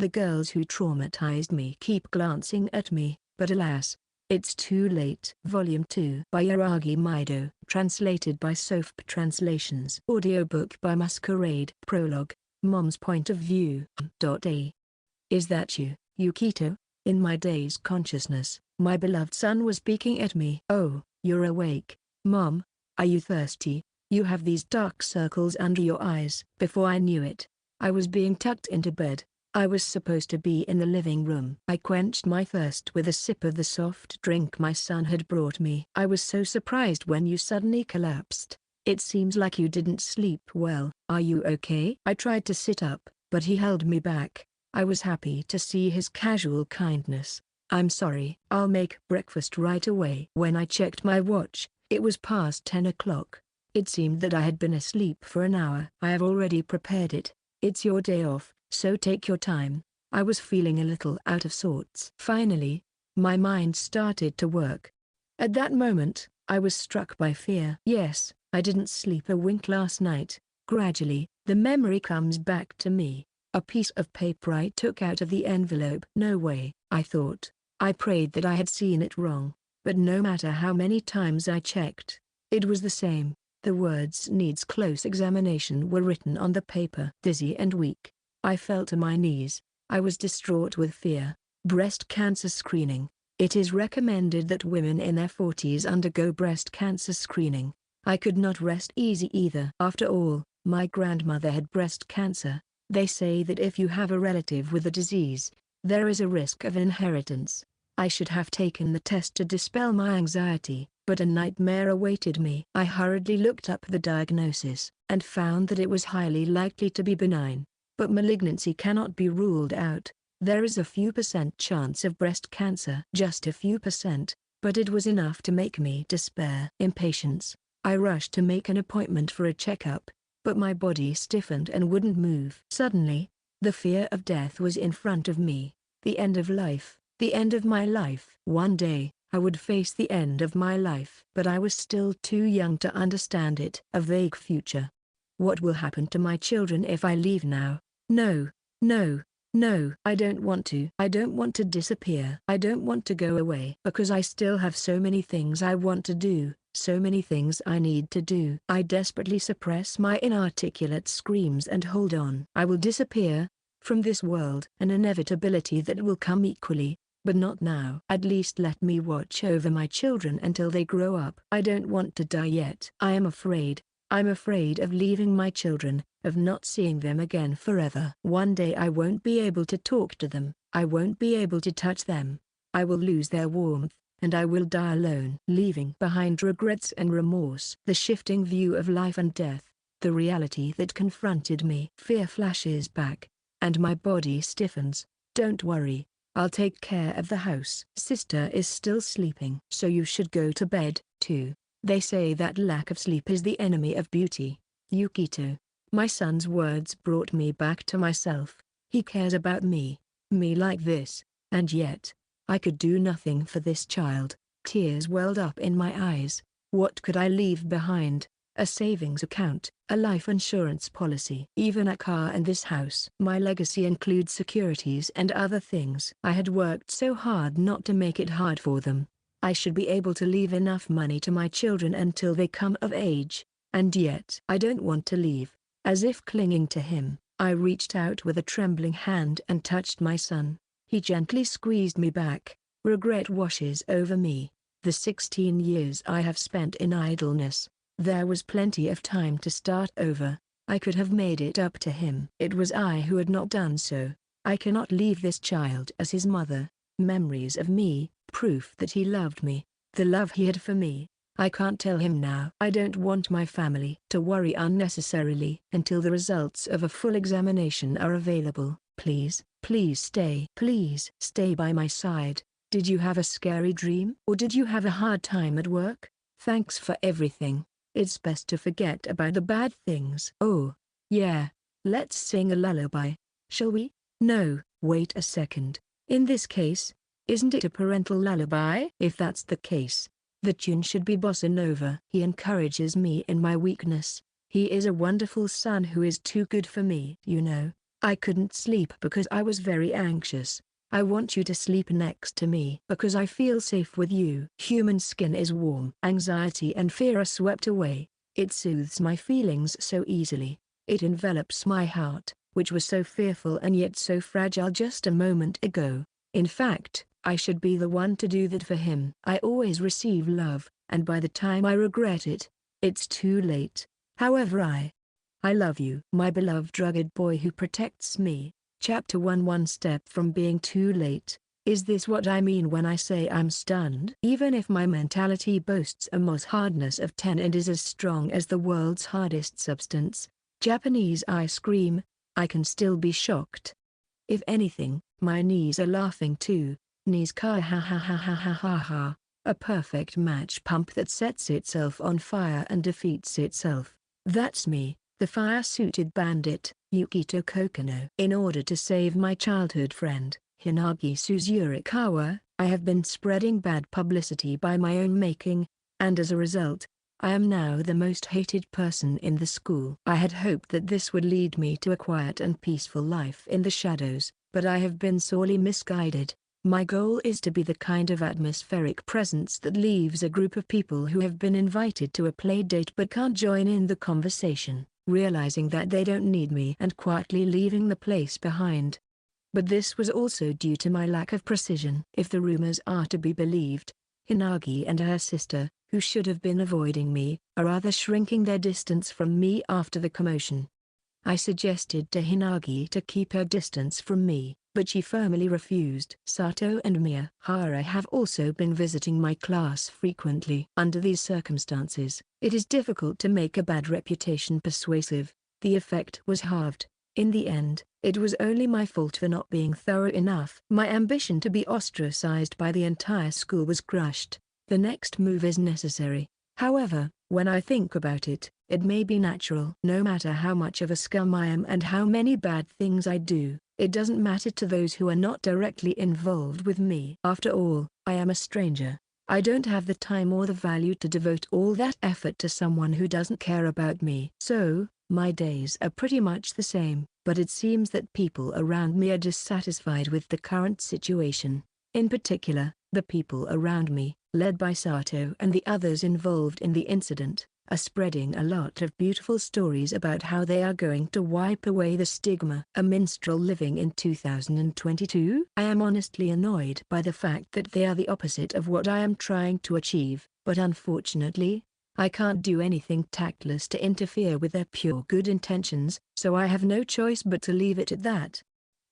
The girls who traumatized me keep glancing at me, but alas, it's too late. Volume 2 by Aragi Maido. Translated by Soph Translations. Audiobook by Masquerade. Prologue. Mom's point of view. A. Is that you, Yukito? In my dazed consciousness, my beloved son was speaking at me. Oh, you're awake. Mom, are you thirsty? You have these dark circles under your eyes. Before I knew it, I was being tucked into bed. I was supposed to be in the living room. I quenched my thirst with a sip of the soft drink my son had brought me. I was so surprised when you suddenly collapsed. It seems like you didn't sleep well. Are you okay? I tried to sit up, but he held me back. I was happy to see his casual kindness. I'm sorry. I'll make breakfast right away. When I checked my watch, it was past 10 o'clock. It seemed that I had been asleep for an hour. I have already prepared it. It's your day off, so take your time. I was feeling a little out of sorts. Finally, my mind started to work. At that moment, I was struck by fear. Yes, I didn't sleep a wink last night. Gradually, the memory comes back to me. A piece of paper I took out of the envelope. No way, I thought. I prayed that I had seen it wrong, but no matter how many times I checked, it was the same. The words "needs close examination" were written on the paper. Dizzy and weak, I fell to my knees. I was distraught with fear. Breast cancer screening. It is recommended that women in their 40s undergo breast cancer screening. I could not rest easy either. After all, my grandmother had breast cancer. They say that if you have a relative with the disease, there is a risk of inheritance. I should have taken the test to dispel my anxiety, but a nightmare awaited me. I hurriedly looked up the diagnosis, and found that it was highly likely to be benign. But malignancy cannot be ruled out. There is a few % chance of breast cancer. Just a few %, but it was enough to make me despair. Impatience. I rushed to make an appointment for a checkup, but my body stiffened and wouldn't move. Suddenly, the fear of death was in front of me. The end of life, the end of my life. One day, I would face the end of my life. But I was still too young to understand it. A vague future. What will happen to my children if I leave now? No, no, no. I don't want to. I don't want to disappear. I don't want to go away. Because I still have so many things I want to do. So many things I need to do. I desperately suppress my inarticulate screams and hold on. I will disappear from this world. An inevitability that will come equally, but not now. At least let me watch over my children until they grow up. I don't want to die yet. I am afraid. I'm afraid of leaving my children, of not seeing them again forever. One day I won't be able to talk to them. I won't be able to touch them. I will lose their warmth, and I will die alone, leaving behind regrets and remorse. The shifting view of life and death, the reality that confronted me. Fear flashes back, and my body stiffens. Don't worry, I'll take care of the house. Sister is still sleeping. So you should go to bed, too. They say that lack of sleep is the enemy of beauty. Yukito. My son's words brought me back to myself. He cares about me like this, and yet, I could do nothing for this child. Tears welled up in my eyes. What could I leave behind? A savings account, a life insurance policy, even a car and this house. My legacy includes securities and other things. I had worked so hard not to make it hard for them. I should be able to leave enough money to my children until they come of age. And yet I don't want to leave. As if clinging to him, I reached out with a trembling hand and touched my son. He gently squeezed me back. Regret washes over me. The 16 years I have spent in idleness. There was plenty of time to start over. I could have made it up to him. It was I who had not done so. I cannot leave this child as his mother. Memories of me, proof that he loved me, the love he had for me. I can't tell him now. I don't want my family to worry unnecessarily until the results of a full examination are available. Please, please stay. Please stay by my side. Did you have a scary dream? Or did you have a hard time at work? Thanks for everything. It's best to forget about the bad things. Oh, yeah. Let's sing a lullaby. Shall we? No, wait a second. In this case, isn't it a parental lullaby? If that's the case, the tune should be bossa nova. He encourages me in my weakness. He is a wonderful son who is too good for me. You know, I couldn't sleep because I was very anxious. I want you to sleep next to me because I feel safe with you. Human skin is warm. Anxiety and fear are swept away. It soothes my feelings so easily. It envelops my heart, which was so fearful and yet so fragile just a moment ago. In fact, I should be the one to do that for him. I always receive love, and by the time I regret it, it's too late. However, I love you. My beloved rugged boy who protects me. Chapter 1. One step from being too late. Is this what I mean when I say I'm stunned? Even if my mentality boasts a Mohs hardness of 10 and is as strong as the world's hardest substance, Japanese ice cream, I can still be shocked. If anything, my knees are laughing too. Knees ka ha ha ha ha ha ha ha. A perfect match pump that sets itself on fire and defeats itself. That's me, the fire-suited bandit, Yukito Kokonoe. In order to save my childhood friend, Hinagi Suzu Kawa, I have been spreading bad publicity by my own making, and as a result, I am now the most hated person in the school. I had hoped that this would lead me to a quiet and peaceful life in the shadows, but I have been sorely misguided. My goal is to be the kind of atmospheric presence that leaves a group of people who have been invited to a play date but can't join in the conversation, realizing that they don't need me and quietly leaving the place behind. But this was also due to my lack of precision. If the rumors are to be believed, Hinagi and her sister, who should have been avoiding me, are rather shrinking their distance from me after the commotion. I suggested to Hinagi to keep her distance from me, but she firmly refused. Sato and Miyahara have also been visiting my class frequently. Under these circumstances, it is difficult to make a bad reputation persuasive. The effect was halved. In the end, it was only my fault for not being thorough enough. My ambition to be ostracized by the entire school was crushed. The next move is necessary. However, when I think about it, it may be natural. No matter how much of a scum I am and how many bad things I do, it doesn't matter to those who are not directly involved with me. After all, I am a stranger. I don't have the time or the value to devote all that effort to someone who doesn't care about me. So, my days are pretty much the same, but it seems that people around me are dissatisfied with the current situation. In particular, the people around me, led by Sato and the others involved in the incident, are spreading a lot of beautiful stories about how they are going to wipe away the stigma. A minstrel living in 2022? I am honestly annoyed by the fact that they are the opposite of what I am trying to achieve, but unfortunately, I can't do anything tactless to interfere with their pure good intentions, so I have no choice but to leave it at that.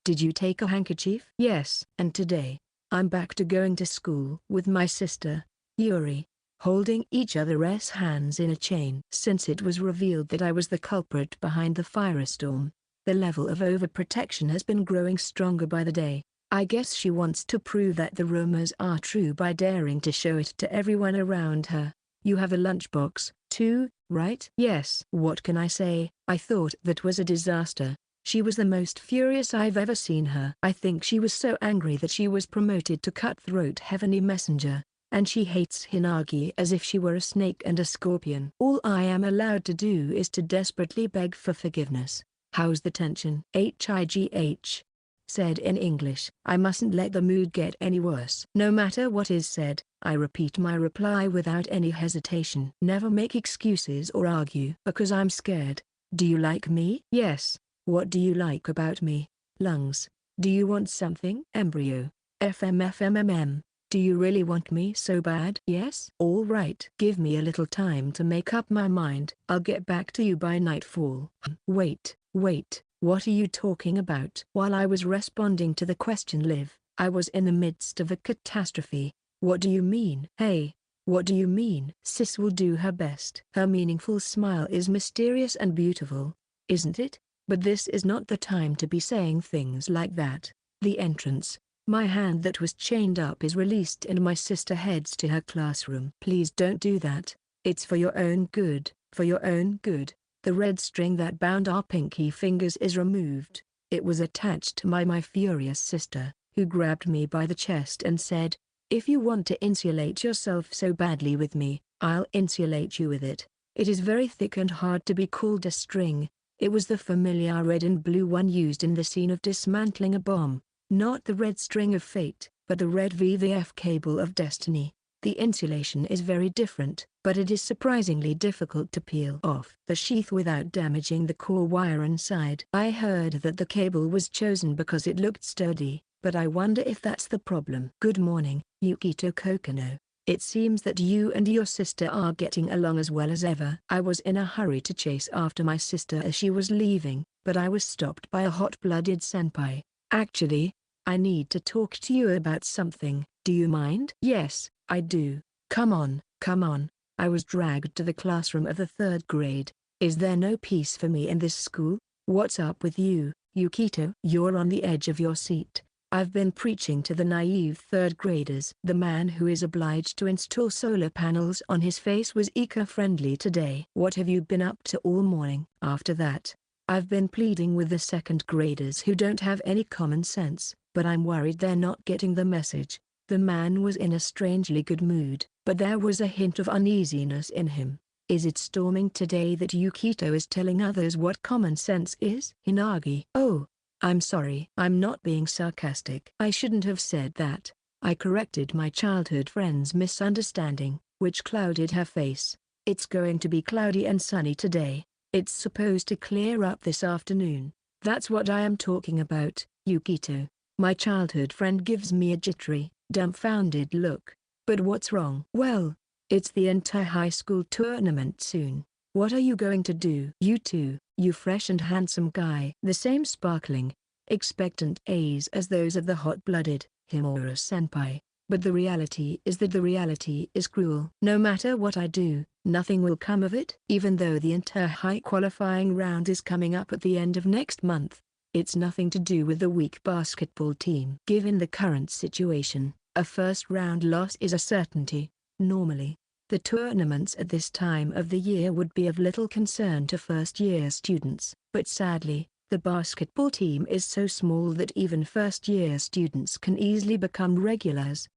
Did you take a handkerchief? Yes. And today, I'm back to going to school with my sister, Yuri, holding each other's hands in a chain. Since it was revealed that I was the culprit behind the firestorm, the level of overprotection has been growing stronger by the day. I guess she wants to prove that the rumors are true by daring to show it to everyone around her. You have a lunchbox, too, right? Yes. What can I say? I thought that was a disaster. She was the most furious I've ever seen her. I think she was so angry that she was promoted to cutthroat heavenly messenger, and she hates Hinagi as if she were a snake and a scorpion. All I am allowed to do is to desperately beg for forgiveness. How's the tension? HIGH. Said in English. I mustn't let the mood get any worse. No matter what is said, I repeat my reply without any hesitation. Never make excuses or argue. Because I'm scared. Do you like me? Yes. What do you like about me? Lungs. Do you want something? Embryo. FMFMMM. Do you really want me so bad? Yes? All right. Give me a little time to make up my mind. I'll get back to you by nightfall. Wait. What are you talking about? While I was responding to the question Liv, I was in the midst of a catastrophe. What do you mean? Hey, what do you mean? Sis will do her best. Her meaningful smile is mysterious and beautiful, isn't it? But this is not the time to be saying things like that. The entrance. My hand that was chained up is released and my sister heads to her classroom. Please don't do that. It's for your own good. For your own good. The red string that bound our pinky fingers is removed. It was attached to my furious sister, who grabbed me by the chest and said, "If you want to insulate yourself so badly with me, I'll insulate you with it. It is very thick and hard to be called a string. It was the familiar red and blue one used in the scene of dismantling a bomb. Not the red string of fate, but the red VVF cable of destiny. The insulation is very different, but it is surprisingly difficult to peel off the sheath without damaging the core wire inside. I heard that the cable was chosen because it looked sturdy, but I wonder if that's the problem. Good morning, Yukito Kokonoe. It seems that you and your sister are getting along as well as ever. I was in a hurry to chase after my sister as she was leaving, but I was stopped by a hot-blooded senpai. Actually, I need to talk to you about something. Do you mind? Yes, I do. Come on, come on. I was dragged to the classroom of the 3rd grade. Is there no peace for me in this school? What's up with you, Yukito? You're on the edge of your seat. I've been preaching to the naive 3rd graders. The man who is obliged to install solar panels on his face was eco-friendly today. What have you been up to all morning? After that, I've been pleading with the 2nd graders who don't have any common sense, but I'm worried they're not getting the message. The man was in a strangely good mood, but there was a hint of uneasiness in him. Is it storming today that Yukito is telling others what common sense is? Hinagi. Oh, I'm sorry. I'm not being sarcastic. I shouldn't have said that. I corrected my childhood friend's misunderstanding, which clouded her face. It's going to be cloudy and sunny today. It's supposed to clear up this afternoon. That's what I am talking about, Yukito. My childhood friend gives me a jittery, dumbfounded look. But what's wrong? Well, it's the inter-high school tournament soon. What are you going to do? You too, you fresh and handsome guy. The same sparkling, expectant A's as those of the hot-blooded Himura senpai. But the reality is that the reality is cruel. No matter what I do, nothing will come of it. Even though the inter-high qualifying round is coming up at the end of next month, it's nothing to do with the weak basketball team. Given the current situation, a first-round loss is a certainty. Normally, the tournaments at this time of the year would be of little concern to first-year students, but sadly, the basketball team is so small that even first-year students can easily become regulars.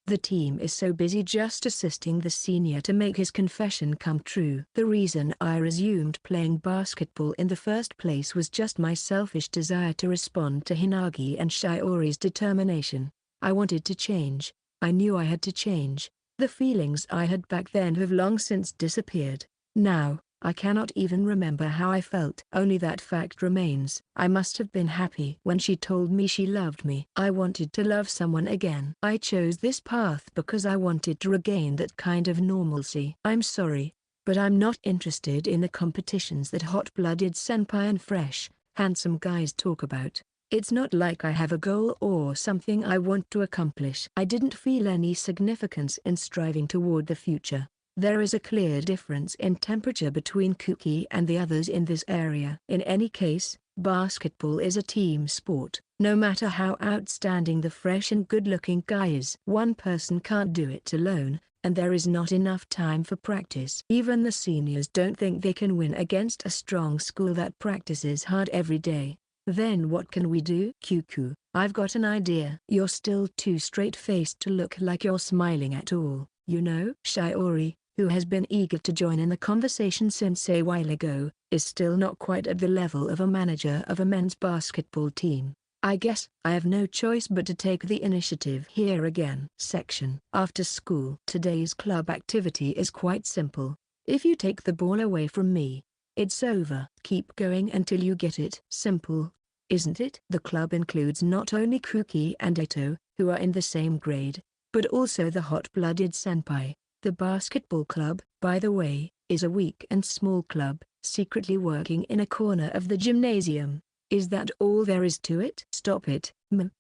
The team is so busy just assisting the senior to make his confession come true. The reason I resumed playing basketball in the first place was just my selfish desire to respond to Hinagi and Shiori's determination. I wanted to change. I knew I had to change. The feelings I had back then have long since disappeared. Now, I cannot even remember how I felt. Only that fact remains. I must have been happy when she told me she loved me. I wanted to love someone again. I chose this path because I wanted to regain that kind of normalcy. I'm sorry, but I'm not interested in the competitions that hot-blooded senpai and fresh, handsome guys talk about. It's not like I have a goal or something I want to accomplish. I didn't feel any significance in striving toward the future. There is a clear difference in temperature between Kuki and the others in this area. In any case, basketball is a team sport. No matter how outstanding the fresh and good-looking guy is, one person can't do it alone, and there is not enough time for practice. Even the seniors don't think they can win against a strong school that practices hard every day. Then what can we do? Kyuku, I've got an idea. You're still too straight-faced to look like you're smiling at all, you know? Shiori, who has been eager to join in the conversation since a while ago, is still not quite at the level of a manager of a men's basketball team. I guess I have no choice but to take the initiative here again. Section. After school. Today's club activity is quite simple. If you take the ball away from me, it's over. Keep going until you get it. Simple, isn't it? The club includes not only Kuki and Eto, who are in the same grade, but also the hot-blooded senpai. The basketball club, by the way, is a weak and small club, secretly working in a corner of the gymnasium. Is that all there is to it? Stop it,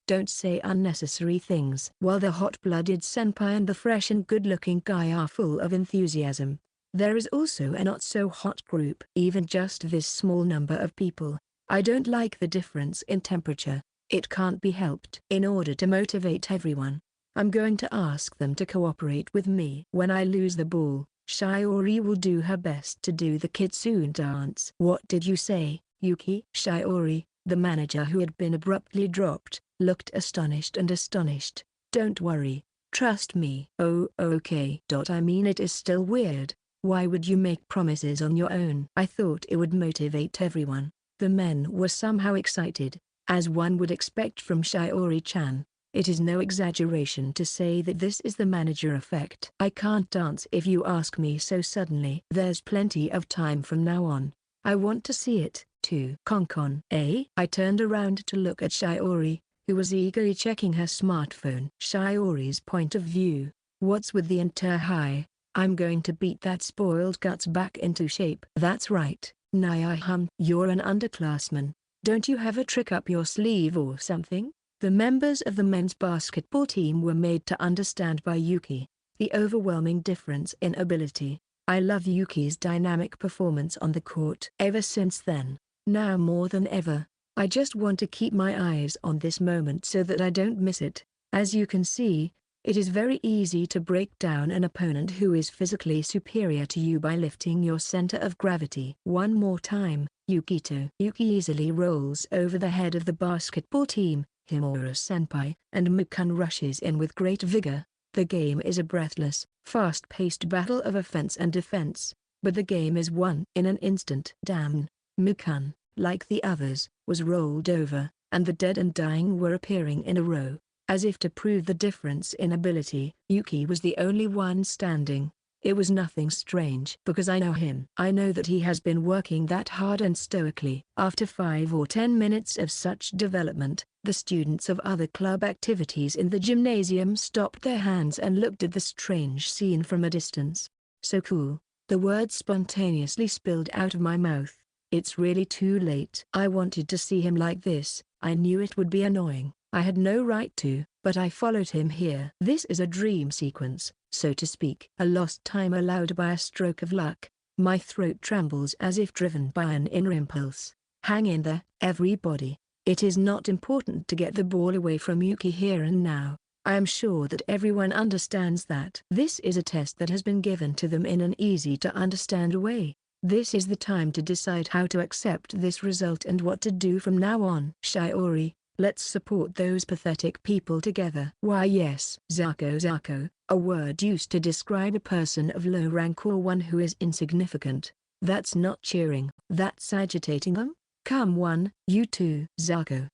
don't say unnecessary things. While the hot-blooded senpai and the fresh and good-looking guy are full of enthusiasm, there is also a not-so-hot group. Even just this small number of people, I don't like the difference in temperature. It can't be helped. In order to motivate everyone, I'm going to ask them to cooperate with me. When I lose the ball, Shiori will do her best to do the kitsune dance. What did you say, Yuki? Shiori, the manager who had been abruptly dropped, looked astonished and astonished. Don't worry, trust me. Oh, okay. I mean, it is still weird, Why would you make promises on your own? I thought it would motivate everyone. The men were somehow excited, as one would expect from Shiori-chan. It is no exaggeration to say that this is the manager effect. I can't dance if you ask me so suddenly. There's plenty of time from now on. I want to see it, too. Konkon. Eh? I turned around to look at Shiori, who was eagerly checking her smartphone. Shiori's point of view. What's with the inter-high? I'm going to beat that spoiled guts back into shape. That's right, Naya-hum. You're an underclassman. Don't you have a trick up your sleeve or something? The members of the men's basketball team were made to understand by Yuki the overwhelming difference in ability. I love Yuki's dynamic performance on the court. Ever since then, now more than ever, I just want to keep my eyes on this moment so that I don't miss it. As you can see, it is very easy to break down an opponent who is physically superior to you by lifting your center of gravity. One more time, Yukito. Yuki easily rolls over the head of the basketball team, Himura-senpai, and Mukan rushes in with great vigor. The game is a breathless, fast-paced battle of offense and defense, but the game is won in an instant. Damn, Mukan, like the others, was rolled over, and the dead and dying were appearing in a row. As if to prove the difference in ability, Yuki was the only one standing. It was nothing strange because I know him. I know that he has been working that hard and stoically. After 5 or 10 minutes of such development, the students of other club activities in the gymnasium stopped their hands and looked at the strange scene from a distance. So cool. The words spontaneously spilled out of my mouth. It's really too late. I wanted to see him like this. I knew it would be annoying. I had no right to, but I followed him here. This is a dream sequence, so to speak. A lost time allowed by a stroke of luck. My throat trembles as if driven by an inner impulse. Hang in there, everybody. It is not important to get the ball away from Yuki here and now. I am sure that everyone understands that. This is a test that has been given to them in an easy-to-understand way. This is the time to decide how to accept this result and what to do from now on. Shiori, let's support those pathetic people together. Why yes. Zako, a word used to describe a person of low rank or one who is insignificant. That's not cheering. That's agitating them. Come on, you two. Zako.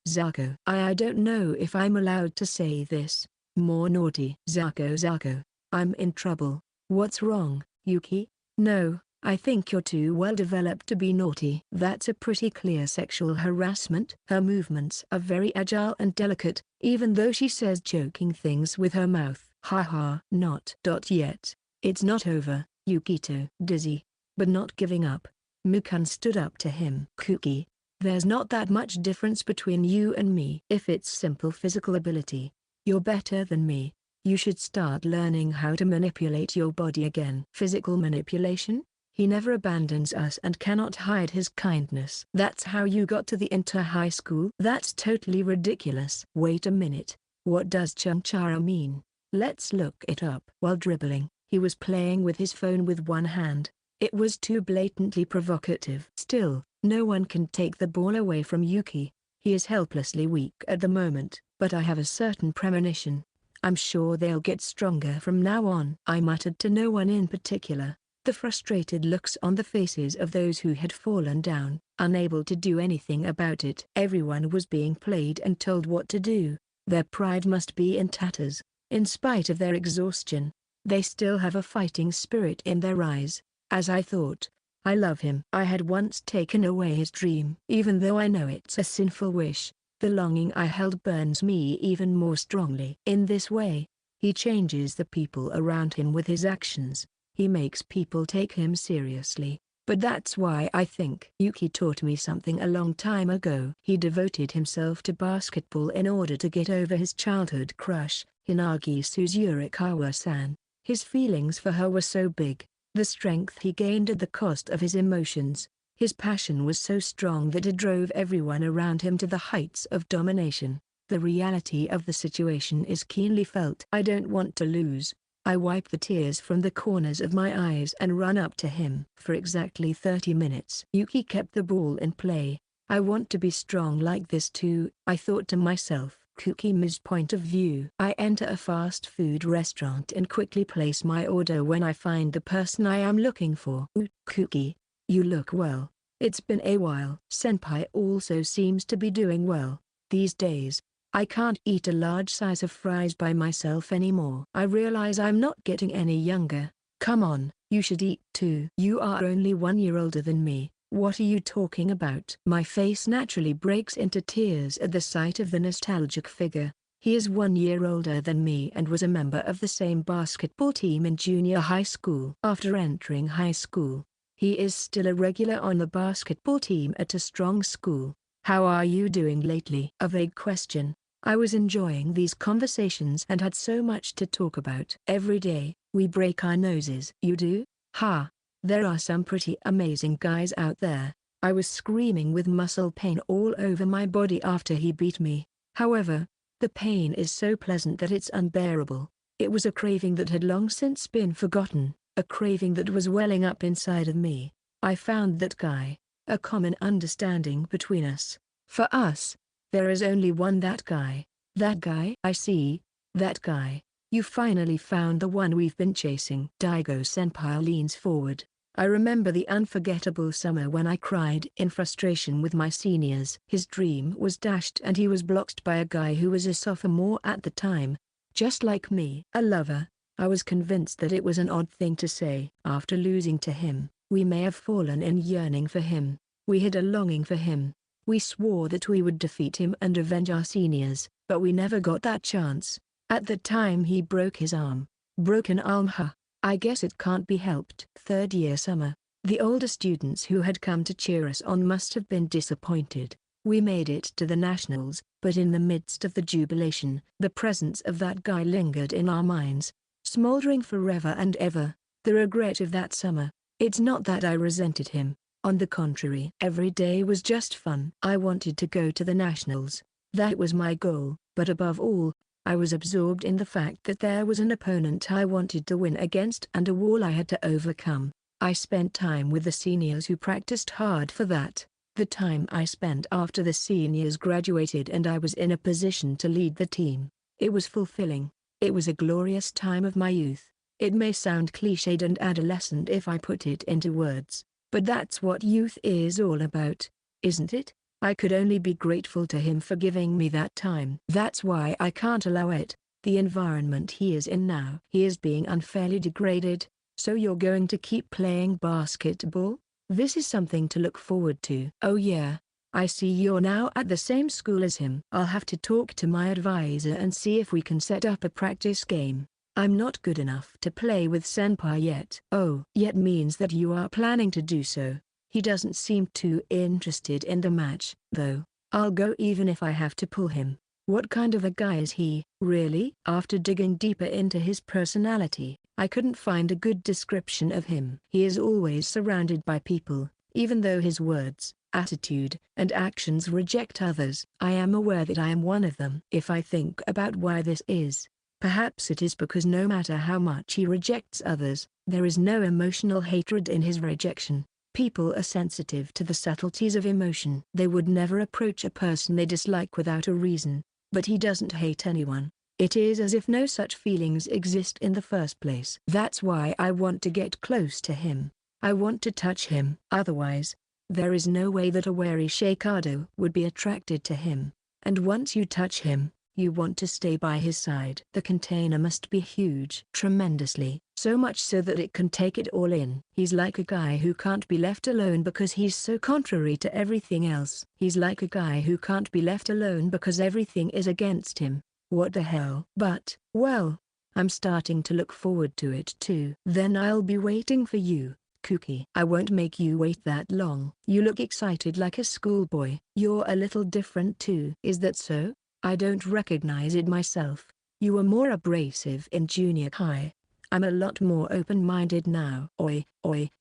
I don't know if I'm allowed to say this. More naughty. Zako. I'm in trouble. What's wrong, Yuki? No, I think you're too well developed to be naughty. That's a pretty clear sexual harassment. Her movements are very agile and delicate, even though she says joking things with her mouth. Haha. Not yet. It's not over, Yukito. Dizzy, but not giving up. Mukan stood up to him. Kuki, there's not that much difference between you and me. If it's simple physical ability, you're better than me. You should start learning how to manipulate your body again. Physical manipulation? He never abandons us and cannot hide his kindness. That's how you got to the inter-high school? That's totally ridiculous. Wait a minute. What does Chunchara mean? Let's look it up. While dribbling, he was playing with his phone with one hand. It was too blatantly provocative. Still, no one can take the ball away from Yuki. He is helplessly weak at the moment, but I have a certain premonition. I'm sure they'll get stronger from now on. I muttered to no one in particular. The frustrated looks on the faces of those who had fallen down, unable to do anything about it. Everyone was being played and told what to do. Their pride must be in tatters. In spite of their exhaustion, they still have a fighting spirit in their eyes. As I thought, I love him. I had once taken away his dream. Even though I know it's a sinful wish, the longing I held burns me even more strongly. In this way, he changes the people around him with his actions. He makes people take him seriously. But that's why I think Yuki taught me something a long time ago. He devoted himself to basketball in order to get over his childhood crush, Hinagi Suzu Kawa-san. His feelings for her were so big. The strength he gained at the cost of his emotions. His passion was so strong that it drove everyone around him to the heights of domination. The reality of the situation is keenly felt. I don't want to lose. I wipe the tears from the corners of my eyes and run up to him. For exactly 30 minutes. Yuki kept the ball in play. I want to be strong like this too, I thought to myself. Kuki's point of view. I enter a fast food restaurant and quickly place my order when I find the person I am looking for. Kuki, you look well. It's been a while. Senpai also seems to be doing well these days. I can't eat a large size of fries by myself anymore. I realize I'm not getting any younger. Come on, you should eat too. You are only 1 year older than me. What are you talking about? My face naturally breaks into tears at the sight of the nostalgic figure. He is 1 year older than me and was a member of the same basketball team in junior high school. After entering high school, he is still a regular on the basketball team at a strong school. How are you doing lately? A vague question. I was enjoying these conversations and had so much to talk about. Every day, we break our noses. You do? Ha! There are some pretty amazing guys out there. I was screaming with muscle pain all over my body after he beat me. However, the pain is so pleasant that it's unbearable. It was a craving that had long since been forgotten, a craving that was welling up inside of me. I found that guy, a common understanding between us. For us, there is only one that guy. That guy? I see. That guy. You finally found the one we've been chasing. Daigo-senpai leans forward. I remember the unforgettable summer when I cried in frustration with my seniors. His dream was dashed and he was blocked by a guy who was a sophomore at the time. Just like me. A lover. I was convinced that it was an odd thing to say. After losing to him, we may have fallen in yearning for him. We had a longing for him. We swore that we would defeat him and avenge our seniors, but we never got that chance. At the time he broke his arm. Broken arm, huh? I guess it can't be helped. Third year summer. The older students who had come to cheer us on must have been disappointed. We made it to the nationals, but in the midst of the jubilation, the presence of that guy lingered in our minds, smoldering forever and ever. The regret of that summer. It's not that I resented him. On the contrary, every day was just fun. I wanted to go to the nationals. That was my goal, but above all, I was absorbed in the fact that there was an opponent I wanted to win against and a wall I had to overcome. I spent time with the seniors who practiced hard for that. The time I spent after the seniors graduated and I was in a position to lead the team. It was fulfilling. It was a glorious time of my youth. It may sound cliched and adolescent if I put it into words, but that's what youth is all about, isn't it? I could only be grateful to him for giving me that time. That's why I can't allow it, the environment he is in now. He is being unfairly degraded, so you're going to keep playing basketball? This is something to look forward to. Oh yeah, I see you're now at the same school as him. I'll have to talk to my advisor and see if we can set up a practice game. I'm not good enough to play with senpai yet. Oh, yet means that you are planning to do so. He doesn't seem too interested in the match, though. I'll go even if I have to pull him. What kind of a guy is he, really? After digging deeper into his personality, I couldn't find a good description of him. He is always surrounded by people, even though his words, attitude, and actions reject others. I am aware that I am one of them. If I think about why this is, perhaps it is because no matter how much he rejects others, there is no emotional hatred in his rejection. People are sensitive to the subtleties of emotion. They would never approach a person they dislike without a reason, but he doesn't hate anyone. It is as if no such feelings exist in the first place. That's why I want to get close to him. I want to touch him. Otherwise, there is no way that a wary Shikado would be attracted to him. And once you touch him, you want to stay by his side. The container must be huge. Tremendously, so much so that it can take it all in. He's like a guy who can't be left alone because he's so contrary to everything else. He's like a guy who can't be left alone because everything is against him. What the hell? But, well, I'm starting to look forward to it too. Then I'll be waiting for you, Kuki. I won't make you wait that long. You look excited like a schoolboy. You're a little different too. Is that so? I don't recognize it myself. You were more abrasive in junior high. I'm a lot more open-minded now. Oi,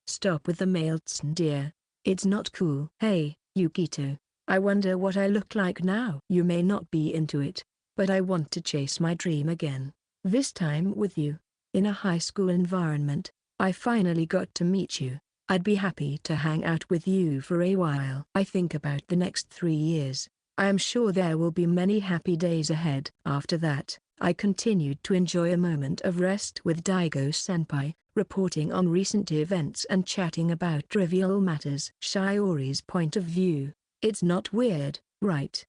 stop with the male dear. It's not cool. Hey, Yukito. I wonder what I look like now. You may not be into it, but I want to chase my dream again. This time with you. In a high school environment. I finally got to meet you. I'd be happy to hang out with you for a while. I think about the next 3 years. I am sure there will be many happy days ahead. After that, I continued to enjoy a moment of rest with Daigo-senpai, reporting on recent events and chatting about trivial matters. Shiori's point of view. It's not weird, right?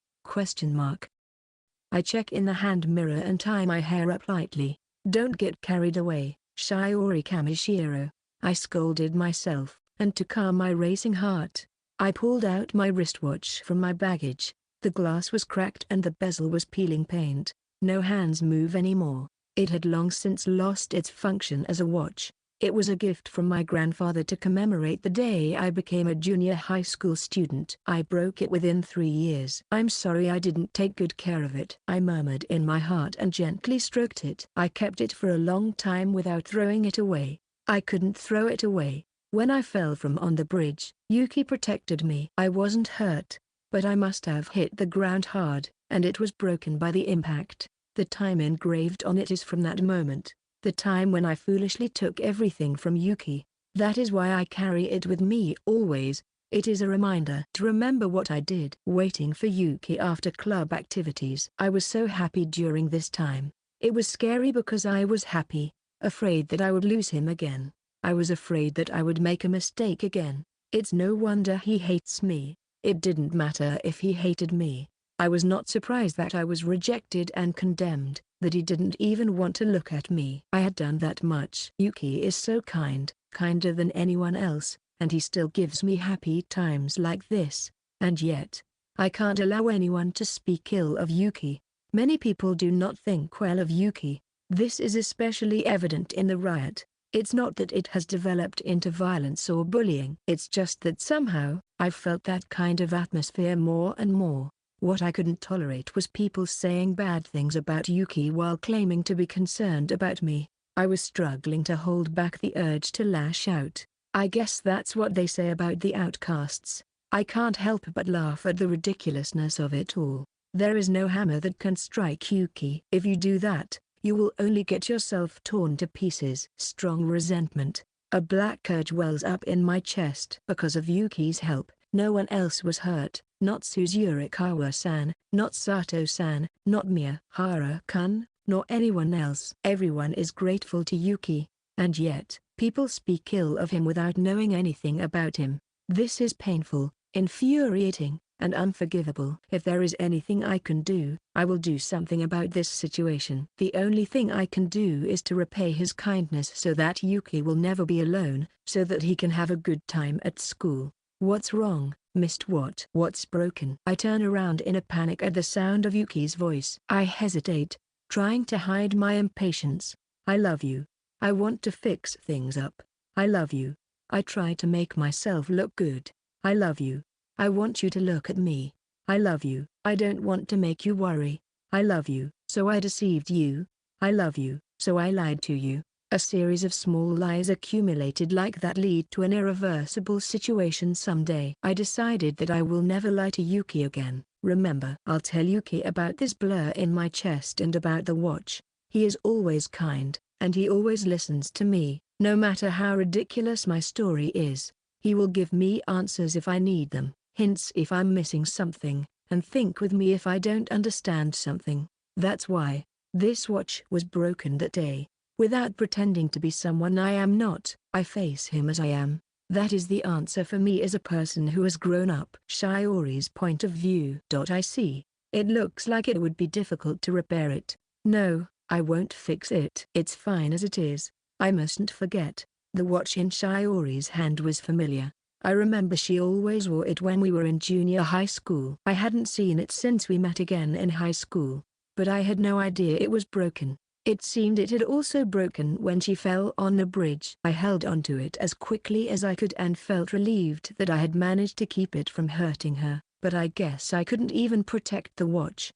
I check in the hand mirror and tie my hair up lightly. Don't get carried away, Shiori Kamishiro. I scolded myself, and to calm my racing heart, I pulled out my wristwatch from my baggage. The glass was cracked and the bezel was peeling paint. No hands move anymore. It had long since lost its function as a watch. It was a gift from my grandfather to commemorate the day I became a junior high school student. I broke it within 3 years. I'm sorry I didn't take good care of it, I murmured in my heart and gently stroked it. I kept it for a long time without throwing it away. I couldn't throw it away. When I fell from on the bridge, Yuki protected me. I wasn't hurt, but I must have hit the ground hard, and it was broken by the impact. The time engraved on it is from that moment, the time when I foolishly took everything from Yuki. That is why I carry it with me always. It is a reminder to remember what I did. Waiting for Yuki after club activities. I was so happy during this time. It was scary because I was happy, afraid that I would lose him again. I was afraid that I would make a mistake again. It's no wonder he hates me. It didn't matter if he hated me. I was not surprised that I was rejected and condemned, that he didn't even want to look at me. I had done that much. Yuki is so kind, kinder than anyone else, and he still gives me happy times like this. And yet, I can't allow anyone to speak ill of Yuki. Many people do not think well of Yuki. This is especially evident in the riot. It's not that it has developed into violence or bullying. It's just that somehow, I've felt that kind of atmosphere more and more. What I couldn't tolerate was people saying bad things about Yuki while claiming to be concerned about me. I was struggling to hold back the urge to lash out. I guess that's what they say about the outcasts. I can't help but laugh at the ridiculousness of it all. There is no hammer that can strike Yuki. If you do that, you will only get yourself torn to pieces. Strong resentment. A black urge wells up in my chest. Because of Yuki's help, no one else was hurt. Not Suzu Kawa-san, not Sato-san, not Miyahara-kun, nor anyone else. Everyone is grateful to Yuki, and yet, people speak ill of him without knowing anything about him. This is painful, infuriating, and unforgivable. If there is anything I can do, I will do something about this situation. The only thing I can do is to repay his kindness so that Yuki will never be alone, so that he can have a good time at school. What's wrong, missed what? What's broken? I turn around in a panic at the sound of Yuki's voice. I hesitate, trying to hide my impatience. I love you. I want to fix things up. I love you. I try to make myself look good. I love you. I want you to look at me. I love you. I don't want to make you worry. I love you. So I deceived you. I love you. So I lied to you. A series of small lies accumulated like that lead to an irreversible situation someday. I decided that I will never lie to Yuki again. Remember, I'll tell Yuki about this blur in my chest and about the watch. He is always kind, and he always listens to me, no matter how ridiculous my story is. He will give me answers if I need them, hints if I'm missing something, and think with me if I don't understand something. That's why this watch was broken that day. Without pretending to be someone I am not, I face him as I am. That is the answer for me as a person who has grown up. Shiori's point of view. I see. It looks like it would be difficult to repair it. No, I won't fix it. It's fine as it is. I mustn't forget. The watch in Shiori's hand was familiar. I remember she always wore it when we were in junior high school. I hadn't seen it since we met again in high school, but I had no idea it was broken. It seemed it had also broken when she fell on the bridge. I held onto it as quickly as I could and felt relieved that I had managed to keep it from hurting her, but I guess I couldn't even protect the watch.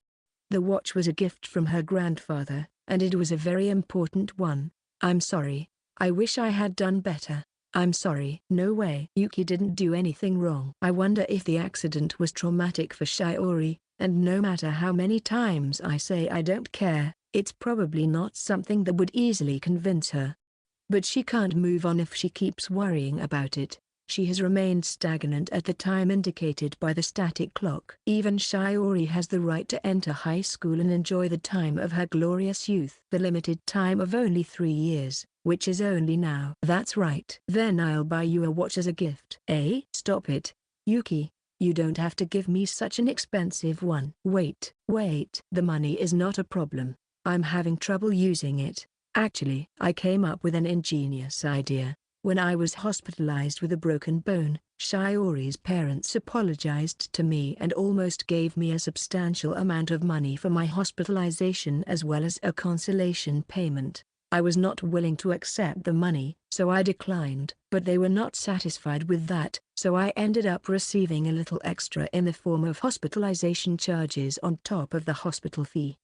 The watch was a gift from her grandfather, and it was a very important one. I'm sorry. I wish I had done better. I'm sorry. No way. Yuki didn't do anything wrong. I wonder if the accident was traumatic for Shiori, and no matter how many times I say I don't care, it's probably not something that would easily convince her. But she can't move on if she keeps worrying about it. She has remained stagnant at the time indicated by the static clock. Even Shiori has the right to enter high school and enjoy the time of her glorious youth. The limited time of only 3 years, which is only now. That's right. Then I'll buy you a watch as a gift. Stop it, Yuki. You don't have to give me such an expensive one. Wait. The money is not a problem. I'm having trouble using it. Actually, I came up with an ingenious idea. When I was hospitalized with a broken bone, Shiori's parents apologized to me and almost gave me a substantial amount of money for my hospitalization as well as a consolation payment. I was not willing to accept the money, so I declined. But they were not satisfied with that, so I ended up receiving a little extra in the form of hospitalization charges on top of the hospital fee.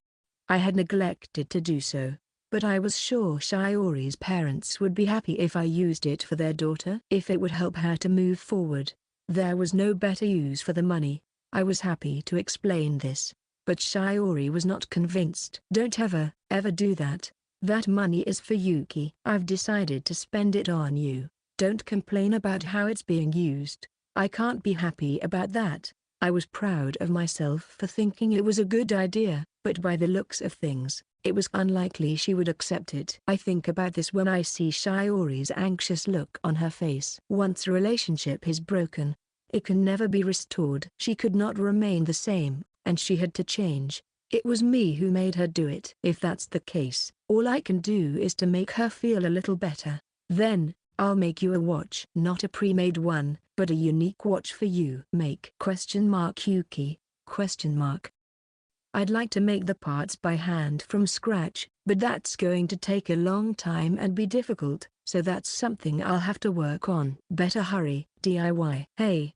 I had neglected to do so, but I was sure Shiori's parents would be happy if I used it for their daughter. If it would help her to move forward, there was no better use for the money. I was happy to explain this, but Shiori was not convinced. Don't ever do that. That money is for Yuki. I've decided to spend it on you. Don't complain about how it's being used. I can't be happy about that. I was proud of myself for thinking it was a good idea, but by the looks of things, it was unlikely she would accept it. I think about this when I see Shiori's anxious look on her face. Once a relationship is broken, it can never be restored. She could not remain the same, and she had to change. It was me who made her do it. If that's the case, all I can do is to make her feel a little better. Then, I'll make you a watch. Not a pre-made one, but a unique watch for you. Make Yuki? I'd like to make the parts by hand from scratch, but that's going to take a long time and be difficult, so that's something I'll have to work on. Better hurry. DIY. Hey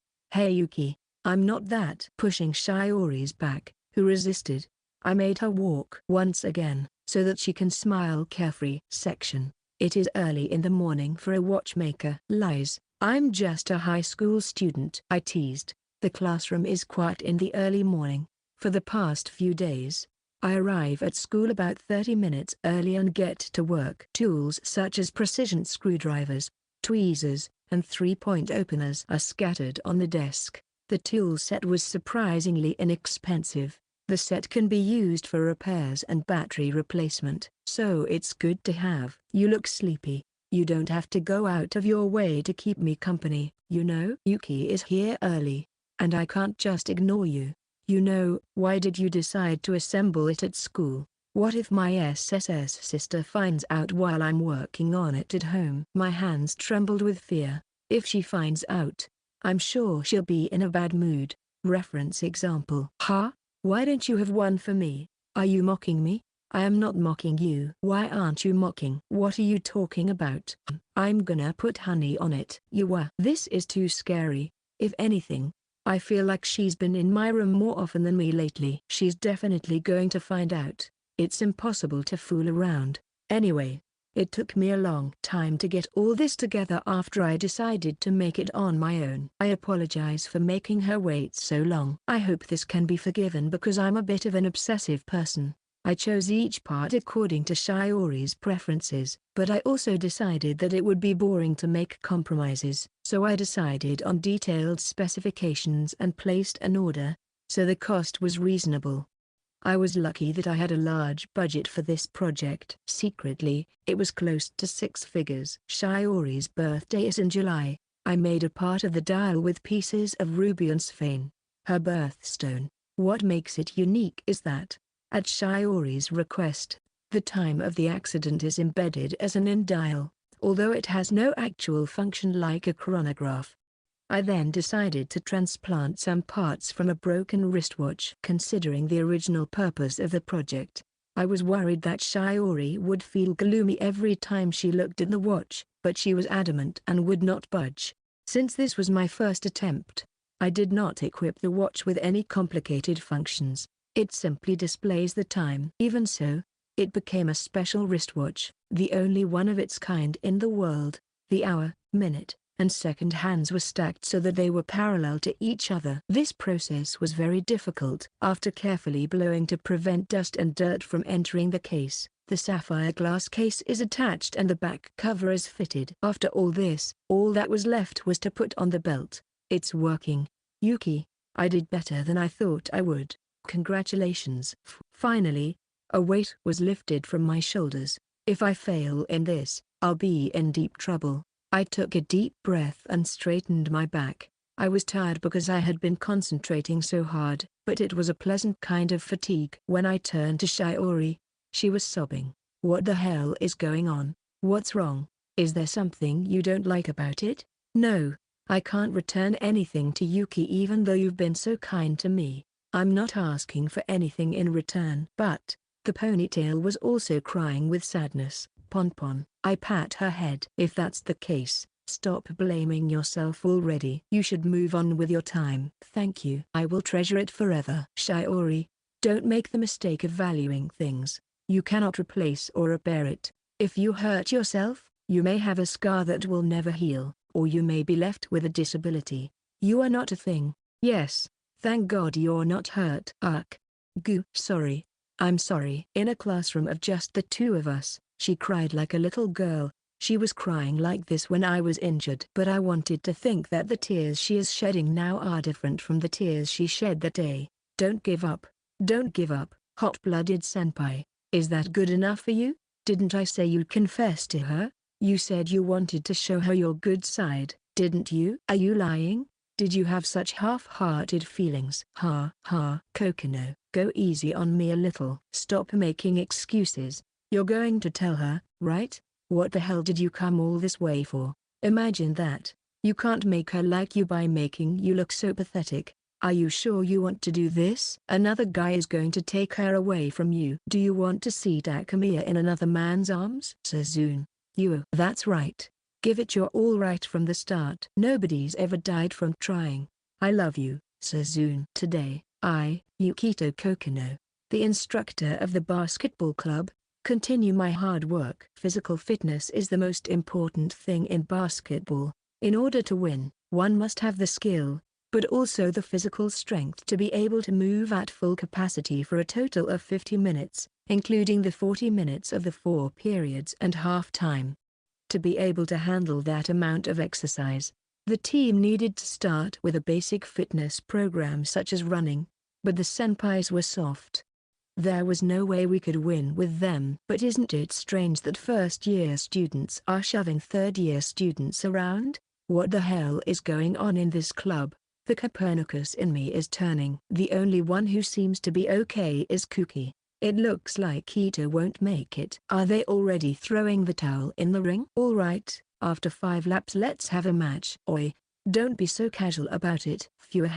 Yuki, I'm not that. Pushing Shiori's back, who resisted, I made her walk once again, so that she can smile carefree. Section. It is early in the morning for a watchmaker. Lies, I'm just a high school student. I teased. The classroom is quiet in the early morning. For the past few days, I arrive at school about 30 minutes early and get to work. Tools such as precision screwdrivers, tweezers, and 3-point openers are scattered on the desk. The tool set was surprisingly inexpensive. The set can be used for repairs and battery replacement, so it's good to have. You look sleepy. You don't have to go out of your way to keep me company, you know. Yuki is here early, and I can't just ignore you. You know, why did you decide to assemble it at school? What if my SSS sister finds out while I'm working on it at home? My hands trembled with fear. If she finds out, I'm sure she'll be in a bad mood. Reference example. Why don't you have one for me? Are you mocking me? I am not mocking you. Why aren't you mocking? What are you talking about? I'm gonna put honey on it. You were. This is too scary. If anything, I feel like she's been in my room more often than me lately. She's definitely going to find out. It's impossible to fool around. Anyway, it took me a long time to get all this together after I decided to make it on my own. I apologize for making her wait so long. I hope this can be forgiven because I'm a bit of an obsessive person. I chose each part according to Shiori's preferences, but I also decided that it would be boring to make compromises, so I decided on detailed specifications and placed an order, so the cost was reasonable. I was lucky that I had a large budget for this project. Secretly, it was close to 6 figures. Shiori's birthday is in July. I made a part of the dial with pieces of ruby and sphane, her birthstone. What makes it unique is that, at Shiori's request, the time of the accident is embedded as an end-dial, although it has no actual function like a chronograph. I then decided to transplant some parts from a broken wristwatch. Considering the original purpose of the project, I was worried that Shiori would feel gloomy every time she looked at the watch, but she was adamant and would not budge. Since this was my first attempt, I did not equip the watch with any complicated functions. It simply displays the time. Even so, it became a special wristwatch, the only one of its kind in the world. The hour, minute, and second hands were stacked so that they were parallel to each other. This process was very difficult. After carefully blowing to prevent dust and dirt from entering the case, the sapphire glass case is attached and the back cover is fitted. After all this, all that was left was to put on the belt. It's working. Yuki, I did better than I thought I would. Congratulations. Finally, a weight was lifted from my shoulders. If I fail in this, I'll be in deep trouble. I took a deep breath and straightened my back. I was tired because I had been concentrating so hard, but it was a pleasant kind of fatigue. When I turned to Shiori, she was sobbing. What the hell is going on? What's wrong? Is there something you don't like about it? No, I can't return anything to Yuki even though you've been so kind to me. I'm not asking for anything in return. But the ponytail was also crying with sadness. Ponpon. I pat her head. If that's the case, stop blaming yourself already. You should move on with your time. Thank you. I will treasure it forever. Shiori, don't make the mistake of valuing things you cannot replace or repair it. If you hurt yourself, you may have a scar that will never heal, or you may be left with a disability. You are not a thing. Yes, thank God you're not hurt. Sorry. I'm sorry. In a classroom of just the two of us, she cried like a little girl. She was crying like this when I was injured. But I wanted to think that the tears she is shedding now are different from the tears she shed that day. Don't give up. Don't give up. Hot-blooded senpai. Is that good enough for you? Didn't I say you'd confess to her? You said you wanted to show her your good side, didn't you? Are you lying? Did you have such half-hearted feelings? Kokonoe, go easy on me a little. Stop making excuses. You're going to tell her, right? What the hell did you come all this way for? Imagine that. You can't make her like you by making you look so pathetic. Are you sure you want to do this? Another guy is going to take her away from you. Do you want to see Takamiya in another man's arms? Suzune. That's right. Give it your all right from the start. Nobody's ever died from trying. I love you, Suzune. Today, I, Yukito Kokonoe, the instructor of the basketball club, continue my hard work. Physical fitness is the most important thing in basketball. In order to win, one must have the skill, but also the physical strength to be able to move at full capacity for a total of 50 minutes, including the 40 minutes of the 4 periods and half-time. To be able to handle that amount of exercise, the team needed to start with a basic fitness program such as running, but the senpais were soft. There was no way we could win with them. But isn't it strange that first-year students are shoving third-year students around? What the hell is going on in this club? The Copernicus in me is turning. The only one who seems to be okay is Kuki. It looks like Kito won't make it. Are they already throwing the towel in the ring? Alright, after 5 laps let's have a match. Oi, don't be so casual about it. Phew,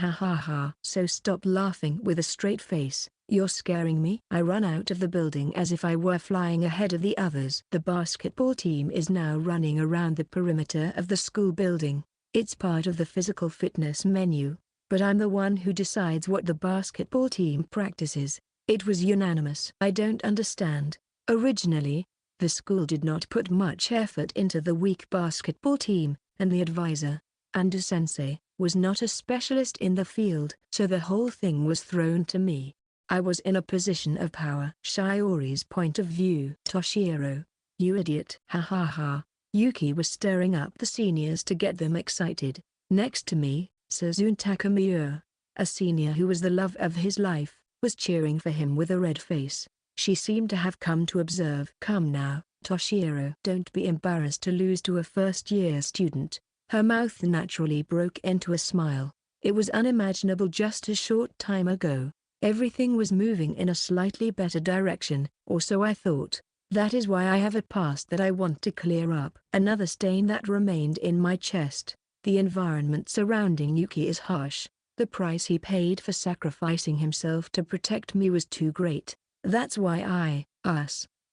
So stop laughing with a straight face. You're scaring me. I run out of the building as if I were flying ahead of the others. The basketball team is now running around the perimeter of the school building. It's part of the physical fitness menu, but I'm the one who decides what the basketball team practices. It was unanimous. I don't understand. Originally, the school did not put much effort into the weak basketball team, and the advisor, Ando-sensei, was not a specialist in the field. So the whole thing was thrown to me. I was in a position of power. Shiori's point of view. Toshiro, you idiot. Yuki was stirring up the seniors to get them excited. Next to me, Suzune Takamiya, a senior who was the love of his life, was cheering for him with a red face. She seemed to have come to observe. Come now, Toshiro. Don't be embarrassed to lose to a first-year student. Her mouth naturally broke into a smile. It was unimaginable just a short time ago. Everything was moving in a slightly better direction, or so I thought. That is why I have a past that I want to clear up. Another stain that remained in my chest. The environment surrounding Yuki is harsh. The price he paid for sacrificing himself to protect me was too great. That's why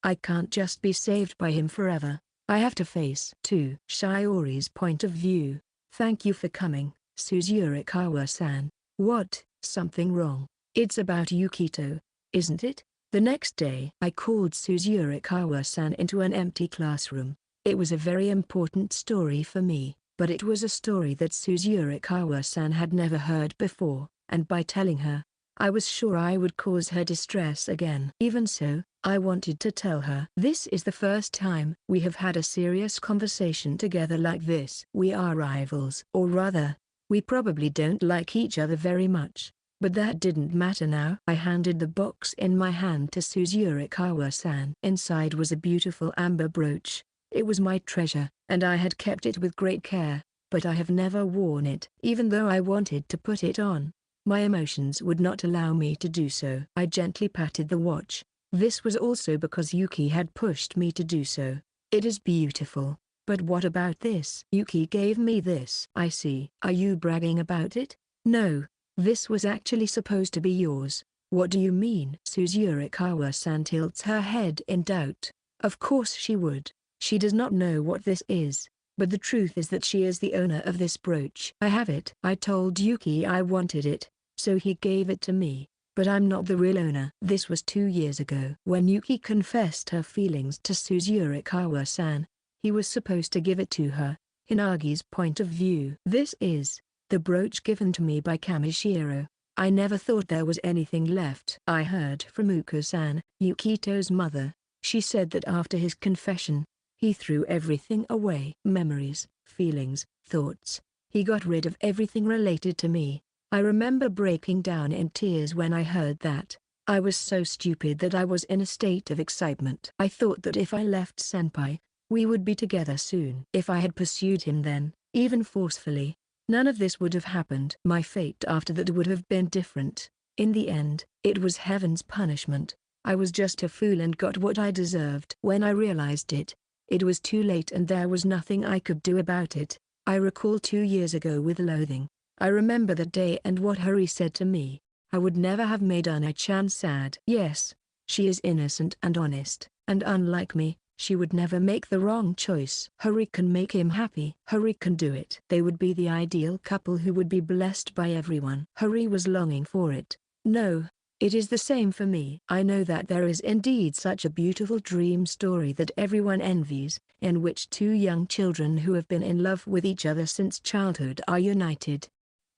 I can't just be saved by him forever. I have to face too. Shiori's point of view. Thank you for coming, Suzu Kawa-san. What, something wrong? It's about Yukito, isn't it? The next day, I called Suzu Kawa-san into an empty classroom. It was a very important story for me, but it was a story that Suzu Kawa-san had never heard before, and by telling her, I was sure I would cause her distress again. Even so, I wanted to tell her. This is the first time we have had a serious conversation together like this. We are rivals. Or rather, we probably don't like each other very much. But that didn't matter now. I handed the box in my hand to Suzu Kawa-san. Inside was a beautiful amber brooch. It was my treasure, and I had kept it with great care, but I have never worn it. Even though I wanted to put it on, my emotions would not allow me to do so. I gently patted the watch. This was also because Yuki had pushed me to do so. It is beautiful, but what about this? Yuki gave me this. I see. Are you bragging about it? No. This was actually supposed to be yours. What do you mean? Suzu Kawa-san tilts her head in doubt. Of course she would. She does not know what this is, but the truth is that she is the owner of this brooch. I have it. I told Yuki I wanted it, so he gave it to me, but I'm not the real owner. This was 2 years ago. When Yuki confessed her feelings to Suzu Kawa-san, he was supposed to give it to her. Hinagi's point of view. This is the brooch given to me by Kamishiro. I never thought there was anything left. I heard from Uko-san, Yukito's mother. She said that after his confession, he threw everything away. Memories, feelings, thoughts. He got rid of everything related to me. I remember breaking down in tears when I heard that. I was so stupid that I was in a state of excitement. I thought that if I left Senpai, we would be together soon. If I had pursued him then, even forcefully, none of this would have happened. My fate after that would have been different. In the end, it was heaven's punishment. I was just a fool and got what I deserved. When I realized it, it was too late and there was nothing I could do about it. I recall 2 years ago with loathing. I remember that day and what Hari said to me. I would never have made Ana-chan sad. Yes, she is innocent and honest, and unlike me, she would never make the wrong choice. Hari can make him happy. Hari can do it. They would be the ideal couple who would be blessed by everyone. Hari was longing for it. No, it is the same for me. I know that there is indeed such a beautiful dream story that everyone envies, in which 2 young children who have been in love with each other since childhood are united.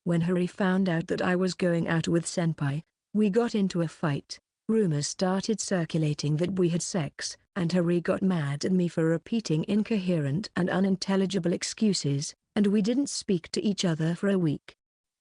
When Hari found out that I was going out with Senpai, we got into a fight. Rumors started circulating that we had sex, and Hari got mad at me for repeating incoherent and unintelligible excuses, and we didn't speak to each other for a week.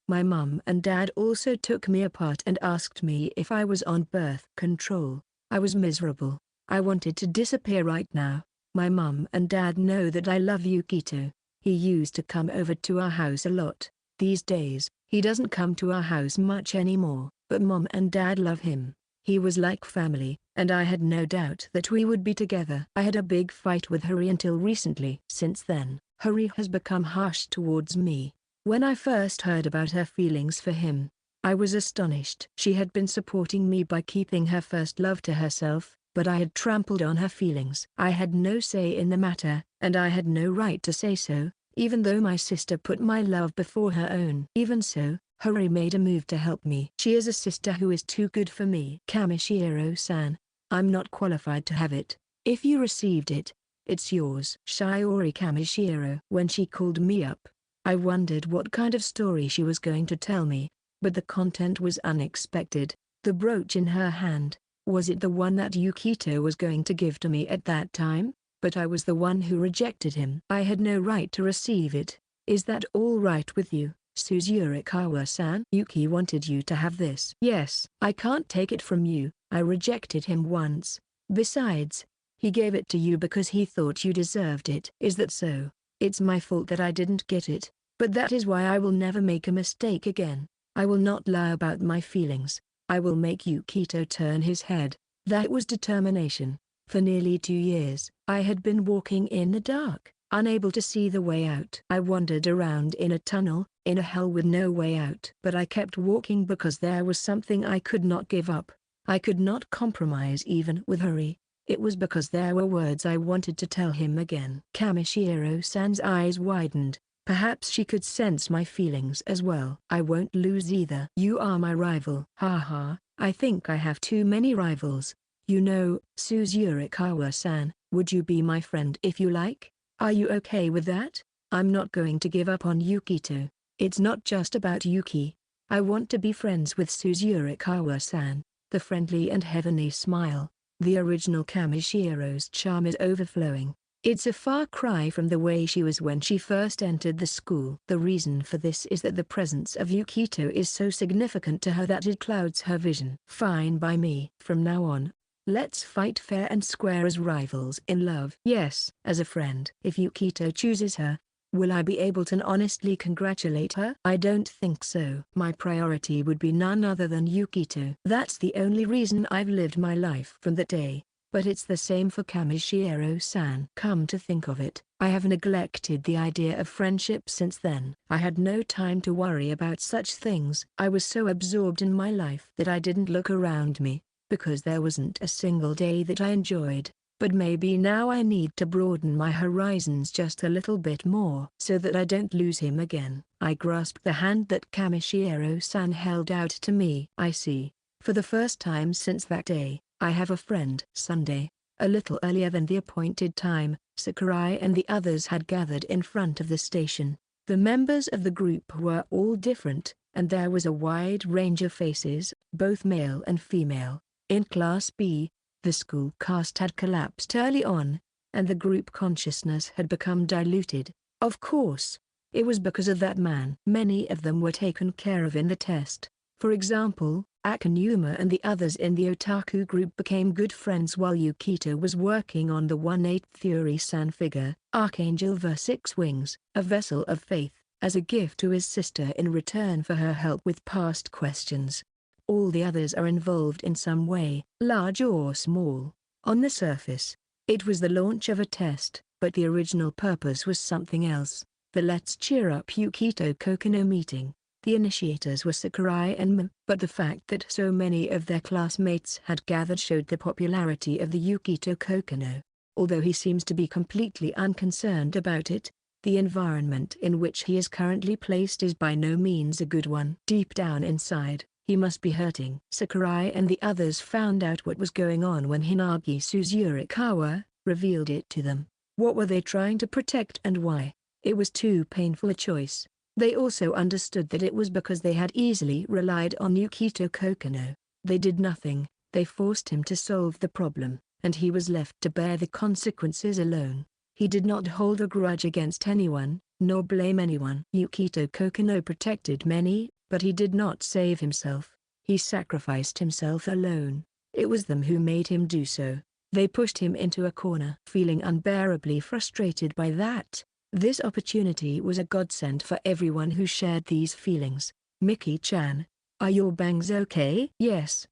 My mum and dad also took me apart and asked me if I was on birth control. I was miserable. I wanted to disappear right now. My mum and dad know that I love Yukito. He used to come over to our house a lot. These days, he doesn't come to our house much anymore, but mom and dad love him. He was like family, and I had no doubt that we would be together. I had a big fight with Hari until recently. Since then, Hari has become harsh towards me. When I first heard about her feelings for him, I was astonished. She had been supporting me by keeping her first love to herself, but I had trampled on her feelings. I had no say in the matter, and I had no right to say so, even though my sister put my love before her own. Even so, Hari made a move to help me. She is a sister who is too good for me. Kamishiro-san, I'm not qualified to have it. If you received it, it's yours. Shiori Kamishiro. When she called me up, I wondered what kind of story she was going to tell me, but the content was unexpected. The brooch in her hand, was it the one that Yukito was going to give to me at that time? But I was the one who rejected him. I had no right to receive it. Is that all right with you, Suzu Kawa-san? Yuki wanted you to have this. Yes. I can't take it from you. I rejected him once. Besides, he gave it to you because he thought you deserved it. Is that so? It's my fault that I didn't get it, but that is why I will never make a mistake again. I will not lie about my feelings. I will make Yukito turn his head. That was determination. For nearly 2 years, I had been walking in the dark, unable to see the way out. I wandered around in a tunnel, in a hell with no way out. But I kept walking because there was something I could not give up. I could not compromise even with Hari. It was because there were words I wanted to tell him again. Kamishiro-san's eyes widened. Perhaps she could sense my feelings as well. I won't lose either. You are my rival. Haha, I think I have too many rivals. You know, Suzu Kawa-san, would you be my friend if you like? Are you okay with that? I'm not going to give up on Yukito. It's not just about Yuki. I want to be friends with Suzu Kawa-san. The friendly and heavenly smile. The original Kamishiro's charm is overflowing. It's a far cry from the way she was when she first entered the school. The reason for this is that the presence of Yukito is so significant to her that it clouds her vision. Fine by me. From now on, let's fight fair and square as rivals in love. Yes, as a friend. If Yukito chooses her, will I be able to honestly congratulate her? I don't think so. My priority would be none other than Yukito. That's the only reason I've lived my life from that day. But it's the same for Kamishiro-san. Come to think of it, I have neglected the idea of friendship since then. I had no time to worry about such things. I was so absorbed in my life that I didn't look around me, because there wasn't a single day that I enjoyed. But maybe now I need to broaden my horizons just a little bit more so that I don't lose him again. I grasped the hand that Kamishiro-san held out to me. I see. For the first time since that day, I have a friend. Sunday, a little earlier than the appointed time, Sakurai and the others had gathered in front of the station. The members of the group were all different, and there was a wide range of faces, both male and female. In Class B, the school caste had collapsed early on, and the group consciousness had become diluted. Of course, it was because of that man. Many of them were taken care of in the test. For example, Akanuma and the others in the otaku group became good friends while Yukito was working on the 1/8 Theory-san figure, Archangel Ver-6 Wings, a vessel of faith, as a gift to his sister in return for her help with past questions. All the others are involved in some way, large or small. On the surface, it was the launch of a test, but the original purpose was something else. The Let's Cheer Up Yukito Kokonoe meeting. The initiators were Sakurai and M, but the fact that so many of their classmates had gathered showed the popularity of the Yukito Kokonoe. Although he seems to be completely unconcerned about it, the environment in which he is currently placed is by no means a good one. Deep down inside, he must be hurting. Sakurai and the others found out what was going on when Hinagi Suzukawa revealed it to them. What were they trying to protect and why? It was too painful a choice. They also understood that it was because they had easily relied on Yukito Kokonoe. They did nothing, they forced him to solve the problem, and he was left to bear the consequences alone. He did not hold a grudge against anyone, nor blame anyone. Yukito Kokonoe protected many, but he did not save himself. He sacrificed himself alone. It was them who made him do so. They pushed him into a corner. Feeling unbearably frustrated by that, this opportunity was a godsend for everyone who shared these feelings. Miki-chan, are your bangs okay? Yes,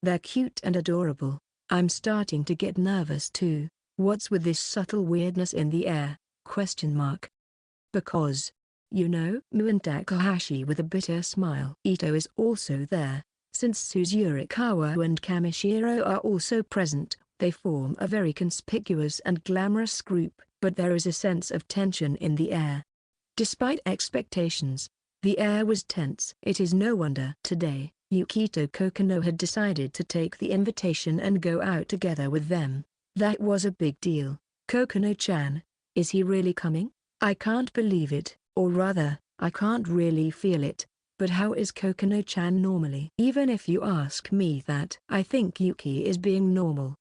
they're cute and adorable. I'm starting to get nervous too. What's with this subtle weirdness in the air? Because, you know, Mu Takahashi with a bitter smile. Ito is also there. Since Suzukawa and Kamishiro are also present, they form a very conspicuous and glamorous group. But there is a sense of tension in the air. Despite expectations, the air was tense. It is no wonder. Today, Yukito Kokonoe had decided to take the invitation and go out together with them. That was a big deal. Kokonoe-chan, is he really coming? I can't believe it, or rather, I can't really feel it. But how is Kokonoe-chan normally? Even if you ask me that, I think Yuki is being normal.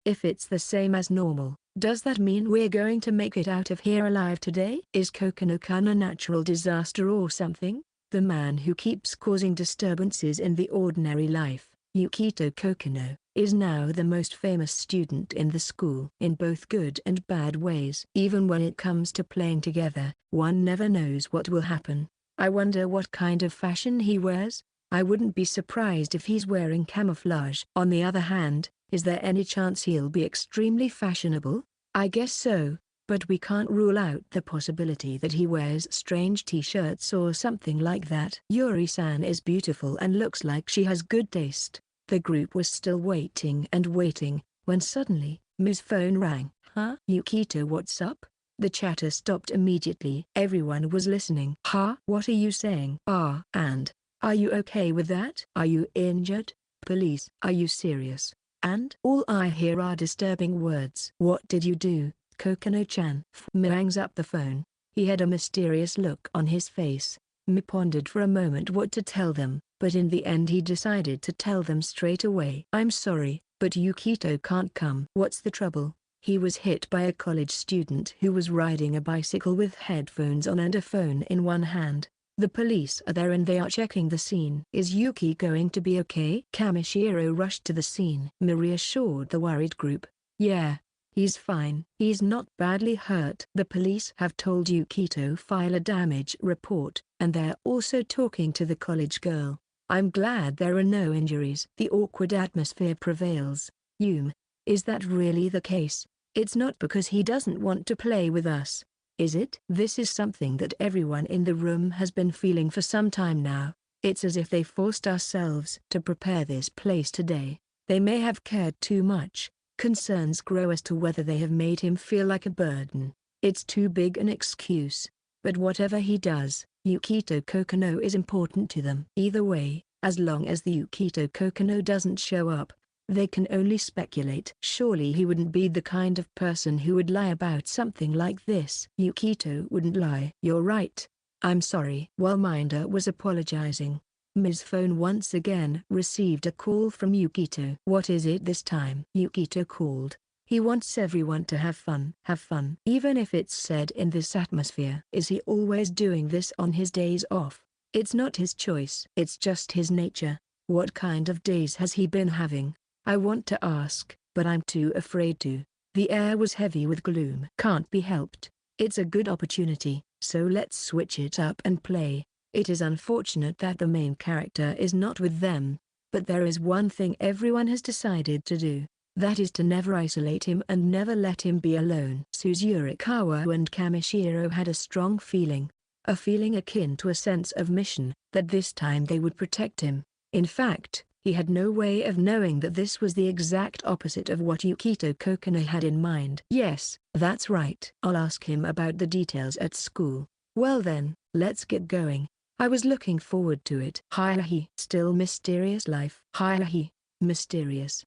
If it's the same as normal, does that mean we're going to make it out of here alive today? Is Kokonoe-kun a natural disaster or something? The man who keeps causing disturbances in the ordinary life, Yukito Kokonoe, is now the most famous student in the school. In both good and bad ways. Even when it comes to playing together, one never knows what will happen. I wonder what kind of fashion he wears. I wouldn't be surprised if he's wearing camouflage. On the other hand, is there any chance he'll be extremely fashionable? I guess so, but we can't rule out the possibility that he wears strange t-shirts or something like that. Yuri-san is beautiful and looks like she has good taste. The group was still waiting and waiting, when suddenly, Mu's phone rang. Huh? Yukito, what's up? The chatter stopped immediately. Everyone was listening. Huh? What are you saying? And, are you okay with that? Are you injured? Police. Are you serious? And all I hear are disturbing words. What did you do? Kokono-chan. Mi hangs up the phone. He had a mysterious look on his face. Mi pondered for a moment what to tell them, but in the end he decided to tell them straight away. I'm sorry, but Yukito can't come. What's the trouble? He was hit by a college student who was riding a bicycle with headphones on and a phone in one hand. The police are there and they are checking the scene. Is Yuki going to be okay? Kamishiro rushed to the scene. Mi assured the worried group. Yeah. He's fine. He's not badly hurt. The police have told Yukito file a damage report, and they're also talking to the college girl. I'm glad there are no injuries. The awkward atmosphere prevails. Is that really the case? It's not because he doesn't want to play with us, is it? This is something that everyone in the room has been feeling for some time now. It's as if they forced ourselves to prepare this place today. They may have cared too much. Concerns grow as to whether they have made him feel like a burden. It's too big an excuse. But whatever he does, Yukito Kokonoe is important to them. Either way, as long as the Yukito Kokonoe doesn't show up, they can only speculate. Surely he wouldn't be the kind of person who would lie about something like this. Yukito wouldn't lie. You're right. I'm sorry. While Minder was apologizing, Mi's phone once again received a call from Yukito. What is it this time? Yukito called. He wants everyone to have fun. Have fun. Even if it's said in this atmosphere. Is he always doing this on his days off? It's not his choice. It's just his nature. What kind of days has he been having? I want to ask, but I'm too afraid to. The air was heavy with gloom. Can't be helped. It's a good opportunity, so let's switch it up and play. It is unfortunate that the main character is not with them, but there is one thing everyone has decided to do. That is to never isolate him and never let him be alone. Suzu Kawa and Kamishiro had a strong feeling. A feeling akin to a sense of mission, that this time they would protect him. In fact, he had no way of knowing that this was the exact opposite of what Yukito Kokonoe had in mind. Yes, that's right. I'll ask him about the details at school. Well then, let's get going. I was looking forward to it. Hi. Still mysterious life. Hi. Mysterious.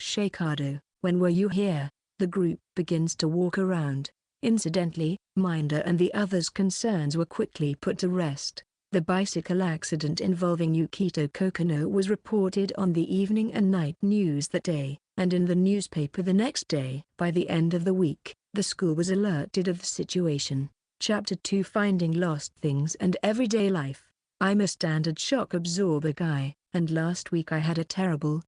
Shakado, when were you here? The group begins to walk around. Incidentally, Minder and the others' concerns were quickly put to rest. The bicycle accident involving Yukito Kokonoe was reported on the evening and night news that day, and in the newspaper the next day. By the end of the week, the school was alerted of the situation. Chapter 2: Finding Lost Things and Everyday Life. I'm a standard shock absorber guy, and last week I had a terrible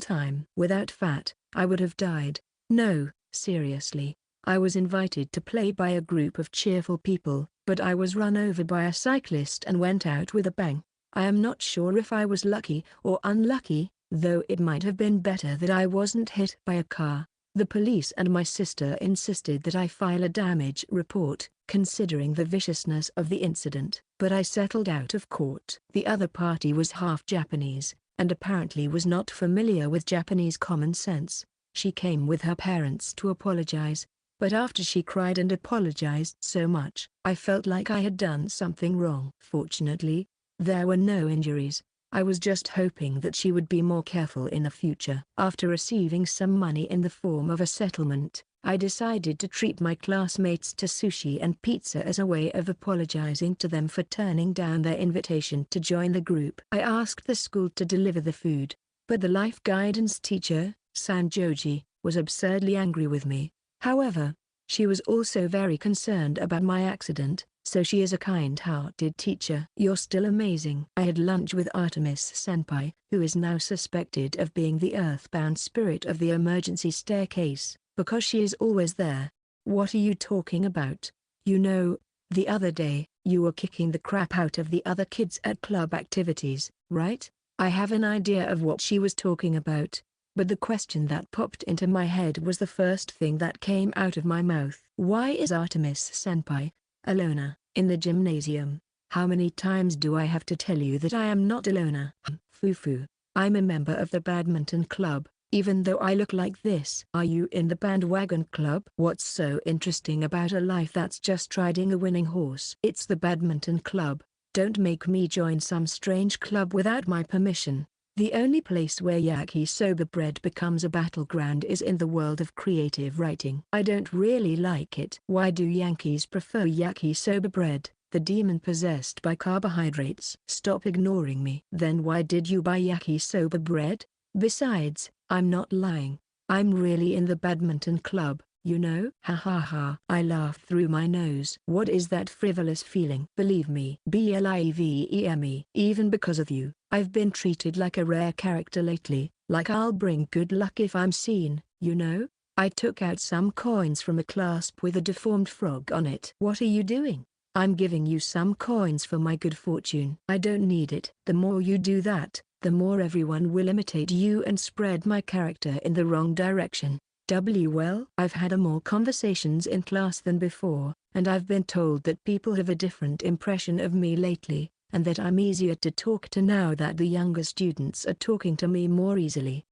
time. Without fat, I would have died. No, seriously. I was invited to play by a group of cheerful people, but I was run over by a cyclist and went out with a bang. I am not sure if I was lucky or unlucky, though it might have been better that I wasn't hit by a car. The police and my sister insisted that I file a damage report, considering the viciousness of the incident. But I settled out of court. The other party was half Japanese, and apparently was not familiar with Japanese common sense. She came with her parents to apologize. But after she cried and apologized so much, I felt like I had done something wrong. Fortunately, there were no injuries. I was just hoping that she would be more careful in the future. After receiving some money in the form of a settlement, I decided to treat my classmates to sushi and pizza as a way of apologizing to them for turning down their invitation to join the group. I asked the school to deliver the food, but the life guidance teacher, Sanjoji, was absurdly angry with me. However, she was also very concerned about my accident, so she is a kind-hearted teacher. You're still amazing. I had lunch with Artemis-senpai, who is now suspected of being the earthbound spirit of the emergency staircase, because she is always there. What are you talking about? You know, the other day, you were kicking the crap out of the other kids at club activities, right? I have an idea of what she was talking about. But the question that popped into my head was the first thing that came out of my mouth. Why is Artemis-senpai, Alona, in the gymnasium? How many times do I have to tell you that I am not Alona? Fufu. I'm a member of the badminton club, even though I look like this. Are you in the bandwagon club? What's so interesting about a life that's just riding a winning horse? It's the badminton club. Don't make me join some strange club without my permission. The only place where yakisoba bread becomes a battleground is in the world of creative writing. I don't really like it. Why do Yankees prefer yakisoba bread, the demon possessed by carbohydrates? Stop ignoring me. Then why did you buy yakisoba bread? Besides, I'm not lying. I'm really in the badminton club, you know? Ha ha ha. I laughed through my nose. What is that frivolous feeling? Believe me, BLIVEME. Even because of you, I've been treated like a rare character lately, like I'll bring good luck if I'm seen, you know? I took out some coins from a clasp with a deformed frog on it. What are you doing? I'm giving you some coins for my good fortune. I don't need it. The more you do that, the more everyone will imitate you and spread my character in the wrong direction. Well, I've had more conversations in class than before, and I've been told that people have a different impression of me lately, and that I'm easier to talk to now that the younger students are talking to me more easily.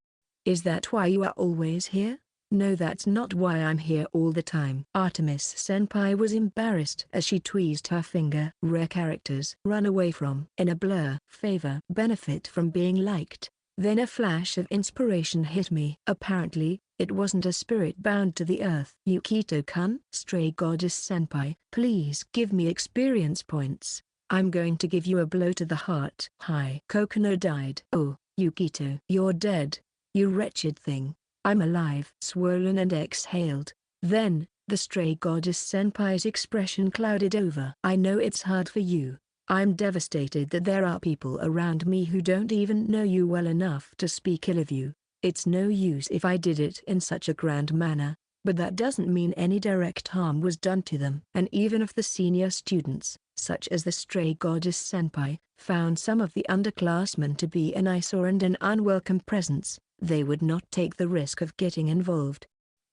Is that why you are always here? No, that's not why I'm here all the time. Artemis-senpai was embarrassed as she tweezed her finger. Rare characters run away from, in a blur, favor, benefit from being liked. Then a flash of inspiration hit me. Apparently, it wasn't a spirit bound to the earth. Yukito-kun, Stray Goddess-senpai, please give me experience points. I'm going to give you a blow to the heart. Hi. Kokonoe died. Oh, Yukito. You're dead. You wretched thing. I'm alive. Swollen and exhaled. Then, the Stray Goddess-senpai's expression clouded over. I know it's hard for you. I'm devastated that there are people around me who don't even know you well enough to speak ill of you. It's no use if I did it in such a grand manner, but that doesn't mean any direct harm was done to them. And even if the senior students, such as the Stray Goddess-senpai, found some of the underclassmen to be an eyesore and an unwelcome presence, they would not take the risk of getting involved.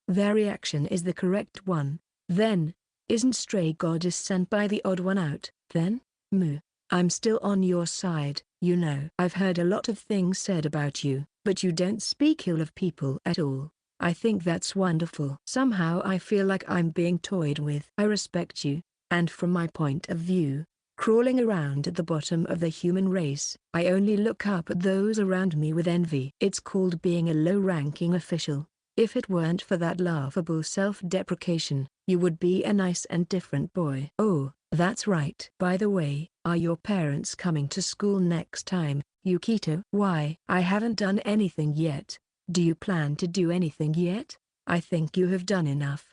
Their reaction is the correct one. Then, isn't Stray Goddess-senpai the odd one out? Then, I'm still on your side, you know. I've heard a lot of things said about you, but you don't speak ill of people at all. I think that's wonderful. Somehow I feel like I'm being toyed with. I respect you, and from my point of view, crawling around at the bottom of the human race, I only look up at those around me with envy. It's called being a low-ranking official. If it weren't for that laughable self-deprecation, you would be a nice and different boy. Oh, that's right. By the way, are your parents coming to school next time, Yukito? Why? I haven't done anything yet. Do you plan to do anything yet? I think you have done enough.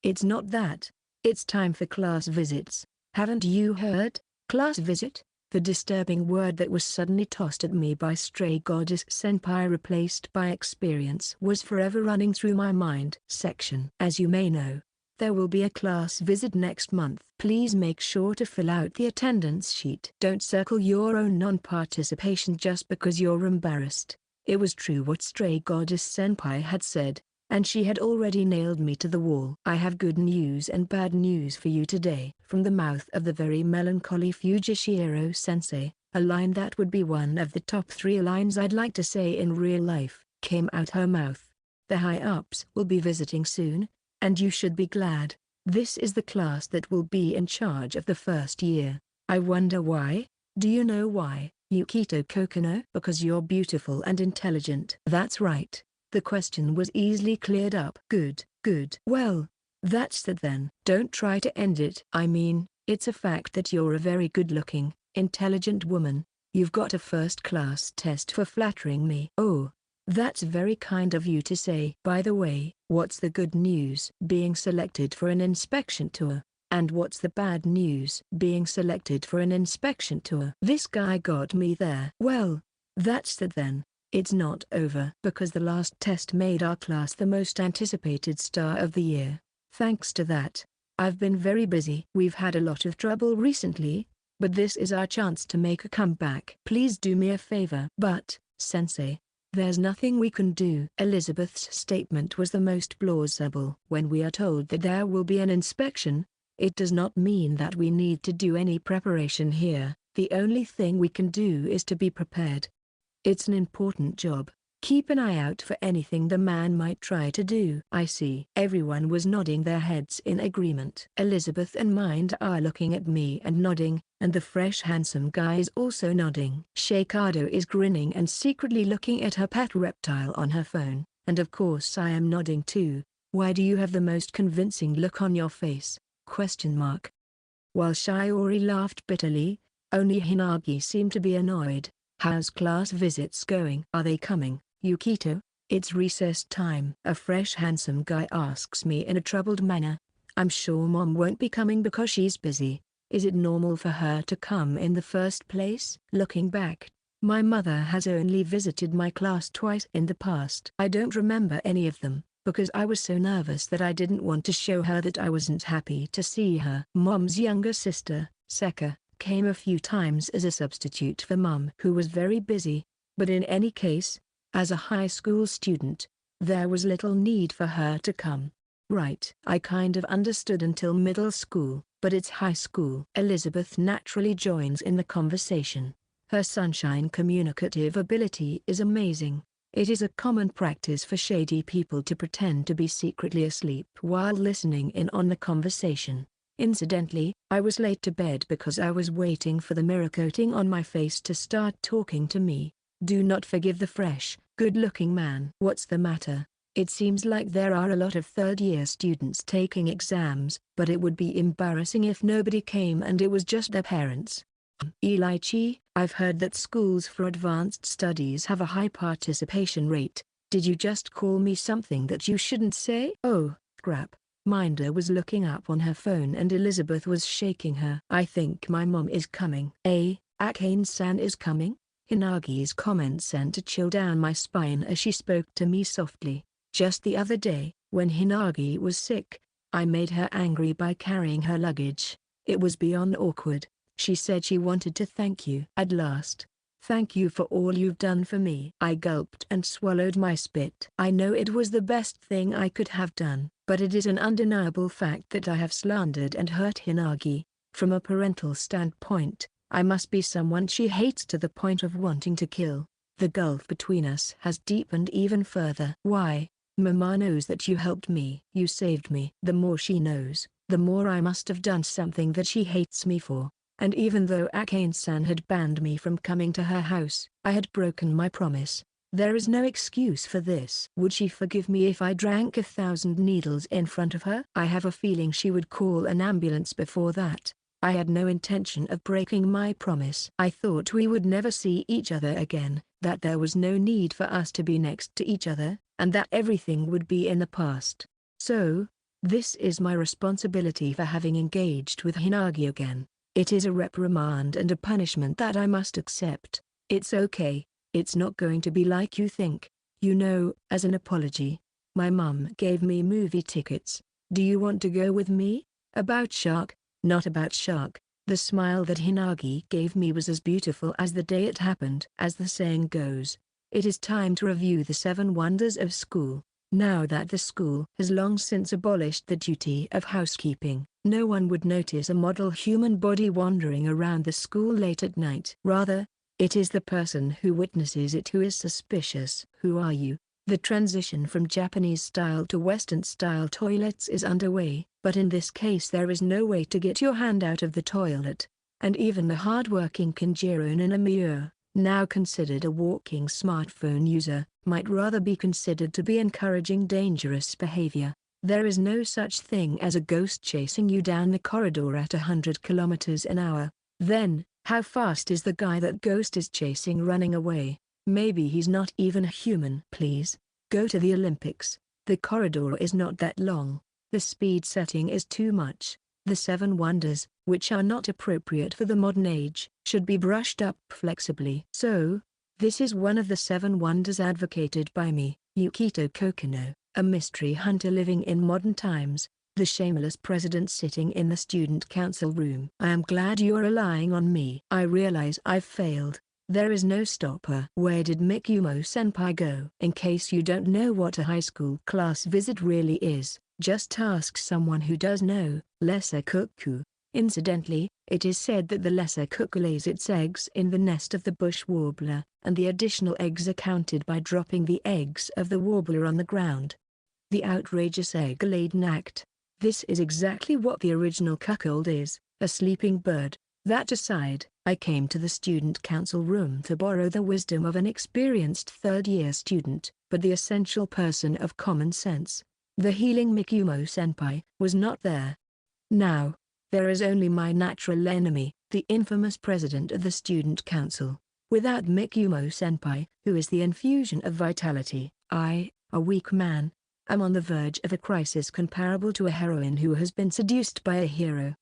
It's not that. It's time for class visits. Haven't you heard? Class visit? The disturbing word that was suddenly tossed at me by Stray Goddess-senpai replaced by experience was forever running through my mind. Section. As you may know, there will be a class visit next month. Please make sure to fill out the attendance sheet. Don't circle your own non-participation just because you're embarrassed. It was true what Stray Goddess-senpai had said, and she had already nailed me to the wall. I have good news and bad news for you today. From the mouth of the very melancholy Fujishiro-sensei, a line that would be one of the top 3 lines I'd like to say in real life, came out her mouth. The high-ups will be visiting soon, and you should be glad. This is the class that will be in charge of the first year. I wonder why? Do you know why, Yukito Kokonoe? Because you're beautiful and intelligent. That's right. The question was easily cleared up. Good, good. Well, that's that then. Don't try to end it. I mean, it's a fact that you're a very good-looking, intelligent woman. You've got a first-class test for flattering me. Oh, that's very kind of you to say. By the way, what's the good news? Being selected for an inspection tour. And what's the bad news? Being selected for an inspection tour. This guy got me there. Well, that's that then. It's not over because the last test made our class the most anticipated star of the year. Thanks to that, I've been very busy. We've had a lot of trouble recently, but this is our chance to make a comeback. Please do me a favor. But, Sensei, there's nothing we can do. Elizabeth's statement was the most plausible. When we are told that there will be an inspection, it does not mean that we need to do any preparation here. The only thing we can do is to be prepared. It's an important job. Keep an eye out for anything the man might try to do. I see. Everyone was nodding their heads in agreement. Elizabeth and Mind are looking at me and nodding, and the fresh handsome guy is also nodding. Shakado is grinning and secretly looking at her pet reptile on her phone, and of course I am nodding too. Why do you have the most convincing look on your face? Question mark. While Shiori laughed bitterly, only Hinagi seemed to be annoyed. How's class visits going? Are they coming, Yukito? It's recess time. A fresh handsome guy asks me in a troubled manner. I'm sure Mom won't be coming because she's busy. Is it normal for her to come in the first place? Looking back, my mother has only visited my class twice in the past. I don't remember any of them, because I was so nervous that I didn't want to show her that I wasn't happy to see her. Mom's younger sister, Seka, came a few times as a substitute for Mom, who was very busy, but in any case, as a high school student, there was little need for her to come. Right. I kind of understood until middle school, but it's high school. Elizabeth naturally joins in the conversation. Her sunshine communicative ability is amazing. It is a common practice for shady people to pretend to be secretly asleep while listening in on the conversation. Incidentally, I was late to bed because I was waiting for the mirror coating on my face to start talking to me. Do not forgive the fresh, good-looking man. What's the matter? It seems like there are a lot of third-year students taking exams, but it would be embarrassing if nobody came and it was just their parents. Elichi, I've heard that schools for advanced studies have a high participation rate. Did you just call me something that you shouldn't say? Oh, crap. Minder was looking up on her phone and Elizabeth was shaking her. I think my mom is coming. Akane-san is coming? Hinagi's comment sent a chill down my spine as she spoke to me softly. Just the other day, when Hinagi was sick, I made her angry by carrying her luggage. It was beyond awkward. She said she wanted to thank you. At last. Thank you for all you've done for me. I gulped and swallowed my spit. I know it was the best thing I could have done, but it is an undeniable fact that I have slandered and hurt Hinagi. From a parental standpoint, I must be someone she hates to the point of wanting to kill. The gulf between us has deepened even further. Why? Mama knows that you helped me. You saved me. The more she knows, the more I must have done something that she hates me for. And even though Akane-san had banned me from coming to her house, I had broken my promise. There is no excuse for this. Would she forgive me if I drank 1,000 needles in front of her? I have a feeling she would call an ambulance before that. I had no intention of breaking my promise. I thought we would never see each other again, that there was no need for us to be next to each other, and that everything would be in the past. So, this is my responsibility for having engaged with Hinagi again. It is a reprimand and a punishment that I must accept. It's okay. It's not going to be like you think. You know, as an apology, my mum gave me movie tickets. Do you want to go with me? About Shark? Not about Shark. The smile that Hinagi gave me was as beautiful as the day it happened. As the saying goes, it is time to review the 7 wonders of school. Now that the school has long since abolished the duty of housekeeping, no one would notice a model human body wandering around the school late at night. Rather, it is the person who witnesses it who is suspicious. Who are you? The transition from Japanese-style to Western-style toilets is underway, but in this case there is no way to get your hand out of the toilet, and even the hard-working Kinjiro Nanamiya, now considered a walking smartphone user, might rather be considered to be encouraging dangerous behavior. There is no such thing as a ghost chasing you down the corridor at 100 kilometers an hour. Then, how fast is the guy that ghost is chasing running away? Maybe he's not even human. Please, go to the Olympics. The corridor is not that long. The speed setting is too much. The 7 wonders, which are not appropriate for the modern age, should be brushed up flexibly. So, this is one of the 7 wonders advocated by me, Yukito Kokonoe, a mystery hunter living in modern times, the shameless president sitting in the student council room. I am glad you are relying on me. I realize I've failed. There is no stopper. Where did Mikumo-senpai go? In case you don't know what a high school class visit really is, just ask someone who does know. Lesser Cuckoo. Incidentally, it is said that the lesser cuckoo lays its eggs in the nest of the bush warbler, and the additional eggs are counted by dropping the eggs of the warbler on the ground. The outrageous egg-laden act. This is exactly what the original cuckold is, a sleeping bird. That aside, I came to the student council room to borrow the wisdom of an experienced third-year student, but the essential person of common sense, the healing Mikumo-senpai, was not there. Now, there is only my natural enemy, the infamous president of the student council. Without Mikumo-senpai, who is the infusion of vitality, I, a weak man, am on the verge of a crisis comparable to a heroine who has been seduced by a hero.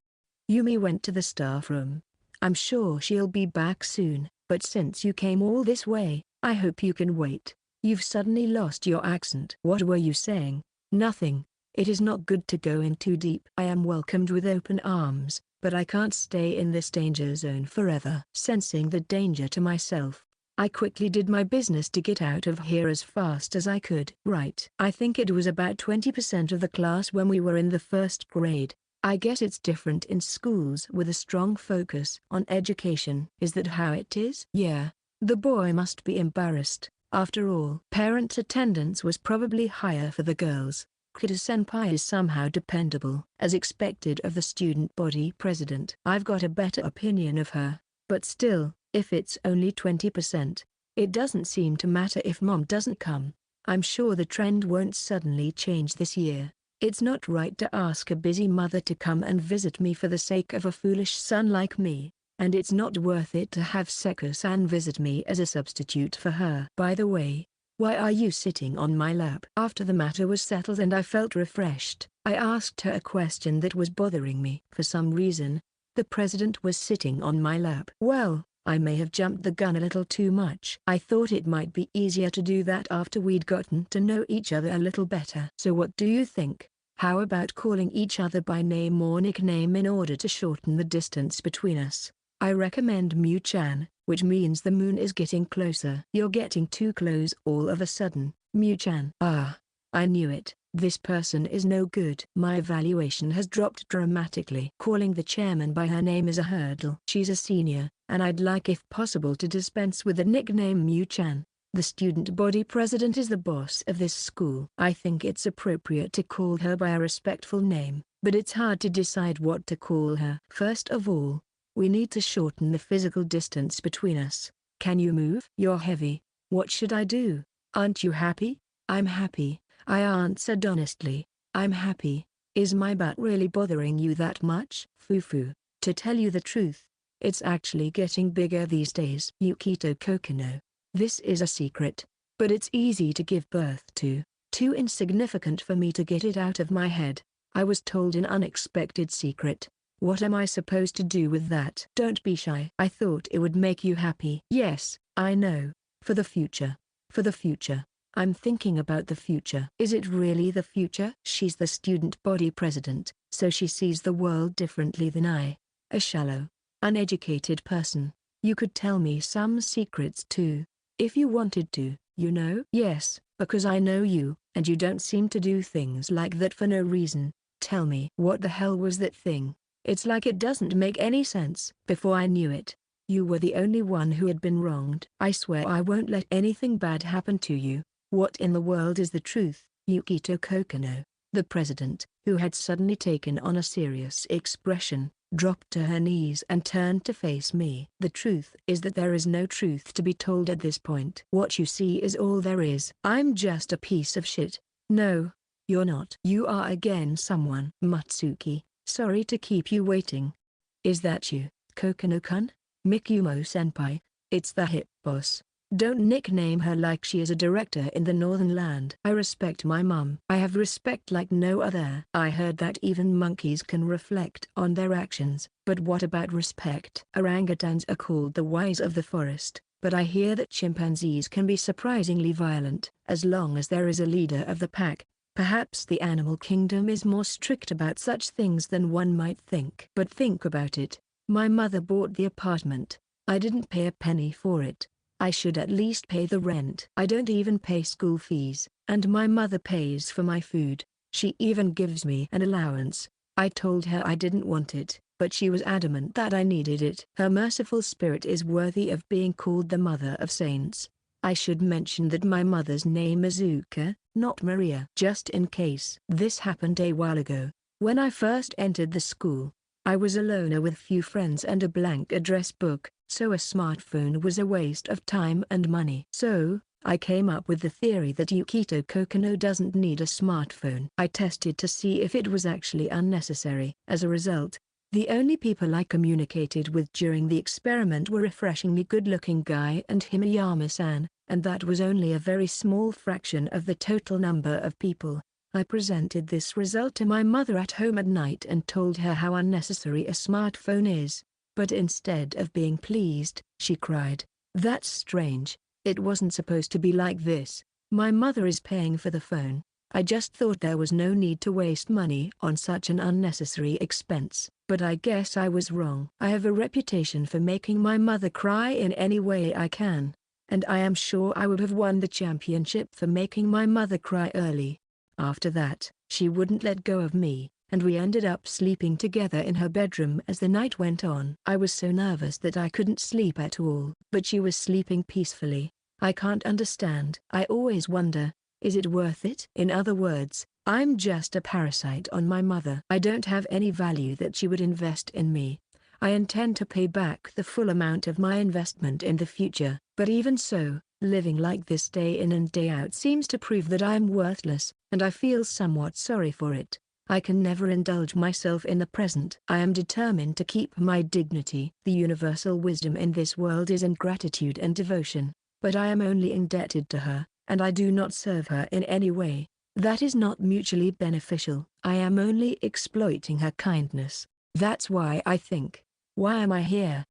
Yumi went to the staff room. I'm sure she'll be back soon, but since you came all this way, I hope you can wait. You've suddenly lost your accent. What were you saying? Nothing. It is not good to go in too deep. I am welcomed with open arms, but I can't stay in this danger zone forever. Sensing the danger to myself, I quickly did my business to get out of here as fast as I could. Right. I think it was about 20% of the class when we were in the first grade. I guess it's different in schools with a strong focus on education. Is that how it is? Yeah. The boy must be embarrassed. After all, parents' attendance was probably higher for the girls. Kida-senpai is somehow dependable, as expected of the student body president. I've got a better opinion of her, but still, if it's only 20%, it doesn't seem to matter if mom doesn't come. I'm sure the trend won't suddenly change this year. It's not right to ask a busy mother to come and visit me for the sake of a foolish son like me, and it's not worth it to have Seko-san visit me as a substitute for her. By the way, why are you sitting on my lap? After the matter was settled and I felt refreshed, I asked her a question that was bothering me. For some reason, the president was sitting on my lap. Well, I may have jumped the gun a little too much. I thought it might be easier to do that after we'd gotten to know each other a little better. So what do you think? How about calling each other by name or nickname in order to shorten the distance between us? I recommend Mu-chan, which means the moon is getting closer. You're getting too close all of a sudden, Mu-chan. Ah, I knew it. This person is no good. My evaluation has dropped dramatically. Calling the chairman by her name is a hurdle. She's a senior, and I'd like if possible to dispense with the nickname Mu-chan. The student body president is the boss of this school. I think it's appropriate to call her by a respectful name, but it's hard to decide what to call her. First of all, we need to shorten the physical distance between us. Can you move? You're heavy. What should I do? Aren't you happy? I'm happy, I answered honestly. I'm happy. Is my butt really bothering you that much? Fufu. To tell you the truth, it's actually getting bigger these days. Yukito Kokonoe. This is a secret, but it's easy to give birth to. Too insignificant for me to get it out of my head. I was told an unexpected secret. What am I supposed to do with that? Don't be shy. I thought it would make you happy. Yes, I know. For the future. For the future. I'm thinking about the future. Is it really the future? She's the student body president, so she sees the world differently than I. A shallow, uneducated person. You could tell me some secrets too. If you wanted to, you know? Yes, because I know you, and you don't seem to do things like that for no reason. Tell me. What the hell was that thing? It's like it doesn't make any sense. Before I knew it, you were the only one who had been wronged. I swear I won't let anything bad happen to you. What in the world is the truth? Yukito Kokonoe, the president, who had suddenly taken on a serious expression, dropped to her knees and turned to face me. The truth is that there is no truth to be told at this point. What you see is all there is. I'm just a piece of shit. No, you're not. You are again someone. Matsuki, sorry to keep you waiting. Is that you, Kokonoe-kun? Mikumo-senpai, it's the hip boss. Don't nickname her like she is a director in the northern land. I respect my mum. I have respect like no other. I heard that even monkeys can reflect on their actions. But what about respect? Orangutans are called the wise of the forest, but I hear that chimpanzees can be surprisingly violent. As long as there is a leader of the pack, perhaps the animal kingdom is more strict about such things than one might think. But think about it. My mother bought the apartment. I didn't pay a penny for it. I should at least pay the rent. I don't even pay school fees, and my mother pays for my food. She even gives me an allowance. I told her I didn't want it, but she was adamant that I needed it. Her merciful spirit is worthy of being called the mother of saints. I should mention that my mother's name is Zuka, not Maria. Just in case. This happened a while ago. When I first entered the school, I was a loner with few friends and a blank address book, so a smartphone was a waste of time and money. So, I came up with the theory that Yukito Kokonoe doesn't need a smartphone. I tested to see if it was actually unnecessary. As a result, the only people I communicated with during the experiment were refreshingly good-looking guy and Himeyama-san, and that was only a very small fraction of the total number of people. I presented this result to my mother at home at night and told her how unnecessary a smartphone is, but instead of being pleased, she cried. "That's strange. It wasn't supposed to be like this. My mother is paying for the phone. I just thought there was no need to waste money on such an unnecessary expense." But I guess I was wrong. I have a reputation for making my mother cry in any way I can, and I am sure I would have won the championship for making my mother cry early. After that, she wouldn't let go of me, and we ended up sleeping together in her bedroom as the night went on. I was so nervous that I couldn't sleep at all, but she was sleeping peacefully. I can't understand. I always wonder, is it worth it? In other words, I'm just a parasite on my mother. I don't have any value that she would invest in me. I intend to pay back the full amount of my investment in the future, but even so, living like this day in and day out seems to prove that I am worthless, and I feel somewhat sorry for it. I can never indulge myself in the present. I am determined to keep my dignity. The universal wisdom in this world is in gratitude and devotion, but I am only indebted to her, and I do not serve her in any way. That is not mutually beneficial. I am only exploiting her kindness. That's why I think, why am I here?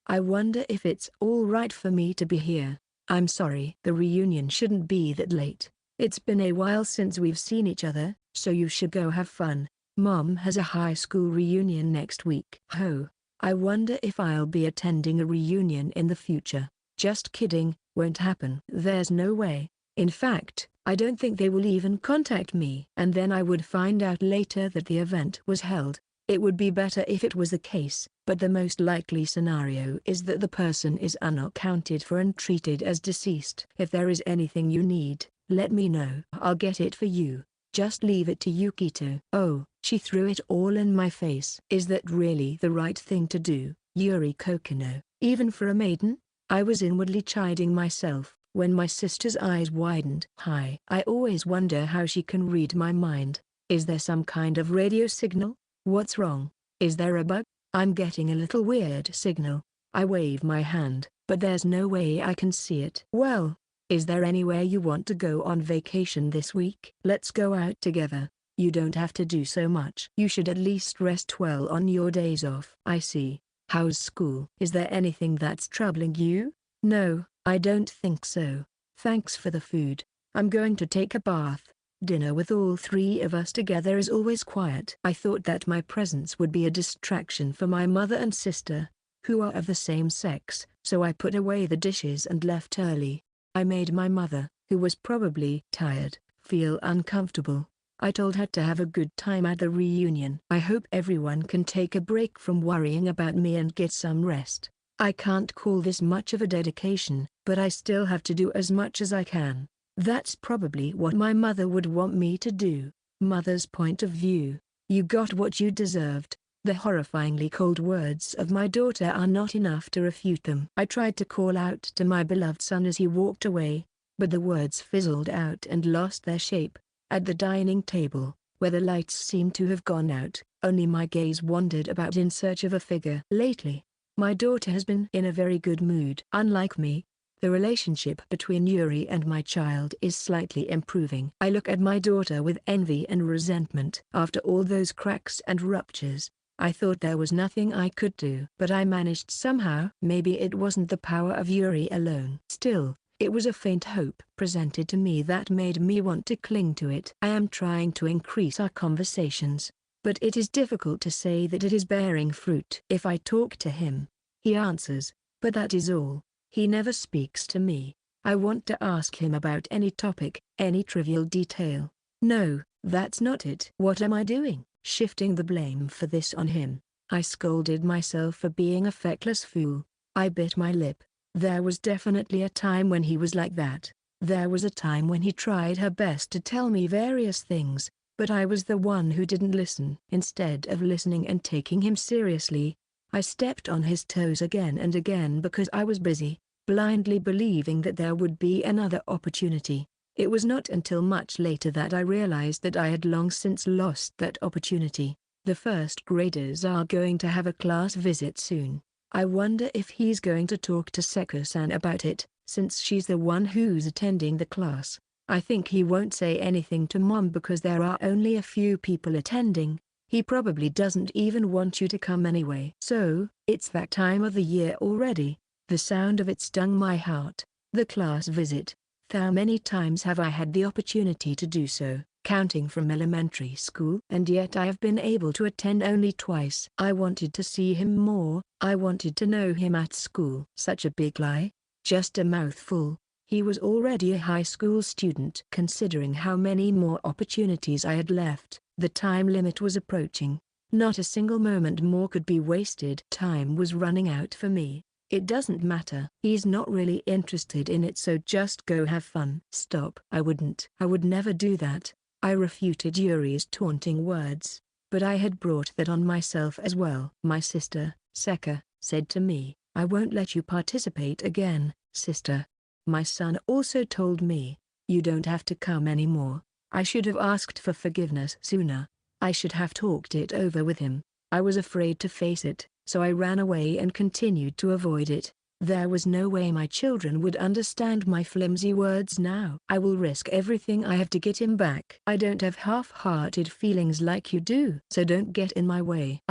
I wonder if it's all right for me to be here. I'm sorry. The reunion shouldn't be that late. It's been a while since we've seen each other, so you should go have fun. Mom has a high school reunion next week. Oh, I wonder if I'll be attending a reunion in the future. Just kidding, won't happen. There's no way. In fact, I don't think they will even contact me. And then I would find out later that the event was held. It would be better if it was the case, but the most likely scenario is that the person is unaccounted for and treated as deceased. If there is anything you need, let me know. I'll get it for you. Just leave it to Yukito. Oh, she threw it all in my face. Is that really the right thing to do, Yuri Kokonoe? Even for a maiden? I was inwardly chiding myself when my sister's eyes widened. Hi. I always wonder how she can read my mind. Is there some kind of radio signal? What's wrong? Is there a bug? I'm getting a little weird signal. I wave my hand, but there's no way I can see it. Well, is there anywhere you want to go on vacation this week? Let's go out together. You don't have to do so much. You should at least rest well on your days off. I see. How's school? Is there anything that's troubling you? No, I don't think so. Thanks for the food. I'm going to take a bath. Dinner with all three of us together is always quiet. I thought that my presence would be a distraction for my mother and sister, who are of the same sex, so I put away the dishes and left early. I made my mother, who was probably tired, feel uncomfortable. I told her to have a good time at the reunion. I hope everyone can take a break from worrying about me and get some rest. I can't call this much of a dedication, but I still have to do as much as I can. That's probably what my mother would want me to do. Mother's point of view. You got what you deserved. The horrifyingly cold words of my daughter are not enough to refute them. I tried to call out to my beloved son as he walked away, but the words fizzled out and lost their shape. At the dining table, where the lights seemed to have gone out, only my gaze wandered about in search of a figure. Lately, my daughter has been in a very good mood. Unlike me, the relationship between Yuri and my child is slightly improving. I look at my daughter with envy and resentment. After all those cracks and ruptures, I thought there was nothing I could do. But I managed somehow. Maybe it wasn't the power of Yuri alone. Still, it was a faint hope presented to me that made me want to cling to it. I am trying to increase our conversations, but it is difficult to say that it is bearing fruit. If I talk to him, he answers, but that is all. He never speaks to me. I want to ask him about any topic, any trivial detail. No, that's not it. What am I doing? Shifting the blame for this on him. I scolded myself for being a feckless fool. I bit my lip. There was definitely a time when he was like that. There was a time when he tried her best to tell me various things, but I was the one who didn't listen. Instead of listening and taking him seriously, I stepped on his toes again and again because I was busy, blindly believing that there would be another opportunity. It was not until much later that I realized that I had long since lost that opportunity. The first graders are going to have a class visit soon. I wonder if he's going to talk to Seko-san about it, since she's the one who's attending the class. I think he won't say anything to Mom because there are only a few people attending. He probably doesn't even want you to come anyway. So, it's that time of the year already. The sound of it stung my heart. The class visit. How many times have I had the opportunity to do so, counting from elementary school? And yet I have been able to attend only twice. I wanted to see him more. I wanted to know him at school. Such a big lie. Just a mouthful. He was already a high school student. Considering how many more opportunities I had left, the time limit was approaching. Not a single moment more could be wasted. Time was running out for me. It doesn't matter. He's not really interested in it, so just go have fun. Stop. I wouldn't. I would never do that. I refuted Yuri's taunting words, but I had brought that on myself as well. My sister, Seka, said to me, "I won't let you participate again, sister." My son also told me, "You don't have to come anymore." I should have asked for forgiveness sooner. I should have talked it over with him. I was afraid to face it, so I ran away and continued to avoid it. There was no way my children would understand my flimsy words now. I will risk everything I have to get him back. I don't have half-hearted feelings like you do, so don't get in my way.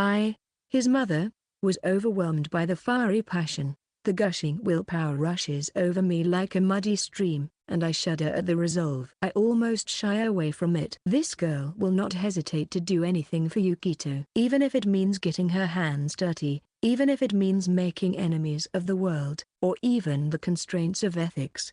His mother, was overwhelmed by the fiery passion. The gushing willpower rushes over me like a muddy stream, and I shudder at the resolve. I almost shy away from it. This girl will not hesitate to do anything for Yukito, even if it means getting her hands dirty, even if it means making enemies of the world, or even the constraints of ethics.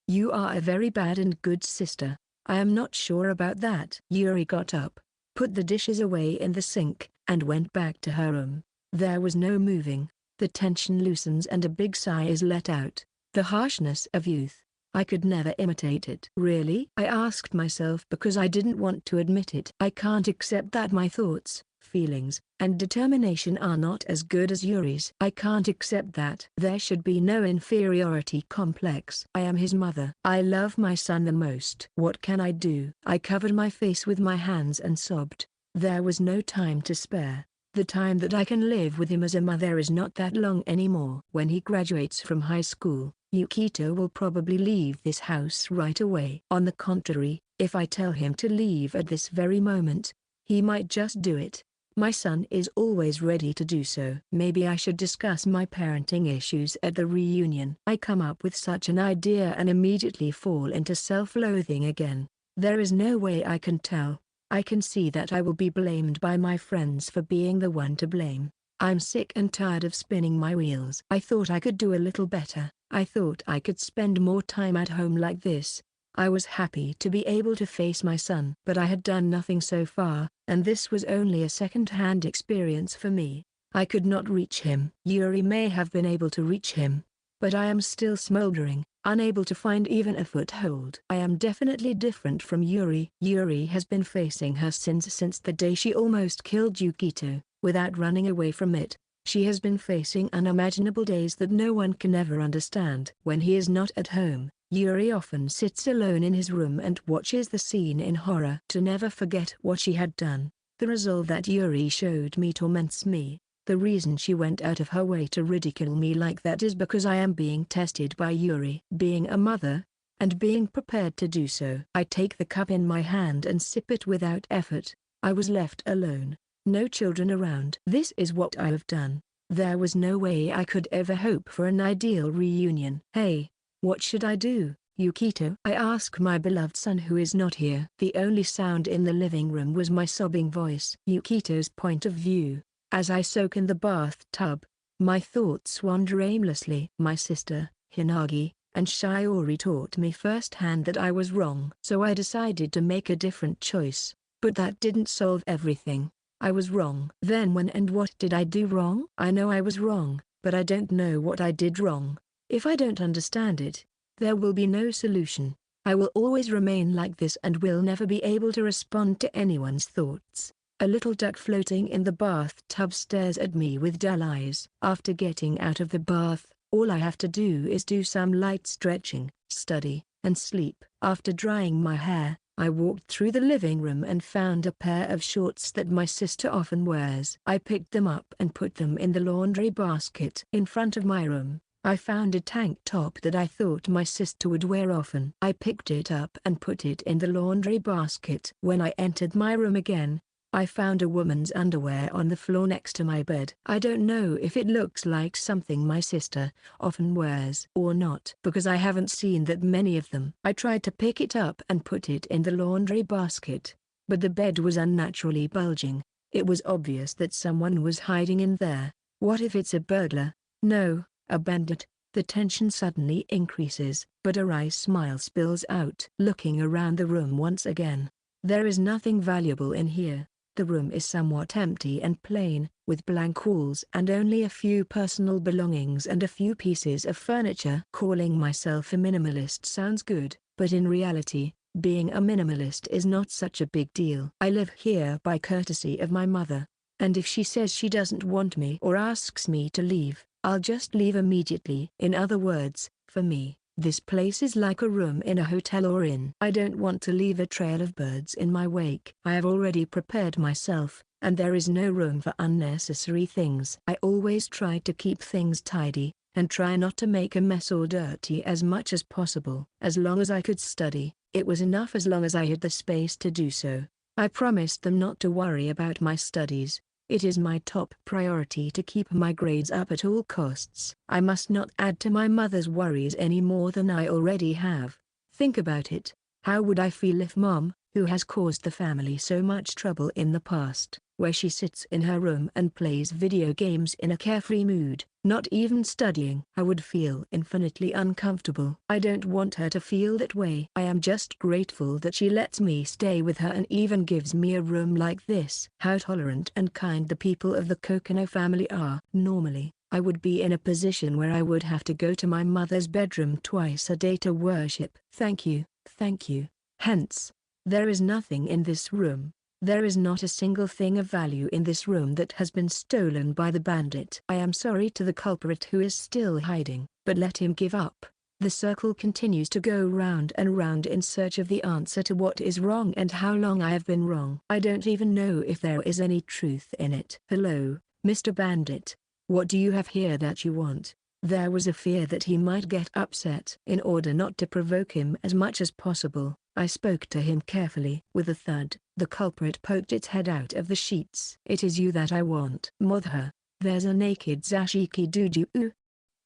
You are a very bad and good sister. I am not sure about that. Yuri got up, put the dishes away in the sink, and went back to her room. There was no moving. The tension loosens and a big sigh is let out. The harshness of youth. I could never imitate it. Really? I asked myself because I didn't want to admit it. I can't accept that my thoughts, feelings, and determination are not as good as Yuri's. I can't accept that. There should be no inferiority complex. I am his mother. I love my son the most. What can I do? I covered my face with my hands and sobbed. There was no time to spare. The time that I can live with him as a mother is not that long anymore. When he graduates from high school, Yukito will probably leave this house right away. On the contrary, if I tell him to leave at this very moment, he might just do it. My son is always ready to do so. Maybe I should discuss my parenting issues at the reunion. I come up with such an idea and immediately fall into self-loathing again. There is no way I can tell. I can see that I will be blamed by my friends for being the one to blame. I'm sick and tired of spinning my wheels. I thought I could do a little better. I thought I could spend more time at home like this. I was happy to be able to face my son. But I had done nothing so far, and this was only a second-hand experience for me. I could not reach him. Yuri may have been able to reach him, but I am still smoldering, unable to find even a foothold. I am definitely different from Yuri. Yuri has been facing her sins since the day she almost killed Yukito, without running away from it. She has been facing unimaginable days that no one can ever understand. When he is not at home, Yuri often sits alone in his room and watches the scene in horror. To never forget what she had done, the resolve that Yuri showed me torments me. The reason she went out of her way to ridicule me like that is because I am being tested by Yuri. Being a mother, and being prepared to do so. I take the cup in my hand and sip it without effort. I was left alone. No children around. This is what I have done. There was no way I could ever hope for an ideal reunion. Hey, what should I do, Yukito? I ask my beloved son who is not here. The only sound in the living room was my sobbing voice. Yukito's point of view. As I soak in the bathtub, my thoughts wander aimlessly. My sister, Hinagi, and Shiori taught me firsthand that I was wrong. So I decided to make a different choice, but that didn't solve everything. I was wrong. Then when and what did I do wrong? I know I was wrong, but I don't know what I did wrong. If I don't understand it, there will be no solution. I will always remain like this and will never be able to respond to anyone's thoughts. A little duck floating in the bathtub stares at me with dull eyes. After getting out of the bath, all I have to do is do some light stretching, study, and sleep. After drying my hair, I walked through the living room and found a pair of shorts that my sister often wears. I picked them up and put them in the laundry basket. In front of my room, I found a tank top that I thought my sister would wear often. I picked it up and put it in the laundry basket. When I entered my room again, I found a woman's underwear on the floor next to my bed. I don't know if it looks like something my sister often wears or not, because I haven't seen that many of them. I tried to pick it up and put it in the laundry basket, but the bed was unnaturally bulging. It was obvious that someone was hiding in there. What if it's a burglar? No, a bandit. The tension suddenly increases, but a wry smile spills out. Looking around the room once again, there is nothing valuable in here. The room is somewhat empty and plain, with blank walls and only a few personal belongings and a few pieces of furniture. Calling myself a minimalist sounds good, but in reality, being a minimalist is not such a big deal. I live here by courtesy of my mother, and if she says she doesn't want me or asks me to leave, I'll just leave immediately. In other words, for me, this place is like a room in a hotel or inn. I don't want to leave a trail of birds in my wake. I have already prepared myself, and there is no room for unnecessary things. I always try to keep things tidy, and try not to make a mess or dirty as much as possible. As long as I could study, it was enough. As long as I had the space to do so, I promised them not to worry about my studies. It is my top priority to keep my grades up at all costs. I must not add to my mother's worries any more than I already have. Think about it. How would I feel if Mom, who has caused the family so much trouble in the past, where she sits in her room and plays video games in a carefree mood, not even studying? I would feel infinitely uncomfortable. I don't want her to feel that way. I am just grateful that she lets me stay with her and even gives me a room like this. How tolerant and kind the people of the Kokonoe family are. Normally, I would be in a position where I would have to go to my mother's bedroom twice a day to worship. Thank you, thank you. Hence, there is nothing in this room. There is not a single thing of value in this room that has been stolen by the bandit. I am sorry to the culprit who is still hiding, but let him give up. The circle continues to go round and round in search of the answer to what is wrong and how long I have been wrong. I don't even know if there is any truth in it. Hello, Mr. Bandit. What do you have here that you want? There was a fear that he might get upset. In order not to provoke him as much as possible, I spoke to him carefully. With a thud, the culprit poked its head out of the sheets. It is you that I want. Mother, there's a naked Zashiki Dudu,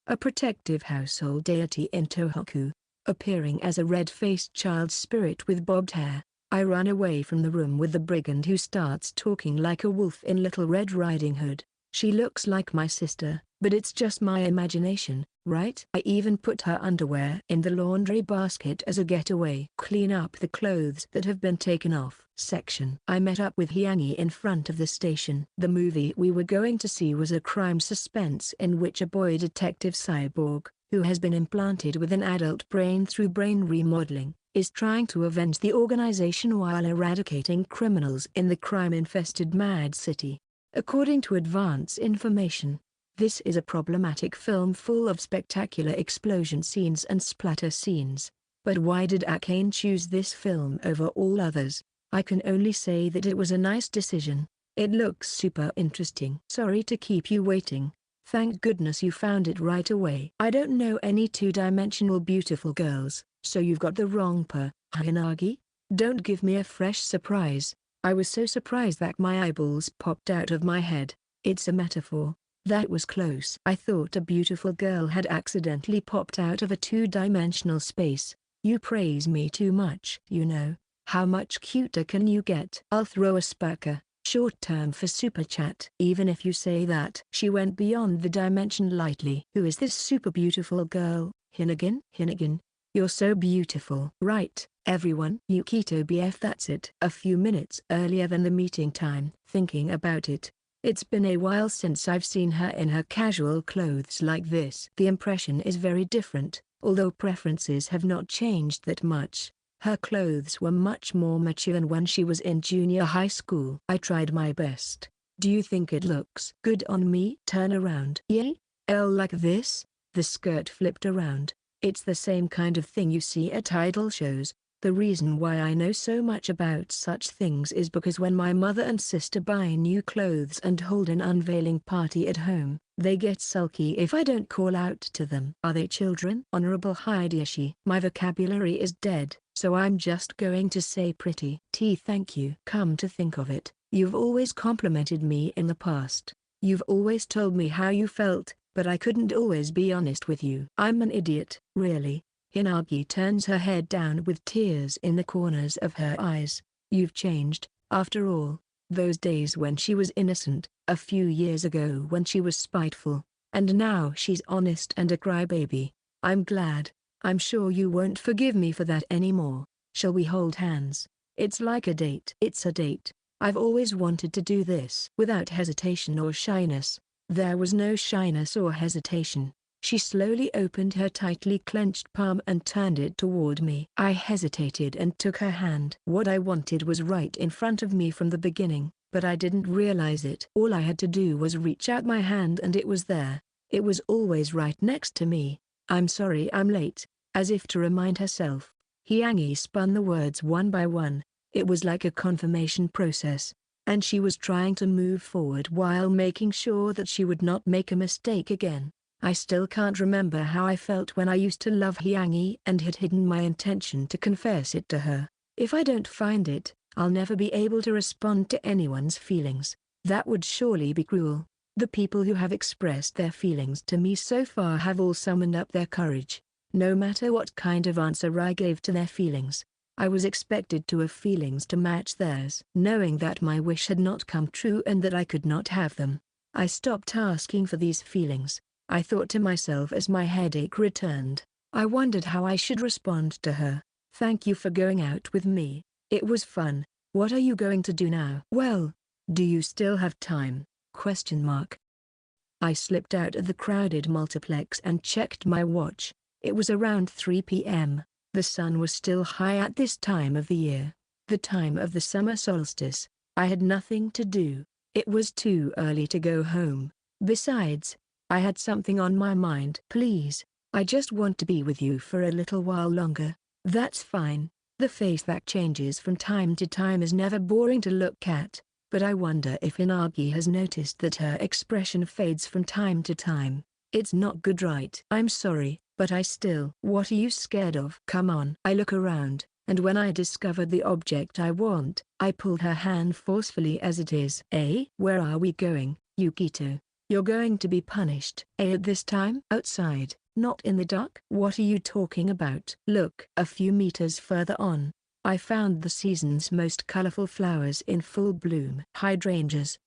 a protective household deity in Tohoku, appearing as a red-faced child spirit with bobbed hair. I run away from the room with the brigand who starts talking like a wolf in Little Red Riding Hood. She looks like my sister, but it's just my imagination, right? I even put her underwear in the laundry basket as a getaway. Clean up the clothes that have been taken off. Section. I met up with Hyangi in front of the station. The movie we were going to see was a crime suspense in which a boy detective cyborg, who has been implanted with an adult brain through brain remodeling, is trying to avenge the organization while eradicating criminals in the crime-infested Mad City. According to advance information, this is a problematic film full of spectacular explosion scenes and splatter scenes. But why did Akane choose this film over all others? I can only say that it was a nice decision. It looks super interesting. Sorry to keep you waiting. Thank goodness you found it right away. I don't know any two-dimensional beautiful girls, so you've got the wrong Hinagi? Don't give me a fresh surprise. I was so surprised that my eyeballs popped out of my head. It's a metaphor. That was close. I thought a beautiful girl had accidentally popped out of a two-dimensional space. You praise me too much. You know, how much cuter can you get? I'll throw a spaka, short term for super chat. Even if you say that. She went beyond the dimension lightly. Who is this super beautiful girl? Hinagin? You're so beautiful. Right, everyone. Yukito BF, that's it. A few minutes earlier than the meeting time. Thinking about it, it's been a while since I've seen her in her casual clothes like this. The impression is very different, although preferences have not changed that much. Her clothes were much more mature than when she was in junior high school. I tried my best. Do you think it looks good on me? Turn around. Yay? L like this? The skirt flipped around. It's the same kind of thing you see at idol shows. The reason why I know so much about such things is because when my mother and sister buy new clothes and hold an unveiling party at home, they get sulky if I don't call out to them. Are they children? Honorable Hideyoshi. My vocabulary is dead, so I'm just going to say pretty. Thank you. Come to think of it, you've always complimented me in the past. You've always told me how you felt, but I couldn't always be honest with you. I'm an idiot, really. Hinagi turns her head down with tears in the corners of her eyes. You've changed, after all. Those days when she was innocent, a few years ago when she was spiteful, and now she's honest and a crybaby. I'm glad. I'm sure you won't forgive me for that anymore. Shall we hold hands? It's like a date. It's a date. I've always wanted to do this. Without hesitation or shyness. There was no shyness or hesitation. She slowly opened her tightly clenched palm and turned it toward me. I hesitated and took her hand. What I wanted was right in front of me from the beginning, but I didn't realize it. All I had to do was reach out my hand and it was there. It was always right next to me. I'm sorry I'm late. As if to remind herself, Hyang spun the words one by one. It was like a confirmation process, and she was trying to move forward while making sure that she would not make a mistake again. I still can't remember how I felt when I used to love Hyang and had hidden my intention to confess it to her. If I don't find it, I'll never be able to respond to anyone's feelings. That would surely be cruel. The people who have expressed their feelings to me so far have all summoned up their courage. No matter what kind of answer I gave to their feelings, I was expected to have feelings to match theirs. Knowing that my wish had not come true and that I could not have them, I stopped asking for these feelings. I thought to myself as my headache returned. I wondered how I should respond to her. Thank you for going out with me. It was fun. What are you going to do now? Well, do you still have time? I slipped out of the crowded multiplex and checked my watch. It was around 3 p.m. The sun was still high at this time of the year. The time of the summer solstice. I had nothing to do. It was too early to go home. Besides, I had something on my mind. Please, I just want to be with you for a little while longer. That's fine. The face that changes from time to time is never boring to look at, but I wonder if Inagi has noticed that her expression fades from time to time. It's not good, right? I'm sorry, but I still. What are you scared of? Come on. I look around, and when I discovered the object I want, I pulled her hand forcefully as it is. Where are we going, Yukito? You're going to be punished. At this time? Outside, not in the dark? What are you talking about? Look. A few meters further on, I found the season's most colorful flowers in full bloom. Hydrangeas?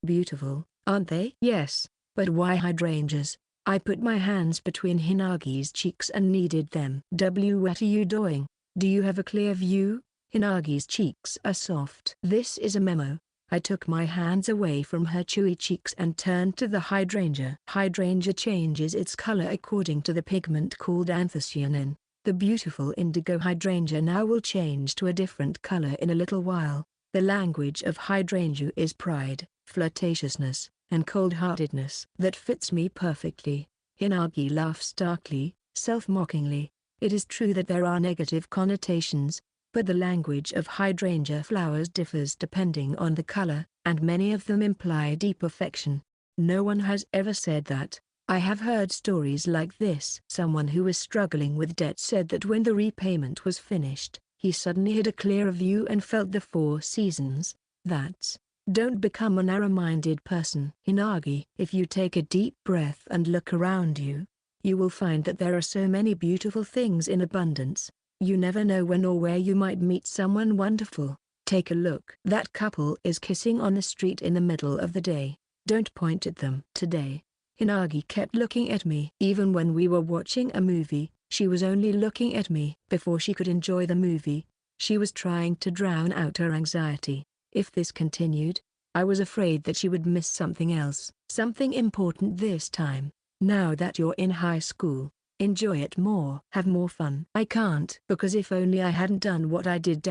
Beautiful, aren't they? Yes, but why hydrangeas? I put my hands between Hinagi's cheeks and kneaded them. What are you doing? Do you have a clear view? Hinagi's cheeks are soft. This is a memo. I took my hands away from her chewy cheeks and turned to the hydrangea. Hydrangea changes its color according to the pigment called anthocyanin. The beautiful indigo hydrangea now will change to a different color in a little while. The language of hydrangea is pride, flirtatiousness, and cold-heartedness. That fits me perfectly. Hinagi laughs darkly, self-mockingly. It is true that there are negative connotations, but the language of hydrangea flowers differs depending on the color, and many of them imply deep affection. No one has ever said that. I have heard stories like this. Someone who was struggling with debt said that when the repayment was finished, he suddenly had a clearer view and felt the four seasons. That's, don't become a narrow-minded person. Hinagi, if you take a deep breath and look around you, you will find that there are so many beautiful things in abundance. You never know when or where you might meet someone wonderful. Take a look. That couple is kissing on the street in the middle of the day. Don't point at them. Today, Hinagi kept looking at me. Even when we were watching a movie, She was only looking at me before she could enjoy the movie. She was trying to drown out her anxiety. If this continued, I was afraid that she would miss something else. Something important this time. Now that you're in high school, enjoy it more. Have more fun. I can't because if only I hadn't done what I did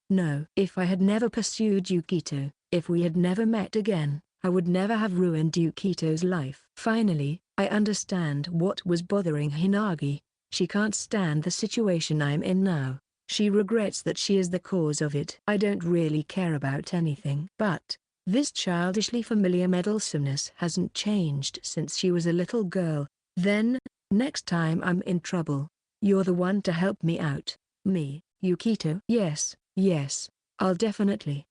no. If I had never pursued Yukito, if we had never met again, I would never have ruined Yukito's life. Finally, I understand what was bothering Hinagi. She can't stand the situation I'm in now. She regrets that she is the cause of it. I don't really care about anything. But this childishly familiar meddlesomeness hasn't changed since she was a little girl. Then, next time I'm in trouble, you're the one to help me out. Me, Yukito? Yes, I'll definitely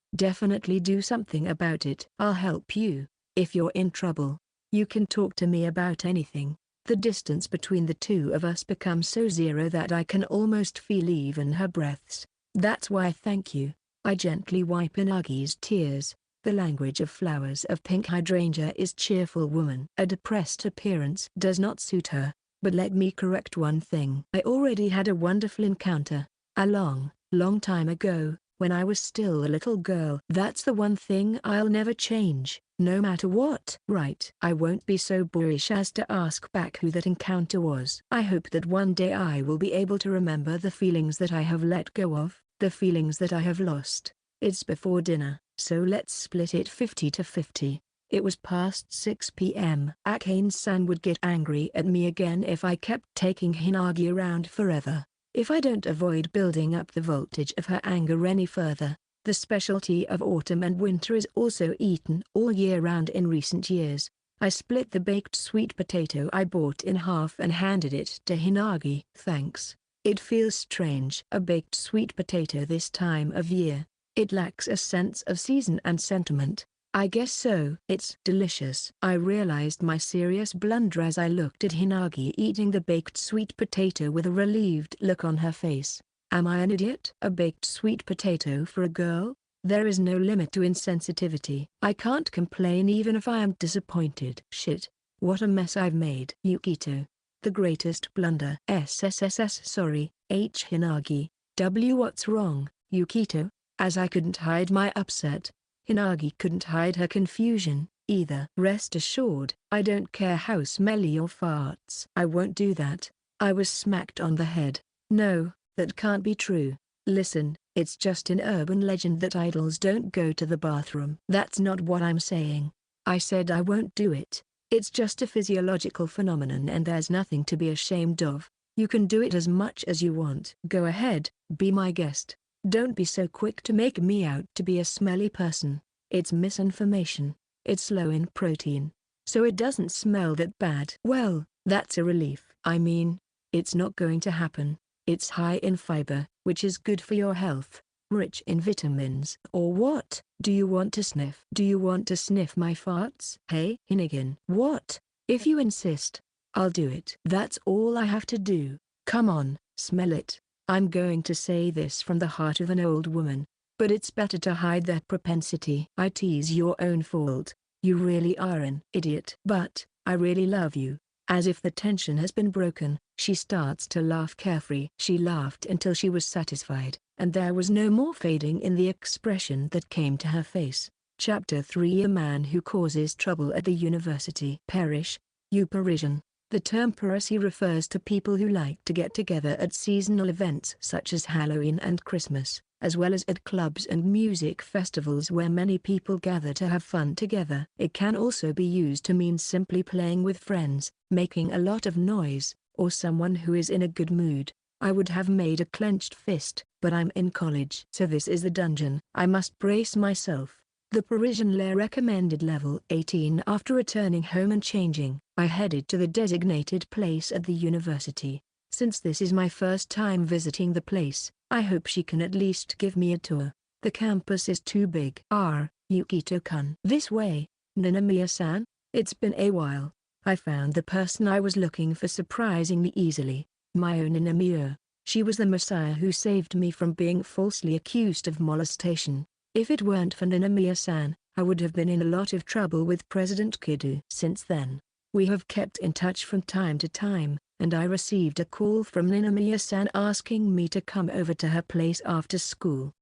do something about it. I'll help you. If you're in trouble, you can talk to me about anything. The distance between the two of us becomes so zero that I can almost feel even her breaths. That's why thank you. I gently wipe Inagi's tears. The language of flowers of pink hydrangea is cheerful woman. A depressed appearance does not suit her. But let me correct one thing. I already had a wonderful encounter. A long time ago, when I was still a little girl. That's the one thing I'll never change, no matter what. Right. I won't be so boorish as to ask back who that encounter was. I hope that one day I will be able to remember the feelings that I have let go of, the feelings that I have lost. It's before dinner, so let's split it 50-50. It was past 6 p.m. Akane-san would get angry at me again if I kept taking Hinagi around forever. If I don't avoid building up the voltage of her anger any further. The specialty of autumn and winter is also eaten all year round in recent years. I split the baked sweet potato I bought in half and handed it to Hinagi. Thanks. It feels strange. A baked sweet potato this time of year. It lacks a sense of season and sentiment. I guess so. It's delicious. I realized my serious blunder as I looked at Hinagi eating the baked sweet potato with a relieved look on her face. Am I an idiot? A baked sweet potato for a girl? There is no limit to insensitivity. I can't complain even if I am disappointed. Shit. What a mess I've made. Yukito. The greatest blunder. SSSS sorry, H Hinagi. W what's wrong, Yukito? As I couldn't hide my upset, Hinagi couldn't hide her confusion, either. Rest assured, I don't care how smelly your farts. I won't do that. I was smacked on the head. No, that can't be true. Listen, it's just an urban legend that idols don't go to the bathroom. That's not what I'm saying. I said I won't do it. It's just a physiological phenomenon and there's nothing to be ashamed of. You can do it as much as you want. Go ahead, be my guest. Don't be so quick to make me out to be a smelly person. It's misinformation. It's low in protein, so it doesn't smell that bad. Well, that's a relief. I mean, it's not going to happen. It's high in fiber, which is good for your health, rich in vitamins. Or what? Do you want to sniff? Do you want to sniff my farts? Hey, Hinagin. What? If you insist, I'll do it. That's all I have to do. Come on, smell it. I'm going to say this from the heart of an old woman, but it's better to hide that propensity. I tease your own fault. You really are an idiot. But, I really love you. As if the tension has been broken, she starts to laugh carefree. She laughed until she was satisfied, and there was no more fading in the expression that came to her face. Chapter 3 A man who causes trouble at the university. Perish, you Parisian. The term Parisi refers to people who like to get together at seasonal events such as Halloween and Christmas, as well as at clubs and music festivals where many people gather to have fun together. It can also be used to mean simply playing with friends, making a lot of noise, or someone who is in a good mood. I would have made a clenched fist, but I'm in college. So this is the dungeon. I must brace myself. The Parisian lair recommended level 18. After returning home and changing, I headed to the designated place at the university. Since this is my first time visiting the place, I hope she can at least give me a tour. The campus is too big. Yukito-kun. This way, Ninomiya-san. It's been a while. I found the person I was looking for surprisingly easily. My own Ninomiya. She was the messiah who saved me from being falsely accused of molestation. If it weren't for Ninomiya-san, I would have been in a lot of trouble with President Kido. Since then, we have kept in touch from time to time, and I received a call from Ninomiya-san asking me to come over to her place after school.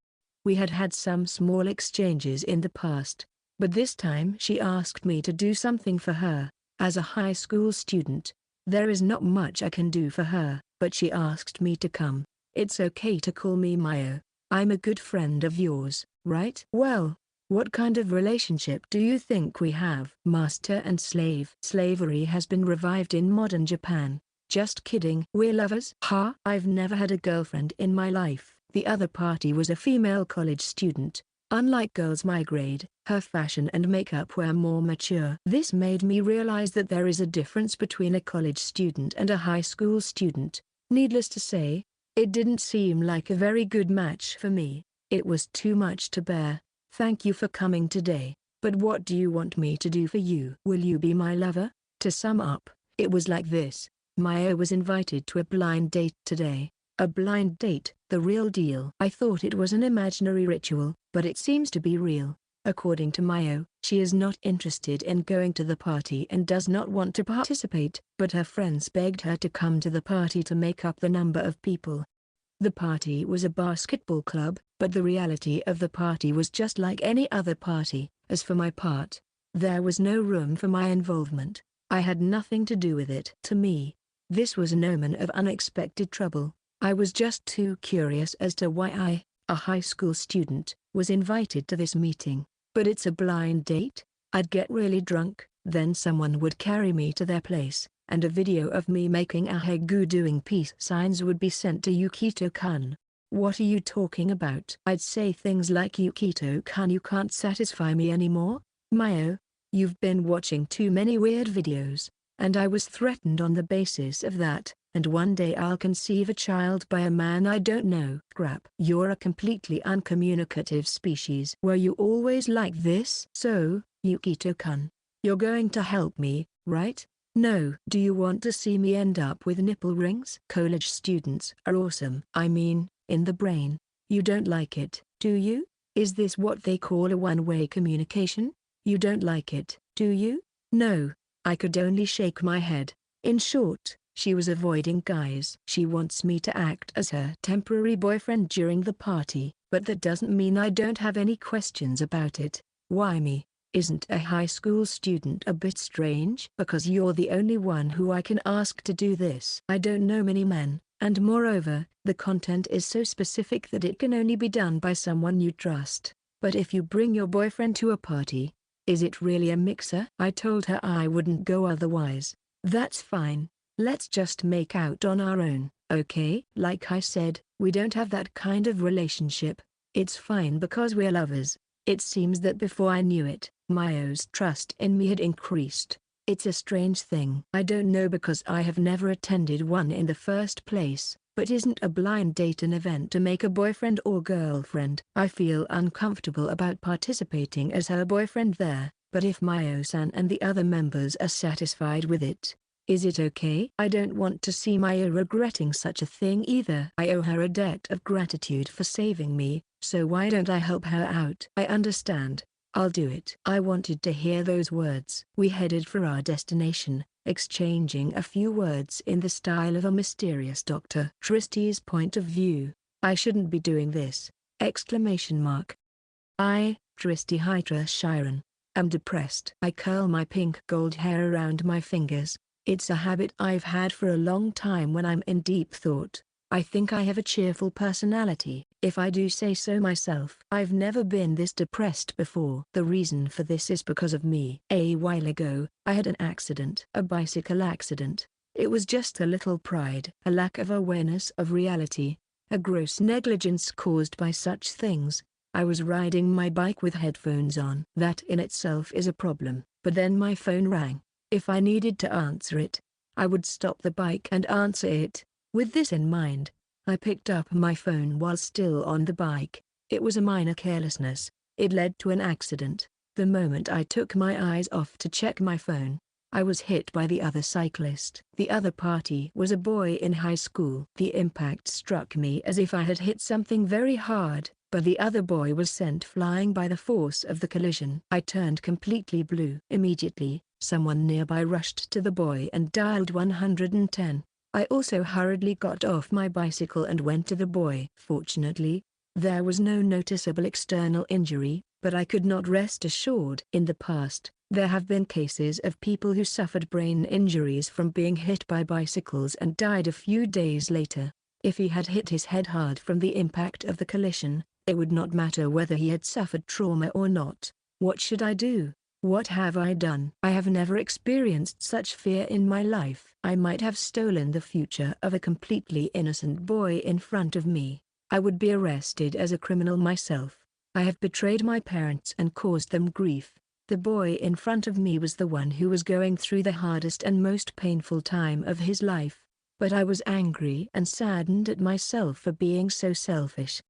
We had had some small exchanges in the past, but this time she asked me to do something for her. As a high school student, there is not much I can do for her, but she asked me to come. It's okay to call me Mayo. I'm a good friend of yours, right? Well, what kind of relationship do you think we have? Master and slave. Slavery has been revived in modern Japan. Just kidding. We're lovers. Huh? I've never had a girlfriend in my life. The other party was a female college student. Unlike girls my grade, her fashion and makeup were more mature. This made me realize that there is a difference between a college student and a high school student. Needless to say, it didn't seem like a very good match for me. It was too much to bear. Thank you for coming today, but what do you want me to do for you? Will you be my lover? To sum up, it was like this. Maya was invited to a blind date today. A blind date, the real deal. I thought it was an imaginary ritual, but it seems to be real. According to Mayo, she is not interested in going to the party and does not want to participate, but her friends begged her to come to the party to make up the number of people. The party was a basketball club, but the reality of the party was just like any other party. As for my part, there was no room for my involvement. I had nothing to do with it. To me, this was an omen of unexpected trouble. I was just too curious as to why I, a high school student, was invited to this meeting. But it's a blind date. I'd get really drunk, then someone would carry me to their place, and a video of me making a haiku doing peace signs would be sent to Yukito-kun. What are you talking about? I'd say things like, Yukito-kun, you can't satisfy me anymore. Mayo, you've been watching too many weird videos, and I was threatened on the basis of that. And one day I'll conceive a child by a man I don't know. Crap. You're a completely uncommunicative species. Were you always like this? So, Yukito-kun, you're going to help me, right? No. Do you want to see me end up with nipple rings? College students are awesome. I mean, in the brain. You don't like it, do you? Is this what they call a one-way communication? You don't like it, do you? No. I could only shake my head. In short, she was avoiding guys. She wants me to act as her temporary boyfriend during the party, but that doesn't mean I don't have any questions about it. Why me? Isn't a high school student a bit strange? Because you're the only one who I can ask to do this. I don't know many men, and moreover, the content is so specific that it can only be done by someone you trust. But if you bring your boyfriend to a party, is it really a mixer? I told her I wouldn't go otherwise. That's fine. Let's just make out on our own, okay? Like I said, we don't have that kind of relationship. It's fine because we're lovers. It seems that before I knew it, Mayo's trust in me had increased. It's a strange thing. I don't know because I have never attended one in the first place, but isn't a blind date an event to make a boyfriend or girlfriend? I feel uncomfortable about participating as her boyfriend there, but if Mayo-san and the other members are satisfied with it, is it okay? I don't want to see Mayo regretting such a thing either. I owe her a debt of gratitude for saving me, so why don't I help her out? I understand. I'll do it. I wanted to hear those words. We headed for our destination, exchanging a few words in the style of a mysterious Dr. Tristy's point of view. I shouldn't be doing this! Exclamation mark. I, Tristy Hydra Shiren, am depressed. I curl my pink gold hair around my fingers. It's a habit I've had for a long time when I'm in deep thought. I think I have a cheerful personality, if I do say so myself. I've never been this depressed before. The reason for this is because of me. A while ago, I had an accident. A bicycle accident. It was just a little pride. A lack of awareness of reality. A gross negligence caused by such things. I was riding my bike with headphones on. That in itself is a problem. But then my phone rang. If I needed to answer it, I would stop the bike and answer it. With this in mind, I picked up my phone while still on the bike. It was a minor carelessness. It led to an accident. The moment I took my eyes off to check my phone, I was hit by the other cyclist. The other party was a boy in high school. The impact struck me as if I had hit something very hard, but the other boy was sent flying by the force of the collision. I turned completely blue. Immediately, someone nearby rushed to the boy and dialed 110. I also hurriedly got off my bicycle and went to the boy. Fortunately, there was no noticeable external injury, but I could not rest assured. In the past, there have been cases of people who suffered brain injuries from being hit by bicycles and died a few days later. If he had hit his head hard from the impact of the collision, it would not matter whether he had suffered trauma or not. What should I do? What have I done? I have never experienced such fear in my life. I might have stolen the future of a completely innocent boy in front of me. I would be arrested as a criminal myself. I have betrayed my parents and caused them grief. The boy in front of me was the one who was going through the hardest and most painful time of his life. But I was angry and saddened at myself for being so selfish.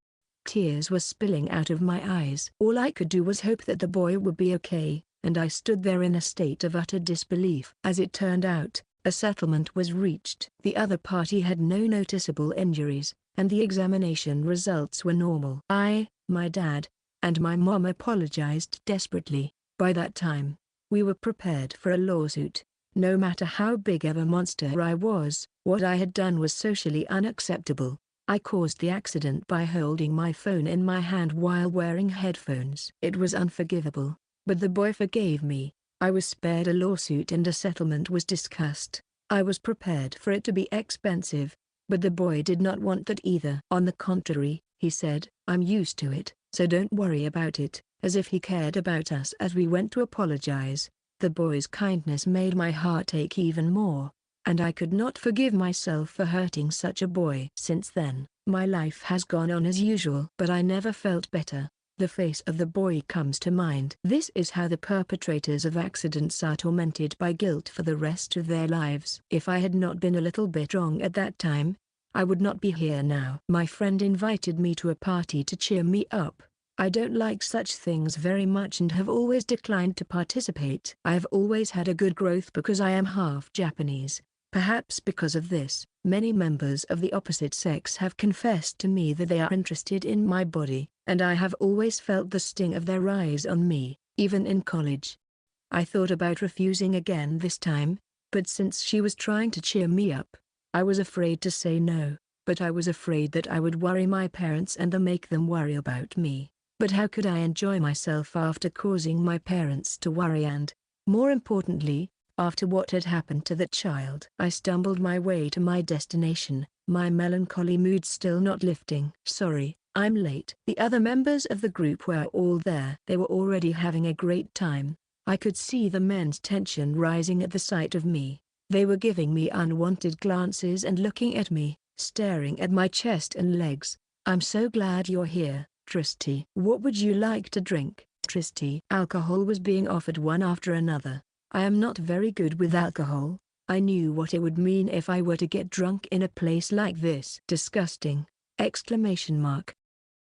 Tears were spilling out of my eyes. All I could do was hope that the boy would be okay, and I stood there in a state of utter disbelief. As it turned out, a settlement was reached. The other party had no noticeable injuries, and the examination results were normal. I, my dad, and my mom apologized desperately. By that time, we were prepared for a lawsuit. No matter how big of a monster I was, what I had done was socially unacceptable. I caused the accident by holding my phone in my hand while wearing headphones. It was unforgivable, but the boy forgave me. I was spared a lawsuit and a settlement was discussed. I was prepared for it to be expensive, but the boy did not want that either. On the contrary, he said, "I'm used to it, so don't worry about it," as if he cared about us as we went to apologize. The boy's kindness made my heart ache even more, and I could not forgive myself for hurting such a boy. Since then, my life has gone on as usual. But I never felt better. The face of the boy comes to mind. This is how the perpetrators of accidents are tormented by guilt for the rest of their lives. If I had not been a little bit wrong at that time, I would not be here now. My friend invited me to a party to cheer me up. I don't like such things very much and have always declined to participate. I have always had a good growth because I am half Japanese. Perhaps because of this, many members of the opposite sex have confessed to me that they are interested in my body, and I have always felt the sting of their eyes on me, even in college. I thought about refusing again this time, but since she was trying to cheer me up, I was afraid to say no. But I was afraid that I would worry my parents and make them worry about me. But how could I enjoy myself after causing my parents to worry and, more importantly, after what had happened to that child? I stumbled my way to my destination, my melancholy mood still not lifting. "Sorry, I'm late." The other members of the group were all there. They were already having a great time. I could see the men's tension rising at the sight of me. They were giving me unwanted glances and looking at me, staring at my chest and legs. "I'm so glad you're here, Tristy. What would you like to drink, Tristy?" Alcohol was being offered one after another. I am not very good with alcohol. I knew what it would mean if I were to get drunk in a place like this. Disgusting! Exclamation mark.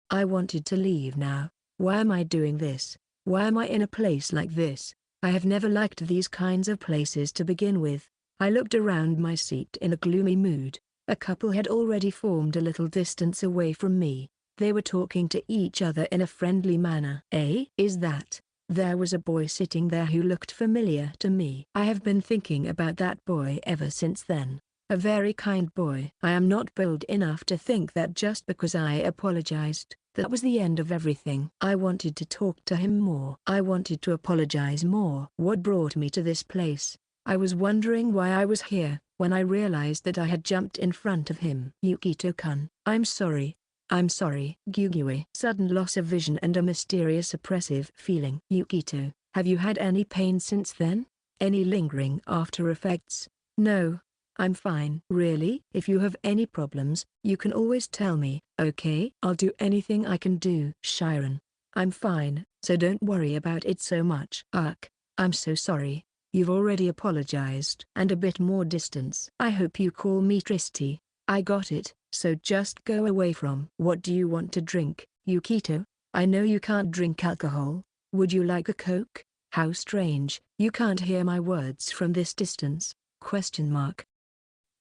I wanted to leave now. Why am I doing this? Why am I in a place like this? I have never liked these kinds of places to begin with. I looked around my seat in a gloomy mood. A couple had already formed a little distance away from me. They were talking to each other in a friendly manner. Is that? There was a boy sitting there who looked familiar to me. I have been thinking about that boy ever since then. A very kind boy. I am not bold enough to think that just because I apologized, that was the end of everything. I wanted to talk to him more. I wanted to apologize more. What brought me to this place? I was wondering why I was here, when I realized that I had jumped in front of him. "Yukito-kun, I'm sorry. I'm sorry." Gyugyue. Sudden loss of vision and a mysterious oppressive feeling. "Yukito, have you had any pain since then? Any lingering after effects?" "No. I'm fine." "Really? If you have any problems, you can always tell me, okay? I'll do anything I can do." "Shiren, I'm fine, so don't worry about it so much." "Ugh, I'm so sorry. You've already apologized." And a bit more distance. "I hope you call me Tristy. I got it, so just go away from." "What do you want to drink, Yukito? I know you can't drink alcohol. Would you like a Coke?" How strange, you can't hear my words from this distance? Question mark.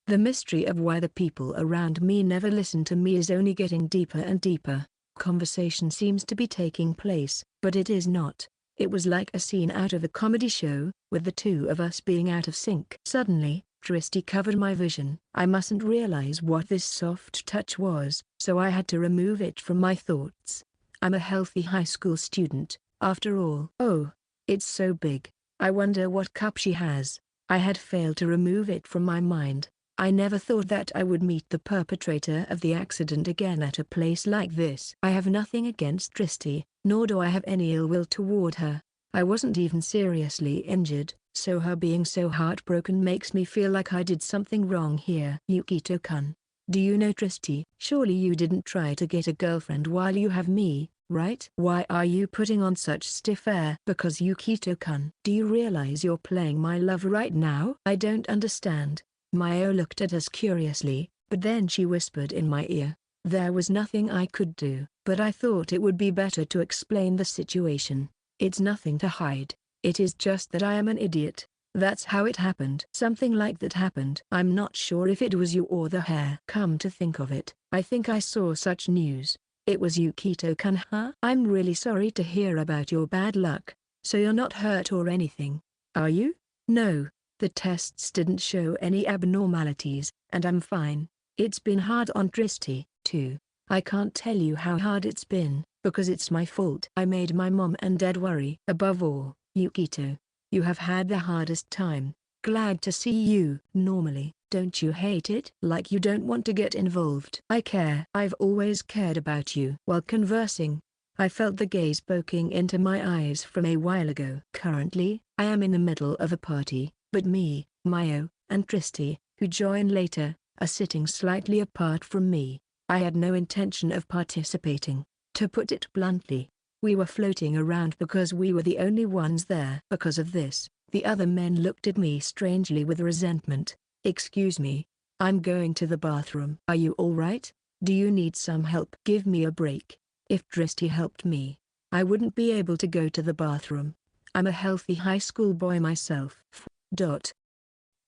The mystery of why the people around me never listen to me is only getting deeper and deeper. Conversation seems to be taking place, but it is not. It was like a scene out of a comedy show, with the two of us being out of sync. Suddenly, Tristy covered my vision. I mustn't realize what this soft touch was, so I had to remove it from my thoughts. I'm a healthy high school student, after all. Oh, it's so big. I wonder what cup she has. I had failed to remove it from my mind. I never thought that I would meet the perpetrator of the accident again at a place like this. I have nothing against Tristy, nor do I have any ill will toward her. I wasn't even seriously injured, so her being so heartbroken makes me feel like I did something wrong here. Yukito-kun, do you know Tristy? Surely you didn't try to get a girlfriend while you have me, right? Why are you putting on such stiff air? Because Yukito-kun, do you realize you're playing my love right now? I don't understand. Mayo looked at us curiously, but then she whispered in my ear. There was nothing I could do, but I thought it would be better to explain the situation. It's nothing to hide. It is just that I am an idiot. That's how it happened. Something like that happened. I'm not sure if it was you or the hair. Come to think of it, I think I saw such news. It was Yukito-kun, huh? I'm really sorry to hear about your bad luck. So you're not hurt or anything, are you? No, the tests didn't show any abnormalities, and I'm fine. It's been hard on Tristy, too. I can't tell you how hard it's been, because it's my fault. I made my mom and dad worry. Above all, Yukito, you have had the hardest time. Glad to see you. Normally, don't you hate it? Like you don't want to get involved. I care. I've always cared about you. While conversing, I felt the gaze poking into my eyes from a while ago. Currently, I am in the middle of a party, but me, Mayo, and Tristy, who join later, are sitting slightly apart from me. I had no intention of participating. To put it bluntly, we were floating around because we were the only ones there. Because of this, the other men looked at me strangely with resentment. Excuse me, I'm going to the bathroom. Are you alright? Do you need some help? Give me a break. If Tristy helped me, I wouldn't be able to go to the bathroom. I'm a healthy high school boy myself.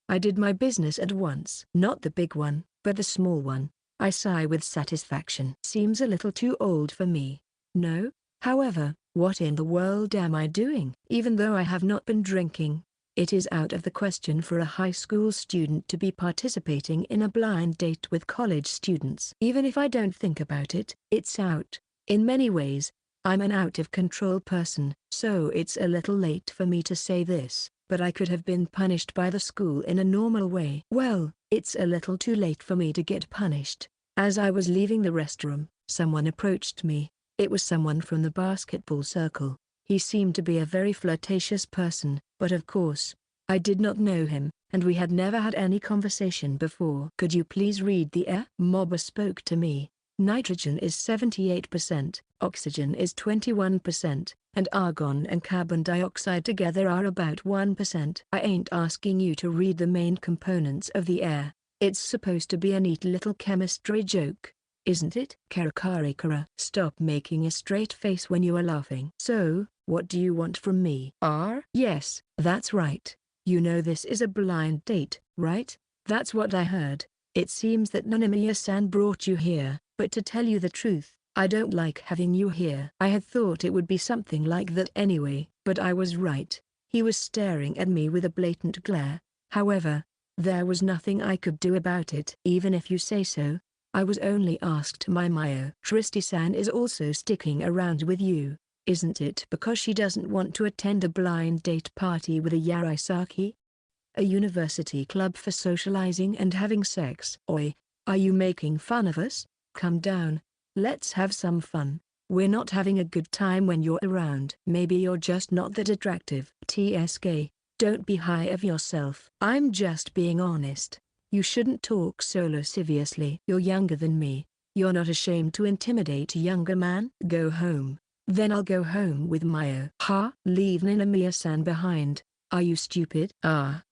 I did my business at once. Not the big one, but the small one. I sigh with satisfaction. Seems a little too old for me. No? However, what in the world am I doing? Even though I have not been drinking, it is out of the question for a high school student to be participating in a blind date with college students. Even if I don't think about it, it's out. In many ways, I'm an out-of-control person, so it's a little late for me to say this, but I could have been punished by the school in a normal way. Well, it's a little too late for me to get punished. As I was leaving the restroom, someone approached me. It was someone from the basketball circle. He seemed to be a very flirtatious person, but of course, I did not know him, and we had never had any conversation before. Could you please read the air? Mobber spoke to me. Nitrogen is 78%, oxygen is 21%, and argon and carbon dioxide together are about 1%. I ain't asking you to read the main components of the air. It's supposed to be a neat little chemistry joke, isn't it? Kara. Stop making a straight face when you are laughing. So, what do you want from me? Yes, that's right. You know this is a blind date, right? That's what I heard. It seems that Nanamiya-san brought you here, but to tell you the truth, I don't like having you here. I had thought it would be something like that anyway, but I was right. He was staring at me with a blatant glare. However, there was nothing I could do about it. Even if you say so, I was only asked my Mayo. Tristy-san is also sticking around with you, isn't it? Because she doesn't want to attend a blind date party with a Yarisaki? A university club for socializing and having sex. Oi, are you making fun of us? Come down. Let's have some fun. We're not having a good time when you're around. Maybe you're just not that attractive. TSK, don't be high of yourself. I'm just being honest. You shouldn't talk so lasciviously. You're younger than me. You're not ashamed to intimidate a younger man? Go home. Then I'll go home with Mayo. Leave Nanamiya-san behind. Are you stupid?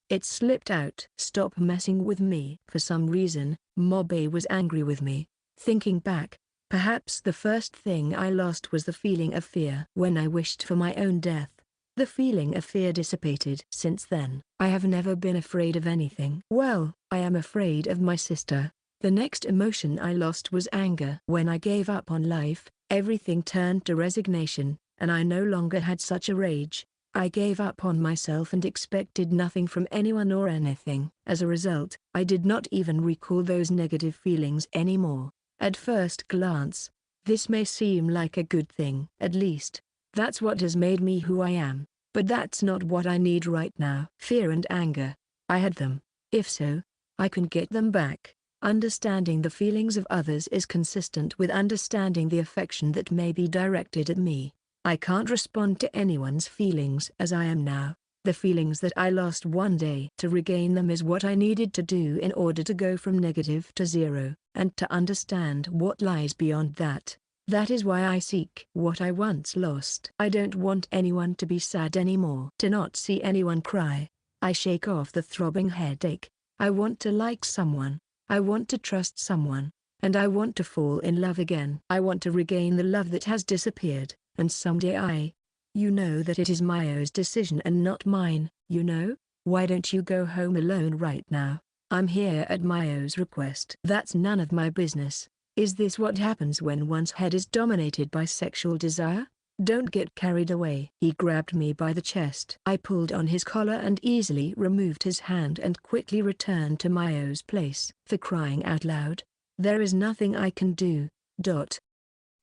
It slipped out. Stop messing with me. For some reason, Mobe was angry with me. Thinking back, perhaps the first thing I lost was the feeling of fear. When I wished for my own death, the feeling of fear dissipated. Since then, I have never been afraid of anything. Well, I am afraid of my sister. The next emotion I lost was anger. When I gave up on life, everything turned to resignation, and I no longer had such a rage. I gave up on myself and expected nothing from anyone or anything. As a result, I did not even recall those negative feelings anymore. At first glance, this may seem like a good thing. At least, that's what has made me who I am. But that's not what I need right now. Fear and anger. I had them. If so, I can get them back. Understanding the feelings of others is consistent with understanding the affection that may be directed at me. I can't respond to anyone's feelings as I am now. The feelings that I lost one day. To regain them is what I needed to do in order to go from negative to zero, and to understand what lies beyond that. That is why I seek what I once lost. I don't want anyone to be sad anymore. To not see anyone cry. I shake off the throbbing headache. I want to like someone. I want to trust someone. And I want to fall in love again. I want to regain the love that has disappeared, and someday You know that it is Mayo's decision and not mine, you know? Why don't you go home alone right now? I'm here at Mayo's request. That's none of my business. Is this what happens when one's head is dominated by sexual desire? Don't get carried away. He grabbed me by the chest. I pulled on his collar and easily removed his hand and quickly returned to Mayo's place. For crying out loud, there is nothing I can do.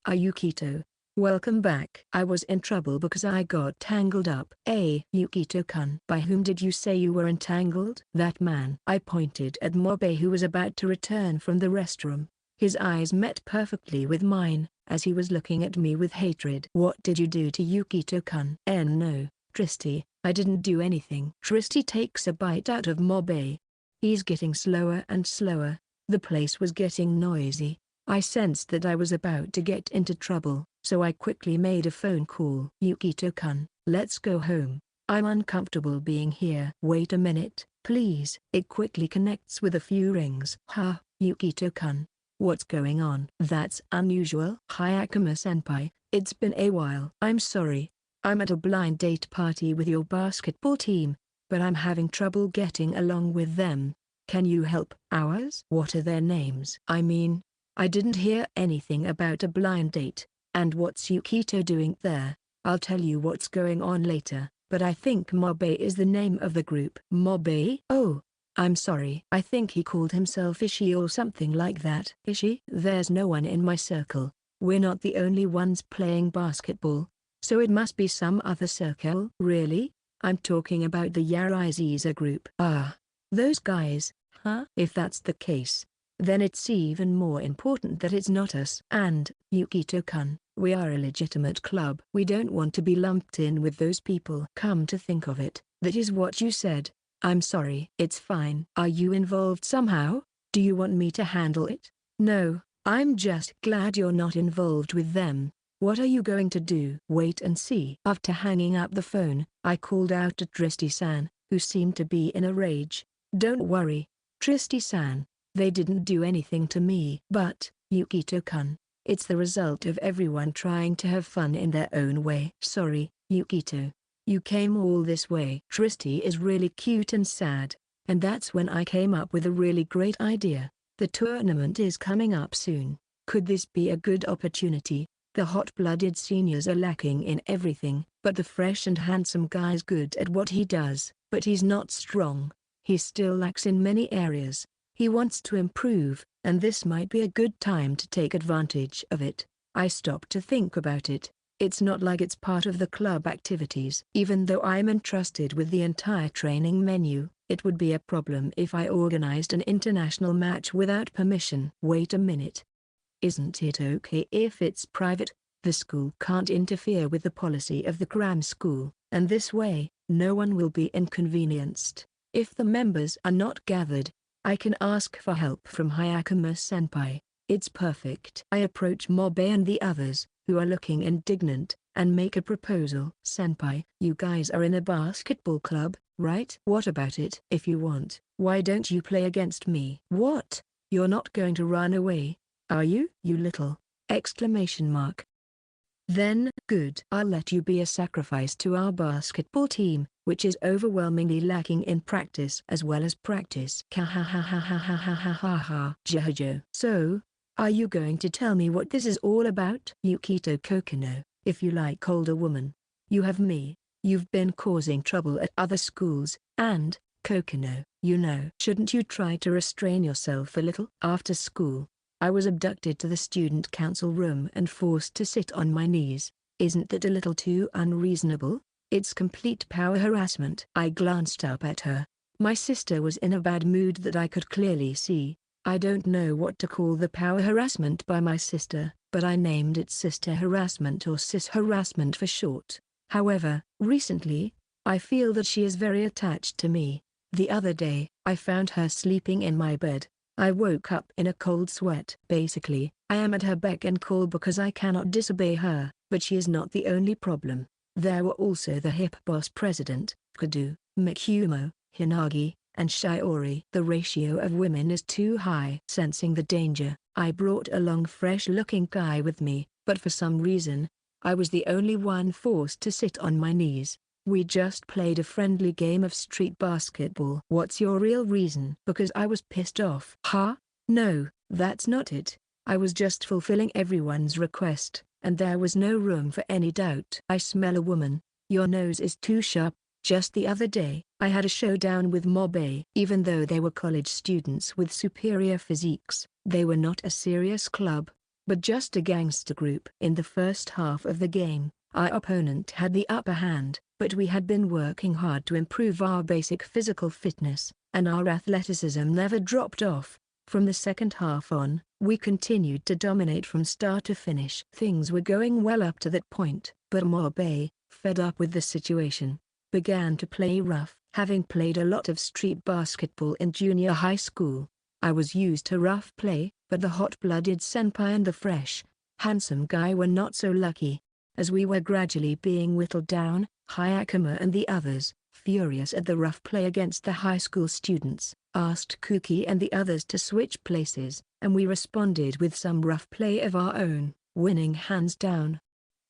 Yukito. Welcome back. I was in trouble because I got tangled up. Yukito-kun. By whom did you say you were entangled? That man. I pointed at Mobe, who was about to return from the restroom. His eyes met perfectly with mine, as he was looking at me with hatred. What did you do to Yukito-kun? No, Tristy, I didn't do anything. Tristy takes a bite out of Mobe. He's getting slower and slower. The place was getting noisy. I sensed that I was about to get into trouble, so I quickly made a phone call. Yukito-kun, let's go home. I'm uncomfortable being here. Wait a minute, please. It quickly connects with a few rings. Yukito-kun. What's going on? That's unusual. Hayakuma-senpai, it's been a while. I'm sorry. I'm at a blind date party with your basketball team, but I'm having trouble getting along with them. Can you help? Ours? What are their names? I mean, I didn't hear anything about a blind date, and what's Yukito doing there? I'll tell you what's going on later, but I think Mobe is the name of the group. Mobe? Oh, I'm sorry. I think he called himself Ishii or something like that. Ishii? There's no one in my circle. We're not the only ones playing basketball, so it must be some other circle. Really? I'm talking about the Yaraiziza group. Ah, those guys, huh? If that's the case, then it's even more important that it's not us. And, Yukito-kun, we are a legitimate club. We don't want to be lumped in with those people. Come to think of it, that is what you said. I'm sorry. It's fine. Are you involved somehow? Do you want me to handle it? No, I'm just glad you're not involved with them. What are you going to do? Wait and see. After hanging up the phone, I called out to Tristy-san, who seemed to be in a rage. Don't worry, Tristy-san. They didn't do anything to me. But, Yukito-kun, it's the result of everyone trying to have fun in their own way. Sorry, Yukito. You came all this way. Tristy is really cute and sad, and that's when I came up with a really great idea. The tournament is coming up soon. Could this be a good opportunity? The hot-blooded seniors are lacking in everything, but the fresh and handsome guy's good at what he does. But he's not strong. He still lacks in many areas. He wants to improve, and this might be a good time to take advantage of it. I stopped to think about it. It's not like it's part of the club activities. Even though I'm entrusted with the entire training menu, it would be a problem if I organized an international match without permission. Wait a minute. Isn't it okay if it's private? The school can't interfere with the policy of the cram school, and this way, no one will be inconvenienced. If the members are not gathered, I can ask for help from Hayakuma-senpai. It's perfect. I approach Mobe and the others, who are looking indignant, and make a proposal. Senpai, you guys are in a basketball club, right? What about it? If you want, why don't you play against me? What? You're not going to run away, are you? You little! Exclamation mark. Then, good. I'll let you be a sacrifice to our basketball team, which is overwhelmingly lacking in practice as well as practice. Jojo. So, are you going to tell me what this is all about? Yukito Kokonoe, if you like older woman, you have me. You've been causing trouble at other schools, and, Kokono, shouldn't you try to restrain yourself a little? After school, I was abducted to the student council room and forced to sit on my knees. Isn't that a little too unreasonable? It's complete power harassment. I glanced up at her. My sister was in a bad mood that I could clearly see. I don't know what to call the power harassment by my sister, but I named it sister harassment or sis harassment for short. However, recently, I feel that she is very attached to me. The other day, I found her sleeping in my bed. I woke up in a cold sweat. Basically, I am at her beck and call because I cannot disobey her, but she is not the only problem. There were also the hip boss president, Kadu, Mikumo, Hinagi, and Shiori. The ratio of women is too high. Sensing the danger, I brought a long fresh-looking guy with me, but for some reason, I was the only one forced to sit on my knees. We just played a friendly game of street basketball. What's your real reason? Because I was pissed off. Huh? No, that's not it. I was just fulfilling everyone's request, and there was no room for any doubt. I smell a woman. Your nose is too sharp. Just the other day, I had a showdown with Mob A. Even though they were college students with superior physiques, they were not a serious club, but just a gangster group. In the first half of the game, our opponent had the upper hand, but we had been working hard to improve our basic physical fitness, and our athleticism never dropped off. From the second half on, we continued to dominate from start to finish. Things were going well up to that point, but Mob A, fed up with the situation, began to play rough. Having played a lot of street basketball in junior high school, I was used to rough play, but the hot-blooded senpai and the fresh, handsome guy were not so lucky. As we were gradually being whittled down, Hayakuma and the others, furious at the rough play against the high school students, asked Kuki and the others to switch places, and we responded with some rough play of our own, winning hands down.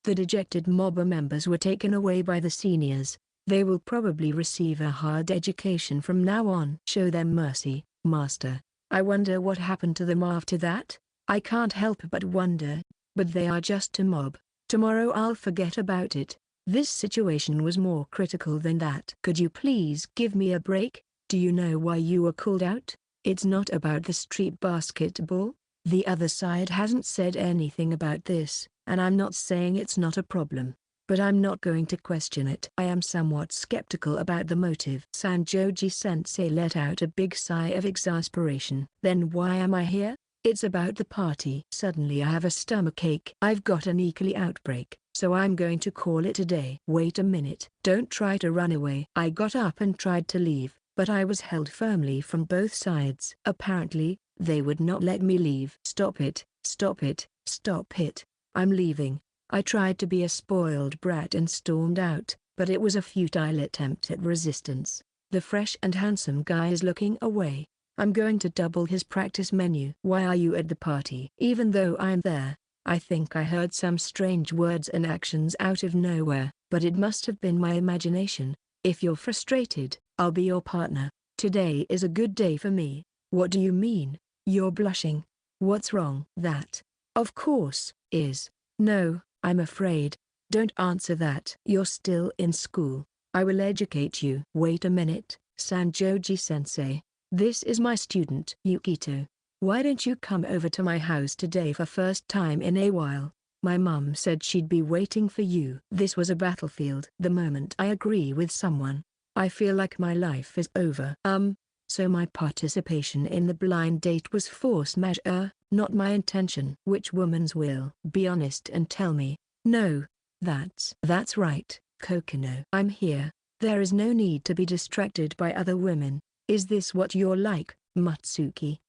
The dejected mobber members were taken away by the seniors. They will probably receive a hard education from now on. Show them mercy, master. I wonder what happened to them after that? I can't help but wonder. But they are just a mob. Tomorrow I'll forget about it. This situation was more critical than that. Could you please give me a break? Do you know why you were called out? It's not about the street basketball. The other side hasn't said anything about this, and I'm not saying it's not a problem. But I'm not going to question it. I am somewhat skeptical about the motive. Sanjoji-sensei let out a big sigh of exasperation. Then why am I here? It's about the party. Suddenly I have a stomachache. I've got an E. coli outbreak, so I'm going to call it a day. Wait a minute. Don't try to run away. I got up and tried to leave, but I was held firmly from both sides. Apparently, they would not let me leave. Stop it, stop it, stop it. I'm leaving. I tried to be a spoiled brat and stormed out, but it was a futile attempt at resistance. The fresh and handsome guy is looking away. I'm going to double his practice menu. Why are you at the party? Even though I'm there, I think I heard some strange words and actions out of nowhere, but it must have been my imagination. If you're frustrated, I'll be your partner. Today is a good day for me. What do you mean? You're blushing. What's wrong? That, of course, is. No, I'm afraid. Don't answer that. You're still in school. I will educate you. Wait a minute, Sanjoji-sensei. This is my student Yukito. Why don't you come over to my house today for first time in a while? My mum said she'd be waiting for you. This was a battlefield. The moment I agree with someone, I feel like my life is over. So my participation in the blind date was force majeure, not my intention. Which woman's will? Be honest and tell me. No. That's right, Kokono. I'm here. There is no need to be distracted by other women. Is this what you're like, Matsuki?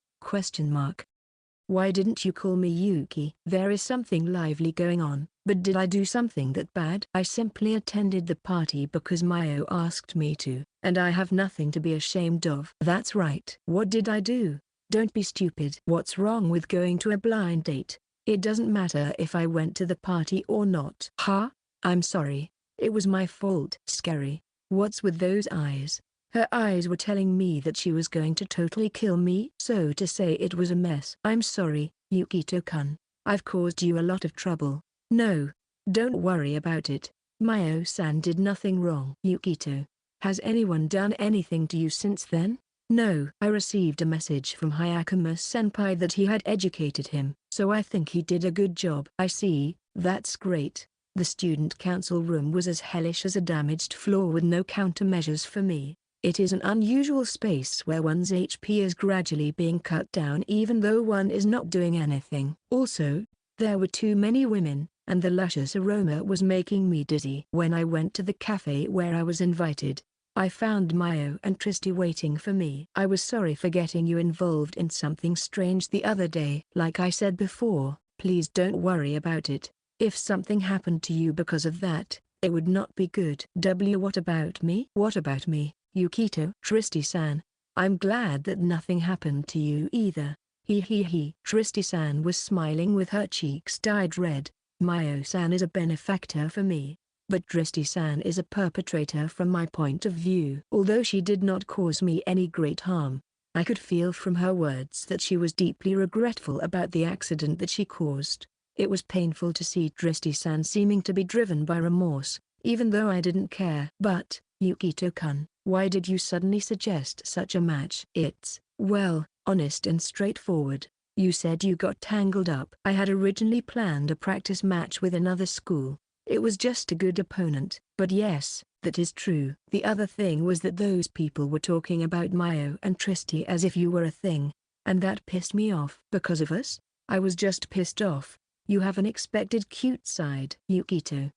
Why didn't you call me Yuki? There is something lively going on, but did I do something that bad? I simply attended the party because Mayo asked me to, and I have nothing to be ashamed of. That's right. What did I do? Don't be stupid. What's wrong with going to a blind date? It doesn't matter if I went to the party or not. Huh? I'm sorry. It was my fault. Scary. What's with those eyes? Her eyes were telling me that she was going to totally kill me. So to say it was a mess. I'm sorry, Yukito-kun. I've caused you a lot of trouble. No, don't worry about it. Mayo-san did nothing wrong. Yukito. Has anyone done anything to you since then? No. I received a message from Hyakuma-senpai that he had educated him, so I think he did a good job. I see, that's great. The student council room was as hellish as a damaged floor with no countermeasures for me. It is an unusual space where one's HP is gradually being cut down even though one is not doing anything. Also, there were too many women, and the luscious aroma was making me dizzy. When I went to the cafe where I was invited, I found Mayo and Tristy waiting for me. I was sorry for getting you involved in something strange the other day. Like I said before, please don't worry about it. If something happened to you because of that, it would not be good. What about me? What about me, Yukito? Tristy-san. I'm glad that nothing happened to you either. He. Tristy-san was smiling with her cheeks dyed red. Mayo-san is a benefactor for me, but Tristy-san is a perpetrator from my point of view. Although she did not cause me any great harm, I could feel from her words that she was deeply regretful about the accident that she caused. It was painful to see Tristy-san seeming to be driven by remorse, even though I didn't care. But, Yukito-kun, why did you suddenly suggest such a match? It's, well, honest and straightforward. You said you got tangled up. I had originally planned a practice match with another school. It was just a good opponent. But yes, that is true. The other thing was that those people were talking about Mayo and Tristy as if you were a thing, and that pissed me off. Because of us? I was just pissed off. You have an expected cute side. Yukito,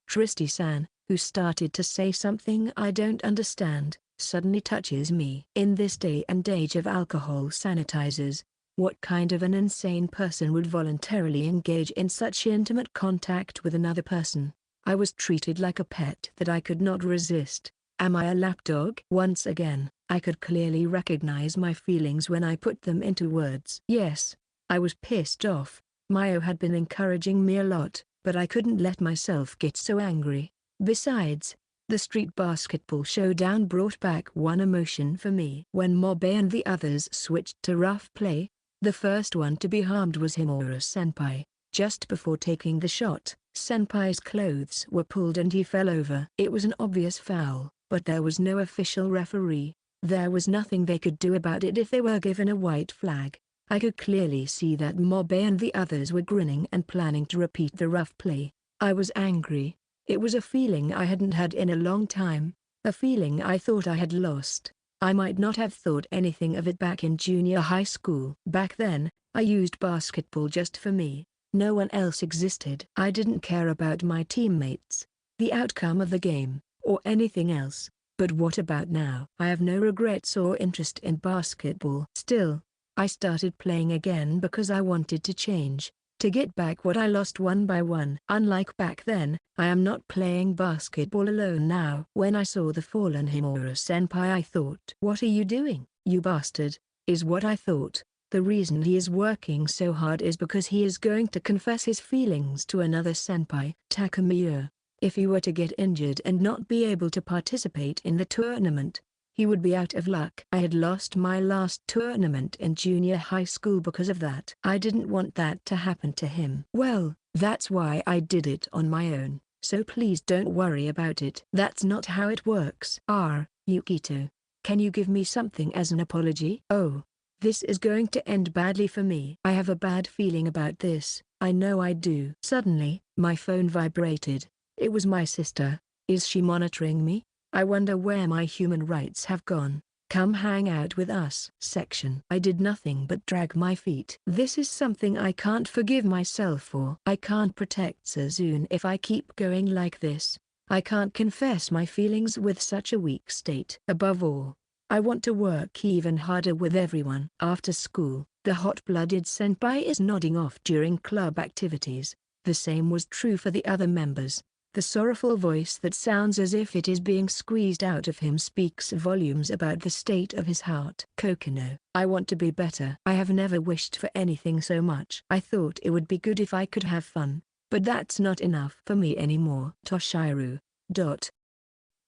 Tristy-san, who started to say something I don't understand, suddenly touches me. In this day and age of alcohol sanitizers, what kind of an insane person would voluntarily engage in such intimate contact with another person? I was treated like a pet that I could not resist. Am I a lapdog? Once again, I could clearly recognize my feelings when I put them into words. Yes, I was pissed off. Mayo had been encouraging me a lot, but I couldn't let myself get so angry. Besides, the street basketball showdown brought back one emotion for me. When Mobe and the others switched to rough play, the first one to be harmed was Himura-senpai. Just before taking the shot, Senpai's clothes were pulled and he fell over. It was an obvious foul, but there was no official referee. There was nothing they could do about it if they were given a white flag. I could clearly see that Mobe and the others were grinning and planning to repeat the rough play. I was angry. It was a feeling I hadn't had in a long time, a feeling I thought I had lost. I might not have thought anything of it back in junior high school. Back then, I used basketball just for me. No one else existed. I didn't care about my teammates, the outcome of the game, or anything else. But what about now? I have no regrets or interest in basketball. Still, I started playing again because I wanted to change, to get back what I lost one by one. Unlike back then, I am not playing basketball alone now. When I saw the fallen Himura-senpai, I thought, "What are you doing, you bastard?" is what I thought. The reason he is working so hard is because he is going to confess his feelings to another senpai, Takamiya. If he were to get injured and not be able to participate in the tournament, he would be out of luck. I had lost my last tournament in junior high school because of that. I didn't want that to happen to him. Well, that's why I did it on my own, so please don't worry about it. That's not how it works. Yukito, can you give me something as an apology? Oh, this is going to end badly for me. I have a bad feeling about this, I know I do. Suddenly, my phone vibrated. It was my sister. Is she monitoring me? I wonder where my human rights have gone. Come hang out with us. Section. I did nothing but drag my feet. This is something I can't forgive myself for. I can't protect Suzune if I keep going like this. I can't confess my feelings with such a weak state. Above all, I want to work even harder with everyone. After school, the hot-blooded senpai is nodding off during club activities. The same was true for the other members. The sorrowful voice that sounds as if it is being squeezed out of him speaks volumes about the state of his heart. Kokonoe, I want to be better. I have never wished for anything so much. I thought it would be good if I could have fun, but that's not enough for me anymore. Toshiru.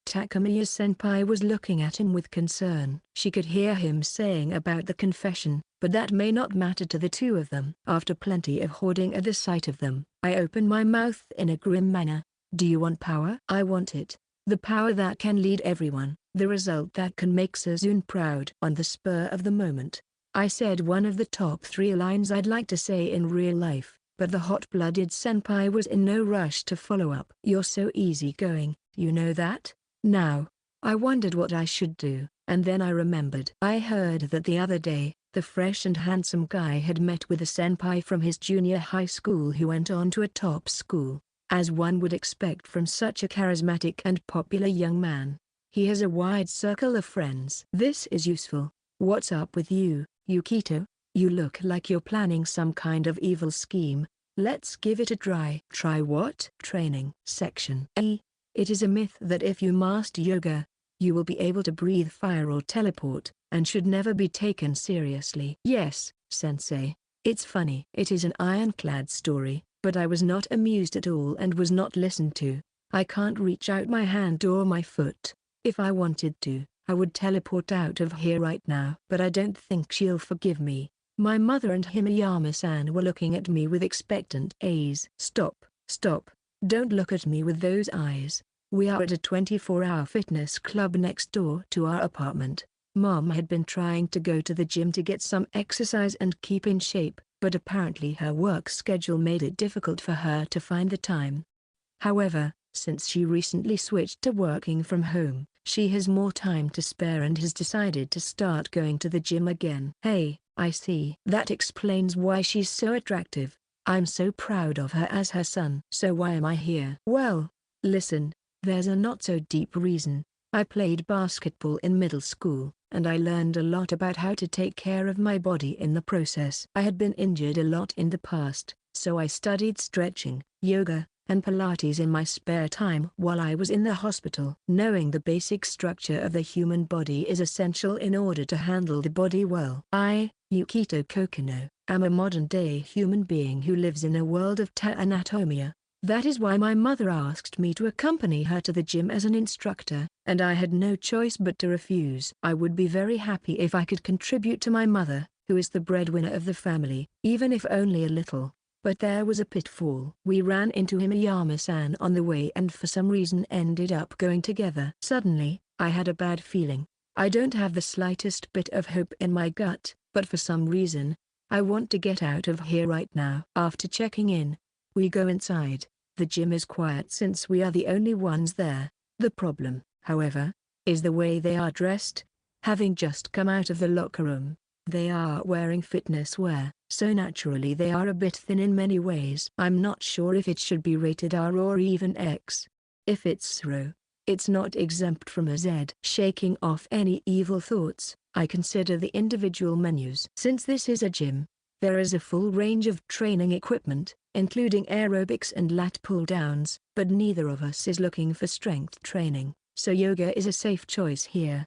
Takamiya-senpai was looking at him with concern. She could hear him saying about the confession, but that may not matter to the two of them. After plenty of hoarding at the sight of them, I opened my mouth in a grim manner. Do you want power? I want it. The power that can lead everyone, the result that can make Suzune proud. On the spur of the moment, I said one of the top 3 lines I'd like to say in real life, but the hot-blooded senpai was in no rush to follow up. You're so easygoing, you know that? Now, I wondered what I should do, and then I remembered. I heard that the other day, the fresh and handsome guy had met with a senpai from his junior high school who went on to a top school. As one would expect from such a charismatic and popular young man, he has a wide circle of friends. This is useful. What's up with you, Yukito? You look like you're planning some kind of evil scheme. Let's give it a try. Try what? Training. Section E. It is a myth that if you master yoga, you will be able to breathe fire or teleport, and should never be taken seriously. Yes, sensei. It's funny. It is an ironclad story, but I was not amused at all and was not listened to. I can't reach out my hand or my foot. If I wanted to, I would teleport out of here right now. But I don't think she'll forgive me. My mother and Himeyama-san were looking at me with expectant eyes. Stop, stop. Don't look at me with those eyes. We are at a 24-hour fitness club next door to our apartment. Mom had been trying to go to the gym to get some exercise and keep in shape, but apparently her work schedule made it difficult for her to find the time. However, since she recently switched to working from home, she has more time to spare and has decided to start going to the gym again. Hey, I see. That explains why she's so attractive. I'm so proud of her as her son. So why am I here? Well, listen, there's a not-so-deep reason. I played basketball in middle school, and I learned a lot about how to take care of my body in the process. I had been injured a lot in the past, so I studied stretching, yoga, and Pilates in my spare time while I was in the hospital. Knowing the basic structure of the human body is essential in order to handle the body well. I, Yukito Kokonoe, am a modern-day human being who lives in a world of anatomia. That is why my mother asked me to accompany her to the gym as an instructor, and I had no choice but to refuse. I would be very happy if I could contribute to my mother, who is the breadwinner of the family, even if only a little. But there was a pitfall. We ran into Himeyama-san on the way and for some reason ended up going together. Suddenly, I had a bad feeling. I don't have the slightest bit of hope in my gut, but for some reason, I want to get out of here right now. After checking in, we go inside. The gym is quiet since we are the only ones there. The problem, however, is the way they are dressed. Having just come out of the locker room, they are wearing fitness wear, so naturally they are a bit thin in many ways. I'm not sure if it should be rated R or even X. If it's RO, it's not exempt from a Z. Shaking off any evil thoughts, I consider the individual menus. Since this is a gym, there is a full range of training equipment, including aerobics and lat pull-downs, but neither of us is looking for strength training, so yoga is a safe choice here.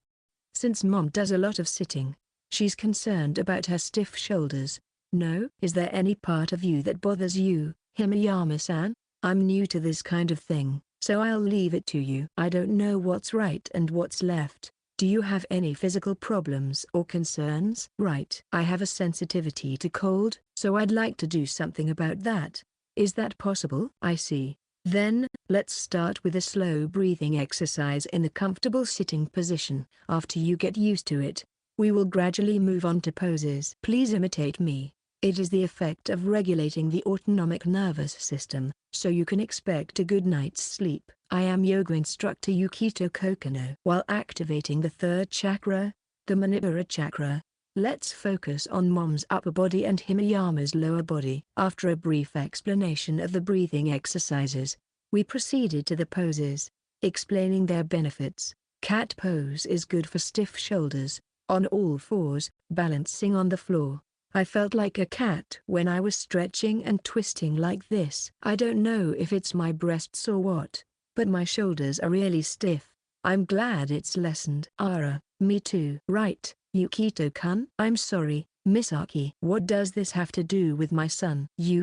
Since Mom does a lot of sitting, she's concerned about her stiff shoulders. No? Is there any part of you that bothers you, Himeyama-san? I'm new to this kind of thing, so I'll leave it to you. I don't know what's right and what's left. Do you have any physical problems or concerns? Right. I have a sensitivity to cold, so I'd like to do something about that. Is that possible? I see. Then, let's start with a slow breathing exercise in the comfortable sitting position. After you get used to it, we will gradually move on to poses. Please imitate me. It is the effect of regulating the autonomic nervous system, so you can expect a good night's sleep. I am yoga instructor Yukito Kokonoe. While activating the third chakra, the Manipura chakra, let's focus on Mom's upper body and Himeyama's lower body. After a brief explanation of the breathing exercises, we proceeded to the poses, explaining their benefits. Cat pose is good for stiff shoulders, on all fours, balancing on the floor. I felt like a cat when I was stretching and twisting like this. I don't know if it's my breasts or what, but my shoulders are really stiff. I'm glad it's lessened. Ara, me too. Right, Yukito-kun? I'm sorry, Misaki. What does this have to do with my son? Can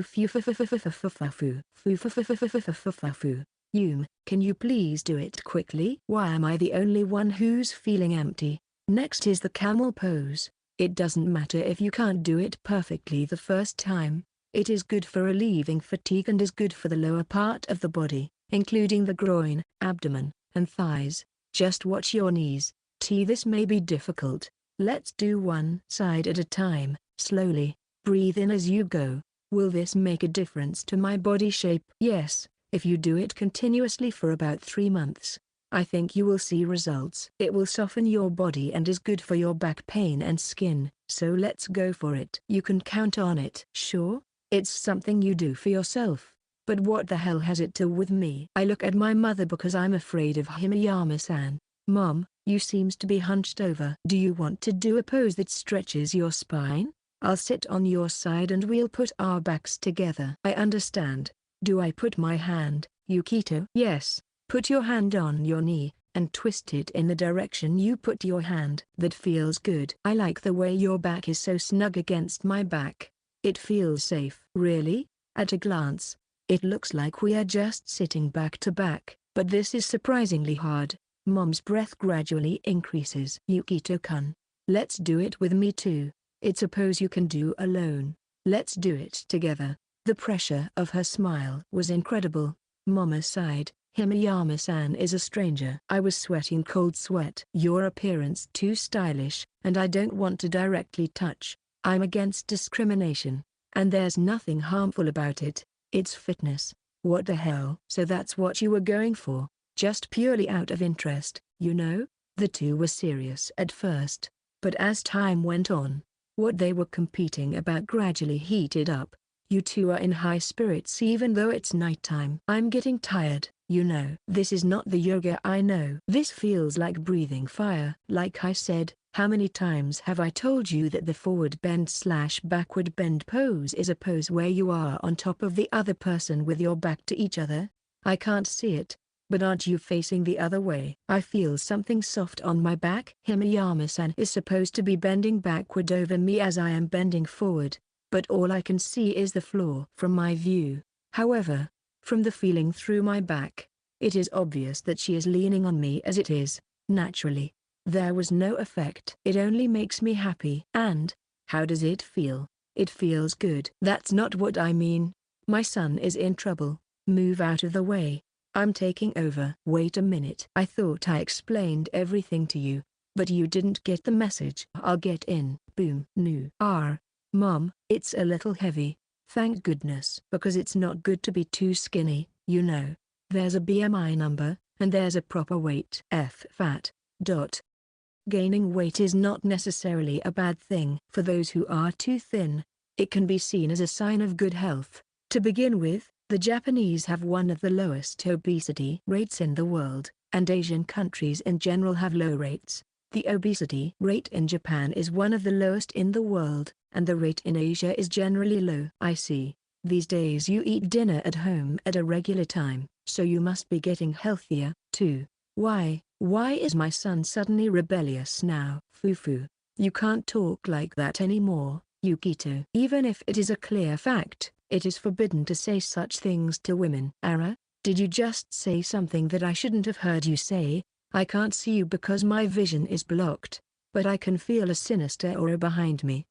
you please do it quickly? Why am I the only one who's feeling empty? Next is the camel pose. It doesn't matter if you can't do it perfectly the first time. It is good for relieving fatigue and is good for the lower part of the body. including the groin, abdomen, and thighs. Just watch your knees. This may be difficult. Let's do one side at a time, slowly. Breathe in as you go. Will this make a difference to my body shape? Yes, if you do it continuously for about 3 months. I think you will see results. It will soften your body and is good for your back pain and skin, so let's go for it. You can count on it. Sure? It's something you do for yourself. But what the hell has it to do with me? I look at my mother because I'm afraid of Himeyama-san. Mom, you seems to be hunched over. Do you want to do a pose that stretches your spine? I'll sit on your side and we'll put our backs together. I understand. Do I put my hand, Yukito? Yes. Put your hand on your knee, and twist it in the direction you put your hand. That feels good. I like the way your back is so snug against my back. It feels safe. Really? At a glance, it looks like we are just sitting back to back, but this is surprisingly hard. Mom's breath gradually increases. Yukito-kun, let's do it with me too. It's a pose you can do alone. Let's do it together. The pressure of her smile was incredible. Mama sighed. Himeyama-san is a stranger. I was sweating cold sweat. Your appearance too stylish, and I don't want to directly touch. I'm against discrimination. And there's nothing harmful about it. It's fitness. What the hell? So that's what you were going for? Just purely out of interest, you know? The two were serious at first. But as time went on, what they were competing about gradually heated up. You two are in high spirits even though it's nighttime. I'm getting tired, you know. This is not the yoga I know. This feels like breathing fire. Like I said, how many times have I told you that the forward bend/backward bend pose is a pose where you are on top of the other person with your back to each other? I can't see it. But aren't you facing the other way? I feel something soft on my back. Himeyama-san is supposed to be bending backward over me as I am bending forward, but all I can see is the floor from my view. However, from the feeling through my back, it is obvious that she is leaning on me as it is. Naturally, there was no effect. It only makes me happy. And, how does it feel? It feels good. That's not what I mean. My son is in trouble. Move out of the way. I'm taking over. Wait a minute. I thought I explained everything to you, but you didn't get the message. I'll get in. Boom. No. Mom, it's a little heavy. Thank goodness. Because it's not good to be too skinny, you know. There's a BMI number, and there's a proper weight. Fat. Gaining weight is not necessarily a bad thing. For those who are too thin, it can be seen as a sign of good health. To begin with, the Japanese have one of the lowest obesity rates in the world, and Asian countries in general have low rates. The obesity rate in Japan is one of the lowest in the world, and the rate in Asia is generally low. I see. These days you eat dinner at home at a regular time, so you must be getting healthier, too. Why is my son suddenly rebellious now? Fufu. You can't talk like that anymore, Yukito. Even if it is a clear fact, it is forbidden to say such things to women. Ara, did you just say something that I shouldn't have heard you say? I can't see you because my vision is blocked, but I can feel a sinister aura behind me.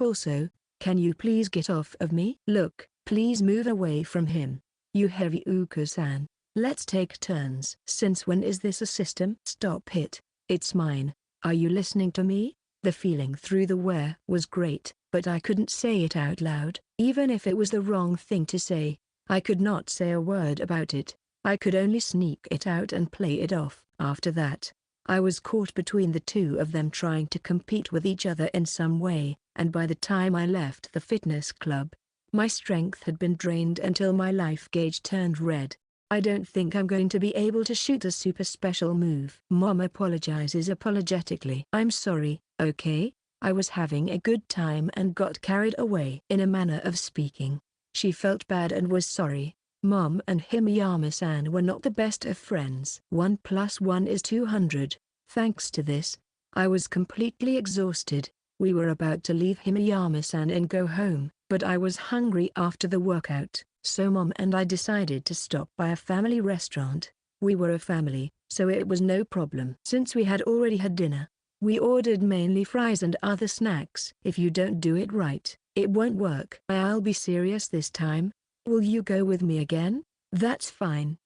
Also, can you please get off of me? Look, please move away from him. You heavy Uko-san. Let's take turns. Since when is this a system? Stop it. It's mine. Are you listening to me? The feeling through the wear was great, but I couldn't say it out loud. Even if it was the wrong thing to say, I could not say a word about it. I could only sneak it out and play it off. After that, I was caught between the two of them trying to compete with each other in some way, and by the time I left the fitness club, my strength had been drained until my life gauge turned red. I don't think I'm going to be able to shoot a super special move. Mom apologizes apologetically. I'm sorry, okay? I was having a good time and got carried away. In a manner of speaking, she felt bad and was sorry. Mom and Himeyama-san were not the best of friends. 1 + 1 is 200. Thanks to this, I was completely exhausted. We were about to leave Himeyama-san and go home, but I was hungry after the workout, so Mom and I decided to stop by a family restaurant. We were a family, so it was no problem. Since we had already had dinner, we ordered mainly fries and other snacks. If you don't do it right, it won't work. I'll be serious this time. Will you go with me again? That's fine.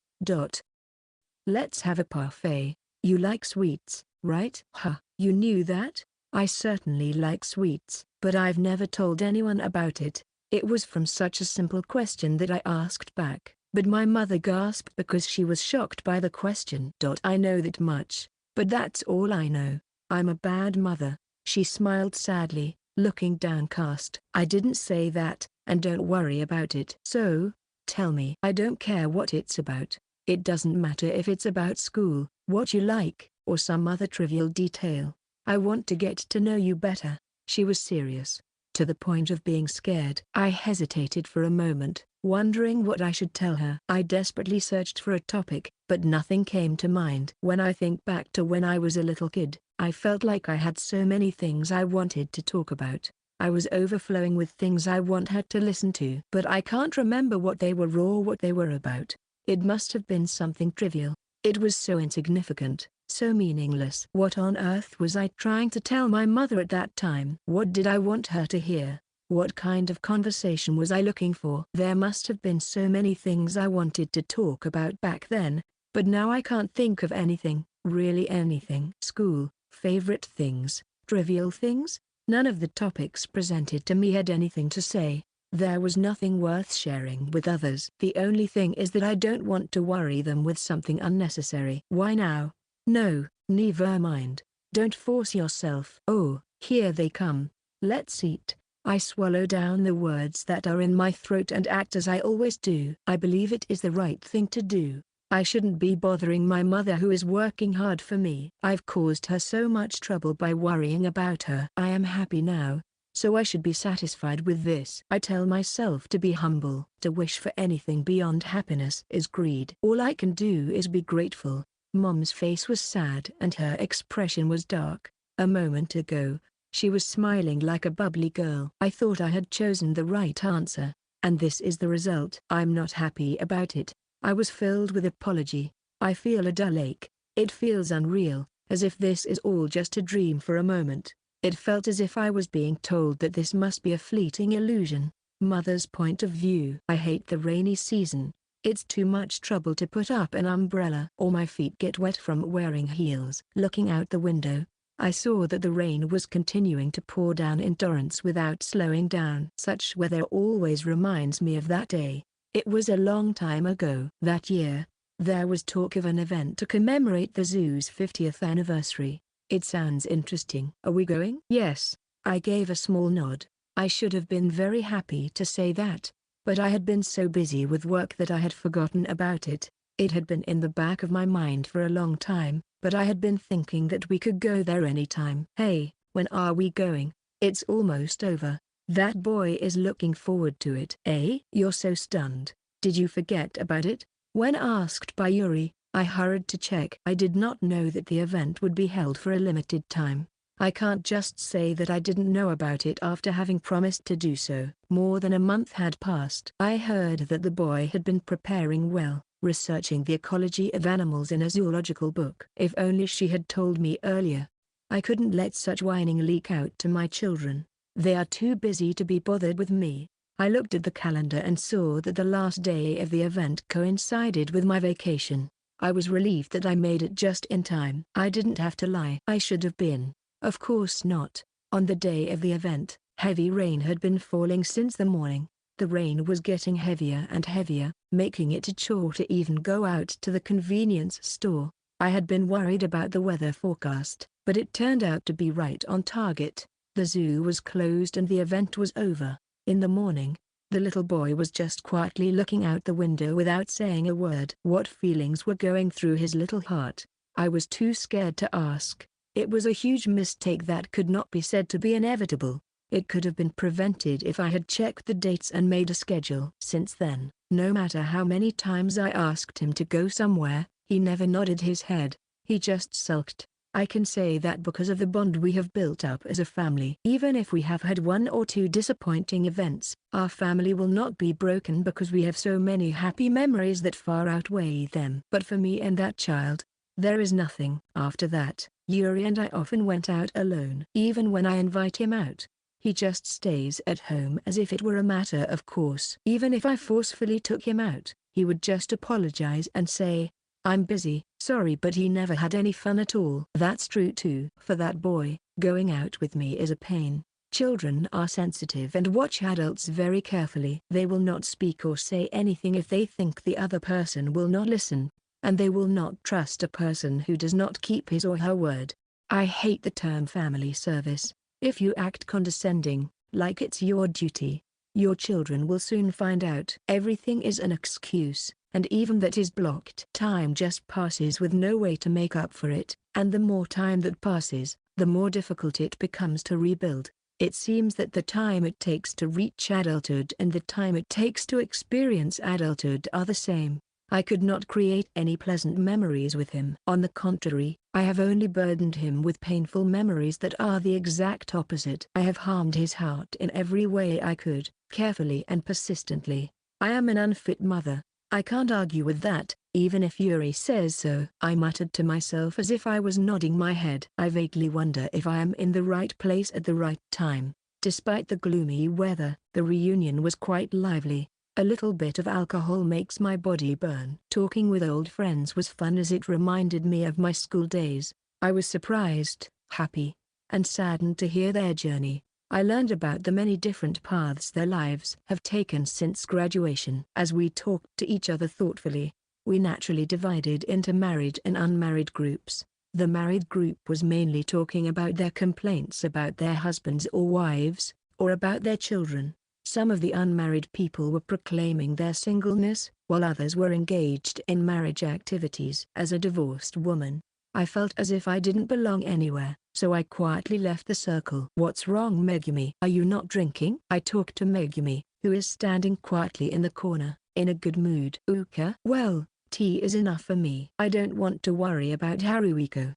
Let's have a parfait. You like sweets, right? Huh, you knew that? I certainly like sweets, but I've never told anyone about it. It was from such a simple question that I asked back, but my mother gasped because she was shocked by the question. I know that much, but that's all I know. I'm a bad mother. She smiled sadly, looking downcast. I didn't say that, and don't worry about it. So, tell me. I don't care what it's about. It doesn't matter if it's about school, what you like, or some other trivial detail. I want to get to know you better. She was serious, to the point of being scared. I hesitated for a moment, wondering what I should tell her. I desperately searched for a topic, but nothing came to mind. When I think back to when I was a little kid, I felt like I had so many things I wanted to talk about. I was overflowing with things I want her to listen to. But I can't remember what they were or what they were about. It must have been something trivial. It was so insignificant, so meaningless. What on earth was I trying to tell my mother at that time? What did I want her to hear? What kind of conversation was I looking for? There must have been so many things I wanted to talk about back then, but now I can't think of anything, really anything. School, favorite things, trivial things? None of the topics presented to me had anything to say. There was nothing worth sharing with others. The only thing is that I don't want to worry them with something unnecessary. Why now? No, never mind. Don't force yourself. Oh, here they come. Let's eat. I swallow down the words that are in my throat and act as I always do. I believe it is the right thing to do. I shouldn't be bothering my mother who is working hard for me. I've caused her so much trouble by worrying about her. I am happy now, so I should be satisfied with this. I tell myself to be humble. To wish for anything beyond happiness is greed. All I can do is be grateful. Mom's face was sad and her expression was dark. A moment ago, she was smiling like a bubbly girl. I thought I had chosen the right answer, and this is the result. I'm not happy about it. I was filled with apology. I feel a dull ache. It feels unreal, as if this is all just a dream for a moment. It felt as if I was being told that this must be a fleeting illusion. Mother's point of view. I hate the rainy season. It's too much trouble to put up an umbrella or my feet get wet from wearing heels. Looking out the window, I saw that the rain was continuing to pour down in torrents without slowing down. Such weather always reminds me of that day. It was a long time ago. That year, there was talk of an event to commemorate the zoo's 50th anniversary. It sounds interesting. Are we going? Yes, I gave a small nod. I should have been very happy to say that, but I had been so busy with work that I had forgotten about it. It had been in the back of my mind for a long time, but I had been thinking that we could go there anytime. Hey, when are we going? It's almost over. That boy is looking forward to it. Eh? You're so stunned. Did you forget about it? When asked by Yuri, I hurried to check. I did not know that the event would be held for a limited time. I can't just say that I didn't know about it after having promised to do so. More than a month had passed. I heard that the boy had been preparing well, researching the ecology of animals in a zoological book. If only she had told me earlier. I couldn't let such whining leak out to my children. They are too busy to be bothered with me. I looked at the calendar and saw that the last day of the event coincided with my vacation. I was relieved that I made it just in time. I didn't have to lie. I should have been. Of course not. On the day of the event, heavy rain had been falling since the morning. The rain was getting heavier and heavier, making it a chore to even go out to the convenience store. I had been worried about the weather forecast, but it turned out to be right on target. The zoo was closed and the event was over. In the morning, the little boy was just quietly looking out the window without saying a word. What feelings were going through his little heart? I was too scared to ask. It was a huge mistake that could not be said to be inevitable. It could have been prevented if I had checked the dates and made a schedule. Since then, no matter how many times I asked him to go somewhere, he never nodded his head. He just sulked. I can say that because of the bond we have built up as a family. Even if we have had one or two disappointing events, our family will not be broken because we have so many happy memories that far outweigh them. But for me and that child, there is nothing. After that, Yuri and I often went out alone. Even when I invite him out, he just stays at home as if it were a matter of course. Even if I forcefully took him out, he would just apologize and say, "I'm busy, sorry," but he never had any fun at all. That's true too. For that boy, going out with me is a pain. Children are sensitive and watch adults very carefully. They will not speak or say anything if they think the other person will not listen, and they will not trust a person who does not keep his or her word. I hate the term family service. If you act condescending, like it's your duty, your children will soon find out. Everything is an excuse, and even that is blocked. Time just passes with no way to make up for it, and the more time that passes, the more difficult it becomes to rebuild. It seems that the time it takes to reach adulthood and the time it takes to experience adulthood are the same. I could not create any pleasant memories with him. On the contrary, I have only burdened him with painful memories that are the exact opposite. I have harmed his heart in every way I could, carefully and persistently. I am an unfit mother. I can't argue with that, even if Yuri says so. I muttered to myself as if I was nodding my head. I vaguely wonder if I am in the right place at the right time. Despite the gloomy weather, the reunion was quite lively. A little bit of alcohol makes my body burn. Talking with old friends was fun as it reminded me of my school days. I was surprised, happy, and saddened to hear their journey. I learned about the many different paths their lives have taken since graduation. As we talked to each other thoughtfully, we naturally divided into married and unmarried groups. The married group was mainly talking about their complaints about their husbands or wives, or about their children. Some of the unmarried people were proclaiming their singleness, while others were engaged in marriage activities. As a divorced woman, I felt as if I didn't belong anywhere, so I quietly left the circle. "What's wrong, Megumi? Are you not drinking?" I talked to Megumi, who is standing quietly in the corner, in a good mood. "Uka? Well, tea is enough for me. I don't want to worry about Haruiko."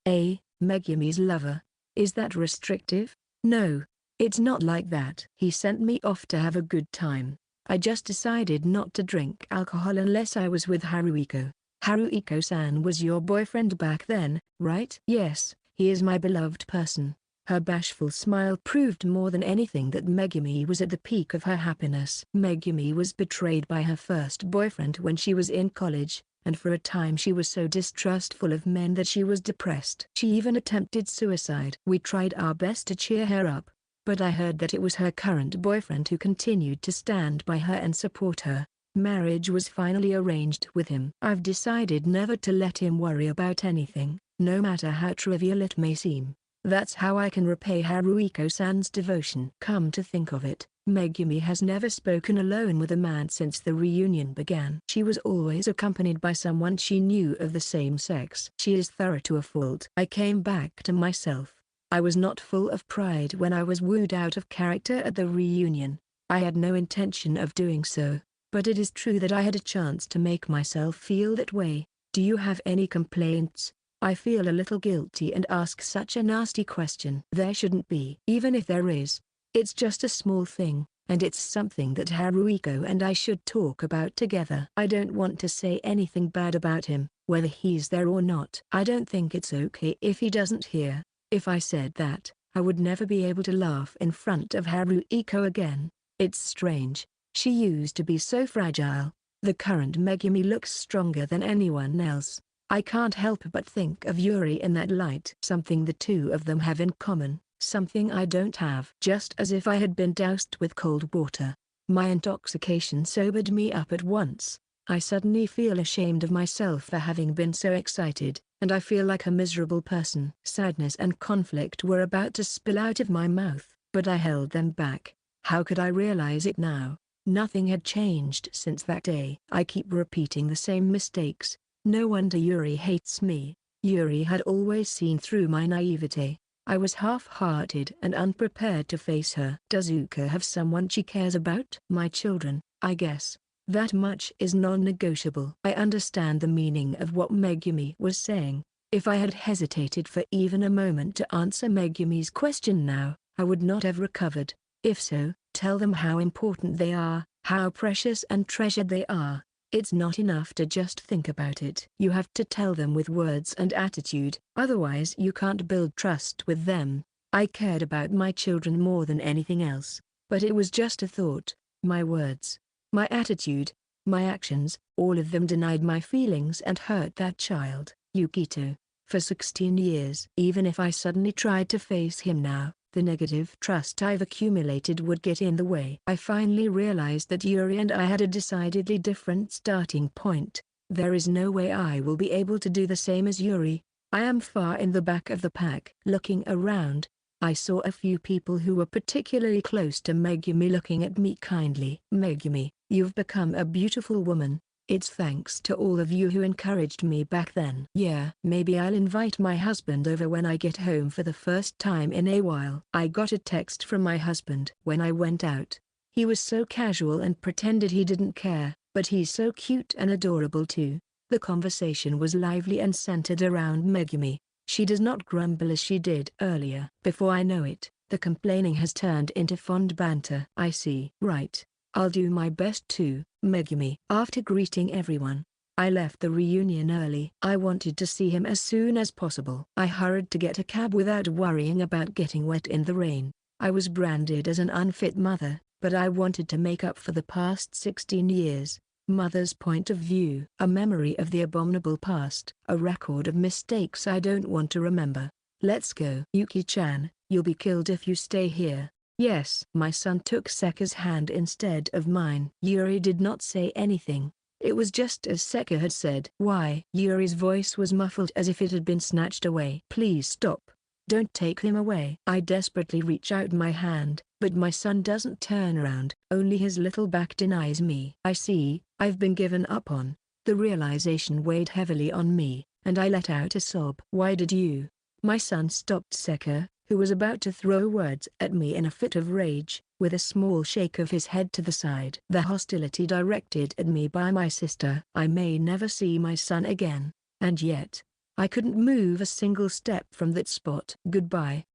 Megumi's lover. Is that restrictive? No. It's not like that. He sent me off to have a good time. I just decided not to drink alcohol unless I was with Haruiko. Haruiko-san was your boyfriend back then, right? Yes, he is my beloved person. Her bashful smile proved more than anything that Megumi was at the peak of her happiness. Megumi was betrayed by her first boyfriend when she was in college, and for a time she was so distrustful of men that she was depressed. She even attempted suicide. We tried our best to cheer her up, but I heard that it was her current boyfriend who continued to stand by her and support her. Marriage was finally arranged with him. I've decided never to let him worry about anything, no matter how trivial it may seem. That's how I can repay Haruiko-san's devotion. Come to think of it, Megumi has never spoken alone with a man since the reunion began. She was always accompanied by someone she knew of the same sex. She is thorough to a fault. I came back to myself. I was not full of pride when I was wooed out of character at the reunion. I had no intention of doing so, but it is true that I had a chance to make myself feel that way. Do you have any complaints? I feel a little guilty and ask such a nasty question. There shouldn't be. Even if there is, it's just a small thing, and it's something that Haruiko and I should talk about together. I don't want to say anything bad about him, whether he's there or not. I don't think it's okay if he doesn't hear. If I said that, I would never be able to laugh in front of Haruiko again. It's strange. She used to be so fragile. The current Megumi looks stronger than anyone else. I can't help but think of Yuri in that light. Something the two of them have in common, something I don't have. Just as if I had been doused with cold water. My intoxication sobered me up at once. I suddenly feel ashamed of myself for having been so excited, and I feel like a miserable person. Sadness and conflict were about to spill out of my mouth, but I held them back. How could I realize it now? Nothing had changed since that day. I keep repeating the same mistakes. No wonder Yuri hates me. Yuri had always seen through my naivete. I was half-hearted and unprepared to face her. Does Uka have someone she cares about? My children, I guess. That much is non-negotiable. I understand the meaning of what Megumi was saying. If I had hesitated for even a moment to answer Megumi's question now, I would not have recovered. If so, tell them how important they are, how precious and treasured they are. It's not enough to just think about it. You have to tell them with words and attitude, otherwise you can't build trust with them. I cared about my children more than anything else, but it was just a thought. My words, my attitude, My actions, all of them, denied my feelings and hurt that child, Yukito, for 16 years. Even if I suddenly tried to face him now, the negative trust I've accumulated would get in the way. I finally realized that Yuri and I had a decidedly different starting point. There is no way I will be able to do the same as Yuri. I am far in the back of the pack. Looking around, I saw a few people who were particularly close to Megumi looking at me kindly. "Megumi, you've become a beautiful woman. It's thanks to all of you who encouraged me back then." "Yeah, maybe I'll invite my husband over when I get home for the first time in a while." I got a text from my husband when I went out. He was so casual and pretended he didn't care, but he's so cute and adorable too. The conversation was lively and centered around Megumi. She does not grumble as she did earlier. Before I know it, the complaining has turned into fond banter. "I see. Right. I'll do my best too, Megumi." After greeting everyone, I left the reunion early. I wanted to see him as soon as possible. I hurried to get a cab without worrying about getting wet in the rain. I was branded as an unfit mother, but I wanted to make up for the past 16 years. Mother's point of view. A memory of the abominable past. A record of mistakes I don't want to remember. "Let's go." "Yuki-chan, you'll be killed if you stay here." "Yes." My son took Seka's hand instead of mine. Yuri did not say anything. It was just as Seka had said. "Why?" Yuri's voice was muffled as if it had been snatched away. "Please stop. Don't take him away." I desperately reach out my hand, but my son doesn't turn around. Only his little back denies me. "I see, I've been given up on." The realization weighed heavily on me, and I let out a sob. "Why did you?" My son stopped Seka, who was about to throw words at me in a fit of rage, with a small shake of his head to the side. The hostility directed at me by my sister. I may never see my son again, and yet, I couldn't move a single step from that spot. Goodbye.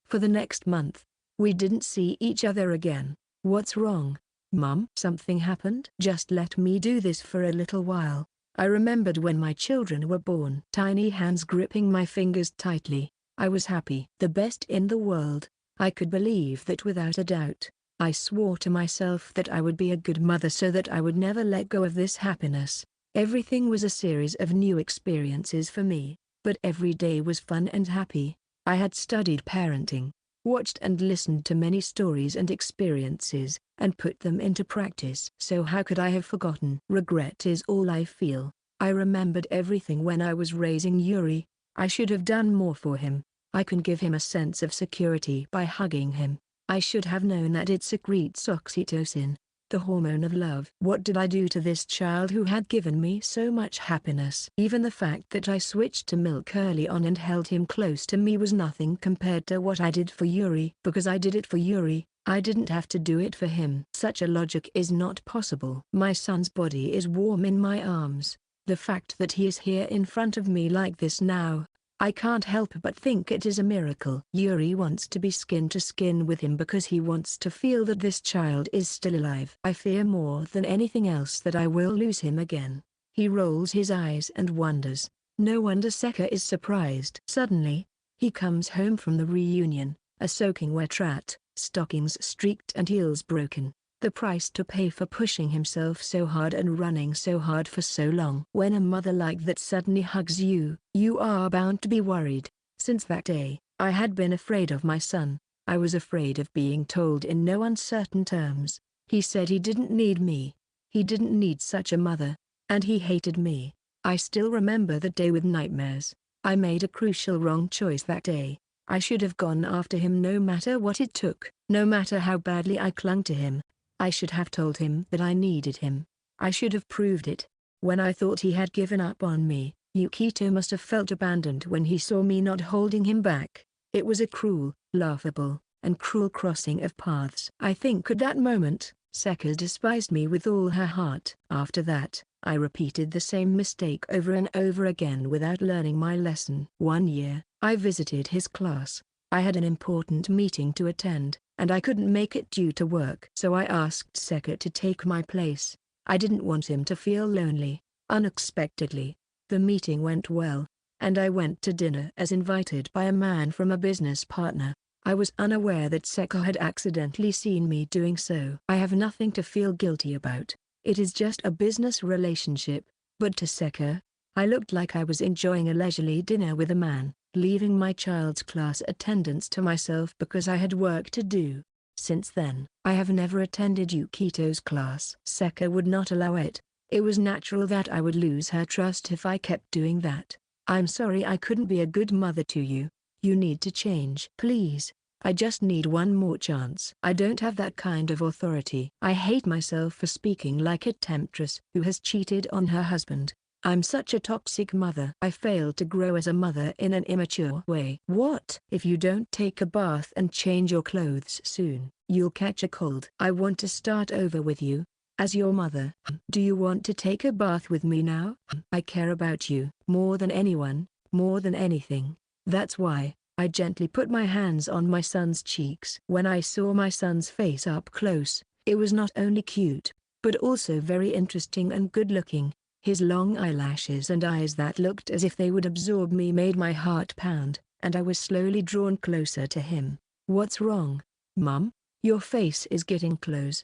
For the next month, we didn't see each other again. "What's wrong, Mum?" "Something happened?" "Just let me do this for a little while." I remembered when my children were born. Tiny hands gripping my fingers tightly. I was happy. The best in the world. I could believe that without a doubt. I swore to myself that I would be a good mother so that I would never let go of this happiness. Everything was a series of new experiences for me, but every day was fun and happy. I had studied parenting, watched and listened to many stories and experiences, and put them into practice. So how could I have forgotten? Regret is all I feel. I remembered everything when I was raising Yuri. I should have done more for him. I can give him a sense of security by hugging him. I should have known that it secretes oxytocin, the hormone of love. What did I do to this child who had given me so much happiness? Even the fact that I switched to milk early on and held him close to me was nothing compared to what I did for Yuri. Because I did it for Yuri, I didn't have to do it for him. Such a logic is not possible. My son's body is warm in my arms. The fact that he is here in front of me like this now, I can't help but think it is a miracle. Yuri wants to be skin to skin with him because he wants to feel that this child is still alive. I fear more than anything else that I will lose him again. He rolls his eyes and wonders. No wonder Seka is surprised. Suddenly, he comes home from the reunion, a soaking wet rat, stockings streaked and heels broken. The price to pay for pushing himself so hard and running so hard for so long. When a mother like that suddenly hugs you, you are bound to be worried. Since that day, I had been afraid of my son. I was afraid of being told in no uncertain terms. He said he didn't need me. He didn't need such a mother. And he hated me. I still remember the day with nightmares. I made a crucial wrong choice that day. I should have gone after him no matter what it took. No matter how badly I clung to him. I should have told him that I needed him. I should have proved it. When I thought he had given up on me, Yukito must have felt abandoned when he saw me not holding him back. It was a cruel, laughable, and cruel crossing of paths. I think at that moment, Seka despised me with all her heart. After that, I repeated the same mistake over and over again without learning my lesson. One year, I visited his class. I had an important meeting to attend, and I couldn't make it due to work. So I asked Seka to take my place. I didn't want him to feel lonely. Unexpectedly, the meeting went well, and I went to dinner as invited by a man from a business partner. I was unaware that Seka had accidentally seen me doing so. I have nothing to feel guilty about. It is just a business relationship. But to Seka, I looked like I was enjoying a leisurely dinner with a man, leaving my child's class attendance to myself because I had work to do. Since then, I have never attended Yukito's class. Seka would not allow it. It was natural that I would lose her trust if I kept doing that. I'm sorry I couldn't be a good mother to you. You need to change. Please. I just need one more chance. I don't have that kind of authority. I hate myself for speaking like a temptress who has cheated on her husband. I'm such a toxic mother. I failed to grow as a mother in an immature way. What if you don't take a bath and change your clothes soon? You'll catch a cold. I want to start over with you. As your mother. Do you want to take a bath with me now? I care about you more than anyone, more than anything. That's why. I gently put my hands on my son's cheeks. When I saw my son's face up close, it was not only cute, but also very interesting and good-looking. His long eyelashes and eyes that looked as if they would absorb me made my heart pound, and I was slowly drawn closer to him. What's wrong, Mum? Your face is getting close.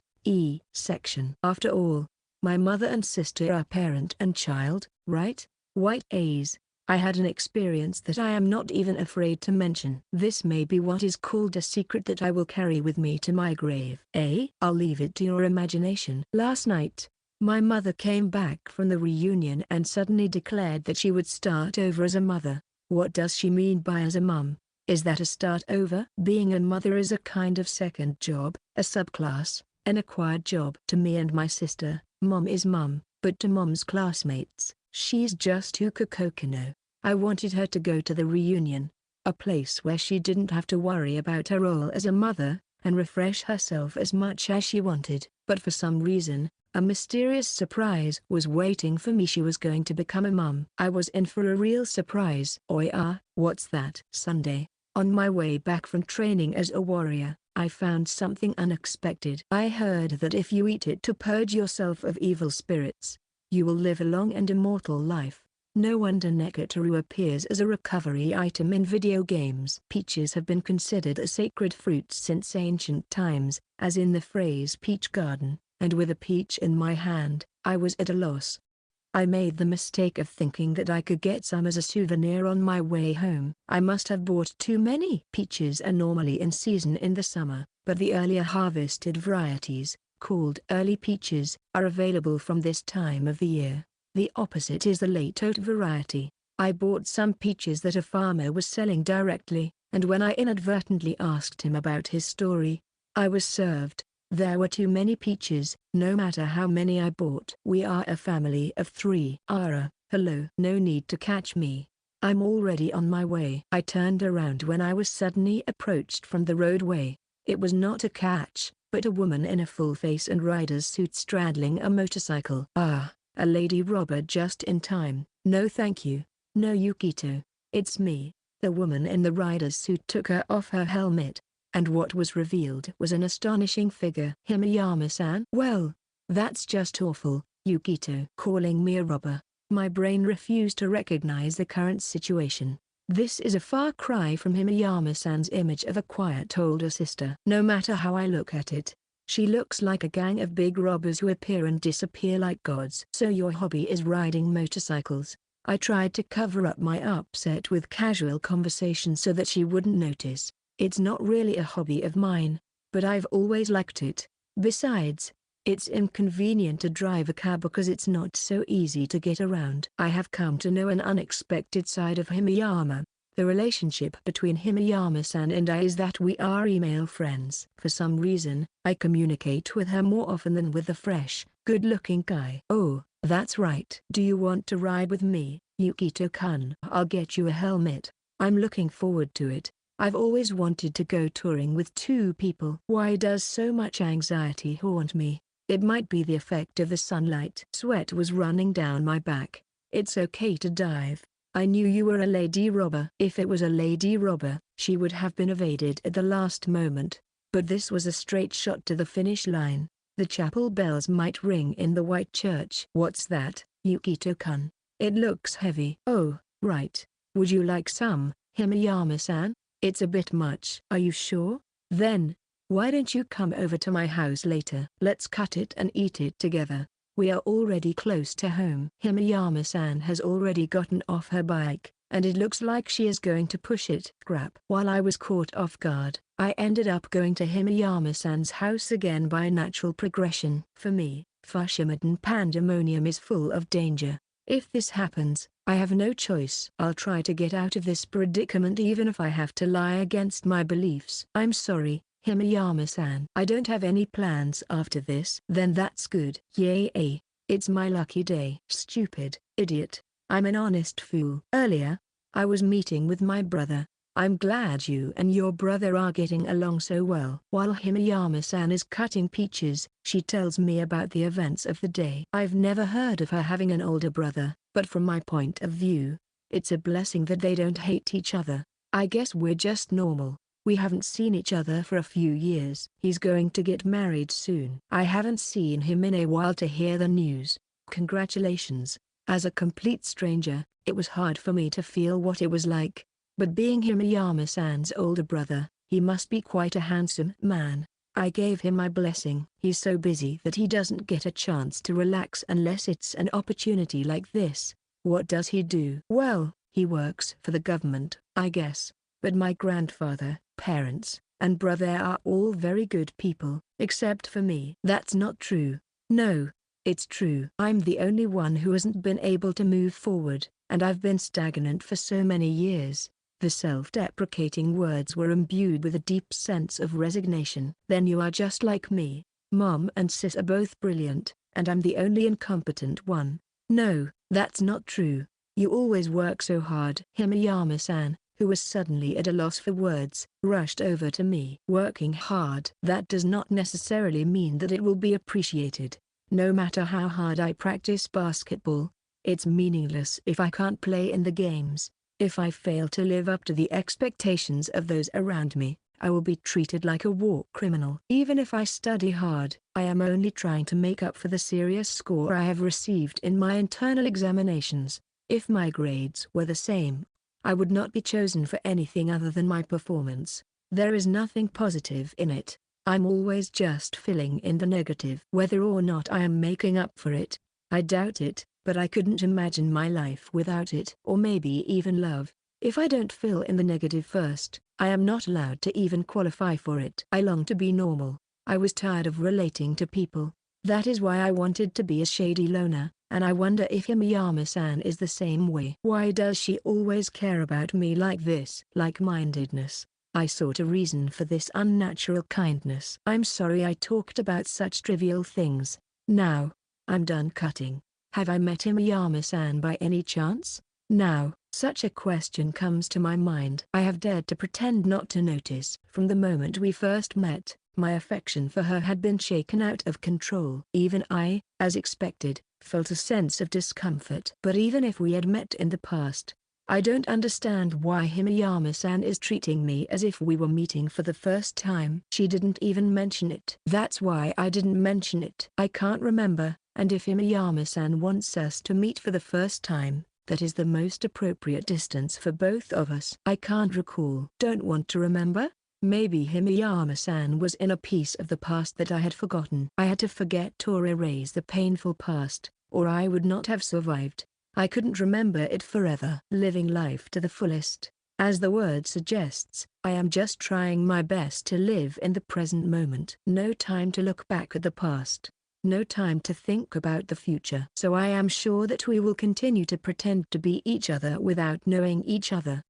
Section. After all, my mother and sister are parent and child, right? White A's. I had an experience that I am not even afraid to mention. This may be what is called a secret that I will carry with me to my grave. I'll leave it to your imagination. Last night, my mother came back from the reunion and suddenly declared that she would start over as a mother. What does she mean by as a mum? Is that a start over? Being a mother is a kind of second job, a subclass, an acquired job. To me and my sister, mom is mum, but to mom's classmates, she's just Yukito Kokonoe. I wanted her to go to the reunion, a place where she didn't have to worry about her role as a mother, and refresh herself as much as she wanted. But for some reason, a mysterious surprise was waiting for me. She was going to become a mum. I was in for a real surprise. What's that? Sunday, on my way back from training as a warrior, I found something unexpected. I heard that if you eat it to purge yourself of evil spirits, you will live a long and immortal life. No wonder Nekataru appears as a recovery item in video games. Peaches have been considered a sacred fruit since ancient times, as in the phrase peach garden, and with a peach in my hand, I was at a loss. I made the mistake of thinking that I could get some as a souvenir on my way home. I must have bought too many. Peaches are normally in season in the summer, but the earlier harvested varieties, called early peaches, are available from this time of the year. The opposite is the late autumn variety. I bought some peaches that a farmer was selling directly, and when I inadvertently asked him about his story, I was served. There were too many peaches, no matter how many I bought. We are a family of 3. Hello. No need to catch me. I'm already on my way. I turned around when I was suddenly approached from the roadway. It was not a catch, but a woman in a full face and rider's suit straddling a motorcycle. A lady robber just in time. No thank you. No Yukito. It's me. The woman in the rider's suit took her off her helmet, and what was revealed was an astonishing figure. Himeyama-san? Well, that's just awful. Yukito calling me a robber. My brain refused to recognize the current situation. This is a far cry from Himeyama-san's image of a quiet older sister. No matter how I look at it, she looks like a gang of big robbers who appear and disappear like gods. So your hobby is riding motorcycles? I tried to cover up my upset with casual conversation so that she wouldn't notice. It's not really a hobby of mine, but I've always liked it. Besides, it's inconvenient to drive a car because it's not so easy to get around. I have come to know an unexpected side of Himeyama. The relationship between Himeyama-san and I is that we are email friends. For some reason, I communicate with her more often than with the fresh, good-looking guy. Oh, that's right. Do you want to ride with me, Yukito-kun? I'll get you a helmet. I'm looking forward to it. I've always wanted to go touring with 2 people. Why does so much anxiety haunt me? It might be the effect of the sunlight. Sweat was running down my back. It's okay to dive. I knew you were a lady robber. If it was a lady robber, she would have been evaded at the last moment. But this was a straight shot to the finish line. The chapel bells might ring in the white church. What's that, Yukito-kun? It looks heavy. Oh, right. Would you like some, Himeyama-san? It's a bit much. Are you sure? Then, why don't you come over to my house later? Let's cut it and eat it together. We are already close to home. Himeyama-san has already gotten off her bike, and it looks like she is going to push it. Crap. While I was caught off guard, I ended up going to Himeyama-san's house again by natural progression. For me, Fushimodan Pandemonium is full of danger. If this happens, I have no choice. I'll try to get out of this predicament even if I have to lie against my beliefs. I'm sorry, Himeyama-san. I don't have any plans after this. Then that's good. Yay. It's my lucky day. Stupid idiot. I'm an honest fool. Earlier, I was meeting with my brother. I'm glad you and your brother are getting along so well. While Himeyama-san is cutting peaches, she tells me about the events of the day. I've never heard of her having an older brother, but from my point of view, it's a blessing that they don't hate each other. I guess we're just normal. We haven't seen each other for a few years. He's going to get married soon. I haven't seen him in a while to hear the news. Congratulations. As a complete stranger, it was hard for me to feel what it was like. But being Himeyama-san's older brother, he must be quite a handsome man. I gave him my blessing. He's so busy that he doesn't get a chance to relax unless it's an opportunity like this. What does he do? Well, he works for the government, I guess. But my grandfather, parents, and brother are all very good people, except for me. That's not true. No, it's true. I'm the only one who hasn't been able to move forward, and I've been stagnant for so many years. The self-deprecating words were imbued with a deep sense of resignation. Then you are just like me. Mom and sis are both brilliant, and I'm the only incompetent one. No, that's not true. You always work so hard. Himeyama-san, who was suddenly at a loss for words, rushed over to me. Working hard. That does not necessarily mean that it will be appreciated. No matter how hard I practice basketball, it's meaningless if I can't play in the games. If I fail to live up to the expectations of those around me, I will be treated like a war criminal. Even if I study hard, I am only trying to make up for the serious score I have received in my internal examinations. If my grades were the same, I would not be chosen for anything other than my performance. There is nothing positive in it. I'm always just filling in the negative. Whether or not I am making up for it, I doubt it. But I couldn't imagine my life without it. Or maybe even love. If I don't fill in the negative first, I am not allowed to even qualify for it. I long to be normal. I was tired of relating to people. That is why I wanted to be a shady loner, and I wonder if Himeyama-san is the same way. Why does she always care about me like this? Like-mindedness. I sought a reason for this unnatural kindness. I'm sorry I talked about such trivial things. Now, I'm done cutting. Have I met Himeyama-san by any chance? Now, such a question comes to my mind. I have dared to pretend not to notice. From the moment we first met, my affection for her had been shaken out of control. Even I, as expected, felt a sense of discomfort. But even if we had met in the past, I don't understand why Himeyama-san is treating me as if we were meeting for the first time. She didn't even mention it. That's why I didn't mention it. I can't remember. And if Himeyama-san wants us to meet for the first time, that is the most appropriate distance for both of us. I can't recall. Don't want to remember? Maybe Himeyama-san was in a piece of the past that I had forgotten. I had to forget or erase the painful past, or I would not have survived. I couldn't remember it forever. Living life to the fullest. As the word suggests, I am just trying my best to live in the present moment. No time to look back at the past. No time to think about the future. So I am sure that we will continue to pretend to be each other without knowing each other.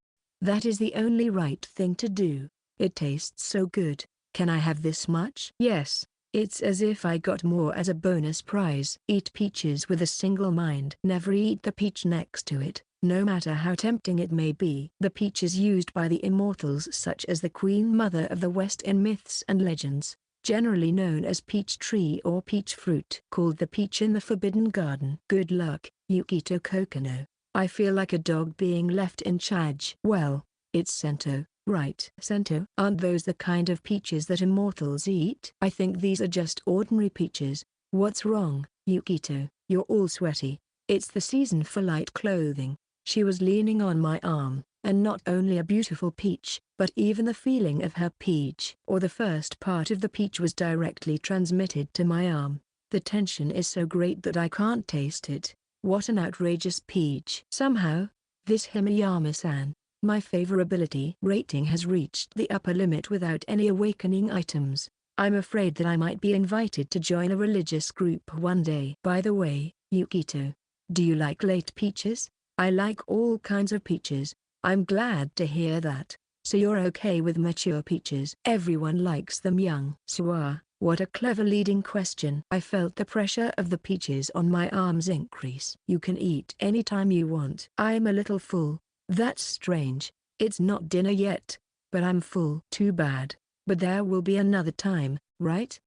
That is the only right thing to do. It tastes so good. Can I have this much? Yes. It's as if I got more as a bonus prize. Eat peaches with a single mind. Never eat the peach next to it, no matter how tempting it may be. The peach is used by the immortals such as the Queen Mother of the West in myths and legends, generally known as peach tree or peach fruit. Called the peach in the Forbidden Garden. Good luck, Yukito Kokonoe. I feel like a dog being left in charge. Well, it's Sento, right? Sento? Aren't those the kind of peaches that immortals eat? I think these are just ordinary peaches. What's wrong, Yukito? You're all sweaty. It's the season for light clothing. She was leaning on my arm, and not only a beautiful peach, but even the feeling of her peach, or the first part of the peach, was directly transmitted to my arm. The tension is so great that I can't taste it. What an outrageous peach. Somehow, this Himeyama-san, my favorability rating has reached the upper limit without any awakening items. I'm afraid that I might be invited to join a religious group one day. By the way, Yukito, do you like late peaches? I like all kinds of peaches. I'm glad to hear that. So you're okay with mature peaches? Everyone likes them young. Suwa, what a clever leading question. I felt the pressure of the peaches on my arms increase. You can eat anytime you want. I'm a little full. That's strange. It's not dinner yet, but I'm full. Too bad. But there will be another time, right?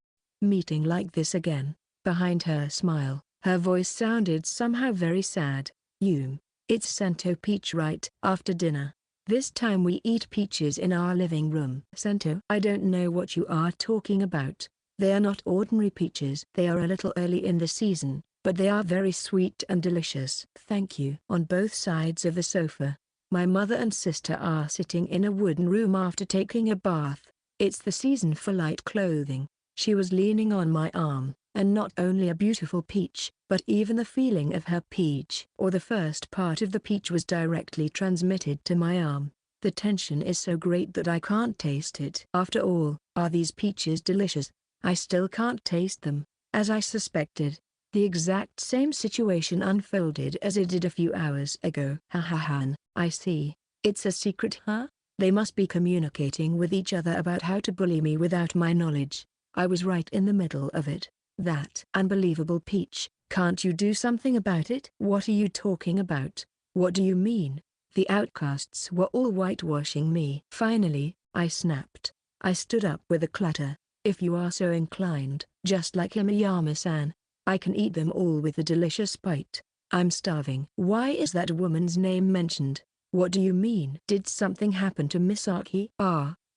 Meeting like this again. Behind her smile, her voice sounded somehow very sad. It's Sento peach right after dinner. This time we eat peaches in our living room. Sento? I don't know what you are talking about. They are not ordinary peaches. They are a little early in the season, but they are very sweet and delicious. Thank you. On both sides of the sofa, my mother and sister are sitting in a wooden room after taking a bath. It's the season for light clothing. She was leaning on my arm, and not only a beautiful peach, but even the feeling of her peach, or the first part of the peach, was directly transmitted to my arm. The tension is so great that I can't taste it. After all, are these peaches delicious? I still can't taste them. As I suspected, the exact same situation unfolded as it did a few hours ago. Ha ha ha. I see. It's a secret, huh? They must be communicating with each other about how to bully me without my knowledge. I was right in the middle of it. That unbelievable peach, can't you do something about it? What are you talking about? What do you mean? The outcasts were all whitewashing me. Finally, I snapped. I stood up with a clutter. If you are so inclined, just like Himeyama-san, I can eat them all with a delicious bite. I'm starving. Why is that woman's name mentioned? What do you mean? Did something happen to Misaki?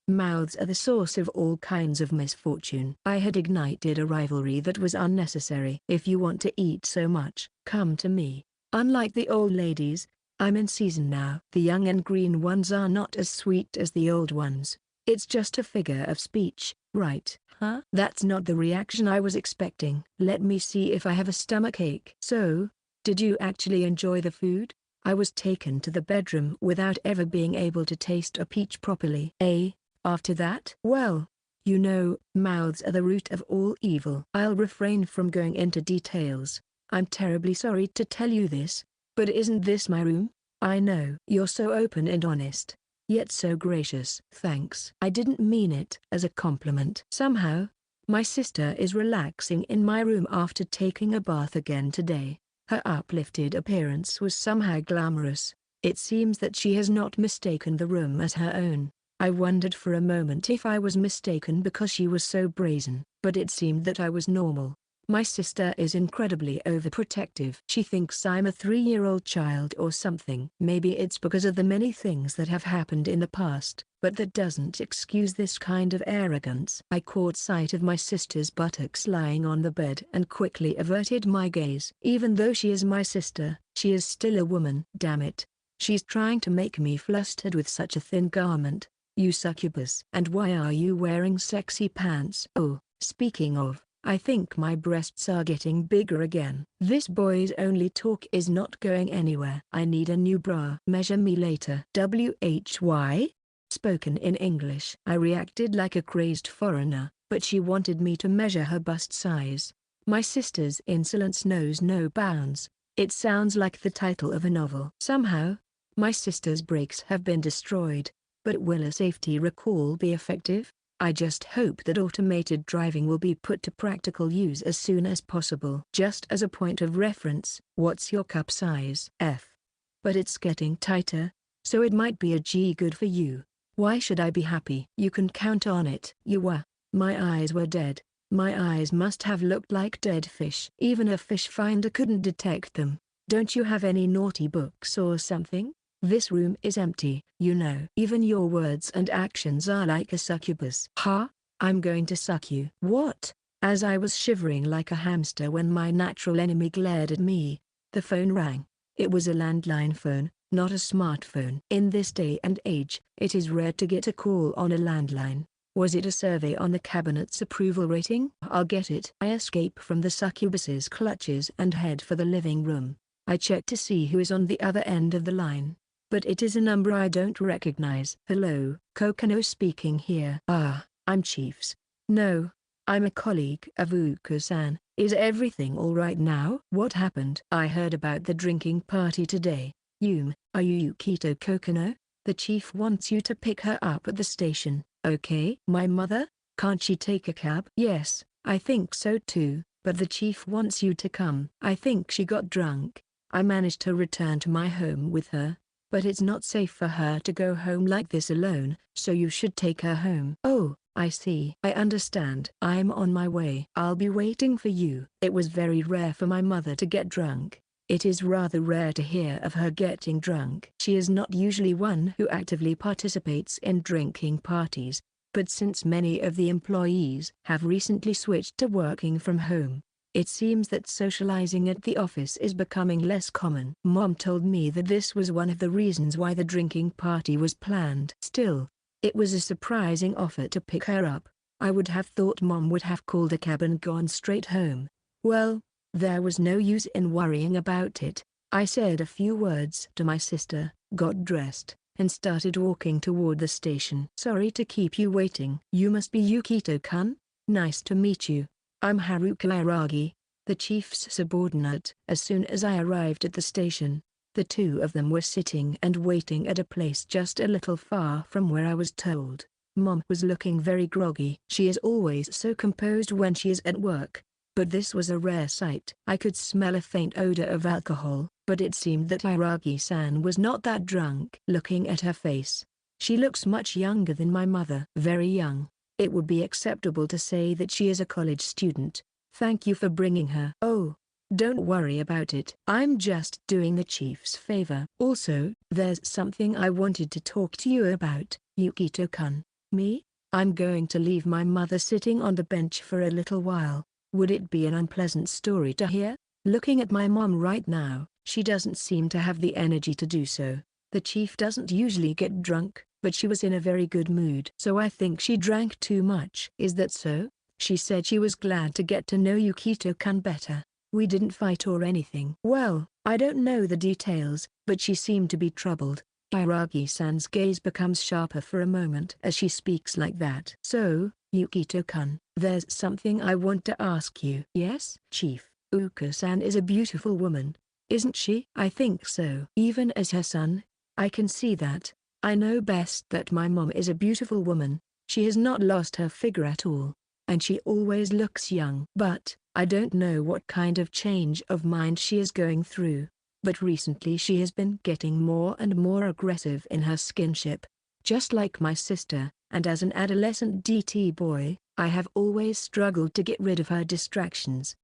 Mouths are the source of all kinds of misfortune. I had ignited a rivalry that was unnecessary. If you want to eat so much, come to me. Unlike the old ladies, I'm in season now. The young and green ones are not as sweet as the old ones. It's just a figure of speech, right? Huh? That's not the reaction I was expecting. Let me see if I have a stomachache. So, did you actually enjoy the food? I was taken to the bedroom without ever being able to taste a peach properly. After that? Well, you know, mouths are the root of all evil. I'll refrain from going into details. I'm terribly sorry to tell you this, but isn't this my room? I know. You're so open and honest, yet so gracious. Thanks. I didn't mean it as a compliment. Somehow, my sister is relaxing in my room after taking a bath again today. Her uplifted appearance was somehow glamorous. It seems that she has not mistaken the room as her own. I wondered for a moment if I was mistaken because she was so brazen, but it seemed that I was normal. My sister is incredibly overprotective. She thinks I'm a 3-year-old child or something. Maybe it's because of the many things that have happened in the past, but that doesn't excuse this kind of arrogance. I caught sight of my sister's buttocks lying on the bed and quickly averted my gaze. Even though she is my sister, she is still a woman. Damn it. She's trying to make me flustered with such a thin garment. You succubus. And why are you wearing sexy pants? Oh, speaking of, I think my breasts are getting bigger again. This boys only talk is not going anywhere. I need a new bra. Measure me later. WHY? Spoken in English. I reacted like a crazed foreigner, but she wanted me to measure her bust size. My sister's insolence knows no bounds. It sounds like the title of a novel. Somehow, my sister's brakes have been destroyed. But will a safety recall be effective? I just hope that automated driving will be put to practical use as soon as possible. Just as a point of reference, what's your cup size? F. But it's getting tighter, so it might be a G. Good for you. Why should I be happy? You can count on it. You were. My eyes were dead. My eyes must have looked like dead fish. Even a fish finder couldn't detect them. Don't you have any naughty books or something? This room is empty, you know. Even your words and actions are like a succubus. Huh? I'm going to suck you. What? As I was shivering like a hamster when my natural enemy glared at me, the phone rang. It was a landline phone, not a smartphone. In this day and age, it is rare to get a call on a landline. Was it a survey on the cabinet's approval rating? I'll get it. I escape from the succubus's clutches and head for the living room. I check to see who is on the other end of the line. But it is a number I don't recognize. Hello, Kokonoe speaking here. Ah, I'm Chiefs. No, I'm a colleague of Uko-san. Is everything alright now? What happened? I heard about the drinking party today. Are you Yukito Kokonoe? The chief wants you to pick her up at the station. Okay. My mother? Can't she take a cab? Yes, I think so too, but the chief wants you to come. I think she got drunk. I managed to return to my home with her, but it's not safe for her to go home like this alone, so you should take her home. Oh, I see. I understand. I'm on my way. I'll be waiting for you. It was very rare for my mother to get drunk. It is rather rare to hear of her getting drunk. She is not usually one who actively participates in drinking parties, but since many of the employees have recently switched to working from home, it seems that socializing at the office is becoming less common. Mom told me that this was one of the reasons why the drinking party was planned. Still, it was a surprising offer to pick her up. I would have thought Mom would have called a cab and gone straight home. Well, there was no use in worrying about it. I said a few words to my sister, got dressed, and started walking toward the station. Sorry to keep you waiting. You must be Yukito-kun? Nice to meet you. I'm Haruka Aragi, the chief's subordinate. As soon as I arrived at the station, the two of them were sitting and waiting at a place just a little far from where I was told. Mom was looking very groggy. She is always so composed when she is at work, but this was a rare sight. I could smell a faint odor of alcohol, but it seemed that Aragi-san was not that drunk. Looking at her face, she looks much younger than my mother. Very young. It would be acceptable to say that she is a college student. Thank you for bringing her. Oh, don't worry about it. I'm just doing the chief's favor. Also, there's something I wanted to talk to you about, Yukito-kun. Me? I'm going to leave my mother sitting on the bench for a little while. Would it be an unpleasant story to hear? Looking at my mom right now, she doesn't seem to have the energy to do so. The chief doesn't usually get drunk, but she was in a very good mood. So I think she drank too much. Is that so? She said she was glad to get to know Yukito-kun better. We didn't fight or anything. Well, I don't know the details, but she seemed to be troubled. Aragi-san's gaze becomes sharper for a moment as she speaks like that. So, Yukito-kun, there's something I want to ask you. Yes? Chief, Uko-san is a beautiful woman, isn't she? I think so. Even as her son, I can see that. I know best that my mom is a beautiful woman. She has not lost her figure at all, and she always looks young. But, I don't know what kind of change of mind she is going through, but recently she has been getting more and more aggressive in her skinship, just like my sister, and as an adolescent DT boy, I have always struggled to get rid of her distractions.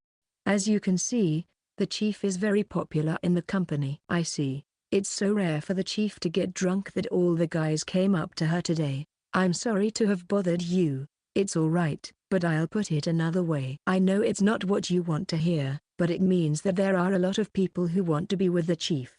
As you can see, the chief is very popular in the company. I see. It's so rare for the chief to get drunk that all the guys came up to her today. I'm sorry to have bothered you. It's alright, but I'll put it another way. I know it's not what you want to hear, but it means that there are a lot of people who want to be with the chief.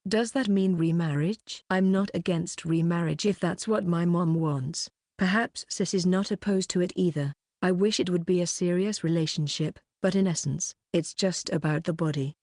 Does that mean remarriage? I'm not against remarriage if that's what my mom wants. Perhaps sis is not opposed to it either. I wish it would be a serious relationship, but in essence, it's just about the body.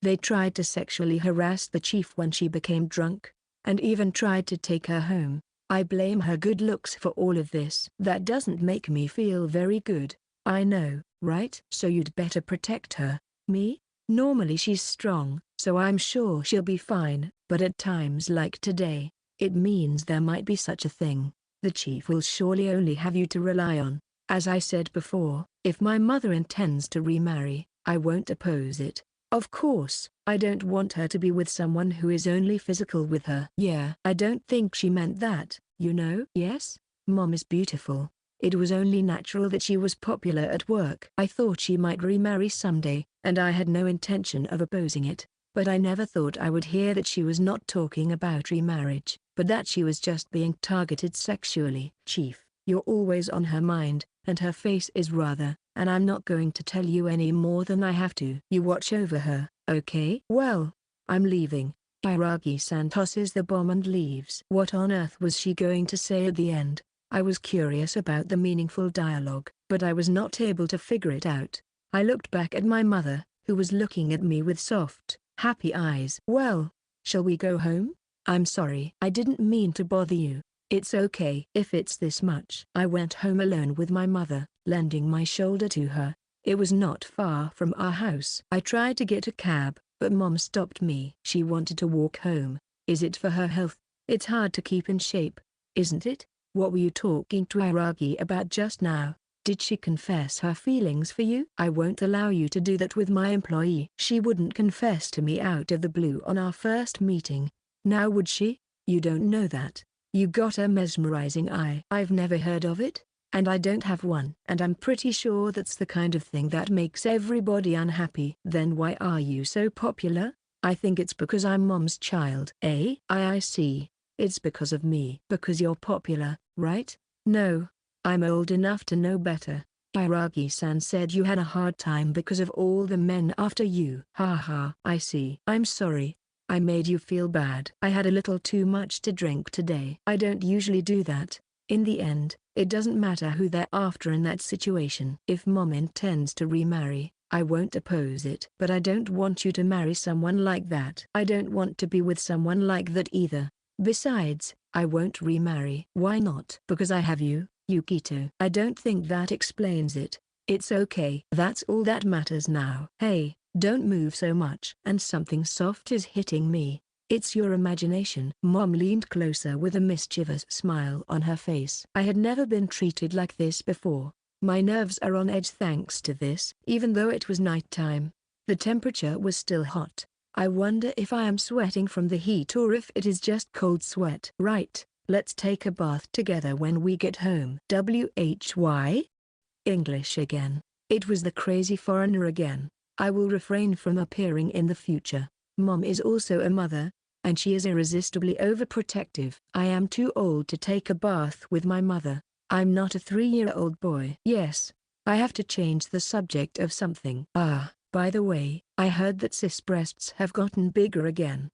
They tried to sexually harass the chief when she became drunk, and even tried to take her home. I blame her good looks for all of this. That doesn't make me feel very good. I know, right? So you'd better protect her. Me? Normally she's strong, so I'm sure she'll be fine, but at times like today, it means there might be such a thing. The chief will surely only have you to rely on. As I said before, if my mother intends to remarry, I won't oppose it. Of course, I don't want her to be with someone who is only physical with her. Yeah, I don't think she meant that, you know? Yes? Mom is beautiful. It was only natural that she was popular at work. I thought she might remarry someday, and I had no intention of opposing it, but I never thought I would hear that she was not talking about remarriage, but that she was just being targeted sexually. Chief, you're always on her mind, and her face is rather, and I'm not going to tell you any more than I have to. You watch over her, okay? Well, I'm leaving. Aragi-san tosses the bomb and leaves. What on earth was she going to say at the end? I was curious about the meaningful dialogue, but I was not able to figure it out. I looked back at my mother, who was looking at me with soft, happy eyes. "Well, shall we go home? I'm sorry. I didn't mean to bother you. It's okay if it's this much." I went home alone with my mother, lending my shoulder to her. It was not far from our house. I tried to get a cab, but Mom stopped me. She wanted to walk home. Is it for her health? It's hard to keep in shape, isn't it? What were you talking to Aragi about just now? Did she confess her feelings for you? I won't allow you to do that with my employee. She wouldn't confess to me out of the blue on our first meeting. Now would she? You don't know that. You got a mesmerizing eye. I've never heard of it, and I don't have one. And I'm pretty sure that's the kind of thing that makes everybody unhappy. Then why are you so popular? I think it's because I'm Mom's child. I see. It's because of me. Because you're popular, right? No. I'm old enough to know better. Aragi-san said you had a hard time because of all the men after you. Haha. I see. I'm sorry. I made you feel bad. I had a little too much to drink today. I don't usually do that. In the end, it doesn't matter who they're after in that situation. If Mom intends to remarry, I won't oppose it. But I don't want you to marry someone like that. I don't want to be with someone like that either. Besides, I won't remarry. Why not? Because I have you, Yukito. I don't think that explains it. It's okay. That's all that matters now. Hey, don't move so much. And something soft is hitting me. It's your imagination. Mom leaned closer with a mischievous smile on her face. I had never been treated like this before. My nerves are on edge thanks to this. Even though it was nighttime, the temperature was still hot. I wonder if I am sweating from the heat or if it is just cold sweat. Right, let's take a bath together when we get home. WHY? English again. It was the crazy foreigner again. I will refrain from appearing in the future. Mom is also a mother, and she is irresistibly overprotective. I am too old to take a bath with my mother. I'm not a 3-year-old boy. Yes, I have to change the subject of something. By the way, I heard that cis breasts have gotten bigger again.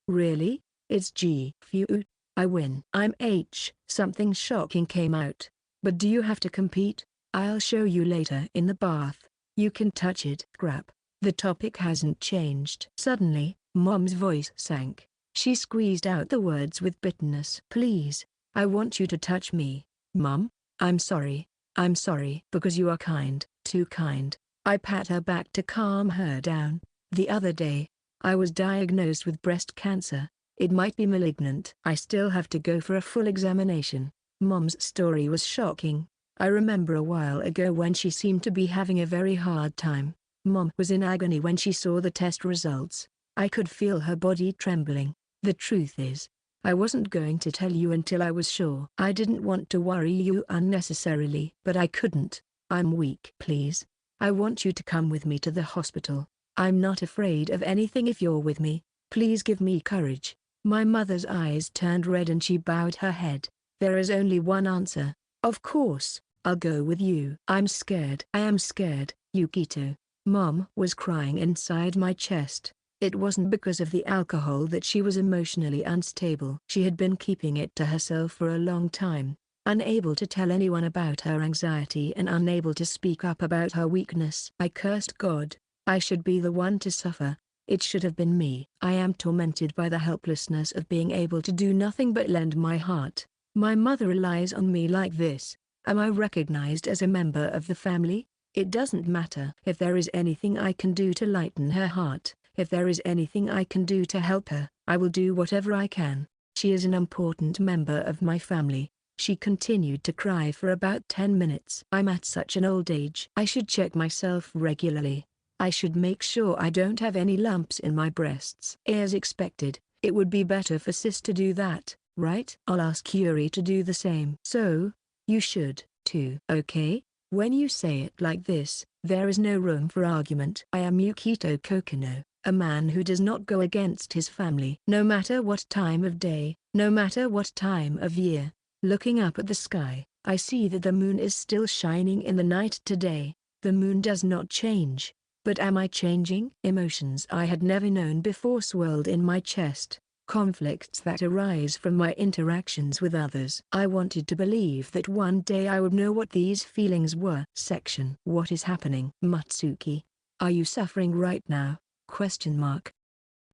Really? It's G. Phew. I win. I'm H. Something shocking came out. But do you have to compete? I'll show you later in the bath. You can touch it. Crap. The topic hasn't changed. Suddenly, Mom's voice sank. She squeezed out the words with bitterness. Please, I want you to touch me. Mom, I'm sorry. I'm sorry. Because you are kind, too kind. I pat her back to calm her down. The other day, I was diagnosed with breast cancer. It might be malignant. I still have to go for a full examination. Mom's story was shocking. I remember a while ago when she seemed to be having a very hard time. Mom was in agony when she saw the test results. I could feel her body trembling. The truth is, I wasn't going to tell you until I was sure. I didn't want to worry you unnecessarily. But I couldn't. I'm weak. Please. I want you to come with me to the hospital. I'm not afraid of anything if you're with me. Please give me courage. My mother's eyes turned red and she bowed her head. There is only one answer. Of course, I'll go with you. I'm scared. I am scared, Yukito. Mom was crying inside my chest. It wasn't because of the alcohol that she was emotionally unstable. She had been keeping it to herself for a long time, unable to tell anyone about her anxiety and unable to speak up about her weakness. I cursed God. I should be the one to suffer. It should have been me. I am tormented by the helplessness of being able to do nothing but lend my heart. My mother relies on me like this. Am I recognized as a member of the family? It doesn't matter. If there is anything I can do to lighten her heart, if there is anything I can do to help her, I will do whatever I can. She is an important member of my family. She continued to cry for about 10 minutes. I'm at such an old age. I should check myself regularly. I should make sure I don't have any lumps in my breasts. As expected, it would be better for sis to do that, right? I'll ask Yuri to do the same. So, you should, too. Okay? When you say it like this, there is no room for argument. I am Yukito Kokonoe, a man who does not go against his family. No matter what time of day, no matter what time of year. Looking up at the sky, I see that the moon is still shining in the night today. The moon does not change. But am I changing? Emotions I had never known before swirled in my chest. conflicts that arise from my interactions with others. I wanted to believe that one day I would know what these feelings were. Section. What is happening? Matsuki. Are you suffering right now? Question mark.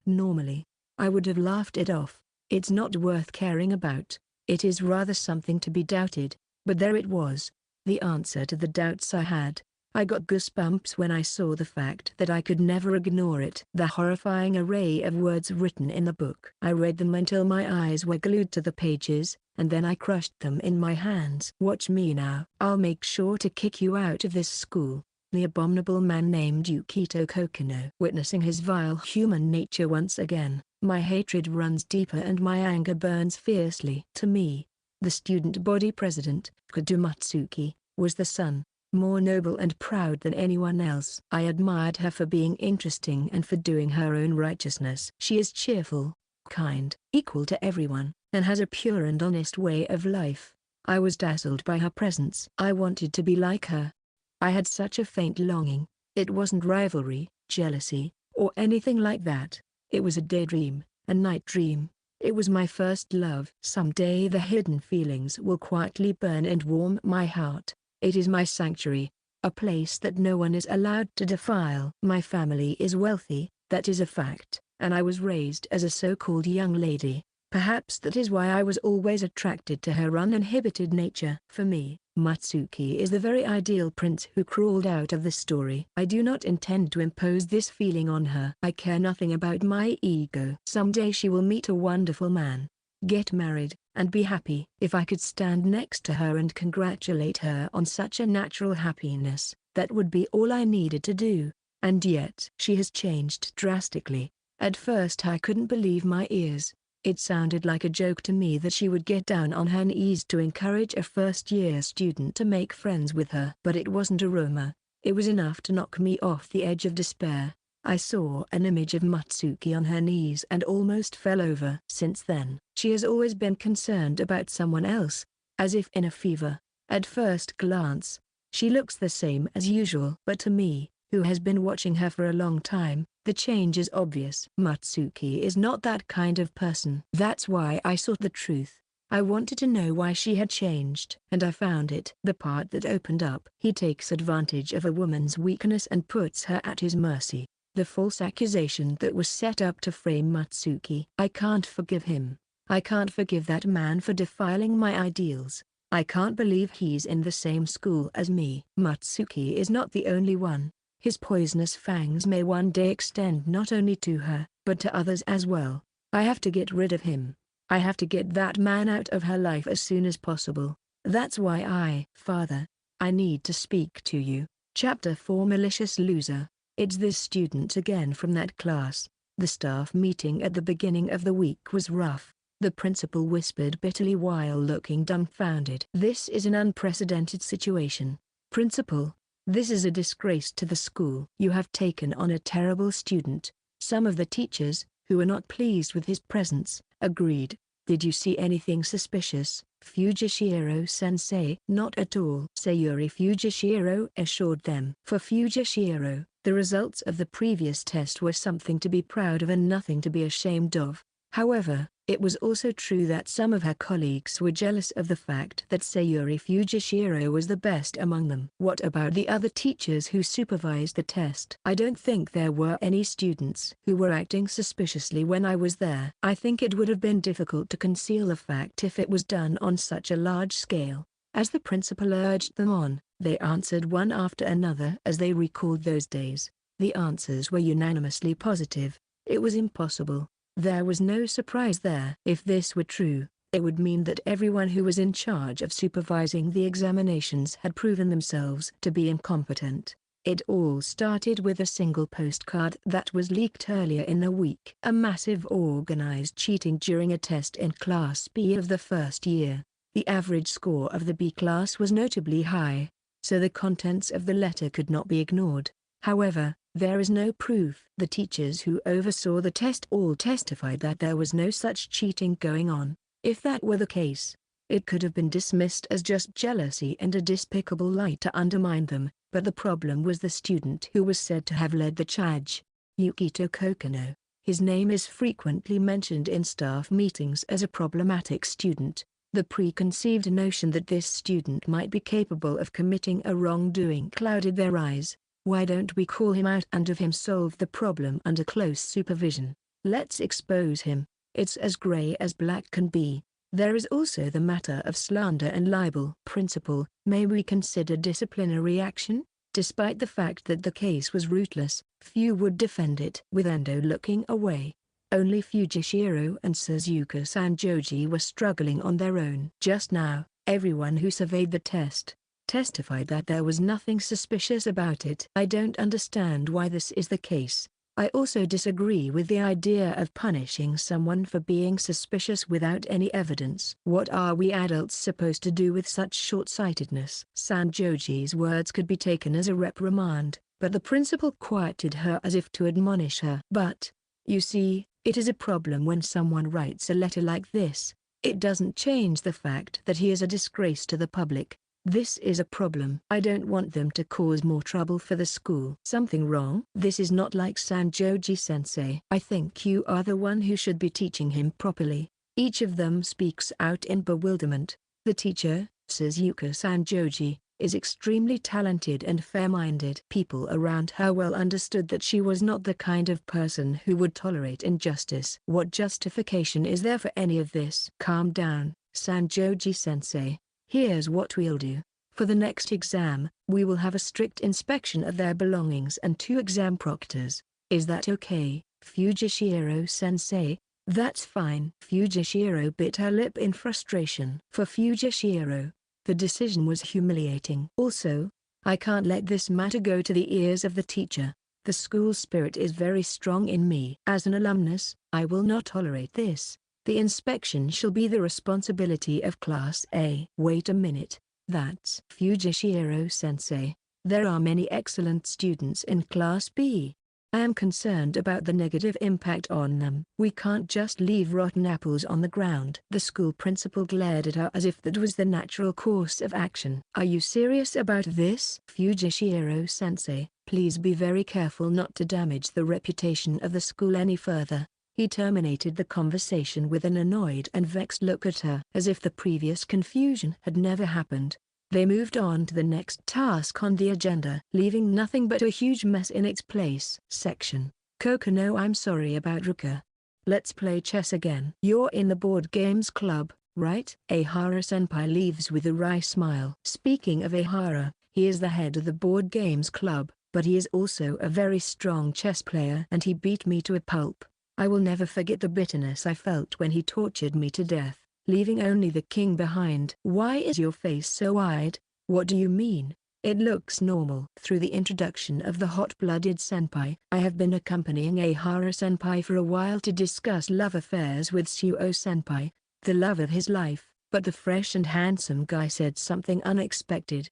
Normally, I would have laughed it off. It's not worth caring about. It is rather something to be doubted. But there it was. The answer to the doubts I had. I got goosebumps when I saw the fact that I could never ignore it. The horrifying array of words written in the book. I read them until my eyes were glued to the pages, and then I crushed them in my hands. Watch me now. I'll make sure to kick you out of this school. The abominable man named Yukito Kokonoe. Witnessing his vile human nature once again, my hatred runs deeper and my anger burns fiercely. To me, the student body president, Kudo Matsuki, was the son, more noble and proud than anyone else. I admired her for being interesting and for doing her own righteousness. She is cheerful, kind, equal to everyone, and has a pure and honest way of life. I was dazzled by her presence. I wanted to be like her. I had such a faint longing. It wasn't rivalry, jealousy, or anything like that. It was a daydream, a night dream. It was my first love. Someday the hidden feelings will quietly burn and warm my heart. It is my sanctuary, a place that no one is allowed to defile. My family is wealthy, that is a fact, and I was raised as a so-called young lady. Perhaps that is why I was always attracted to her uninhibited nature. For me, Matsuki is the very ideal prince who crawled out of the story. I do not intend to impose this feeling on her. I care nothing about my ego. Someday she will meet a wonderful man, get married, and be happy. If I could stand next to her and congratulate her on such a natural happiness, that would be all I needed to do. And yet she has changed drastically. At first I couldn't believe my ears. It sounded like a joke to me that she would get down on her knees to encourage a first-year student to make friends with her. But it wasn't a rumor. It was enough to knock me off the edge of despair. I saw an image of Matsuki on her knees and almost fell over. Since then, she has always been concerned about someone else, as if in a fever. At first glance, she looks the same as usual. But to me, who has been watching her for a long time, the change is obvious. Matsuki is not that kind of person. That's why I sought the truth. I wanted to know why she had changed. And I found it. The part that opened up. He takes advantage of a woman's weakness and puts her at his mercy. The false accusation that was set up to frame Matsuki. I can't forgive him. I can't forgive that man for defiling my ideals. I can't believe he's in the same school as me. Matsuki is not the only one. His poisonous fangs may one day extend not only to her, but to others as well. I have to get rid of him. I have to get that man out of her life as soon as possible. That's why Father, I need to speak to you. Chapter 4 Malicious Loser. It's this student again from that class. The staff meeting at the beginning of the week was rough. The principal whispered bitterly while looking dumbfounded. This is an unprecedented situation. Principal, this is a disgrace to the school. You have taken on a terrible student. Some of the teachers, who were not pleased with his presence, agreed. Did you see anything suspicious, Fujishiro-sensei? Not at all, Sayuri Fujishiro assured them. For Fujishiro, the results of the previous test were something to be proud of and nothing to be ashamed of. However, it was also true that some of her colleagues were jealous of the fact that Sayuri Fujishiro was the best among them. What about the other teachers who supervised the test? I don't think there were any students who were acting suspiciously when I was there. I think it would have been difficult to conceal the fact if it was done on such a large scale. As the principal urged them on, they answered one after another as they recalled those days. The answers were unanimously positive. It was impossible. There was no surprise there. If this were true, it would mean that everyone who was in charge of supervising the examinations had proven themselves to be incompetent. It all started with a single postcard that was leaked earlier in the week. A massive organized cheating during a test in Class B of the first year. The average score of the B class was notably high, so the contents of the letter could not be ignored. However, there is no proof. The teachers who oversaw the test all testified that there was no such cheating going on. If that were the case, it could have been dismissed as just jealousy and a despicable lie to undermine them, but the problem was the student who was said to have led the charge, Yukito Kokonoe. His name is frequently mentioned in staff meetings as a problematic student. The preconceived notion that this student might be capable of committing a wrongdoing clouded their eyes. Why don't we call him out and have him solve the problem under close supervision? Let's expose him. It's as grey as black can be. There is also the matter of slander and libel. Principal, may we consider disciplinary action? Despite the fact that the case was rootless, few would defend it. With Endo looking away, only Fujishiro and Suzuka Sanjoji were struggling on their own. Just now, everyone who surveyed the test testified that there was nothing suspicious about it. I don't understand why this is the case. I also disagree with the idea of punishing someone for being suspicious without any evidence. What are we adults supposed to do with such short-sightedness? Sanjoji's words could be taken as a reprimand, but the principal quieted her as if to admonish her. But, you see, it is a problem when someone writes a letter like this. It doesn't change the fact that he is a disgrace to the public. This is a problem. I don't want them to cause more trouble for the school. Something wrong? This is not like Sanjoji-sensei. I think you are the one who should be teaching him properly. Each of them speaks out in bewilderment. The teacher, Suzuka Sanjoji, is extremely talented and fair-minded. People around her well understood that she was not the kind of person who would tolerate injustice. What justification is there for any of this? Calm down, Sanjoji-sensei. Here's what we'll do. For the next exam, we will have a strict inspection of their belongings and 2 exam proctors. Is that okay, Fujishiro-sensei? That's fine. Fujishiro bit her lip in frustration. For Fujishiro, the decision was humiliating. Also, I can't let this matter go to the ears of the teacher. The school spirit is very strong in me. As an alumnus, I will not tolerate this. The inspection shall be the responsibility of Class A. Wait a minute. That's Fujishiro-sensei. There are many excellent students in Class B. I am concerned about the negative impact on them. We can't just leave rotten apples on the ground. The school principal glared at her as if that was the natural course of action. Are you serious about this? Fujishiro-sensei, please be very careful not to damage the reputation of the school any further. He terminated the conversation with an annoyed and vexed look at her. As if the previous confusion had never happened, they moved on to the next task on the agenda, leaving nothing but a huge mess in its place. Section. Kokonoe, I'm sorry about Ruka. Let's play chess again. You're in the board games club, right? Ehara-senpai leaves with a wry smile. Speaking of Ehara, he is the head of the board games club, but he is also a very strong chess player and he beat me to a pulp. I will never forget the bitterness I felt when he tortured me to death, leaving only the king behind. Why is your face so wide? What do you mean? It looks normal. Through the introduction of the hot-blooded senpai, I have been accompanying Ehara-senpai for a while to discuss love affairs with Suo-senpai, the love of his life, but the fresh and handsome guy said something unexpected.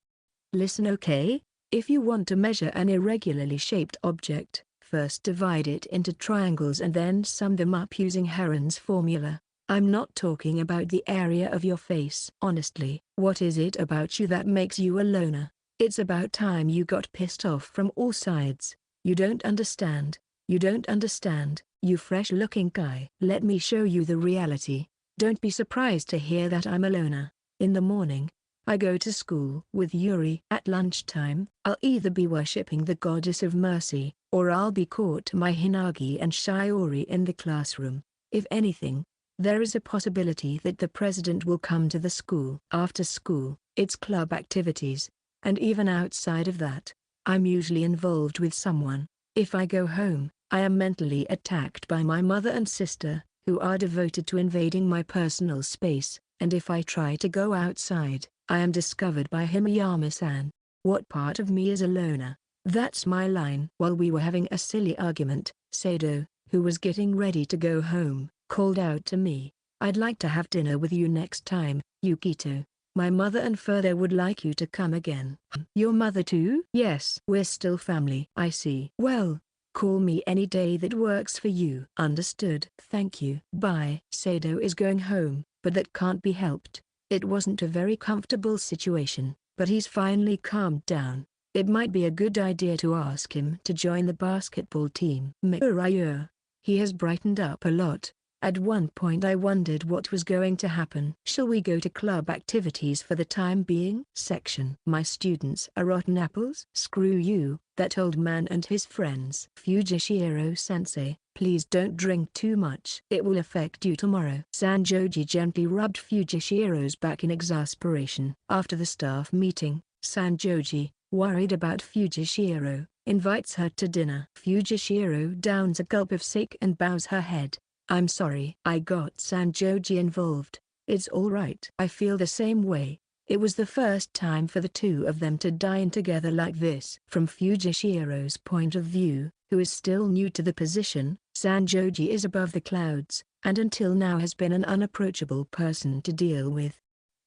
Listen, okay? If you want to measure an irregularly shaped object, first divide it into triangles and then sum them up using Heron's formula. I'm not talking about the area of your face. Honestly, what is it about you that makes you a loner? It's about time you got pissed off from all sides. You don't understand. You don't understand, you fresh-looking guy. Let me show you the reality. Don't be surprised to hear that I'm a loner. In the morning, I go to school with Yuri. At lunchtime, I'll either be worshipping the goddess of mercy, or I'll be caught my Hinagi and Shiori in the classroom. If anything, there is a possibility that the president will come to the school. After school, it's club activities, and even outside of that, I'm usually involved with someone. If I go home, I am mentally attacked by my mother and sister, who are devoted to invading my personal space, and if I try to go outside, I am discovered by Himiyama-san. What part of me is a loner? That's my line. While we were having a silly argument, Sado, who was getting ready to go home, called out to me, "I'd like to have dinner with you next time, Yukito. My mother and father would like you to come again." "Your mother too?" "Yes. We're still family." "I see. Well, call me any day that works for you." "Understood. Thank you." Bye. Sado is going home, but that can't be helped. It wasn't a very comfortable situation, but he's finally calmed down. It might be a good idea to ask him to join the basketball team. Miurayo. He has brightened up a lot. At one point I wondered what was going to happen. Shall we go to club activities for the time being? Section. My students are rotten apples? Screw you, that old man and his friends. Fujishiro-sensei, please don't drink too much. It will affect you tomorrow. Sanjoji gently rubbed Fujishiro's back in exasperation. After the staff meeting, Sanjoji, worried about Fujishiro, invites her to dinner. Fujishiro downs a gulp of sake and bows her head. I'm sorry I got Sanjoji involved. It's alright. I feel the same way. It was the first time for the two of them to dine together like this. From Fujishiro's point of view, who is still new to the position, Sanjoji is above the clouds, and until now has been an unapproachable person to deal with.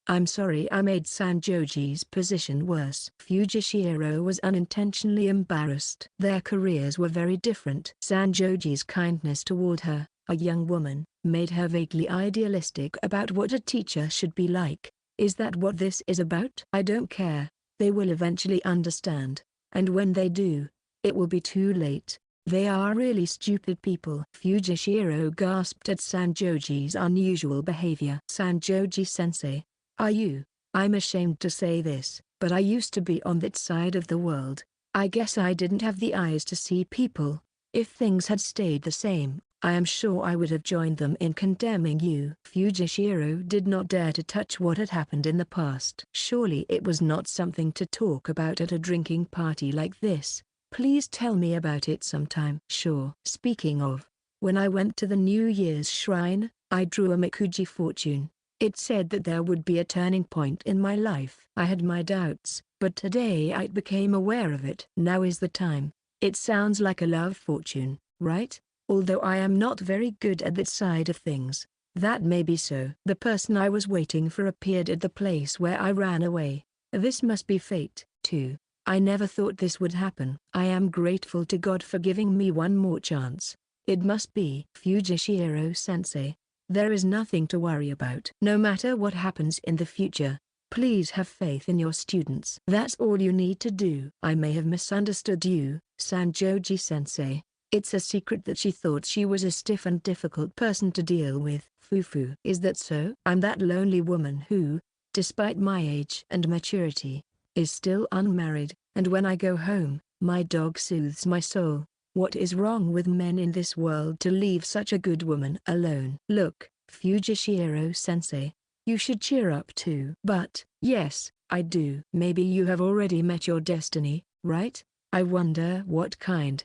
I'm sorry I made Sanjoji's position worse. Fujishiro was unintentionally embarrassed. Their careers were very different. Sanjoji's kindness toward her, a young woman, made her vaguely idealistic about what a teacher should be like. Is that what this is about? I don't care. They will eventually understand. And when they do, it will be too late. They are really stupid people. Fujishiro gasped at Sanjoji's unusual behavior. Sanjoji-sensei, are you? I'm ashamed to say this, but I used to be on that side of the world. I guess I didn't have the eyes to see people. If things had stayed the same, I am sure I would have joined them in condemning you. Fujishiro did not dare to touch what had happened in the past. Surely it was not something to talk about at a drinking party like this. Please tell me about it sometime. Sure. Speaking of, when I went to the New Year's shrine, I drew a Mikuji fortune. It said that there would be a turning point in my life. I had my doubts, but today I became aware of it. Now is the time. It sounds like a love fortune, right? Although I am not very good at that side of things. That may be so. The person I was waiting for appeared at the place where I ran away. This must be fate, too. I never thought this would happen. I am grateful to God for giving me one more chance. It must be. Fujishiro-sensei, there is nothing to worry about. No matter what happens in the future, please have faith in your students. That's all you need to do. I may have misunderstood you, Sanjoji-sensei. It's a secret that she thought she was a stiff and difficult person to deal with. Fufu. Is that so? I'm that lonely woman who, despite my age and maturity, is still unmarried, and when I go home, my dog soothes my soul. What is wrong with men in this world to leave such a good woman alone? Look, Fujishiro-sensei, you should cheer up too. But, yes, I do. Maybe you have already met your destiny, right? I wonder what kind.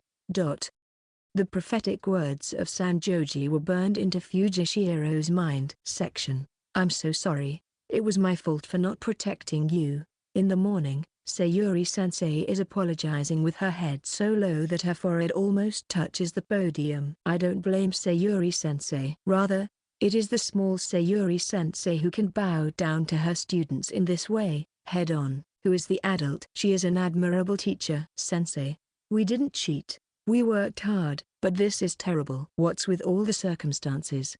The prophetic words of Sanjoji were burned into Fujishiro's mind. Section. I'm so sorry. It was my fault for not protecting you. In the morning, Sayuri-sensei is apologizing with her head so low that her forehead almost touches the podium. I don't blame Sayuri-sensei. Rather, it is the small Sayuri-sensei who can bow down to her students in this way, head on. Who is the adult? She is an admirable teacher. Sensei, we didn't cheat. We worked hard, but this is terrible. What's with all the circumstances?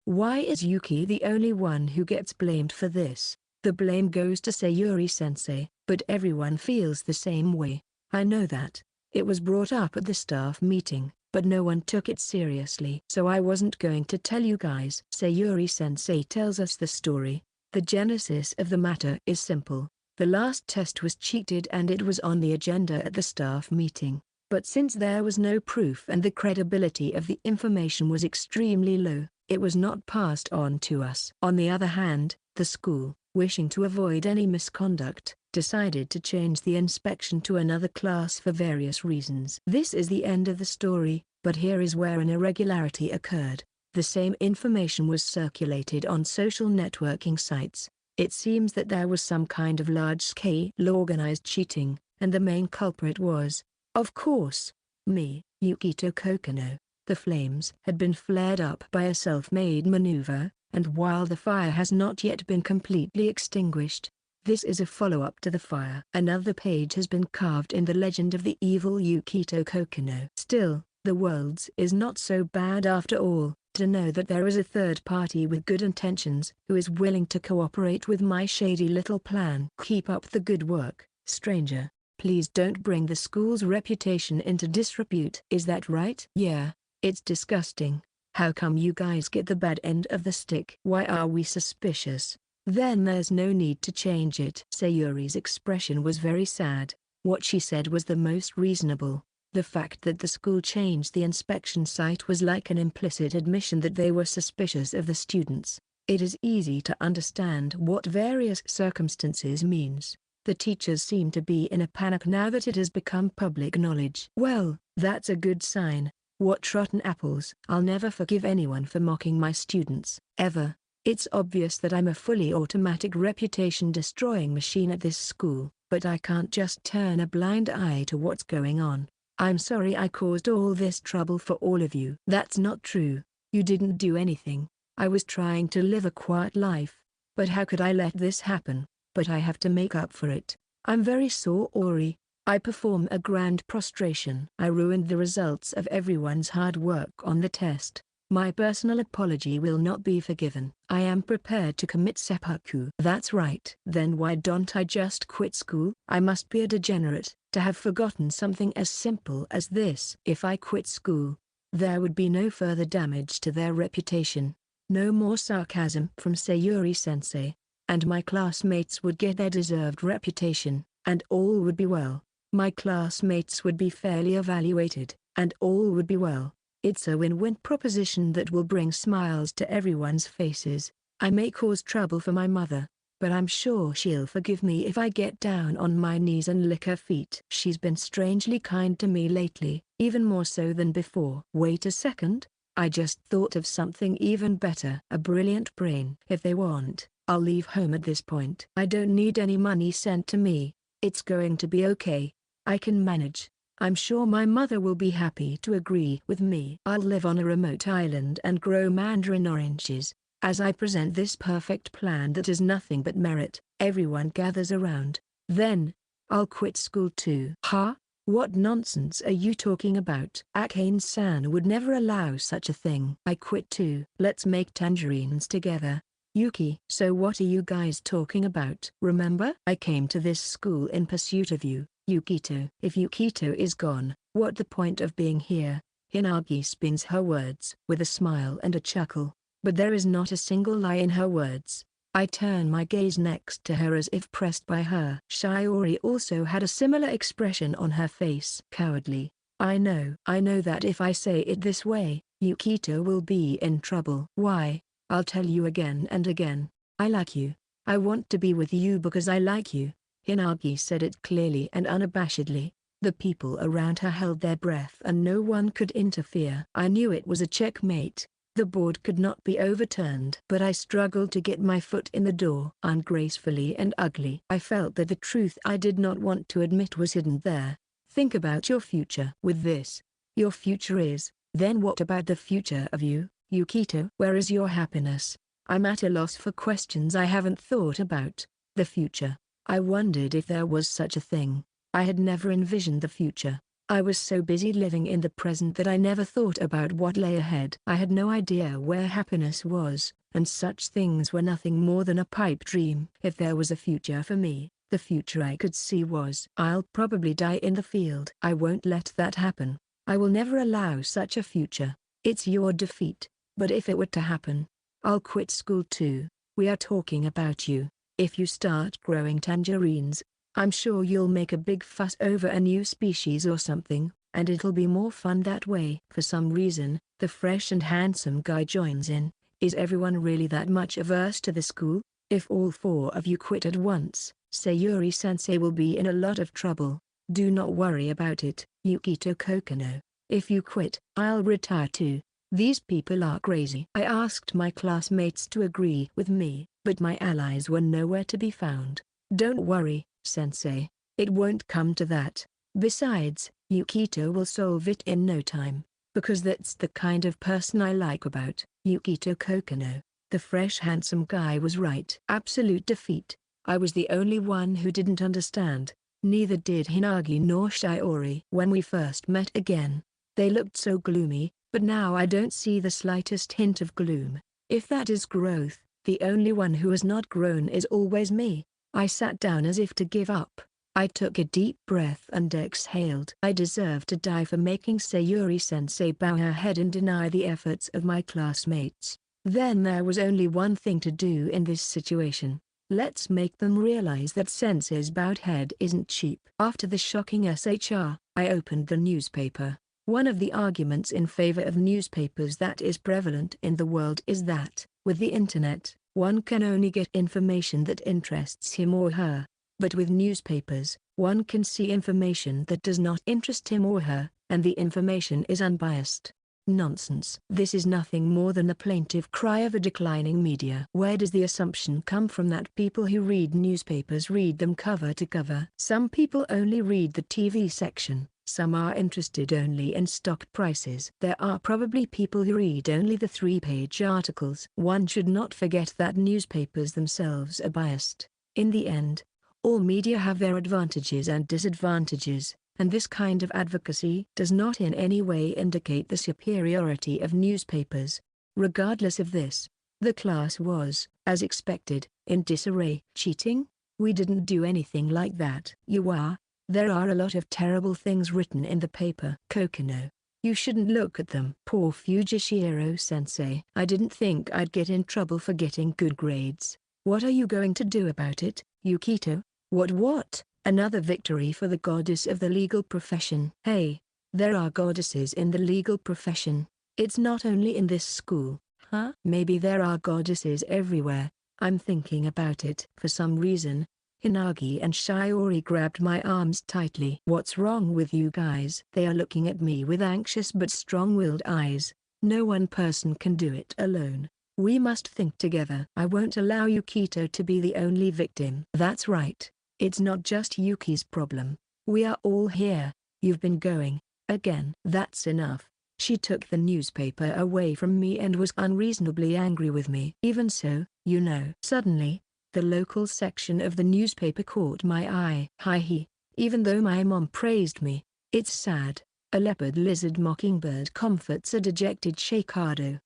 Why is Yuki the only one who gets blamed for this? The blame goes to Sayuri-sensei, but everyone feels the same way. I know that. It was brought up at the staff meeting, but no one took it seriously. So I wasn't going to tell you guys. Sayuri-sensei tells us the story. The genesis of the matter is simple. The last test was cheated and it was on the agenda at the staff meeting. But since there was no proof and the credibility of the information was extremely low, it was not passed on to us. On the other hand, the school, wishing to avoid any misconduct, decided to change the inspection to another class for various reasons. This is the end of the story, but here is where an irregularity occurred. The same information was circulated on social networking sites. It seems that there was some kind of large-scale organized cheating, and the main culprit was, of course, me, Yukito Kokonoe. The flames had been flared up by a self-made maneuver, and while the fire has not yet been completely extinguished, this is a follow-up to the fire. Another page has been carved in the legend of the evil Yukito Kokonoe. Still, the world's is not so bad after all. To know that there is a third party with good intentions who is willing to cooperate with my shady little plan. Keep up the good work, stranger. Please don't bring the school's reputation into disrepute. Is that right? Yeah, it's disgusting. How come you guys get the bad end of the stick? Why are we suspicious? Then there's no need to change it. Sayuri's expression was very sad. What she said was the most reasonable. The fact that the school changed the inspection site was like an implicit admission that they were suspicious of the students. It is easy to understand what various circumstances means. The teachers seem to be in a panic now that it has become public knowledge. Well, that's a good sign. What rotten apples. I'll never forgive anyone for mocking my students, ever. It's obvious that I'm a fully automatic reputation-destroying machine at this school, but I can't just turn a blind eye to what's going on. I'm sorry I caused all this trouble for all of you. That's not true. You didn't do anything. I was trying to live a quiet life. But how could I let this happen? But I have to make up for it. I'm very sorry. I perform a grand prostration. I ruined the results of everyone's hard work on the test. My personal apology will not be forgiven. I am prepared to commit seppuku. That's right. Then why don't I just quit school? I must be a degenerate to have forgotten something as simple as this. If I quit school, there would be no further damage to their reputation. No more sarcasm from Sayuri-sensei. And my classmates would get their deserved reputation, and all would be well. My classmates would be fairly evaluated, and all would be well. It's a win-win proposition that will bring smiles to everyone's faces. I may cause trouble for my mother, but I'm sure she'll forgive me if I get down on my knees and lick her feet. She's been strangely kind to me lately, even more so than before. Wait a second, I just thought of something even better. A brilliant brain. If they want, I'll leave home at this point. I don't need any money sent to me. It's going to be okay. I can manage. I'm sure my mother will be happy to agree with me. I'll live on a remote island and grow mandarin oranges. As I present this perfect plan that is nothing but merit, everyone gathers around. Then, I'll quit school too. Huh? What nonsense are you talking about? Akane-san would never allow such a thing. I quit too. Let's make tangerines together. Yuki. So what are you guys talking about? Remember? I came to this school in pursuit of you, Yukito. If Yukito is gone, what the point of being here? Hinagi spins her words with a smile and a chuckle, but there is not a single lie in her words. I turn my gaze next to her as if pressed by her. Shiori also had a similar expression on her face. Cowardly. I know that if I say it this way, Yukito will be in trouble. Why? I'll tell you again and again. I like you. I want to be with you because I like you. Hinagi said it clearly and unabashedly. The people around her held their breath and no one could interfere. I knew it was a checkmate. The board could not be overturned. But I struggled to get my foot in the door. Ungracefully and ugly. I felt that the truth I did not want to admit was hidden there. Think about your future. With this, your future is, then what about the future of you, Yukito? Where is your happiness? I'm at a loss for questions I haven't thought about. The future. I wondered if there was such a thing. I had never envisioned the future. I was so busy living in the present that I never thought about what lay ahead. I had no idea where happiness was, and such things were nothing more than a pipe dream. If there was a future for me, the future I could see was, I'll probably die in the field. I won't let that happen. I will never allow such a future. It's your defeat. But if it were to happen, I'll quit school too. We are talking about you. If you start growing tangerines, I'm sure you'll make a big fuss over a new species or something, and it'll be more fun that way. For some reason, the fresh and handsome guy joins in. Is everyone really that much averse to the school? If all four of you quit at once, Sayuri-sensei will be in a lot of trouble. Do not worry about it, Yukito Kokonoe. If you quit, I'll retire too. These people are crazy. I asked my classmates to agree with me, but my allies were nowhere to be found. Don't worry, Sensei. It won't come to that. Besides, Yukito will solve it in no time, because that's the kind of person I like about Yukito Kokonoe. The fresh handsome guy was right. Absolute defeat. I was the only one who didn't understand. Neither did Hinagi nor Shiori. When we first met again, they looked so gloomy, but now I don't see the slightest hint of gloom. If that is growth, the only one who has not grown is always me. I sat down as if to give up. I took a deep breath and exhaled. I deserve to die for making Sayuri-sensei bow her head and deny the efforts of my classmates. Then there was only one thing to do in this situation. Let's make them realize that sensei's bowed head isn't cheap. After the shocking SHR, I opened the newspaper. One of the arguments in favor of newspapers that is prevalent in the world is that, with the internet, one can only get information that interests him or her. But with newspapers, one can see information that does not interest him or her, and the information is unbiased. Nonsense. This is nothing more than the plaintive cry of a declining media. Where does the assumption come from that people who read newspapers read them cover to cover? Some people only read the TV section, some are interested only in stock prices. There are probably people who read only the 3-page articles. One should not forget that newspapers themselves are biased. In the end, all media have their advantages and disadvantages, and this kind of advocacy does not in any way indicate the superiority of newspapers. Regardless of this, the class was, as expected, in disarray. Cheating? We didn't do anything like that. You are. There are a lot of terrible things written in the paper. Kokonoe. You shouldn't look at them. Poor Fujishiro-sensei. I didn't think I'd get in trouble for getting good grades. What are you going to do about it, Yukito? What? Another victory for the goddess of the legal profession. Hey, there are goddesses in the legal profession. It's not only in this school, huh? Maybe there are goddesses everywhere. I'm thinking about it. For some reason, Hinagi and Shiori grabbed my arms tightly. What's wrong with you guys? They are looking at me with anxious but strong-willed eyes. No one person can do it alone. We must think together. I won't allow Yukito to be the only victim. That's right. It's not just Yuki's problem. We are all here. You've been going, again. That's enough. She took the newspaper away from me and was unreasonably angry with me. Even so, you know. Suddenly, the local section of the newspaper caught my eye. Hi. Even though my mom praised me, it's sad. A leopard lizard mockingbird comforts a dejected Shakado.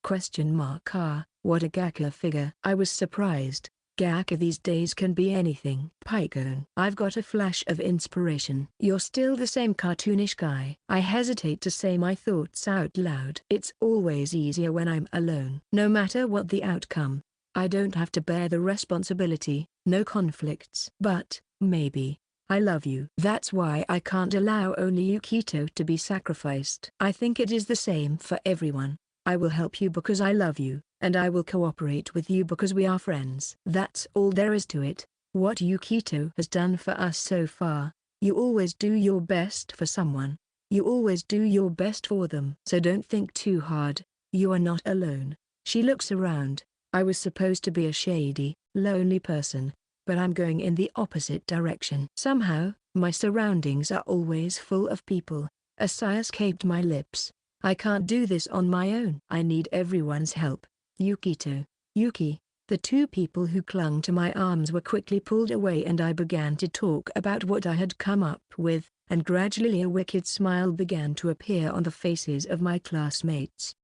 What a Gakka figure. I was surprised. Gakka these days can be anything. Pycone. I've got a flash of inspiration. You're still the same cartoonish guy. I hesitate to say my thoughts out loud. It's always easier when I'm alone. No matter what the outcome, I don't have to bear the responsibility, no conflicts. But, maybe, I love you. That's why I can't allow only Yukito to be sacrificed. I think it is the same for everyone. I will help you because I love you, and I will cooperate with you because we are friends. That's all there is to it. What Yukito has done for us so far, you always do your best for someone. You always do your best for them. So don't think too hard. You are not alone. She looks around. I was supposed to be a shady, lonely person, but I'm going in the opposite direction. Somehow, my surroundings are always full of people. A sigh escaped my lips. I can't do this on my own. I need everyone's help. Yukito, Yuki. The two people who clung to my arms were quickly pulled away and I began to talk about what I had come up with, and gradually a wicked smile began to appear on the faces of my classmates.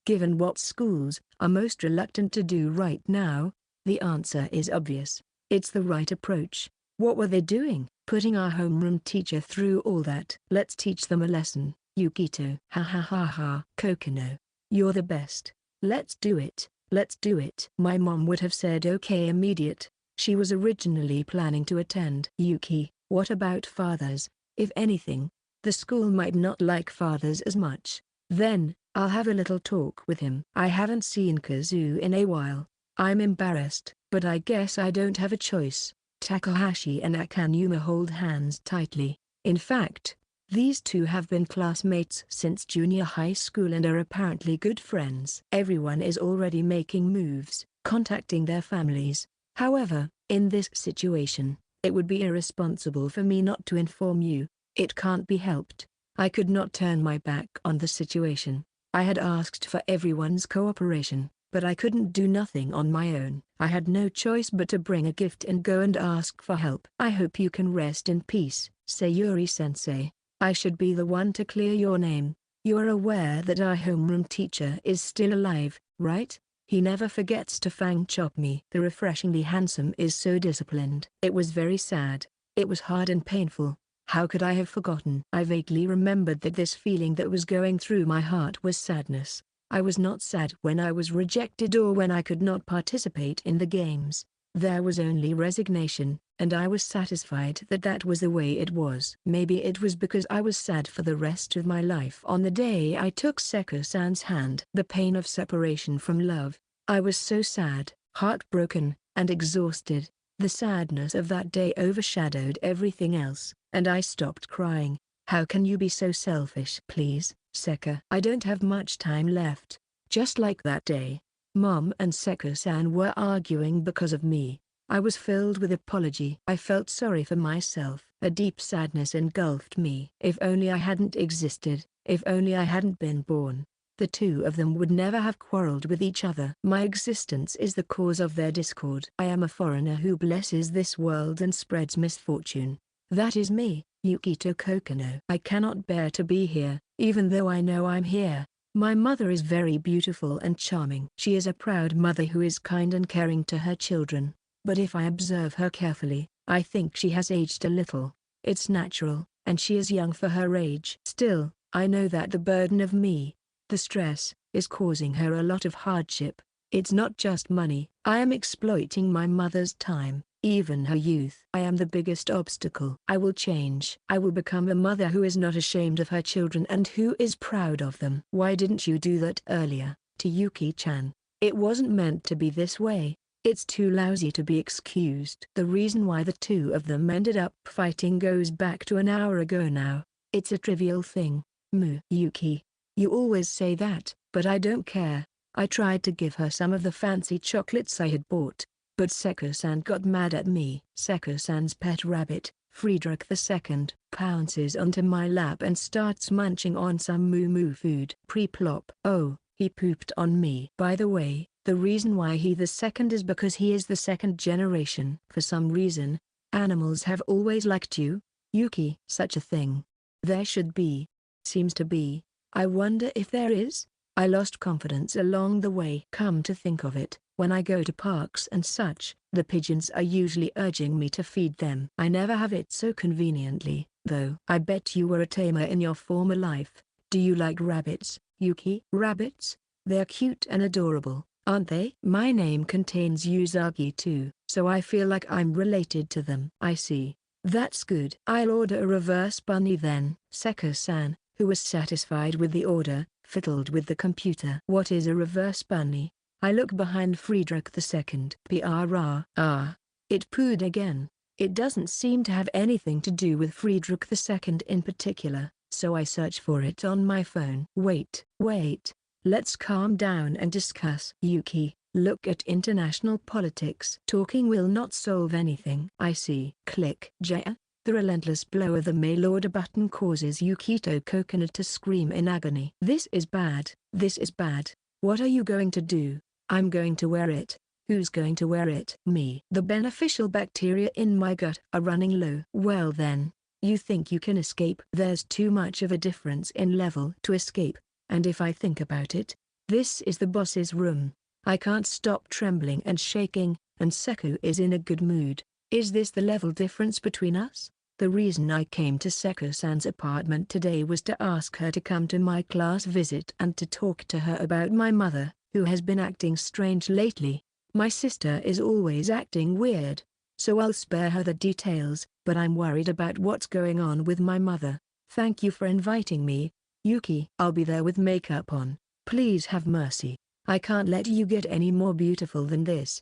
Given what schools are most reluctant to do right now, the answer is obvious. It's the right approach. What were they doing? Putting our homeroom teacher through all that. Let's teach them a lesson. Yukito. Ha ha ha ha. Kokonoe. You're the best. Let's do it. Let's do it. My mom would have said okay immediate. She was originally planning to attend. Yuki, what about fathers? If anything, the school might not like fathers as much. Then, I'll have a little talk with him. I haven't seen Kazu in a while. I'm embarrassed, but I guess I don't have a choice. Takahashi and Akanuma hold hands tightly. In fact, these two have been classmates since junior high school and are apparently good friends. Everyone is already making moves, contacting their families. However, in this situation, it would be irresponsible for me not to inform you. It can't be helped. I could not turn my back on the situation. I had asked for everyone's cooperation, but I couldn't do nothing on my own. I had no choice but to bring a gift and go and ask for help. I hope you can rest in peace, Sayuri-sensei. I should be the one to clear your name. You are aware that our homeroom teacher is still alive, right? He never forgets to fang chop me. The refreshingly handsome is so disciplined. It was very sad. It was hard and painful. How could I have forgotten? I vaguely remembered that this feeling that was going through my heart was sadness. I was not sad when I was rejected or when I could not participate in the games. There was only resignation, and I was satisfied that that was the way it was. Maybe it was because I was sad for the rest of my life on the day I took Seko-san's hand. The pain of separation from love. I was so sad, heartbroken, and exhausted. The sadness of that day overshadowed everything else, and I stopped crying. How can you be so selfish? Please, Seka. I don't have much time left. Just like that day, Mom and Seko-san were arguing because of me. I was filled with apology. I felt sorry for myself. A deep sadness engulfed me. If only I hadn't existed, if only I hadn't been born. The two of them would never have quarreled with each other. My existence is the cause of their discord. I am a foreigner who blesses this world and spreads misfortune. That is me, Yukito Kokonoe. I cannot bear to be here, even though I know I'm here. My mother is very beautiful and charming. She is a proud mother who is kind and caring to her children. But if I observe her carefully, I think she has aged a little. It's natural, and she is young for her age. Still, I know that the burden of the stress, is causing her a lot of hardship. It's not just money. I am exploiting my mother's time, even her youth. I am the biggest obstacle. I will change. I will become a mother who is not ashamed of her children and who is proud of them. Why didn't you do that earlier, to Yuki-chan? It wasn't meant to be this way. It's too lousy to be excused. The reason why the two of them ended up fighting goes back to an hour ago now. It's a trivial thing. Yuki. You always say that, but I don't care. I tried to give her some of the fancy chocolates I had bought, but Seko-san got mad at me. Seko-san's pet rabbit, Friedrich II, pounces onto my lap and starts munching on some moo-moo food. Pre-plop. Oh, he pooped on me. By the way, the reason why he the second is because he is the second generation. For some reason, animals have always liked you, Yuki. Such a thing. There should be. Seems to be. I wonder if there is? I lost confidence along the way. Come to think of it, when I go to parks and such, the pigeons are usually urging me to feed them. I never have it so conveniently, though. I bet you were a tamer in your former life. Do you like rabbits, Yuki? Rabbits? They're cute and adorable, aren't they? My name contains Usagi too, so I feel like I'm related to them. I see. That's good. I'll order a reverse bunny then. Seko-san, who was satisfied with the order, fiddled with the computer. What is a reverse bunny? I look behind Friedrich II. It pooed again. It doesn't seem to have anything to do with Friedrich II in particular, so I search for it on my phone. Wait. Let's calm down and discuss. Yuki, look at international politics. Talking will not solve anything. I see. Click. The relentless blow of the mail order button causes Yukito Kokonoe to scream in agony. This is bad. This is bad. What are you going to do? I'm going to wear it. Who's going to wear it? Me. The beneficial bacteria in my gut are running low. Well then, you think you can escape? There's too much of a difference in level to escape, and if I think about it, this is the boss's room. I can't stop trembling and shaking, and Seko is in a good mood. Is this the level difference between us? The reason I came to Seko-san's apartment today was to ask her to come to my class visit and to talk to her about my mother, who has been acting strange lately. My sister is always acting weird, so I'll spare her the details, but I'm worried about what's going on with my mother. Thank you for inviting me, Yuki. I'll be there with makeup on. Please have mercy. I can't let you get any more beautiful than this.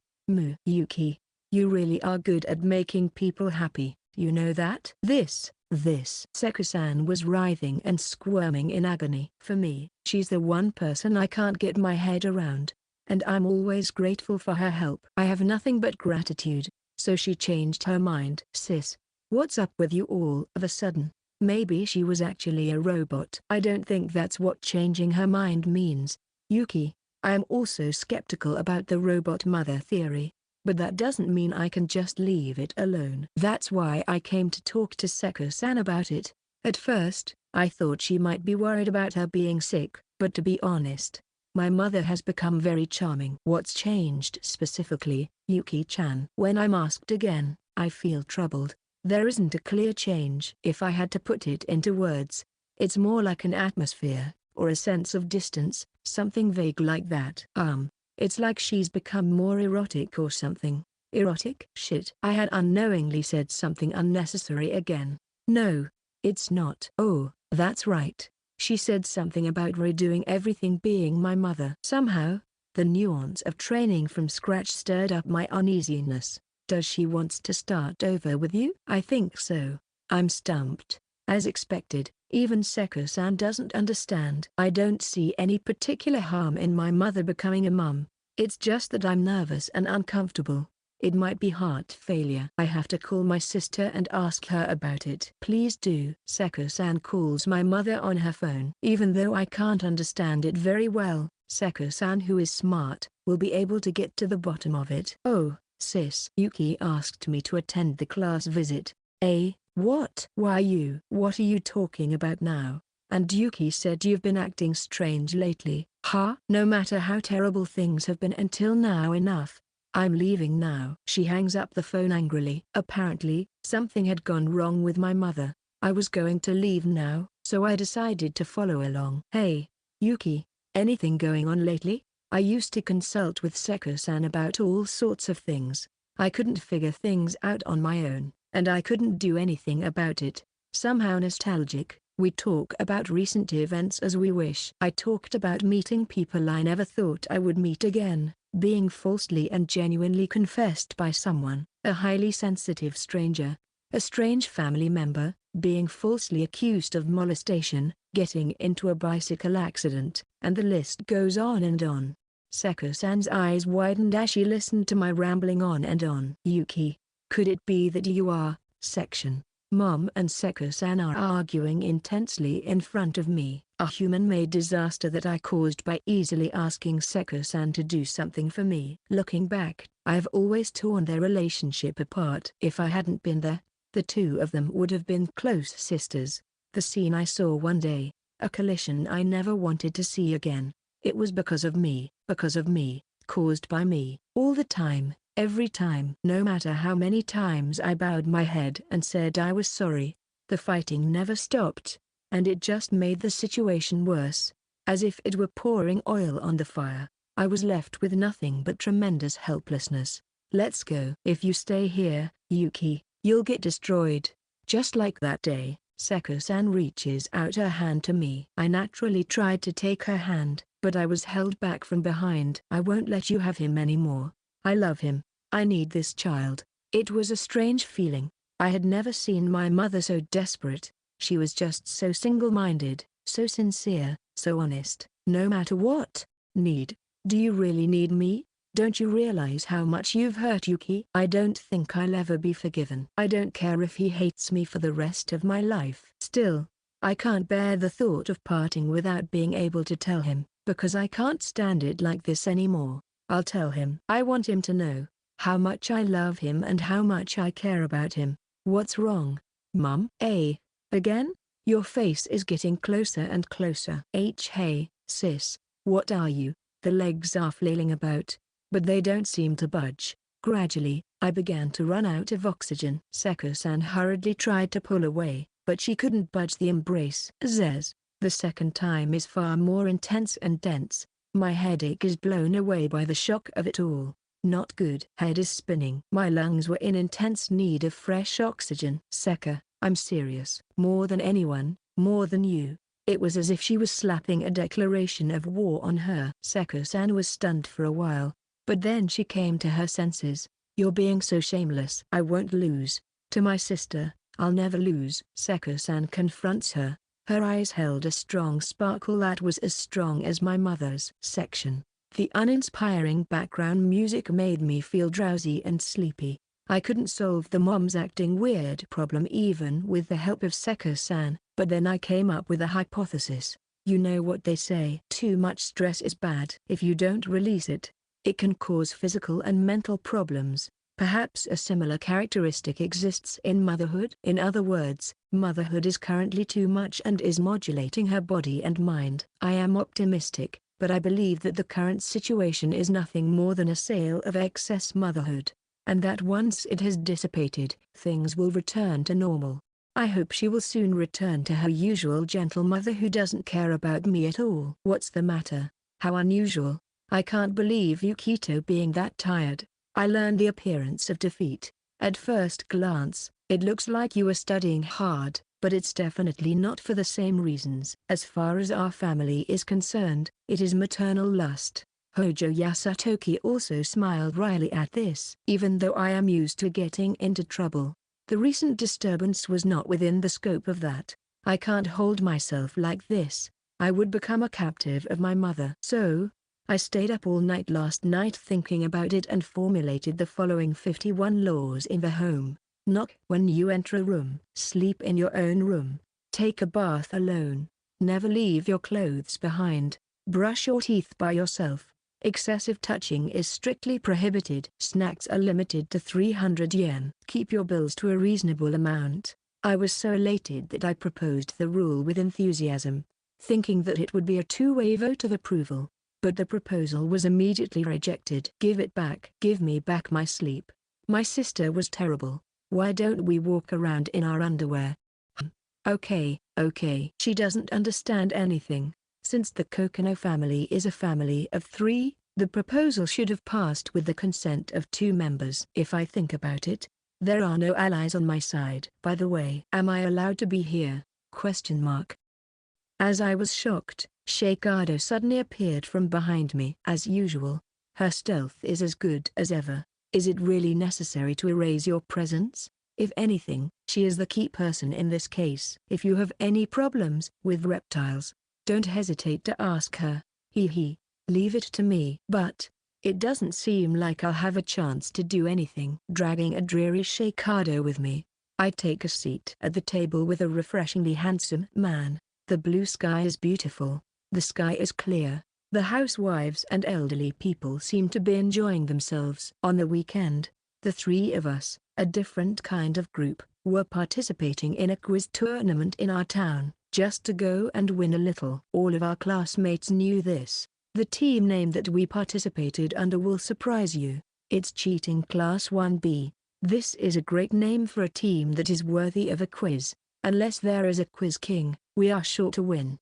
Yuki, you really are good at making people happy. You know that? This. Seko-san was writhing and squirming in agony. For me, she's the one person I can't get my head around, and I'm always grateful for her help. I have nothing but gratitude, so she changed her mind. Sis, what's up with you all of a sudden? Maybe she was actually a robot. I don't think that's what changing her mind means. Yuki, I am also skeptical about the robot mother theory. But that doesn't mean I can just leave it alone. That's why I came to talk to Seko-san about it. At first, I thought she might be worried about her being sick, but to be honest, my mother has become very charming. What's changed specifically, Yuki-chan? When I'm asked again, I feel troubled. There isn't a clear change. If I had to put it into words, it's more like an atmosphere, or a sense of distance, something vague like that. It's like she's become more erotic or something. Erotic? Shit. I had unknowingly said something unnecessary again. No, it's not. Oh, that's right. She said something about redoing everything, being my mother. Somehow, the nuance of training from scratch stirred up my uneasiness. Does she want to start over with you? I think so. I'm stumped. As expected, even Seko-san doesn't understand. I don't see any particular harm in my mother becoming a mum. It's just that I'm nervous and uncomfortable. It might be heart failure. I have to call my sister and ask her about it. Please do. Seko-san calls my mother on her phone. Even though I can't understand it very well, Seko-san, who is smart, will be able to get to the bottom of it. Oh, sis. Yuki asked me to attend the class visit. What? Why you? What are you talking about now? And Yuki said you've been acting strange lately. Huh? No matter how terrible things have been until now, enough. I'm leaving now. She hangs up the phone angrily. Apparently, something had gone wrong with my mother. I was going to leave now, so I decided to follow along. Hey, Yuki, anything going on lately? I used to consult with Seko-san about all sorts of things. I couldn't figure things out on my own, and I couldn't do anything about it. Somehow nostalgic, we talk about recent events as we wish. I talked about meeting people I never thought I would meet again, being falsely and genuinely confessed by someone, a highly sensitive stranger, a strange family member, being falsely accused of molestation, getting into a bicycle accident, and the list goes on and on. Seko-san's eyes widened as she listened to my rambling on and on. Yuki, could it be that you are, section? Mom and Seko-san are arguing intensely in front of me. A human-made disaster that I caused by easily asking Seko-san to do something for me. Looking back, I've always torn their relationship apart. If I hadn't been there, the two of them would have been close sisters. The scene I saw one day, a collision I never wanted to see again. It was because of me, caused by me. All the time, every time. No matter how many times I bowed my head and said I was sorry, the fighting never stopped, and it just made the situation worse. As if it were pouring oil on the fire, I was left with nothing but tremendous helplessness. Let's go. If you stay here, Yuki, you'll get destroyed. Just like that day. Seko-san reaches out her hand to me. I naturally tried to take her hand, but I was held back from behind. I won't let you have him anymore. I love him. I need this child. It was a strange feeling. I had never seen my mother so desperate. She was just so single-minded, so sincere, so honest. No matter what. Need. Do you really need me? Don't you realize how much you've hurt Yuki? I don't think I'll ever be forgiven. I don't care if he hates me for the rest of my life. Still, I can't bear the thought of parting without being able to tell him, because I can't stand it like this anymore. I'll tell him. I want him to know how much I love him and how much I care about him. What's wrong, Mum? Again? Your face is getting closer and closer. Hey, sis, what are you? The legs are flailing about, but they don't seem to budge. Gradually, I began to run out of oxygen. Seko-san hurriedly tried to pull away, but she couldn't budge the embrace. Zez. The second time is far more intense and dense. My headache is blown away by the shock of it all. Not good. Head is spinning. My lungs were in intense need of fresh oxygen. Seka, I'm serious. More than anyone, more than you. It was as if she was slapping a declaration of war on her. Seko-san was stunned for a while, but then she came to her senses. You're being so shameless. I won't lose. To my sister, I'll never lose. Seko-san confronts her. Her eyes held a strong sparkle that was as strong as my mother's. Section. The uninspiring background music made me feel drowsy and sleepy. I couldn't solve the mom's acting weird problem even with the help of Seko-san, but then I came up with a hypothesis. You know what they say. Too much stress is bad. If you don't release it, it can cause physical and mental problems. Perhaps a similar characteristic exists in motherhood. In other words, motherhood is currently too much and is modulating her body and mind. I am optimistic, but I believe that the current situation is nothing more than a sale of excess motherhood. and that once it has dissipated, things will return to normal. I hope she will soon return to her usual gentle mother who doesn't care about me at all. What's the matter? How unusual. I can't believe Yukito being that tired. I learned the appearance of defeat. At first glance, it looks like you are studying hard, but it's definitely not for the same reasons. As far as our family is concerned, it is maternal lust. Hojo Yasutoki also smiled wryly at this. Even though I am used to getting into trouble, the recent disturbance was not within the scope of that. I can't hold myself like this. I would become a captive of my mother. So, I stayed up all night last night thinking about it and formulated the following 51 laws in the home. Knock when you enter a room. Sleep in your own room. Take a bath alone. Never leave your clothes behind. Brush your teeth by yourself. Excessive touching is strictly prohibited. Snacks are limited to 300 yen. Keep your bills to a reasonable amount. I was so elated that I proposed the rule with enthusiasm, thinking that it would be a two-way vote of approval. But the proposal was immediately rejected. Give it back. Give me back my sleep. My sister was terrible. Why don't we walk around in our underwear? Okay. She doesn't understand anything. Since the Kokonoe family is a family of 3, the proposal should have passed with the consent of 2 members. If I think about it, there are no allies on my side. By the way, am I allowed to be here? As I was shocked, Shikado suddenly appeared from behind me. As usual, her stealth is as good as ever. Is it really necessary to erase your presence? If anything, she is the key person in this case. If you have any problems with reptiles, don't hesitate to ask her. Leave it to me. But it doesn't seem like I'll have a chance to do anything. Dragging a dreary Shikado with me, I take a seat at the table with a refreshingly handsome man. The blue sky is beautiful. The sky is clear. The housewives and elderly people seem to be enjoying themselves. On the weekend, the 3 of us, a different kind of group, were participating in a quiz tournament in our town, just to go and win a little. All of our classmates knew this. The team name that we participated under will surprise you. It's Cheating Class 1B. This is a great name for a team that is worthy of a quiz. Unless there is a quiz king, we are sure to win.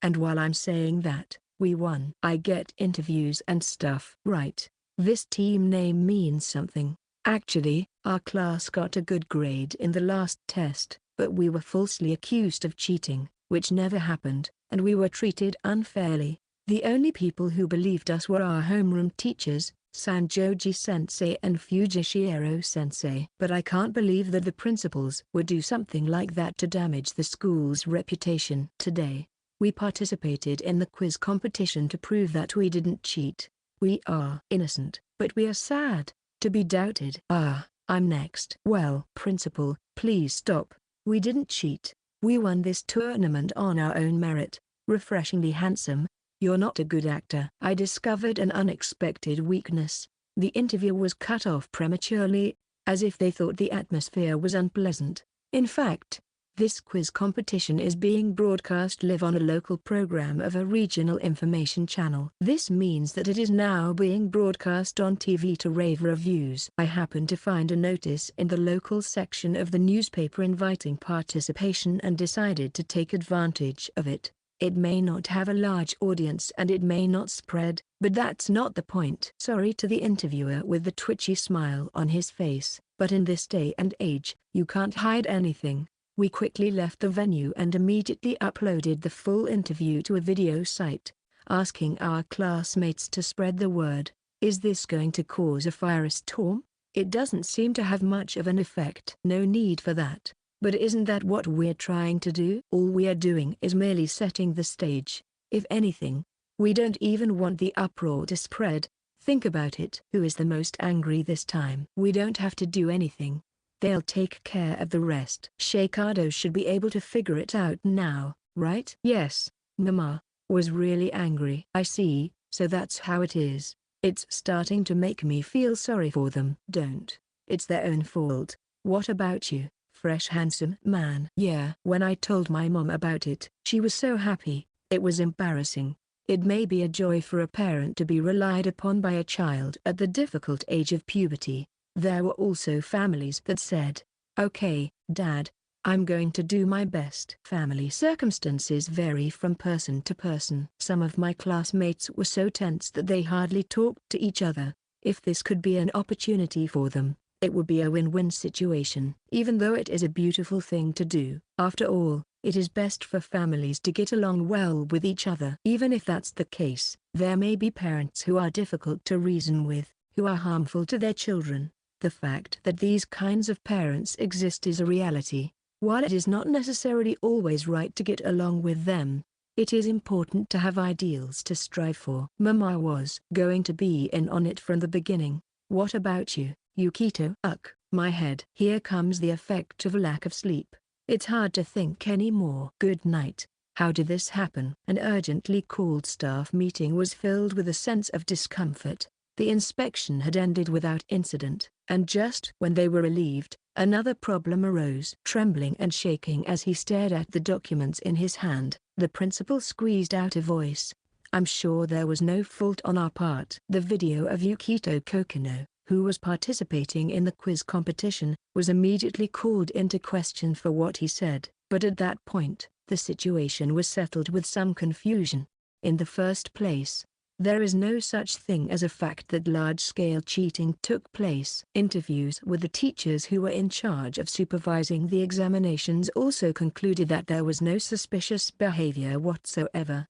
And while I'm saying that, we won. I get interviews and stuff. Right. This team name means something. Actually, our class got a good grade in the last test, but we were falsely accused of cheating, which never happened, and we were treated unfairly. The only people who believed us were our homeroom teachers, Sanjoji-sensei and Fujishiro-sensei. But I can't believe that the principals would do something like that to damage the school's reputation. Today, we participated in the quiz competition to prove that we didn't cheat. We are innocent, but we are sad to be doubted. I'm next. Well, principal, please stop. We didn't cheat. We won this tournament on our own merit. Refreshingly handsome. You're not a good actor. I discovered an unexpected weakness. The interview was cut off prematurely, as if they thought the atmosphere was unpleasant. In fact, this quiz competition is being broadcast live on a local program of a regional information channel. This means that it is now being broadcast on TV to rave reviews. I happened to find a notice in the local section of the newspaper inviting participation and decided to take advantage of it. It may not have a large audience and it may not spread, but that's not the point. Sorry to the interviewer with the twitchy smile on his face, but in this day and age, you can't hide anything. We quickly left the venue and immediately uploaded the full interview to a video site, asking our classmates to spread the word. Is this going to cause a firestorm? It doesn't seem to have much of an effect. No need for that. But isn't that what we're trying to do? All we are doing is merely setting the stage. If anything, we don't even want the uproar to spread. Think about it. Who is the most angry this time? We don't have to do anything. They'll take care of the rest. Shikado should be able to figure it out now, right? Yes, Mama was really angry. I see, so that's how it is. It's starting to make me feel sorry for them. Don't. It's their own fault. What about you, fresh handsome man? Yeah. When I told my mom about it, she was so happy. It was embarrassing. It may be a joy for a parent to be relied upon by a child at the difficult age of puberty. There were also families that said, "Okay, Dad, I'm going to do my best." Family circumstances vary from person to person. Some of my classmates were so tense that they hardly talked to each other. If this could be an opportunity for them, it would be a win-win situation. Even though it is a beautiful thing to do, after all, it is best for families to get along well with each other. Even if that's the case, there may be parents who are difficult to reason with, who are harmful to their children. The fact that these kinds of parents exist is a reality. While it is not necessarily always right to get along with them, it is important to have ideals to strive for. Mama was going to be in on it from the beginning. What about you, Yukito? Ugh, my head. Here comes the effect of lack of sleep. It's hard to think anymore. Good night. How did this happen? An urgently called staff meeting was filled with a sense of discomfort. The inspection had ended without incident, and just when they were relieved, another problem arose. Trembling and shaking as he stared at the documents in his hand, the principal squeezed out a voice. "I'm sure there was no fault on our part." The video of Yukito Kokonoe, who was participating in the quiz competition, was immediately called into question for what he said. But at that point, the situation was settled with some confusion. In the first place, there is no such thing as a fact that large-scale cheating took place. Interviews with the teachers who were in charge of supervising the examinations also concluded that there was no suspicious behavior whatsoever.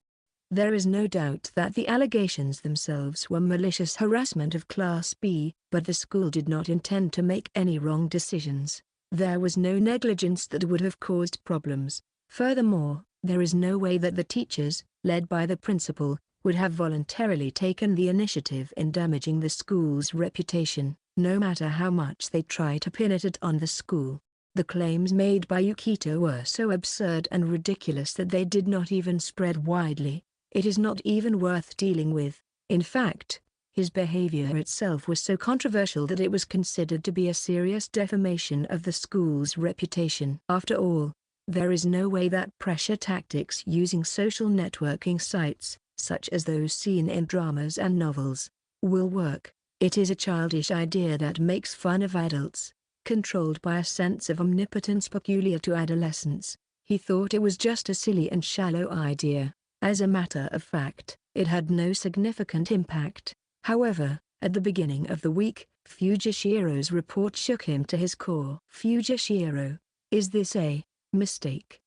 There is no doubt that the allegations themselves were malicious harassment of Class B, but the school did not intend to make any wrong decisions. There was no negligence that would have caused problems. Furthermore, there is no way that the teachers, led by the principal, would have voluntarily taken the initiative in damaging the school's reputation, no matter how much they try to pin it on the school. The claims made by Yukito were so absurd and ridiculous that they did not even spread widely. It is not even worth dealing with. In fact, his behavior itself was so controversial that it was considered to be a serious defamation of the school's reputation. After all, there is no way that pressure tactics using social networking sites, such as those seen in dramas and novels, will work. It is a childish idea that makes fun of adults, controlled by a sense of omnipotence peculiar to adolescents. He thought it was just a silly and shallow idea. As a matter of fact, it had no significant impact. However, at the beginning of the week, Fujishiro's report shook him to his core. Fujishiro, is this a mistake? ?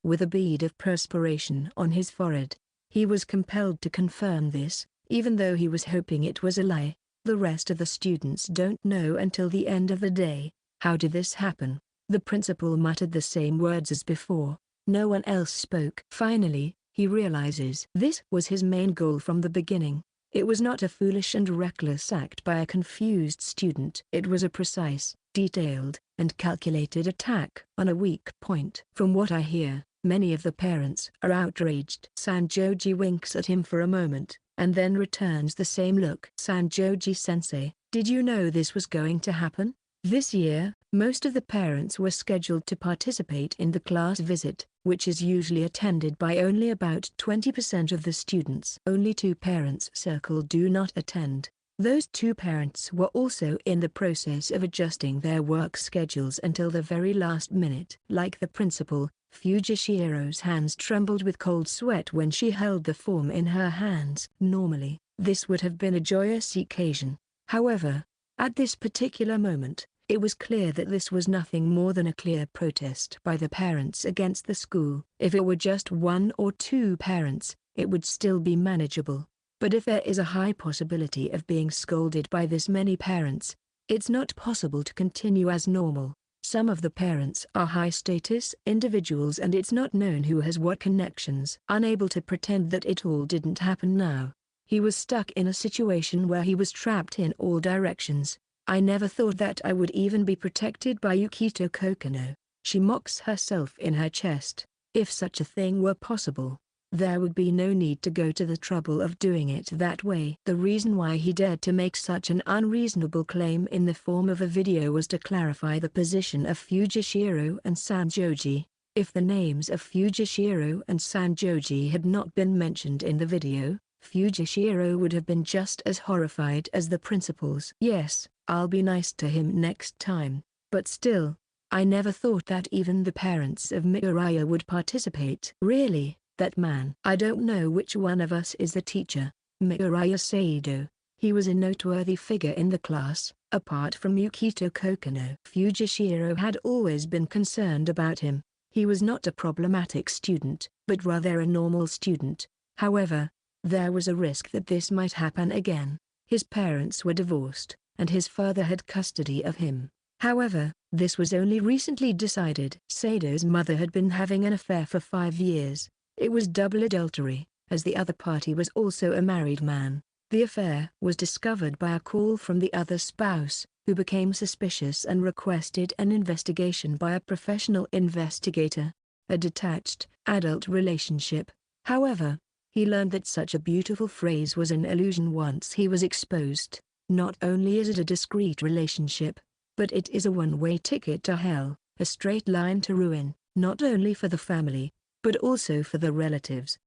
With a bead of perspiration on his forehead, he was compelled to confirm this, even though he was hoping it was a lie. The rest of the students don't know until the end of the day. How did this happen? The principal muttered the same words as before. No one else spoke. Finally, he realizes this was his main goal from the beginning. It was not a foolish and reckless act by a confused student. It was a precise, detailed, and calculated attack on a weak point. From what I hear, many of the parents are outraged. Sanjoji winks at him for a moment, and then returns the same look. Sanjoji-sensei, did you know this was going to happen? This year, most of the parents were scheduled to participate in the class visit, which is usually attended by only about 20% of the students. Only 2 parents circle do not attend. Those 2 parents were also in the process of adjusting their work schedules until the very last minute. Like the principal, Fujishiro's hands trembled with cold sweat when she held the form in her hands. Normally, this would have been a joyous occasion. However, at this particular moment, it was clear that this was nothing more than a clear protest by the parents against the school. If it were just 1 or 2 parents, it would still be manageable. But if there is a high possibility of being scolded by this many parents, it's not possible to continue as normal. Some of the parents are high-status individuals and it's not known who has what connections. Unable to pretend that it all didn't happen now, he was stuck in a situation where he was trapped in all directions. I never thought that I would even be protected by Yukito Kokonoe. She mocks herself in her chest. If such a thing were possible, there would be no need to go to the trouble of doing it that way. The reason why he dared to make such an unreasonable claim in the form of a video was to clarify the position of Fujishiro and Sanjoji. If the names of Fujishiro and Sanjoji had not been mentioned in the video, Fujishiro would have been just as horrified as the principals. Yes, I'll be nice to him next time, but still, I never thought that even the parents of Miuraya would participate. Really, that man. I don't know which one of us is the teacher. Miuraya Sado. He was a noteworthy figure in the class, apart from Yukito Kokonoe. Fujishiro had always been concerned about him. He was not a problematic student, but rather a normal student. However, there was a risk that this might happen again. His parents were divorced, and his father had custody of him. However, this was only recently decided. Sado's mother had been having an affair for 5 years. It was double adultery, as the other party was also a married man. The affair was discovered by a call from the other spouse, who became suspicious and requested an investigation by a professional investigator. A detached, adult relationship. However, he learned that such a beautiful phrase was an illusion once he was exposed. Not only is it a discreet relationship, but it is a one-way ticket to hell, a straight line to ruin, not only for the family, but also for the relatives.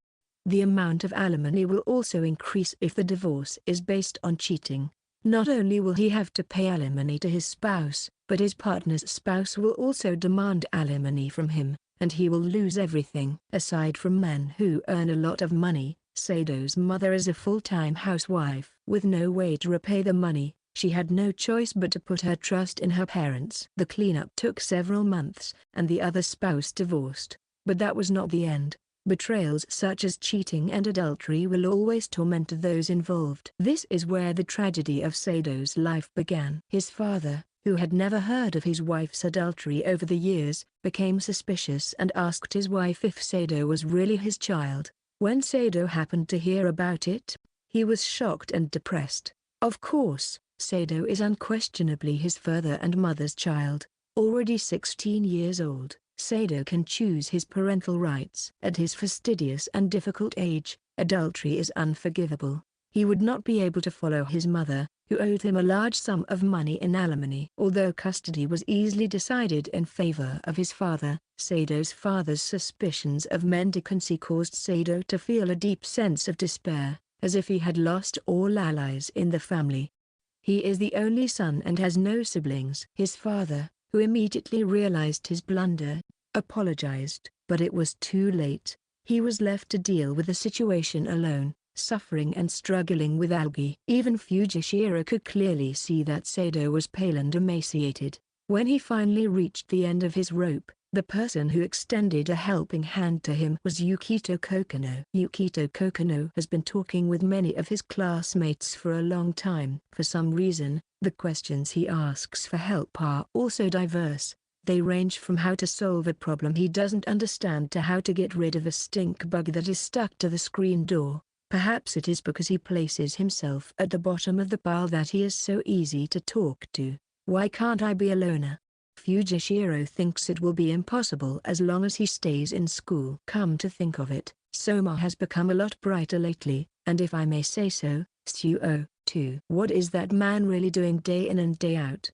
The amount of alimony will also increase if the divorce is based on cheating. Not only will he have to pay alimony to his spouse, but his partner's spouse will also demand alimony from him, and he will lose everything. Aside from men who earn a lot of money, Sado's mother is a full-time housewife. With no way to repay the money, she had no choice but to put her trust in her parents. The cleanup took several months, and the other spouse divorced. But that was not the end. Betrayals such as cheating and adultery will always torment those involved. This is where the tragedy of Sado's life began. His father, who had never heard of his wife's adultery over the years, became suspicious and asked his wife if Sado was really his child. When Sado happened to hear about it, he was shocked and depressed. Of course, Sado is unquestionably his father and mother's child. Already 16 years old, Sado can choose his parental rights. At his fastidious and difficult age, adultery is unforgivable. He would not be able to follow his mother, who owed him a large sum of money in alimony. Although custody was easily decided in favor of his father, Sado's father's suspicions of mendicancy caused Sado to feel a deep sense of despair, as if he had lost all allies in the family. He is the only son and has no siblings. His father, who immediately realized his blunder, apologized, but it was too late. He was left to deal with the situation alone, suffering and struggling with algae. Even Fujishiro could clearly see that Sado was pale and emaciated. When he finally reached the end of his rope, the person who extended a helping hand to him was Yukito Kokonoe. Yukito Kokonoe has been talking with many of his classmates for a long time. For some reason, the questions he asks for help are also diverse. They range from how to solve a problem he doesn't understand to how to get rid of a stink bug that is stuck to the screen door. Perhaps it is because he places himself at the bottom of the pile that he is so easy to talk to. Why can't I be a loner? Fujishiro thinks it will be impossible as long as he stays in school. Come to think of it, Soma has become a lot brighter lately, and if I may say so, Suo, too. What is that man really doing day in and day out?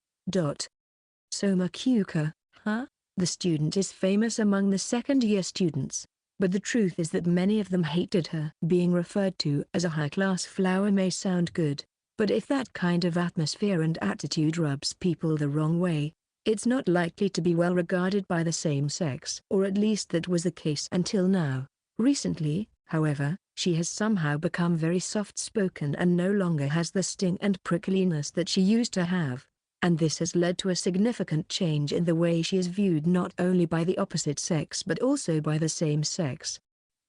Soma Kyuka, huh? The student is famous among the second-year students, but the truth is that many of them hated her. Being referred to as a high-class flower may sound good, but if that kind of atmosphere and attitude rubs people the wrong way, it's not likely to be well regarded by the same sex. Or at least that was the case until now. Recently, however, she has somehow become very soft-spoken and no longer has the sting and prickliness that she used to have. And this has led to a significant change in the way she is viewed not only by the opposite sex but also by the same sex.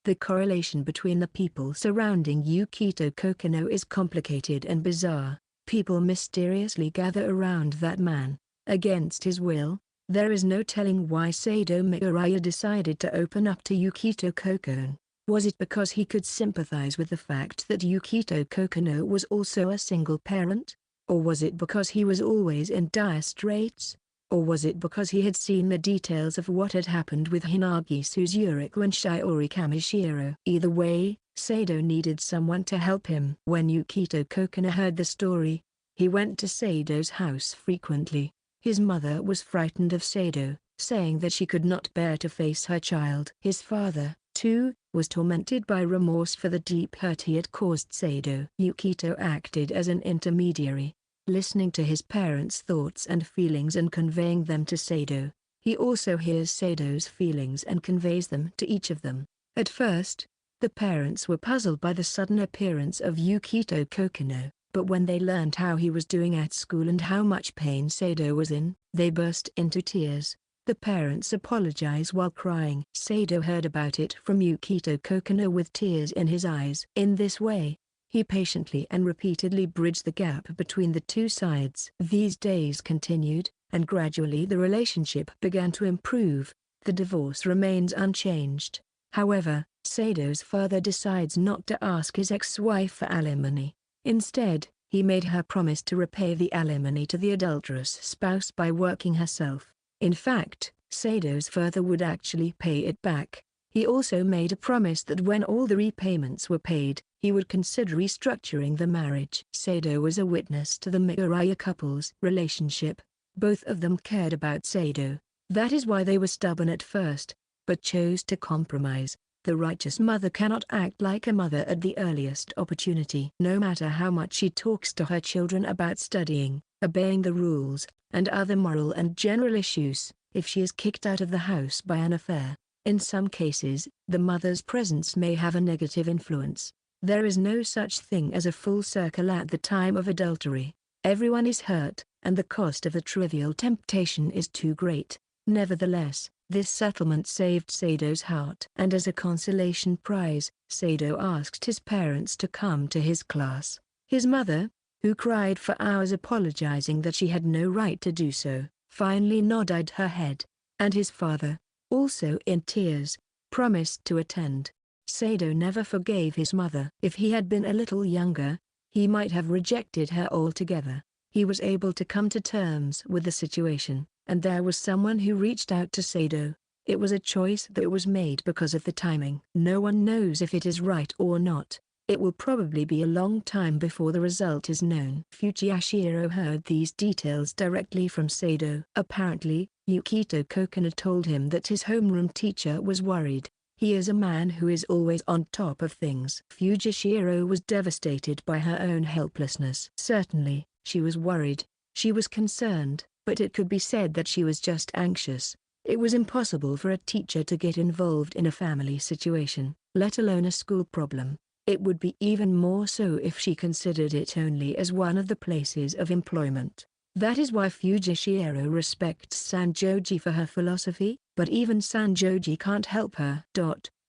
The correlation between the people surrounding Yukito Kokonoe is complicated and bizarre. People mysteriously gather around that man, against his will. There is no telling why Sado Miuraya decided to open up to Yukito Kokonoe. Was it because he could sympathize with the fact that Yukito Kokonoe was also a single parent? Or was it because he was always in dire straits? Or was it because he had seen the details of what had happened with Hinagi Suzuriku and Shiori Kamishiro? Either way, Sado needed someone to help him. When Yukito Kokonoe heard the story, he went to Sado's house frequently. His mother was frightened of Sado, saying that she could not bear to face her child. His father, too, was tormented by remorse for the deep hurt he had caused Sado. Yukito acted as an intermediary, listening to his parents' thoughts and feelings and conveying them to Sado. He also hears Sado's feelings and conveys them to each of them. At first, the parents were puzzled by the sudden appearance of Yukito Kokonoe, but when they learned how he was doing at school and how much pain Sado was in, they burst into tears. The parents apologize while crying. Sado heard about it from Yukito Kokonoe with tears in his eyes. In this way, he patiently and repeatedly bridged the gap between the two sides. These days continued, and gradually the relationship began to improve. The divorce remains unchanged. However, Sado's father decides not to ask his ex-wife for alimony. Instead, he made her promise to repay the alimony to the adulterous spouse by working herself. In fact, Sado's father would actually pay it back. He also made a promise that when all the repayments were paid, he would consider restructuring the marriage. Sado was a witness to the Mirai couple's relationship. Both of them cared about Sado. That is why they were stubborn at first, but chose to compromise. The righteous mother cannot act like a mother at the earliest opportunity. No matter how much she talks to her children about studying, obeying the rules, and other moral and general issues, if she is kicked out of the house by an affair, in some cases, the mother's presence may have a negative influence. There is no such thing as a full circle at the time of adultery. Everyone is hurt, and the cost of a trivial temptation is too great. Nevertheless, this settlement saved Sado's heart. And as a consolation prize, Sado asked his parents to come to his class. His mother, who cried for hours apologizing that she had no right to do so, finally nodded her head. And his father, also in tears, promised to attend. Sado never forgave his mother. If he had been a little younger, he might have rejected her altogether. He was able to come to terms with the situation, and there was someone who reached out to Sado. It was a choice that was made because of the timing. No one knows if it is right or not. It will probably be a long time before the result is known. Fujiashiro heard these details directly from Sado. Apparently, Yukito Kokonoe told him that his homeroom teacher was worried. He is a man who is always on top of things. Fujiashiro was devastated by her own helplessness. Certainly, she was worried. She was concerned, but it could be said that she was just anxious. It was impossible for a teacher to get involved in a family situation, let alone a school problem. It would be even more so if she considered it only as one of the places of employment. That is why Fujiashiro respects Sanjoji for her philosophy, but even Sanjoji can't help her.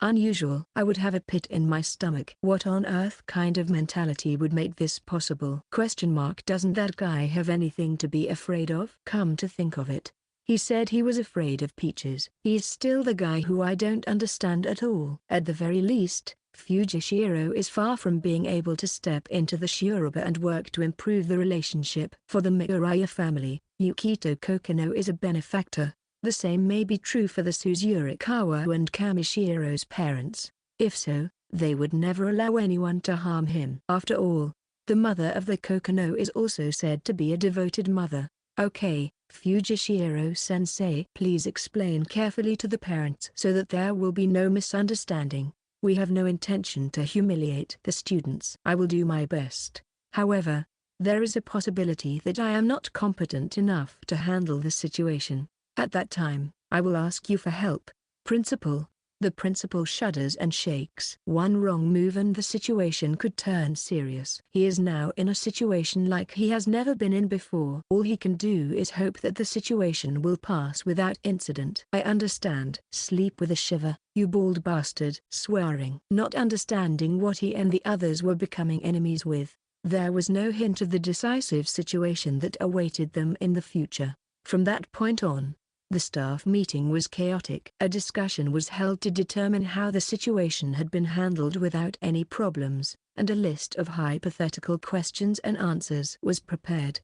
Unusual. I would have a pit in my stomach. What on earth kind of mentality would make this possible? Doesn't that guy have anything to be afraid of? Come to think of it, he said he was afraid of peaches. He's still the guy who I don't understand at all. At the very least, Fujiashiro is far from being able to step into the Shiroba and work to improve the relationship. For the Mirai family, Yukito Kokonoe is a benefactor. The same may be true for the Suzu Kawa and Kamishiro's parents. If so, they would never allow anyone to harm him. After all, the mother of the Kokonoe is also said to be a devoted mother. Okay, Fujiashiro-sensei, please explain carefully to the parents so that there will be no misunderstanding. We have no intention to humiliate the students. I will do my best. However, there is a possibility that I am not competent enough to handle the situation. At that time, I will ask you for help, Principal. The principal shudders and shakes. One wrong move and the situation could turn serious. He is now in a situation like he has never been in before. All he can do is hope that the situation will pass without incident. I understand. Sleep with a shiver, you bald bastard. Swearing. Not understanding what he and the others were becoming enemies with. There was no hint of the decisive situation that awaited them in the future. From that point on, the staff meeting was chaotic. A discussion was held to determine how the situation had been handled without any problems, and a list of hypothetical questions and answers was prepared.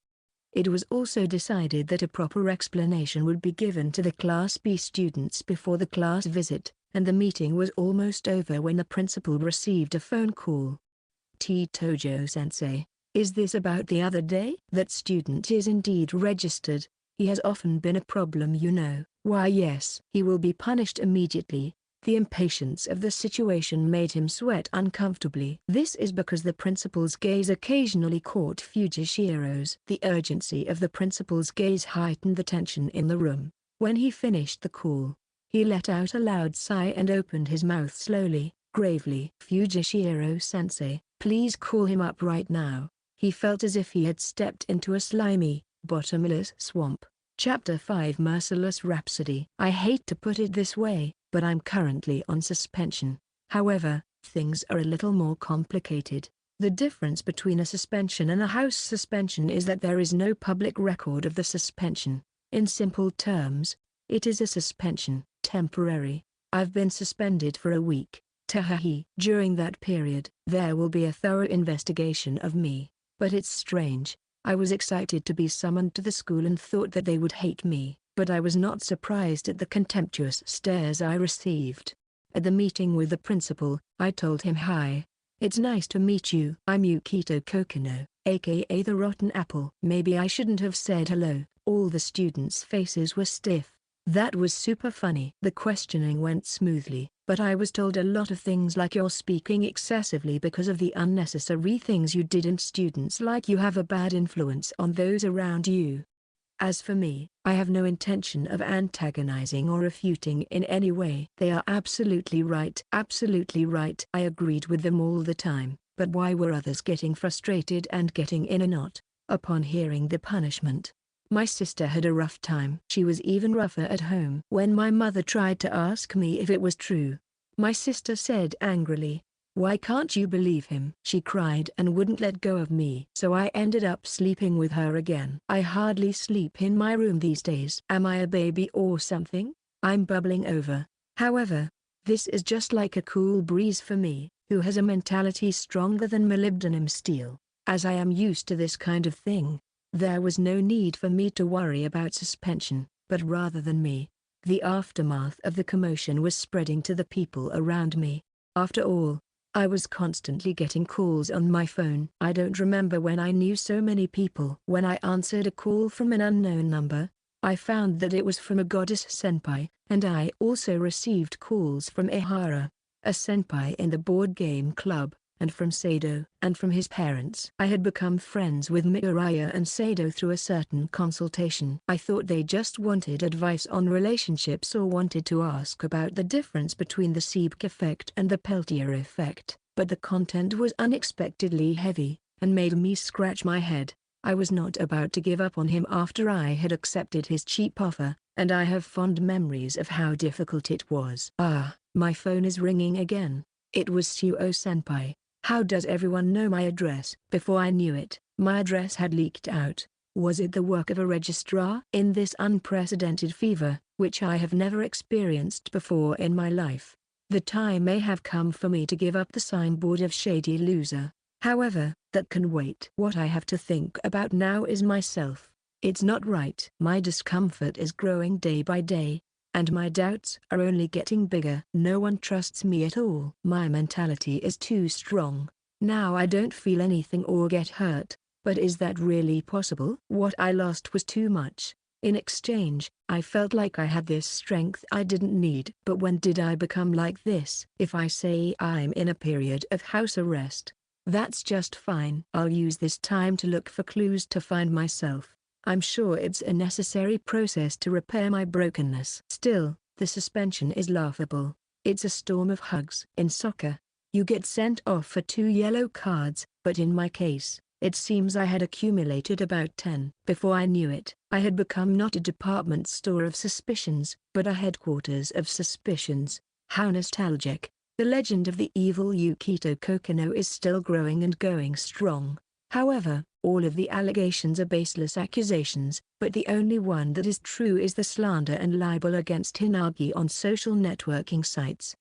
It was also decided that a proper explanation would be given to the Class B students before the class visit, and the meeting was almost over when the principal received a phone call. Tojo-sensei, is this about the other day? That student is indeed registered. He has often been a problem, you know. Why yes. He will be punished immediately. The impatience of the situation made him sweat uncomfortably. This is because the principal's gaze occasionally caught Fujishiro's. The urgency of the principal's gaze heightened the tension in the room. When he finished the call, he let out a loud sigh and opened his mouth slowly, gravely. Fujishiro-sensei, please call him up right now. He felt as if he had stepped into a slimy, bottomless swamp. Chapter 5 Merciless Rhapsody. I hate to put it this way, but I'm currently on suspension. However, things are a little more complicated. The difference between a suspension and a house suspension is that there is no public record of the suspension. In simple terms, it is a suspension, temporary. I've been suspended for a week. Tahahi. During that period, there will be a thorough investigation of me. But it's strange. I was excited to be summoned to the school and thought that they would hate me, but I was not surprised at the contemptuous stares I received. At the meeting with the principal, I told him, "Hi. It's nice to meet you. I'm Yukito Kokonoe, aka the Rotten Apple." Maybe I shouldn't have said hello. All the students' faces were stiff. That was super funny. The questioning went smoothly, but I was told a lot of things like you're speaking excessively because of the unnecessary things you did, and students like you have a bad influence on those around you. As for me, I have no intention of antagonizing or refuting in any way. They are absolutely right. Absolutely right. I agreed with them all the time, but why were others getting frustrated and getting in a knot? Upon hearing the punishment, my sister had a rough time. She was even rougher at home. When my mother tried to ask me if it was true, my sister said angrily, "Why can't you believe him?" She cried and wouldn't let go of me. So I ended up sleeping with her again. I hardly sleep in my room these days. Am I a baby or something? I'm bubbling over. However, this is just like a cool breeze for me, who has a mentality stronger than molybdenum steel. As I am used to this kind of thing, there was no need for me to worry about suspension, but rather than me, the aftermath of the commotion was spreading to the people around me. After all, I was constantly getting calls on my phone. I don't remember when I knew so many people. When I answered a call from an unknown number, I found that it was from a goddess senpai, and I also received calls from Ehara, a senpai in the board game club, and from Sado, and from his parents. I had become friends with Miuraya and Sado through a certain consultation. I thought they just wanted advice on relationships or wanted to ask about the difference between the Seebeck effect and the Peltier effect, but the content was unexpectedly heavy, and made me scratch my head. I was not about to give up on him after I had accepted his cheap offer, and I have fond memories of how difficult it was. My phone is ringing again. It was Suo-senpai. How does everyone know my address? Before I knew it, my address had leaked out. Was it the work of a registrar? In this unprecedented fever, which I have never experienced before in my life, the time may have come for me to give up the signboard of shady loser. However, that can wait. What I have to think about now is myself. It's not right. My discomfort is growing day by day, and my doubts are only getting bigger. No one trusts me at all. My mentality is too strong. Now I don't feel anything or get hurt, but is that really possible? What I lost was too much. In exchange, I felt like I had this strength I didn't need. But when did I become like this? If I say I'm in a period of house arrest, that's just fine. I'll use this time to look for clues to find myself. I'm sure it's a necessary process to repair my brokenness. Still, the suspension is laughable. It's a storm of hugs. In soccer, you get sent off for 2 yellow cards, but in my case, it seems I had accumulated about 10. Before I knew it, I had become not a department store of suspicions, but a headquarters of suspicions. How nostalgic. The legend of the evil Yukito Kokonoe is still growing and going strong. However, all of the allegations are baseless accusations, but the only one that is true is the slander and libel against Hinagi on social networking sites.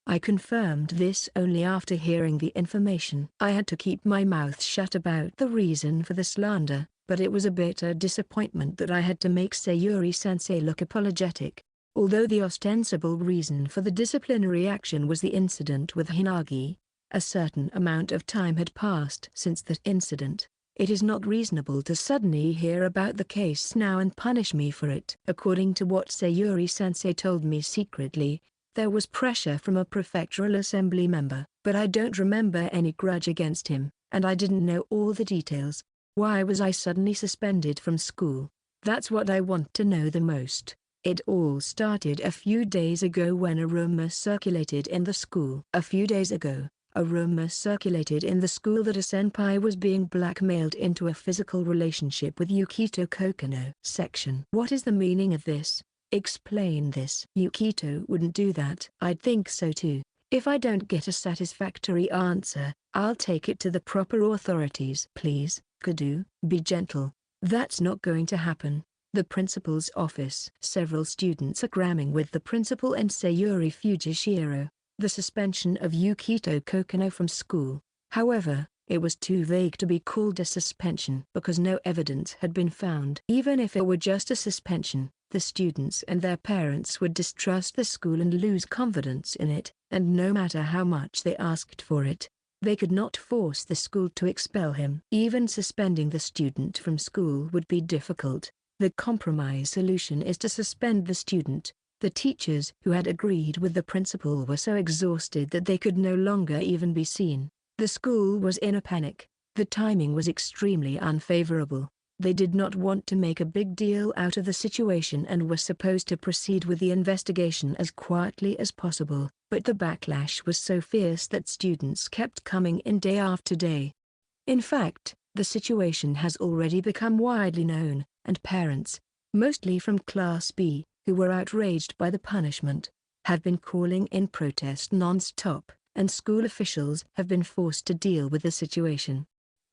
I confirmed this only after hearing the information. I had to keep my mouth shut about the reason for the slander, but it was a bitter disappointment that I had to make Sayuri-sensei look apologetic. Although the ostensible reason for the disciplinary action was the incident with Hinagi, a certain amount of time had passed since that incident. It is not reasonable to suddenly hear about the case now and punish me for it. According to what Sayuri-sensei told me secretly, There was pressure from a prefectural assembly member, but I don't remember any grudge against him, and I didn't know all the details. Why was I suddenly suspended from school? That's what I want to know the most. It all started a few days ago when a rumor circulated in the school. A few days ago, a rumor circulated in the school that a senpai was being blackmailed into a physical relationship with Yukito Kokonoe. Section. What is the meaning of this? Explain this. Yukito wouldn't do that. I'd think so too. If I don't get a satisfactory answer, I'll take it to the proper authorities. Please, Kudu, be gentle. That's not going to happen. The principal's office. Several students are cramming with the principal and Sayuri Fujishiro. The suspension of Yukito Kokonoe from school. However, it was too vague to be called a suspension because no evidence had been found. Even if it were just a suspension, the students and their parents would distrust the school and lose confidence in it, and no matter how much they asked for it, they could not force the school to expel him. Even suspending the student from school would be difficult. The compromise solution is to suspend the student. The teachers who had agreed with the principal were so exhausted that they could no longer even be seen. The school was in a panic. The timing was extremely unfavorable. They did not want to make a big deal out of the situation and were supposed to proceed with the investigation as quietly as possible, but the backlash was so fierce that students kept coming in day after day. In fact, the situation has already become widely known, and parents, mostly from Class B, who were outraged by the punishment, have been calling in protest non-stop, and school officials have been forced to deal with the situation.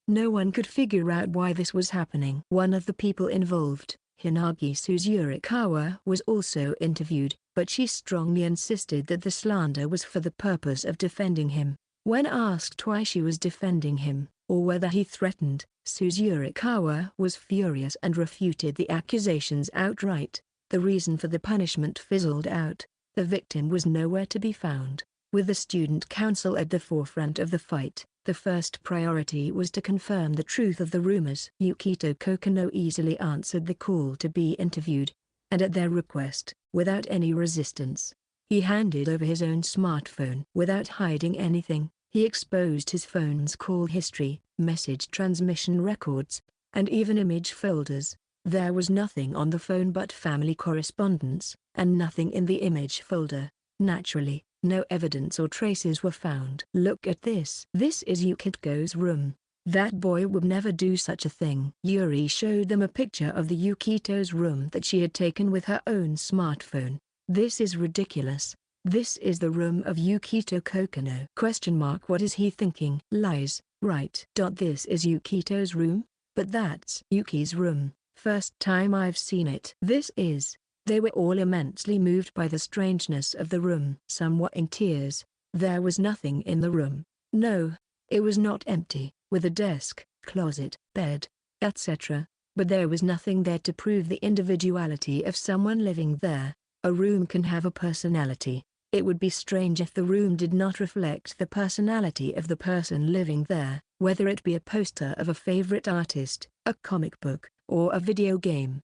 No one could figure out why this was happening. One of the people involved, Hinagi Suzu Kawa, was also interviewed, but she strongly insisted that the slander was for the purpose of defending him. When asked why she was defending him, or whether he threatened, Suzu Kawa was furious and refuted the accusations outright. The reason for the punishment fizzled out. The victim was nowhere to be found. With the student council at the forefront of the fight, the first priority was to confirm the truth of the rumors. Yukito Kokonoe easily answered the call to be interviewed, and at their request, without any resistance, he handed over his own smartphone. Without hiding anything, he exposed his phone's call history, message transmission records, and even image folders. There was nothing on the phone but family correspondence, and nothing in the image folder. Naturally, no evidence or traces were found. Look at this. This is Yukito's room. That boy would never do such a thing. Yuri showed them a picture of the Yukito's room that she had taken with her own smartphone. This is ridiculous. This is the room of Yukito Kokonoe. What is he thinking? Lies, right? This is Yukito's room? But that's Yuki's room. First time I've seen it. They were all immensely moved by the strangeness of the room. Some were in tears. There was nothing in the room. No, it was not empty, with a desk, closet, bed, etc. But there was nothing there to prove the individuality of someone living there. A room can have a personality. It would be strange if the room did not reflect the personality of the person living there, whether it be a poster of a favorite artist, a comic book, or a video game.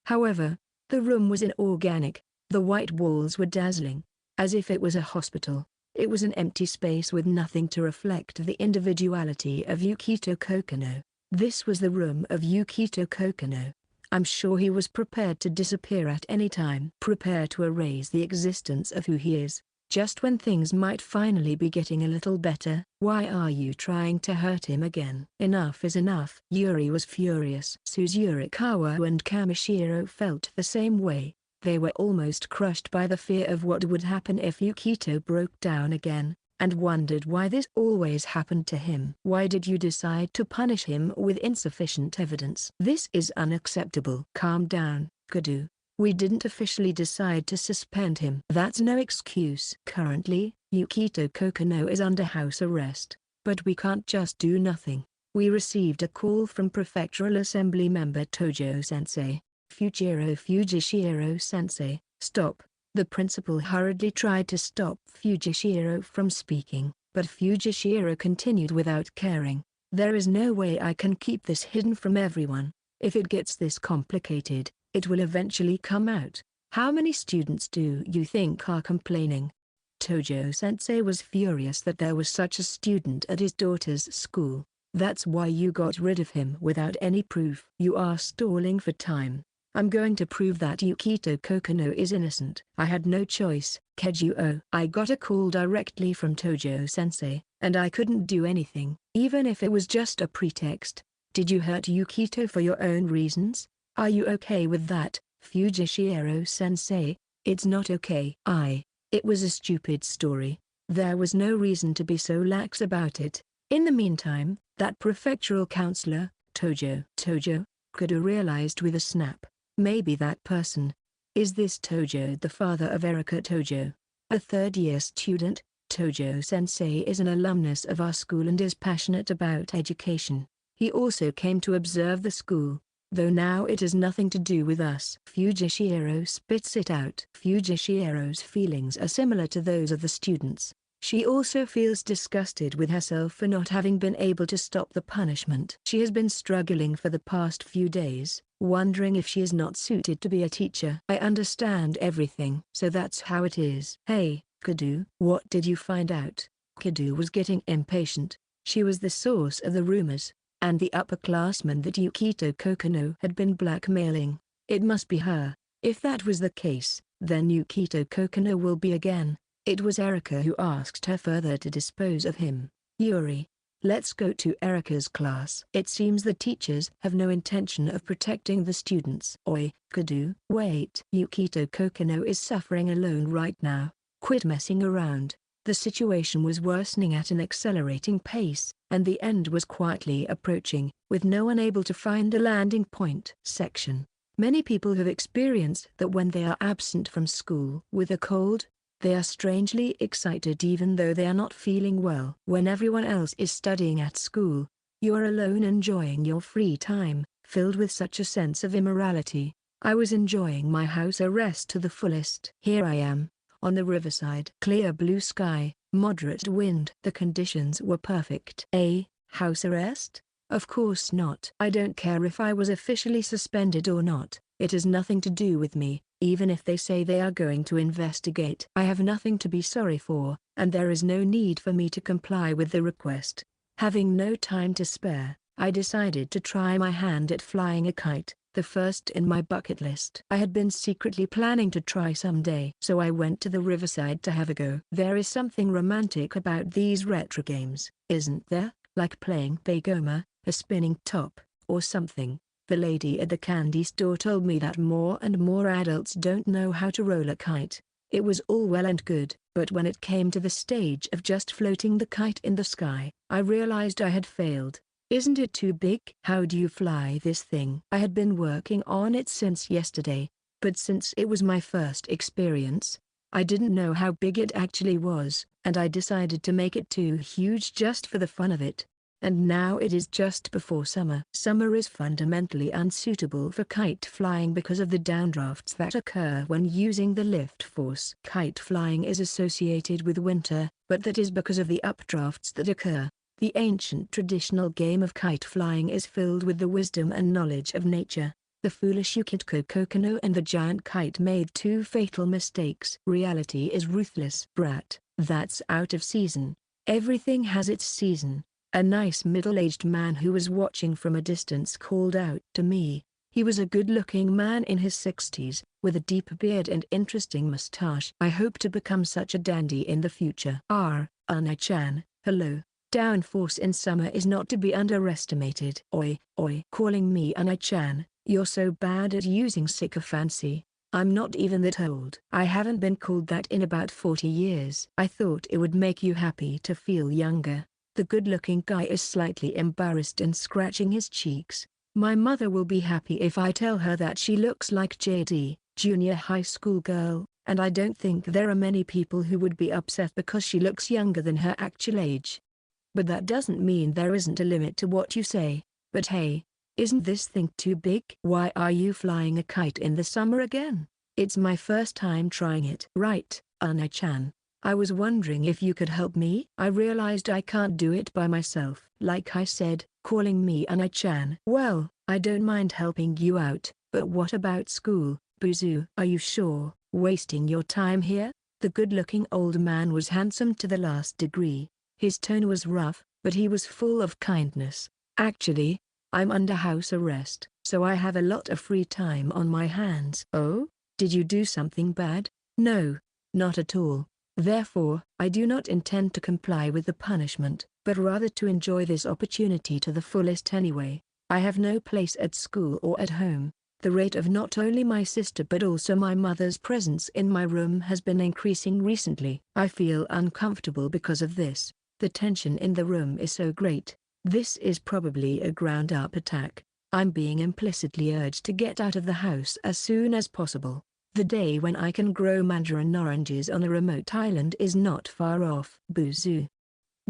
However, the room was inorganic. The white walls were dazzling, as if it was a hospital. It was an empty space with nothing to reflect the individuality of Yukito Kokonoe. This was the room of Yukito Kokonoe. I'm sure he was prepared to disappear at any time. Prepared to erase the existence of who he is, just when things might finally be getting a little better. Why are you trying to hurt him again? Enough is enough. Yuri was furious. Suzu Kawa and Kamishiro felt the same way. They were almost crushed by the fear of what would happen if Yukito broke down again, and wondered why this always happened to him. Why did you decide to punish him with insufficient evidence? This is unacceptable. Calm down, Kudu. We didn't officially decide to suspend him. That's no excuse. Currently, Yukito Kokonoe is under house arrest, but we can't just do nothing. We received a call from Prefectural Assembly member Tojo-sensei. Fujishiro-sensei, stop. The principal hurriedly tried to stop Fujishiro from speaking, but Fujishiro continued without caring. There is no way I can keep this hidden from everyone. If it gets this complicated, it will eventually come out. How many students do you think are complaining? Tojo-sensei was furious that there was such a student at his daughter's school. That's why you got rid of him without any proof. You are stalling for time. I'm going to prove that Yukito Kokonoe is innocent. I had no choice, Kejuo. I got a call directly from Tojo-sensei, and I couldn't do anything, even if it was just a pretext. Did you hurt Yukito for your own reasons? Are you okay with that, Fujishiro-sensei? It's not okay. It was a stupid story. There was no reason to be so lax about it. In the meantime, that prefectural counselor, Tojo Kudo realized with a snap. Maybe that person. Is this Tojo the father of Erika Tojo? A third-year student? Tojo-sensei is an alumnus of our school and is passionate about education. He also came to observe the school, though now it has nothing to do with us. Fujishiro spits it out. Fujishiro's feelings are similar to those of the students. She also feels disgusted with herself for not having been able to stop the punishment. She has been struggling for the past few days, wondering if she is not suited to be a teacher. I understand everything. So that's how it is. Hey, Kudo, what did you find out? Kudo was getting impatient. She was the source of the rumors, and the upperclassmen that Yukito Kokonoe had been blackmailing. It must be her. If that was the case, then Yukito Kokonoe will be again. It was Erika who asked her further to dispose of him. Yuri, let's go to Erika's class. It seems the teachers have no intention of protecting the students. Oi, Kudo. Wait. Yukito Kokonoe is suffering alone right now. Quit messing around. The situation was worsening at an accelerating pace, and the end was quietly approaching, with no one able to find a landing point. Section. Many people have experienced that when they are absent from school with a cold, they are strangely excited even though they are not feeling well. When everyone else is studying at school, you are alone enjoying your free time, filled with such a sense of immorality. I was enjoying my house arrest to the fullest. Here I am, on the riverside. Clear blue sky, moderate wind. The conditions were perfect. House arrest? Of course not. I don't care if I was officially suspended or not. It has nothing to do with me, even if they say they are going to investigate. I have nothing to be sorry for, and there is no need for me to comply with the request. Having no time to spare, I decided to try my hand at flying a kite, the first in my bucket list. I had been secretly planning to try someday. So I went to the riverside to have a go. There is something romantic about these retro games, isn't there? Like playing Pegoma, a spinning top, or something. The lady at the candy store told me that more and more adults don't know how to roll a kite. It was all well and good, but when it came to the stage of just floating the kite in the sky, I realized I had failed. Isn't it too big? How do you fly this thing? I had been working on it since yesterday, but since it was my first experience, I didn't know how big it actually was, and I decided to make it too huge just for the fun of it. And now it is just before summer. Summer is fundamentally unsuitable for kite flying because of the downdrafts that occur when using the lift force. Kite flying is associated with winter, but that is because of the updrafts that occur. The ancient traditional game of kite flying is filled with the wisdom and knowledge of nature. The foolish Yukito Kokonoe and the giant kite made two fatal mistakes. Reality is ruthless. Brat, that's out of season. Everything has its season. A nice middle-aged man who was watching from a distance called out to me. He was a good-looking man in his 60s, with a deep beard and interesting mustache. I hope to become such a dandy in the future. Unai-chan, hello. Downforce in summer is not to be underestimated. Oi. Calling me Unai-chan, you're so bad at using sycophancy. I'm not even that old. I haven't been called that in about 40 years. I thought it would make you happy to feel younger. The good-looking guy is slightly embarrassed and scratching his cheeks. My mother will be happy if I tell her that she looks like JD, junior high school girl, and I don't think there are many people who would be upset because she looks younger than her actual age. But that doesn't mean there isn't a limit to what you say. But hey, isn't this thing too big? Why are you flying a kite in the summer again? It's my first time trying it. Right, Unai-chan. I was wondering if you could help me. I realized I can't do it by myself. Like I said, calling me Unai-chan. Well, I don't mind helping you out, but what about school, Buzu? Are you sure? Wasting your time here? The good-looking old man was handsome to the last degree. His tone was rough, but he was full of kindness. Actually, I'm under house arrest, so I have a lot of free time on my hands. Oh? Did you do something bad? No, not at all. Therefore, I do not intend to comply with the punishment, but rather to enjoy this opportunity to the fullest anyway. I have no place at school or at home. The rate of not only my sister but also my mother's presence in my room has been increasing recently. I feel uncomfortable because of this. The tension in the room is so great. This is probably a ground-up attack. I'm being implicitly urged to get out of the house as soon as possible. The day when I can grow mandarin oranges on a remote island is not far off. Buzu.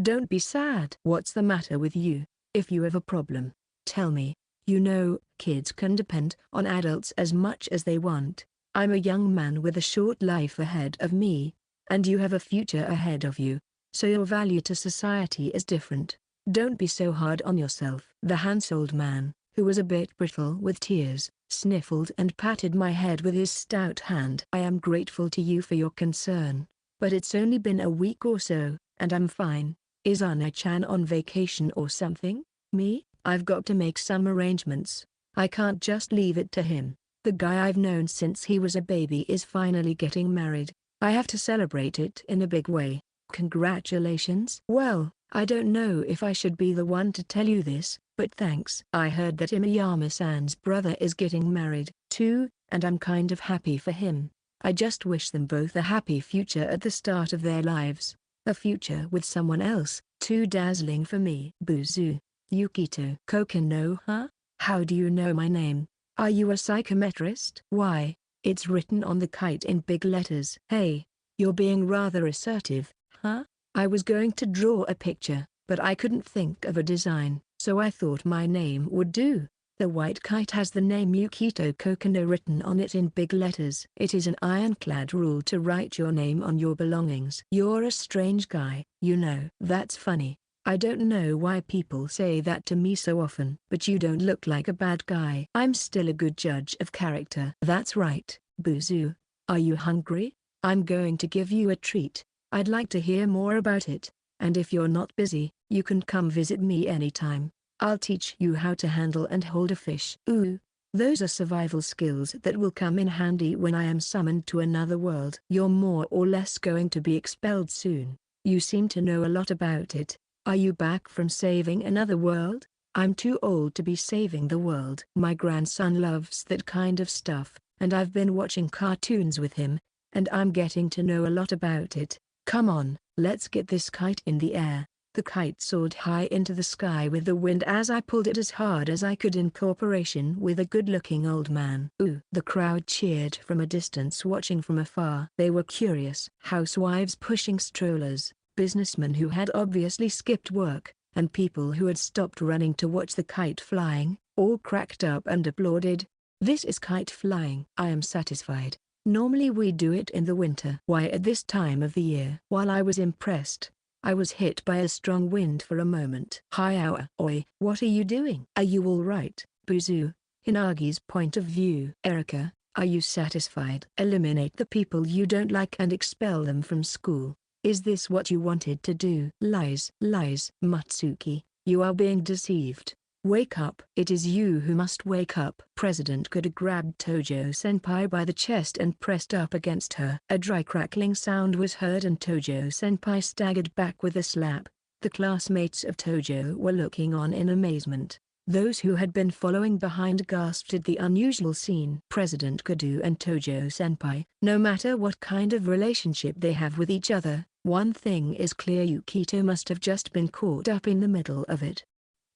Don't be sad. What's the matter with you? If you have a problem, tell me. You know, kids can depend on adults as much as they want. I'm a young man with a short life ahead of me, and you have a future ahead of you, so your value to society is different. Don't be so hard on yourself. The handsome old man, who was a bit brittle with tears, sniffled and patted my head with his stout hand. I am grateful to you for your concern, but it's only been a week or so, and I'm fine. Is Ana-chan on vacation or something? Me? I've got to make some arrangements. I can't just leave it to him. The guy I've known since he was a baby is finally getting married. I have to celebrate it in a big way. Congratulations. Well, I don't know if I should be the one to tell you this, but thanks. I heard that Imiyama-san's brother is getting married, too, and I'm kind of happy for him. I just wish them both a happy future at the start of their lives. A future with someone else, too dazzling for me. Buzu. Yukito Kokonoe, huh? How do you know my name? Are you a psychometrist? Why, it's written on the kite in big letters. Hey, you're being rather assertive, huh? I was going to draw a picture, but I couldn't think of a design, so I thought my name would do. The white kite has the name Yukito Kokonoe written on it in big letters. It is an ironclad rule to write your name on your belongings. You're a strange guy, you know. That's funny. I don't know why people say that to me so often. But you don't look like a bad guy. I'm still a good judge of character. That's right, Buzu. Are you hungry? I'm going to give you a treat. I'd like to hear more about it. And if you're not busy, you can come visit me anytime. I'll teach you how to handle and hold a fish. Ooh, those are survival skills that will come in handy when I am summoned to another world. You're more or less going to be expelled soon. You seem to know a lot about it. Are you back from saving another world? I'm too old to be saving the world. My grandson loves that kind of stuff, and I've been watching cartoons with him, and I'm getting to know a lot about it. Come on, let's get this kite in the air. The kite soared high into the sky with the wind as I pulled it as hard as I could in cooperation with a good-looking old man. Ooh! The crowd cheered from a distance, watching from afar. They were curious. Housewives pushing strollers, businessmen who had obviously skipped work, and people who had stopped running to watch the kite flying, all cracked up and applauded. This is kite flying. I am satisfied. Normally we do it in the winter. Why at this time of the year? While I was impressed, I was hit by a strong wind for a moment. Hi-ow. Oi, what are you doing? Are you all right, Buzu? Hinagi's point of view. Erika, are you satisfied? Eliminate the people you don't like and expel them from school. Is this what you wanted to do? Lies. Lies. Matsuki, you are being deceived. Wake up. It is you who must wake up. President Kuda grabbed Tojo-senpai by the chest and pressed up against her. A dry crackling sound was heard and Tojo-senpai staggered back with a slap. The classmates of Tojo were looking on in amazement. Those who had been following behind gasped at the unusual scene. President Kuda and Tojo-senpai, no matter what kind of relationship they have with each other, one thing is clear: Yukito must have just been caught up in the middle of it.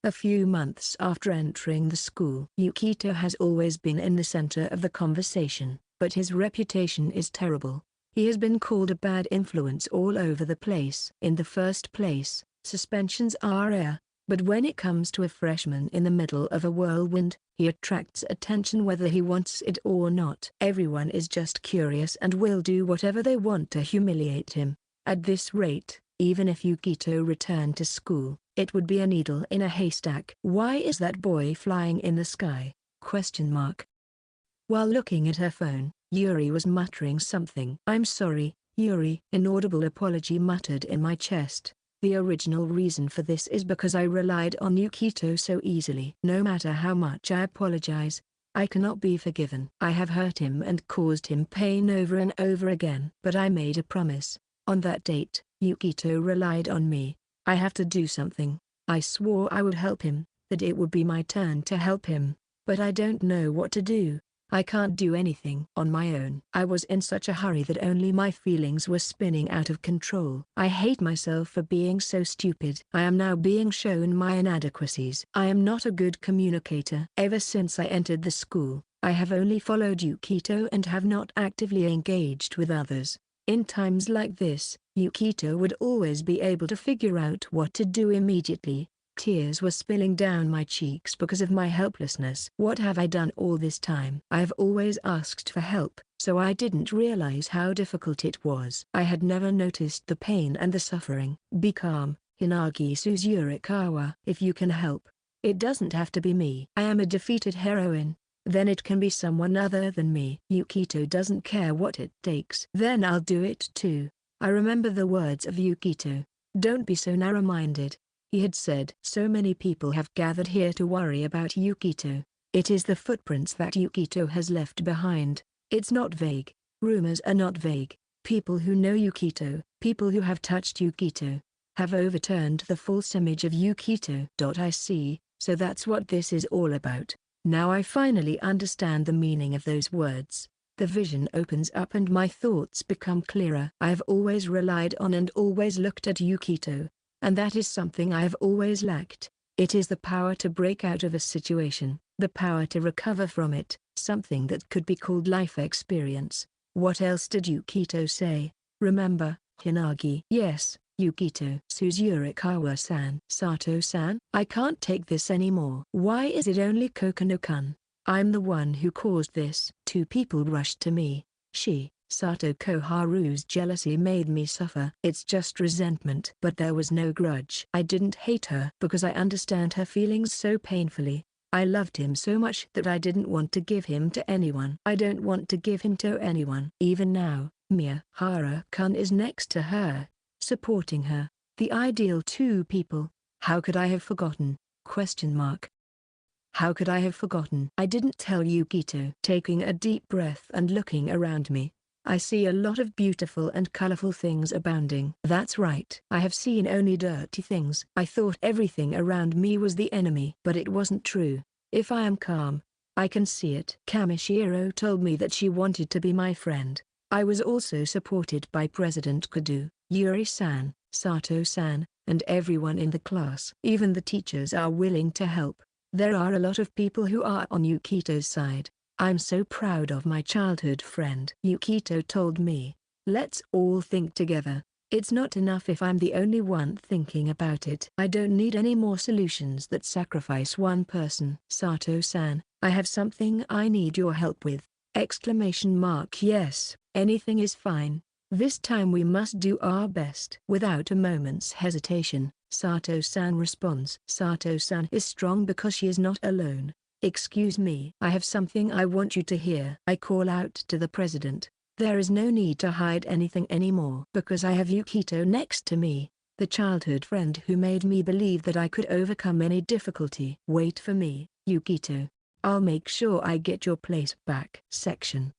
A few months after entering the school, Yukito has always been in the center of the conversation, but his reputation is terrible. He has been called a bad influence all over the place. In the first place, suspensions are rare, but when it comes to a freshman in the middle of a whirlwind, he attracts attention whether he wants it or not. Everyone is just curious and will do whatever they want to humiliate him. At this rate, even if Yukito returned to school, it would be a needle in a haystack. Why is that boy flying in the sky? Question mark. While looking at her phone, Yuri was muttering something. I'm sorry, Yuri. Inaudible apology muttered in my chest. The original reason for this is because I relied on Yukito so easily. No matter how much I apologize, I cannot be forgiven. I have hurt him and caused him pain over and over again. But I made a promise. On that date, Yukito relied on me. I have to do something. I swore I would help him, that it would be my turn to help him. But I don't know what to do. I can't do anything on my own. I was in such a hurry that only my feelings were spinning out of control. I hate myself for being so stupid. I am now being shown my inadequacies. I am not a good communicator. Ever since I entered the school, I have only followed Yukito and have not actively engaged with others. In times like this, Yukito would always be able to figure out what to do immediately. Tears were spilling down my cheeks because of my helplessness. What have I done all this time? I have always asked for help, so I didn't realize how difficult it was. I had never noticed the pain and the suffering. Be calm, Hinagi Suzu Kawa. If you can help, it doesn't have to be me. I am a defeated heroine. Then it can be someone other than me. Yukito doesn't care what it takes. Then I'll do it too. I remember the words of Yukito. Don't be so narrow-minded. He had said, so many people have gathered here to worry about Yukito. It is the footprints that Yukito has left behind. It's not vague. Rumors are not vague. People who know Yukito, people who have touched Yukito, have overturned the false image of Yukito. I see, so that's what this is all about. Now I finally understand the meaning of those words. The vision opens up and my thoughts become clearer. I have always relied on and always looked at Yukito. And that is something I have always lacked. It is the power to break out of a situation, the power to recover from it, something that could be called life experience. What else did Yukito say? Remember, Hinagi? Yes, Yukito. Suzu Kawa-san. Sato-san? I can't take this anymore. Why is it only Kokono-kun? I'm the one who caused this. Two people rushed to me. Sato Koharu's jealousy made me suffer. It's just resentment. But there was no grudge. I didn't hate her because I understand her feelings so painfully. I loved him so much that I didn't want to give him to anyone. I don't want to give him to anyone. Even now, Miyahara-kun is next to her, supporting her. The ideal two people. How could I have forgotten? How could I have forgotten? I didn't tell Yukito. Taking a deep breath and looking around me, I see a lot of beautiful and colorful things abounding. That's right. I have seen only dirty things. I thought everything around me was the enemy. But it wasn't true. If I am calm, I can see it. Kamishiro told me that she wanted to be my friend. I was also supported by President Kado, Yuri-san, Sato-san, and everyone in the class. Even the teachers are willing to help. There are a lot of people who are on Yukito's side. I'm so proud of my childhood friend. Yukito told me, let's all think together. It's not enough if I'm the only one thinking about it. I don't need any more solutions that sacrifice one person. Sato-san, I have something I need your help with. Yes, anything is fine. This time we must do our best. Without a moment's hesitation, Sato-san responds. Sato-san is strong because she is not alone. Excuse me. I have something I want you to hear. I call out to the president. There is no need to hide anything anymore. Because I have Yukito next to me, the childhood friend who made me believe that I could overcome any difficulty. Wait for me, Yukito. I'll make sure I get your place back.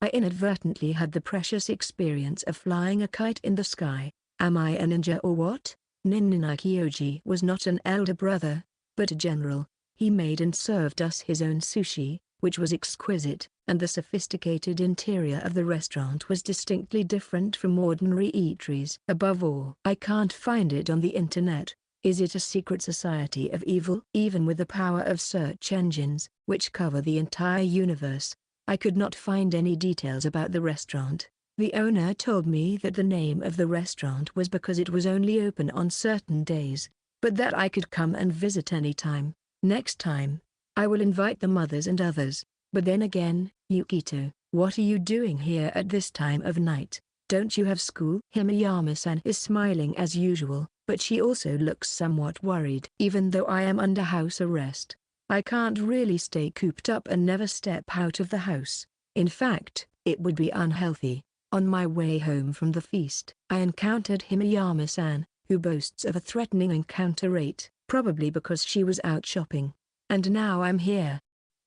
I inadvertently had the precious experience of flying a kite in the sky. Am I a ninja or what? Ninna Kyoji was not an elder brother, but a general. He made and served us his own sushi, which was exquisite, and the sophisticated interior of the restaurant was distinctly different from ordinary eateries. Above all, I can't find it on the internet. Is it a secret society of evil? Even with the power of search engines, which cover the entire universe, I could not find any details about the restaurant. The owner told me that the name of the restaurant was because it was only open on certain days, but that I could come and visit anytime. Next time, I will invite the mothers and others. But then again, Yukito, what are you doing here at this time of night? Don't you have school? Himeyama-san is smiling as usual, but she also looks somewhat worried. Even though I am under house arrest, I can't really stay cooped up and never step out of the house. In fact, it would be unhealthy. On my way home from the feast, I encountered Himeyama-san, who boasts of a threatening encounter rate, probably because she was out shopping. And now I'm here.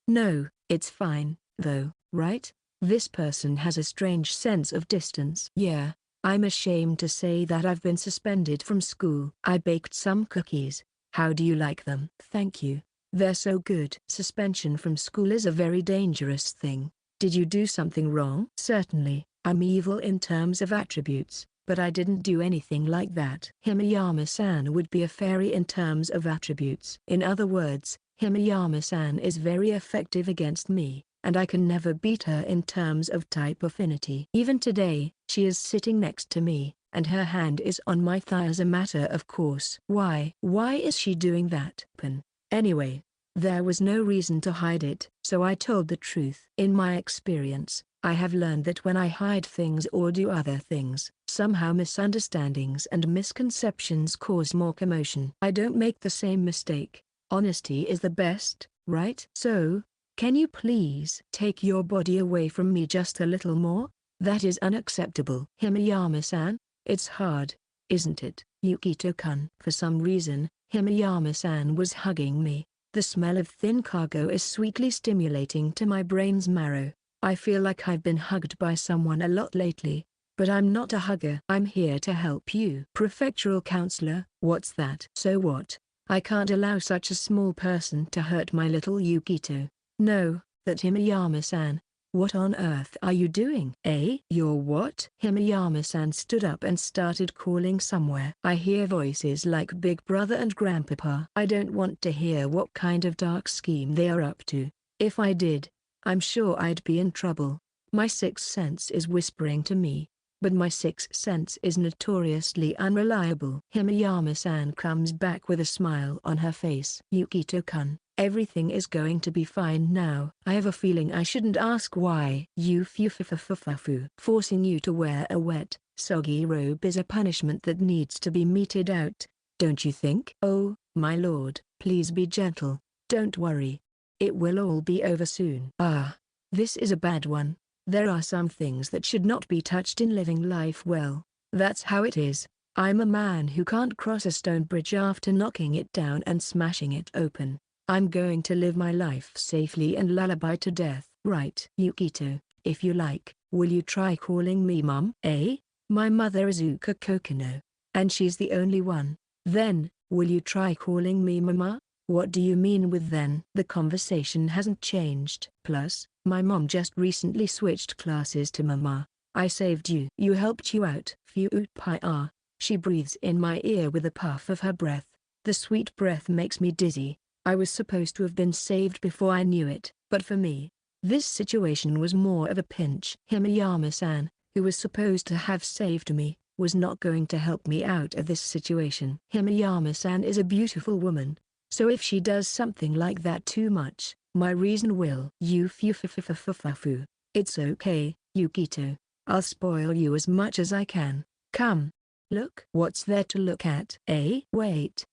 No, it's fine, though, right? This person has a strange sense of distance. Yeah, I'm ashamed to say that I've been suspended from school. I baked some cookies. How do you like them? Thank you. They're so good. Suspension from school is a very dangerous thing. Did you do something wrong? Certainly, I'm evil in terms of attributes, but I didn't do anything like that. Himeyama-san would be a fairy in terms of attributes. In other words, Himeyama-san is very effective against me, and I can never beat her in terms of type affinity. Even today, she is sitting next to me, and her hand is on my thigh as a matter of course. Why is she doing that? Anyway, there was no reason to hide it, so I told the truth. In my experience, I have learned that when I hide things or do other things, somehow misunderstandings and misconceptions cause more commotion. I don't make the same mistake. Honesty is the best, right? So, can you please take your body away from me just a little more? That is unacceptable. Himeyama-san, it's hard, isn't it? Yukito-kun. For some reason, Himeyama-san was hugging me. The smell of thin cargo is sweetly stimulating to my brain's marrow. I feel like I've been hugged by someone a lot lately, but I'm not a hugger. I'm here to help you. Prefectural counselor, what's that? So what? I can't allow such a small person to hurt my little Yukito. No, that Himeyama-san. What on earth are you doing? Eh? You're what? Himeyama-san stood up and started calling somewhere. I hear voices like Big Brother and Grandpapa. I don't want to hear what kind of dark scheme they are up to. If I did, I'm sure I'd be in trouble. My sixth sense is whispering to me, but my sixth sense is notoriously unreliable. Himeyama-san comes back with a smile on her face. Yukito-kun, everything is going to be fine now. I have a feeling I shouldn't ask why. Forcing you to wear a wet, soggy robe is a punishment that needs to be meted out, don't you think? Oh, my lord, please be gentle. Don't worry. It will all be over soon. Ah, this is a bad one. There are some things that should not be touched in living life well. That's how it is. I'm a man who can't cross a stone bridge after knocking it down and smashing it open. I'm going to live my life safely and lullaby to death. Right. Yukito, if you like, will you try calling me Mum? Eh? My mother is Suzu Kokonoe, and she's the only one. Then, will you try calling me Mama? What do you mean with then? The conversation hasn't changed. Plus, my mom just recently switched classes to Mama. I saved you. You helped you out. Phi. She breathes in my ear with a puff of her breath. The sweet breath makes me dizzy. I was supposed to have been saved before I knew it, but for me, this situation was more of a pinch. Himeyama-san, who was supposed to have saved me, was not going to help me out of this situation. Himeyama-san is a beautiful woman, so if she does something like that too much, my reason will. It's okay, Yukito. I'll spoil you as much as I can. Come. Look. What's there to look at? Eh? Wait.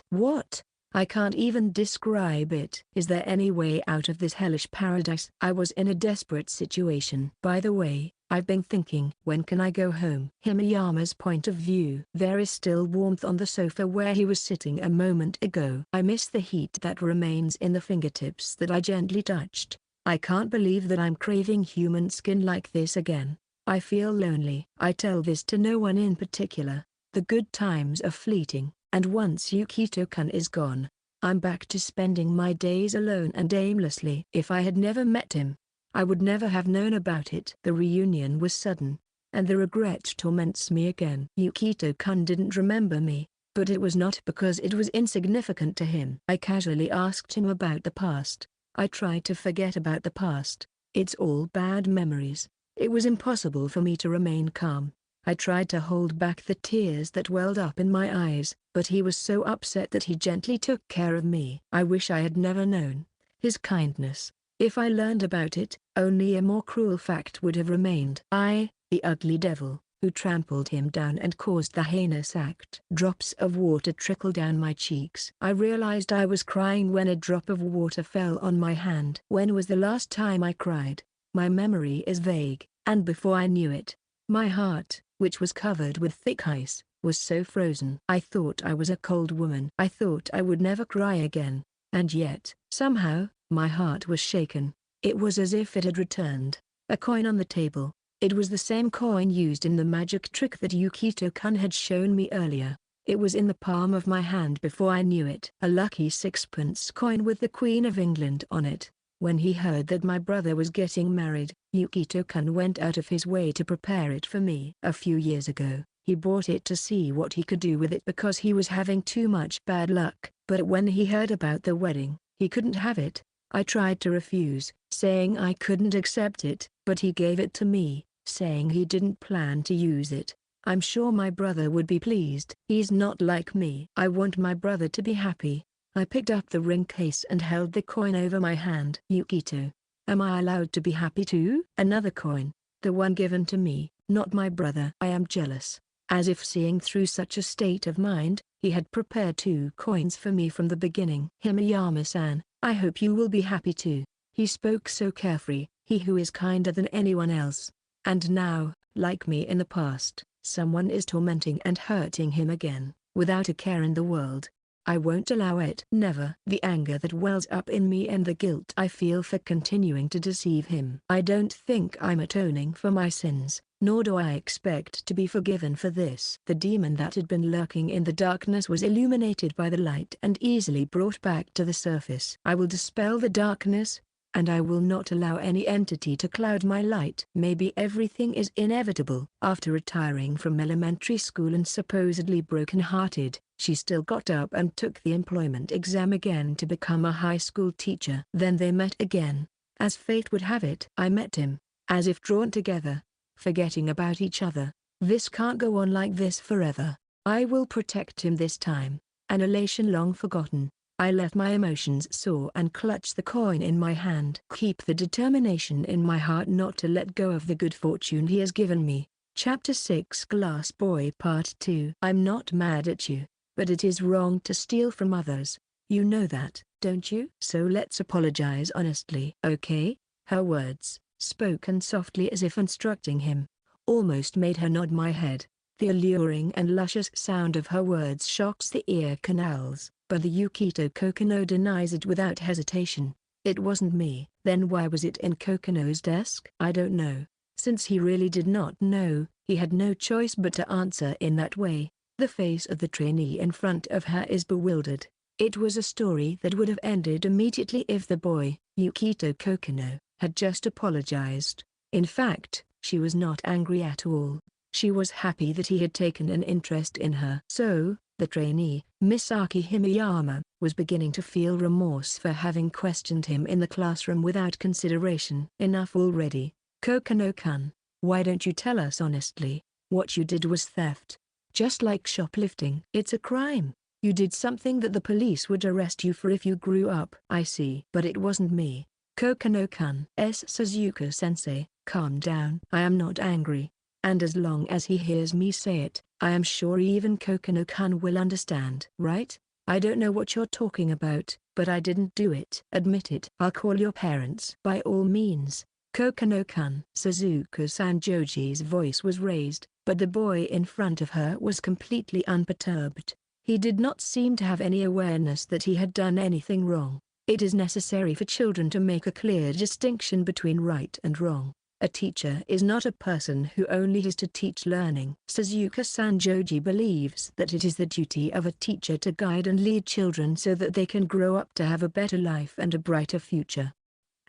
What? I can't even describe it. Is there any way out of this hellish paradise? I was in a desperate situation. By the way, I've been thinking, when can I go home? Himeyama's point of view. There is still warmth on the sofa where he was sitting a moment ago. I miss the heat that remains in the fingertips that I gently touched. I can't believe that I'm craving human skin like this again. I feel lonely. I tell this to no one in particular. The good times are fleeting, and once Yukito-kun is gone, I'm back to spending my days alone and aimlessly. If I had never met him, I would never have known about it. The reunion was sudden, and the regret torments me again. Yukito-kun didn't remember me, but it was not because it was insignificant to him. I casually asked him about the past. I tried to forget about the past. It's all bad memories. It was impossible for me to remain calm. I tried to hold back the tears that welled up in my eyes, but he was so upset that he gently took care of me. I wish I had never known his kindness. If I learned about it, only a more cruel fact would have remained. I, the ugly devil, who trampled him down and caused the heinous act. Drops of water trickled down my cheeks. I realized I was crying when a drop of water fell on my hand. When was the last time I cried? My memory is vague, and before I knew it, My heart, which was covered with thick ice, was so frozen. I thought I was a cold woman. I thought I would never cry again. And yet, somehow, my heart was shaken. It was as if it had returned. A coin on the table. It was the same coin used in the magic trick that Yukito-kun had shown me earlier. It was in the palm of my hand before I knew it. A lucky sixpence coin with the Queen of England on it. When he heard that my brother was getting married, Yukito-kun went out of his way to prepare it for me. A few years ago, he bought it to see what he could do with it because he was having too much bad luck. But when he heard about the wedding, he couldn't have it. I tried to refuse, saying I couldn't accept it, but he gave it to me, saying he didn't plan to use it. I'm sure my brother would be pleased. He's not like me. I want my brother to be happy. I picked up the ring case and held the coin over my hand. Yukito, am I allowed to be happy too? Another coin. The one given to me, not my brother. I am jealous. As if seeing through such a state of mind, he had prepared 2 coins for me from the beginning. Himeyama-san, I hope you will be happy too. He spoke so carefree, he who is kinder than anyone else. And now, like me in the past, someone is tormenting and hurting him again, without a care in the world. I won't allow it. Never. The anger that wells up in me and the guilt I feel for continuing to deceive him. I don't think I'm atoning for my sins, nor do I expect to be forgiven for this. The demon that had been lurking in the darkness was illuminated by the light and easily brought back to the surface. I will dispel the darkness, and I will not allow any entity to cloud my light. Maybe everything is inevitable. After retiring from elementary school and supposedly broken-hearted, she still got up and took the employment exam again to become a high school teacher. Then they met again. As fate would have it, I met him, as if drawn together, forgetting about each other. This can't go on like this forever. I will protect him this time. An elation long forgotten. I let my emotions soar and clutch the coin in my hand. Keep the determination in my heart not to let go of the good fortune he has given me. Chapter 6 Glass Boy Part 2. I'm not mad at you, but it is wrong to steal from others. You know that, don't you? So let's apologize honestly. Okay? Her words, spoken softly as if instructing him, almost made her nod my head. The alluring and luscious sound of her words shocks the ear canals, but the Yukito Kokonoe denies it without hesitation. It wasn't me. Then why was it in Kokonoe's desk? I don't know. Since he really did not know, he had no choice but to answer in that way. The face of the trainee in front of her is bewildered. It was a story that would have ended immediately if the boy, Yukito Kokonoe, had just apologized. In fact, she was not angry at all. She was happy that he had taken an interest in her. So, the trainee, Misaki Himeyama, was beginning to feel remorse for having questioned him in the classroom without consideration. Enough already, Kokonoe-kun. Why don't you tell us honestly? What you did was theft. Just like shoplifting. It's a crime. You did something that the police would arrest you for if you grew up. I see. But it wasn't me. Kokonoe-kun. Suzuka-sensei, calm down. I am not angry. And as long as he hears me say it, I am sure even Kokonoe-kun will understand. Right? I don't know what you're talking about, but I didn't do it. Admit it. I'll call your parents. By all means. Kokonoe-kun. Suzuka Sanjoji's voice was raised, but the boy in front of her was completely unperturbed. He did not seem to have any awareness that he had done anything wrong. It is necessary for children to make a clear distinction between right and wrong. A teacher is not a person who only is to teach learning. Suzuka Sanjoji believes that it is the duty of a teacher to guide and lead children so that they can grow up to have a better life and a brighter future.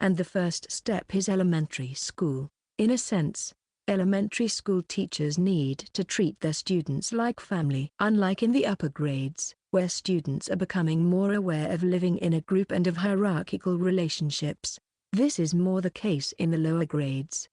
And the first step is elementary school. In a sense, elementary school teachers need to treat their students like family. Unlike in the upper grades, where students are becoming more aware of living in a group and of hierarchical relationships, this is more the case in the lower grades.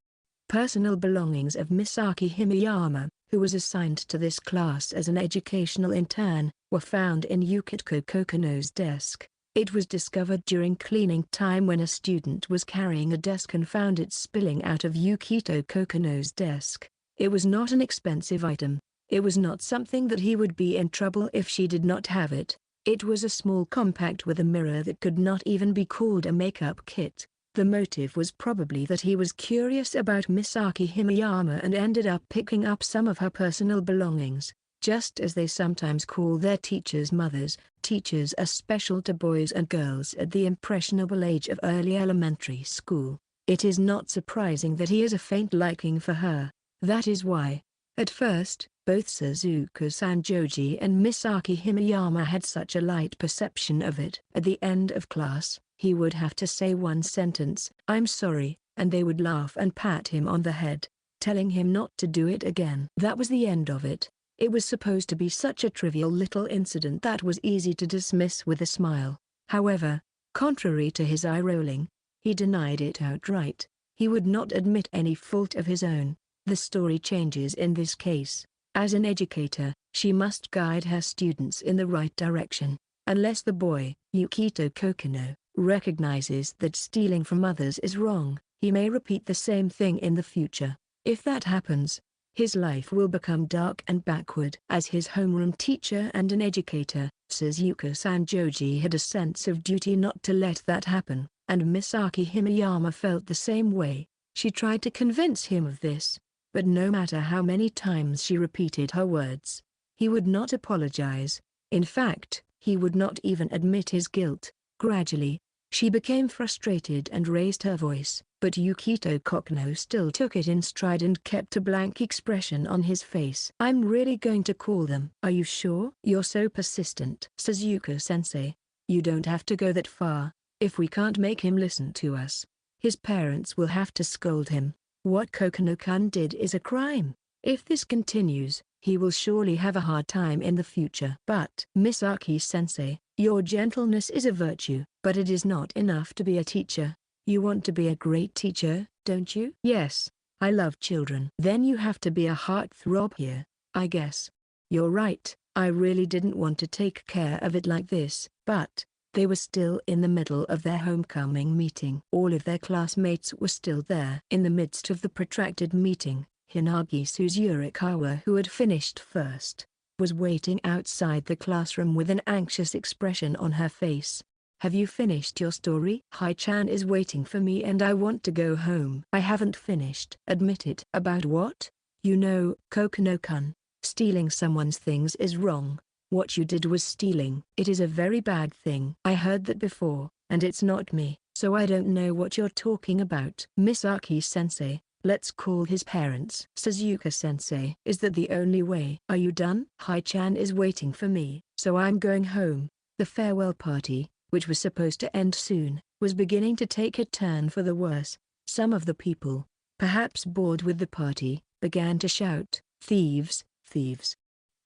Personal belongings of Misaki Himeyama, who was assigned to this class as an educational intern, were found in Yukito Kokonoe's desk. It was discovered during cleaning time when a student was carrying a desk and found it spilling out of Yukito Kokonoe's desk. It was not an expensive item. It was not something that he would be in trouble if she did not have it. It was a small compact with a mirror that could not even be called a makeup kit. The motive was probably that he was curious about Misaki Himeyama and ended up picking up some of her personal belongings. Just as they sometimes call their teachers mothers, teachers are special to boys and girls at the impressionable age of early elementary school. It is not surprising that he has a faint liking for her. That is why, at first, both Suzuka Sanjoji and Misaki Himeyama had such a light perception of it. At the end of class, he would have to say one sentence, "I'm sorry," and they would laugh and pat him on the head, telling him not to do it again. That was the end of it. It was supposed to be such a trivial little incident that was easy to dismiss with a smile. However, contrary to his eye-rolling, he denied it outright. He would not admit any fault of his own. The story changes in this case. As an educator, she must guide her students in the right direction. Unless the boy, Yukito Kokonoe, recognizes that stealing from others is wrong, he may repeat the same thing in the future. If that happens, his life will become dark and backward. As his homeroom teacher and an educator, Suzuka Sanjoji had a sense of duty not to let that happen, and Misaki Himeyama felt the same way. She tried to convince him of this, but no matter how many times she repeated her words, he would not apologize. In fact, he would not even admit his guilt. Gradually, she became frustrated and raised her voice, but Yukito Kokonoe still took it in stride and kept a blank expression on his face. "I'm really going to call them." "Are you sure?" "You're so persistent." "Suzuka-sensei, you don't have to go that far. If we can't make him listen to us, his parents will have to scold him. What Kokonoe-kun did is a crime. If this continues, he will surely have a hard time in the future." "But Misaki-sensei, your gentleness is a virtue, but it is not enough to be a teacher. You want to be a great teacher, don't you?" "Yes, I love children." "Then you have to be a heartthrob here, I guess." "You're right, I really didn't want to take care of it like this." But they were still in the middle of their homecoming meeting. All of their classmates were still there. In the midst of the protracted meeting, Hinagi Suzu Kawa, who had finished first, was waiting outside the classroom with an anxious expression on her face. "Have you finished your story?" "Hai-chan is waiting for me and I want to go home." "I haven't finished." "Admit it." "About what?" "You know, Kokonoe-kun, stealing someone's things is wrong. What you did was stealing. It is a very bad thing." "I heard that before, and it's not me, so I don't know what you're talking about." "Misaki-sensei, let's call his parents." "Suzuka-sensei, is that the only way?" "Are you done?" "Hai-chan is waiting for me, so I'm going home." The farewell party, which was supposed to end soon, was beginning to take a turn for the worse. Some of the people, perhaps bored with the party, began to shout, "Thieves, thieves!"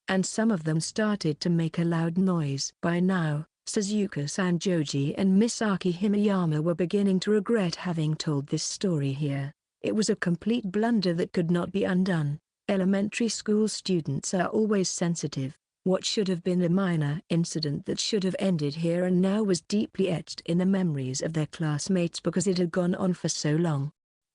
And some of them started to make a loud noise. By now, Suzuka Sanjoji and Misaki Himeyama were beginning to regret having told this story here. It was a complete blunder that could not be undone. Elementary school students are always sensitive. What should have been a minor incident that should have ended here and now was deeply etched in the memories of their classmates because it had gone on for so long.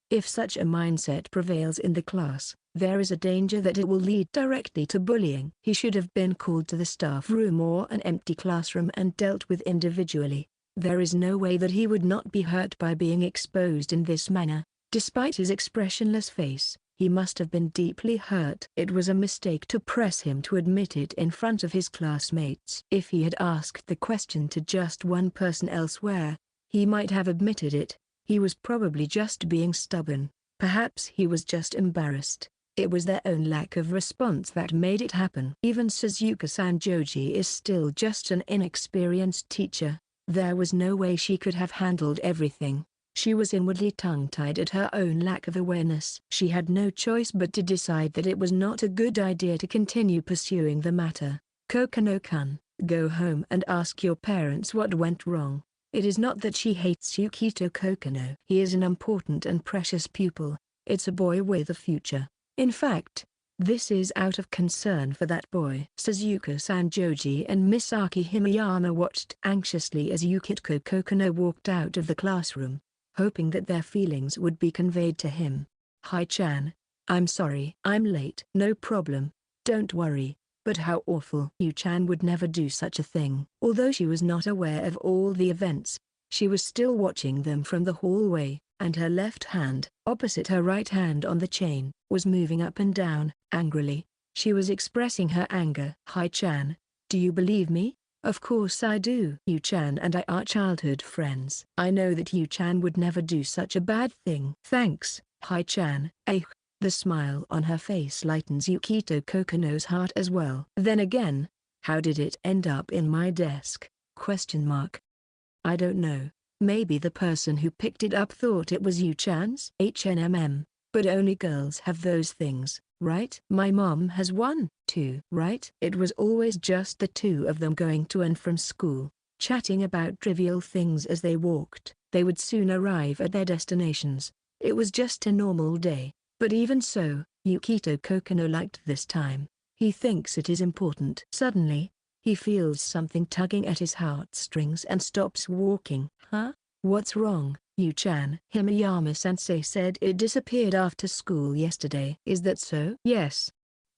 If such a mindset prevails in the class, there is a danger that it will lead directly to bullying. He should have been called to the staff room or an empty classroom and dealt with individually. There is no way that he would not be hurt by being exposed in this manner. Despite his expressionless face, he must have been deeply hurt. It was a mistake to press him to admit it in front of his classmates. If he had asked the question to just one person elsewhere, he might have admitted it. He was probably just being stubborn. Perhaps he was just embarrassed. It was their own lack of response that made it happen. Even Suzuka Sanjoji is still just an inexperienced teacher. There was no way she could have handled everything. She was inwardly tongue-tied at her own lack of awareness. She had no choice but to decide that it was not a good idea to continue pursuing the matter. "Kokonoe-kun, go home and ask your parents what went wrong." It is not that she hates Yukito Kokonoe. He is an important and precious pupil. It's a boy with a future. In fact, this is out of concern for that boy. Suzuka Sanjoji and Misaki Himeyama watched anxiously as Yukito Kokonoe walked out of the classroom, hoping that their feelings would be conveyed to him. "Hai-chan, I'm sorry. I'm late." "No problem. Don't worry. But how awful." Yu-chan would never do such a thing. Although she was not aware of all the events, She was still watching them from the hallway, and her left hand, opposite her right hand on the chain, was moving up and down, angrily. She was expressing her anger. Hai-chan, do you believe me? Of course I do. Yu-chan and I are childhood friends. I know that Yu-chan would never do such a bad thing. Thanks, Hai-chan. The smile on her face lightens Yukito Kokonoe's heart as well. Then again, how did it end up in my desk? I don't know. Maybe the person who picked it up thought it was Yu-chan's. But only girls have those things, right? My mom has one, too, right? It was always just the two of them going to and from school, chatting about trivial things as they walked. They would soon arrive at their destinations. It was just a normal day. But even so, Yukito Kokonoe liked this time. He thinks it is important. Suddenly, he feels something tugging at his heartstrings and stops walking. Huh? What's wrong, Yu-chan? Himeyama-sensei said it disappeared after school yesterday. Is that so? Yes.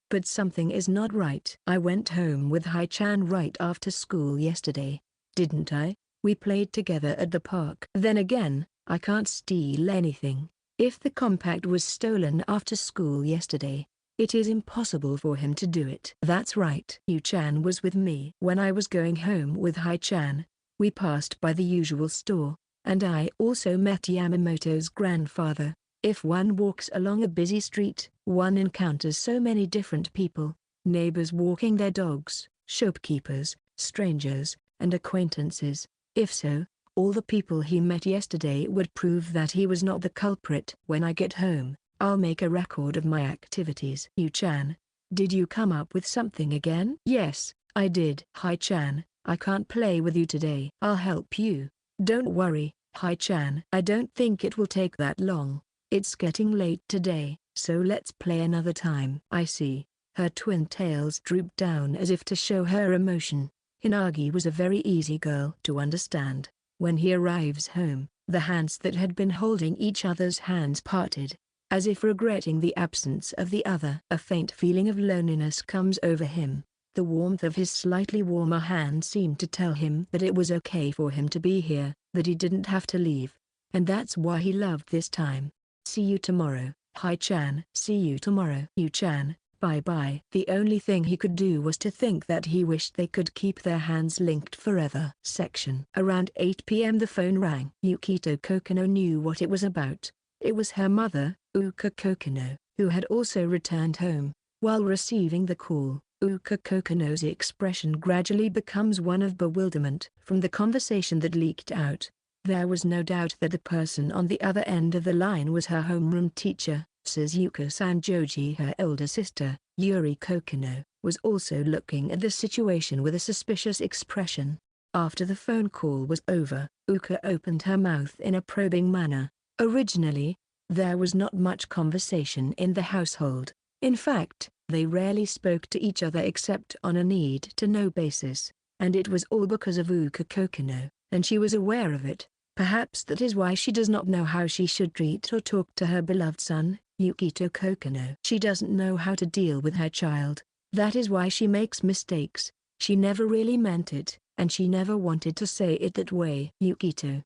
But something is not right. I went home with Hai-chan right after school yesterday, didn't I? We played together at the park. Then again, I can't steal anything. If the compact was stolen after school yesterday, it is impossible for him to do it. That's right. Yu-chan was with me. When I was going home with Hai-chan, we passed by the usual store, and I also met Yamamoto's grandfather. If one walks along a busy street, one encounters so many different people, neighbors walking their dogs, shopkeepers, strangers, and acquaintances. If so, all the people he met yesterday would prove that he was not the culprit. When I get home, I'll make a record of my activities. Yu-chan, did you come up with something again? Yes, I did. Hai-chan, I can't play with you today. I'll help you. Don't worry, Hai-chan. I don't think it will take that long. It's getting late today, so let's play another time. I see. Her twin tails drooped down as if to show her emotion. Hinagi was a very easy girl to understand. When he arrives home, the hands that had been holding each other's hands parted, as if regretting the absence of the other. A faint feeling of loneliness comes over him. The warmth of his slightly warmer hand seemed to tell him that it was okay for him to be here, that he didn't have to leave. And that's why he loved this time. See you tomorrow, Hai-chan. See you tomorrow, Yu-chan. Bye-bye. The only thing he could do was to think that he wished they could keep their hands linked forever. Around 8 p.m. the phone rang. Yukito Kokonoe knew what it was about. It was her mother, Uka Kokonoe, who had also returned home. While receiving the call, Uka Kokonoe's expression gradually becomes one of bewilderment. From the conversation that leaked out, there was no doubt that the person on the other end of the line was her homeroom teacher. Suzuka Sanjoji, her older sister, Yuri Kokonoe, was also looking at the situation with a suspicious expression. After the phone call was over, Uka opened her mouth in a probing manner. Originally, there was not much conversation in the household. In fact, they rarely spoke to each other except on a need-to-know basis, and it was all because of Uka Kokonoe, and she was aware of it. Perhaps that is why she does not know how she should treat or talk to her beloved son, Yukito Kokonoe. She doesn't know how to deal with her child. That is why she makes mistakes. She never really meant it, and she never wanted to say it that way. Yukito,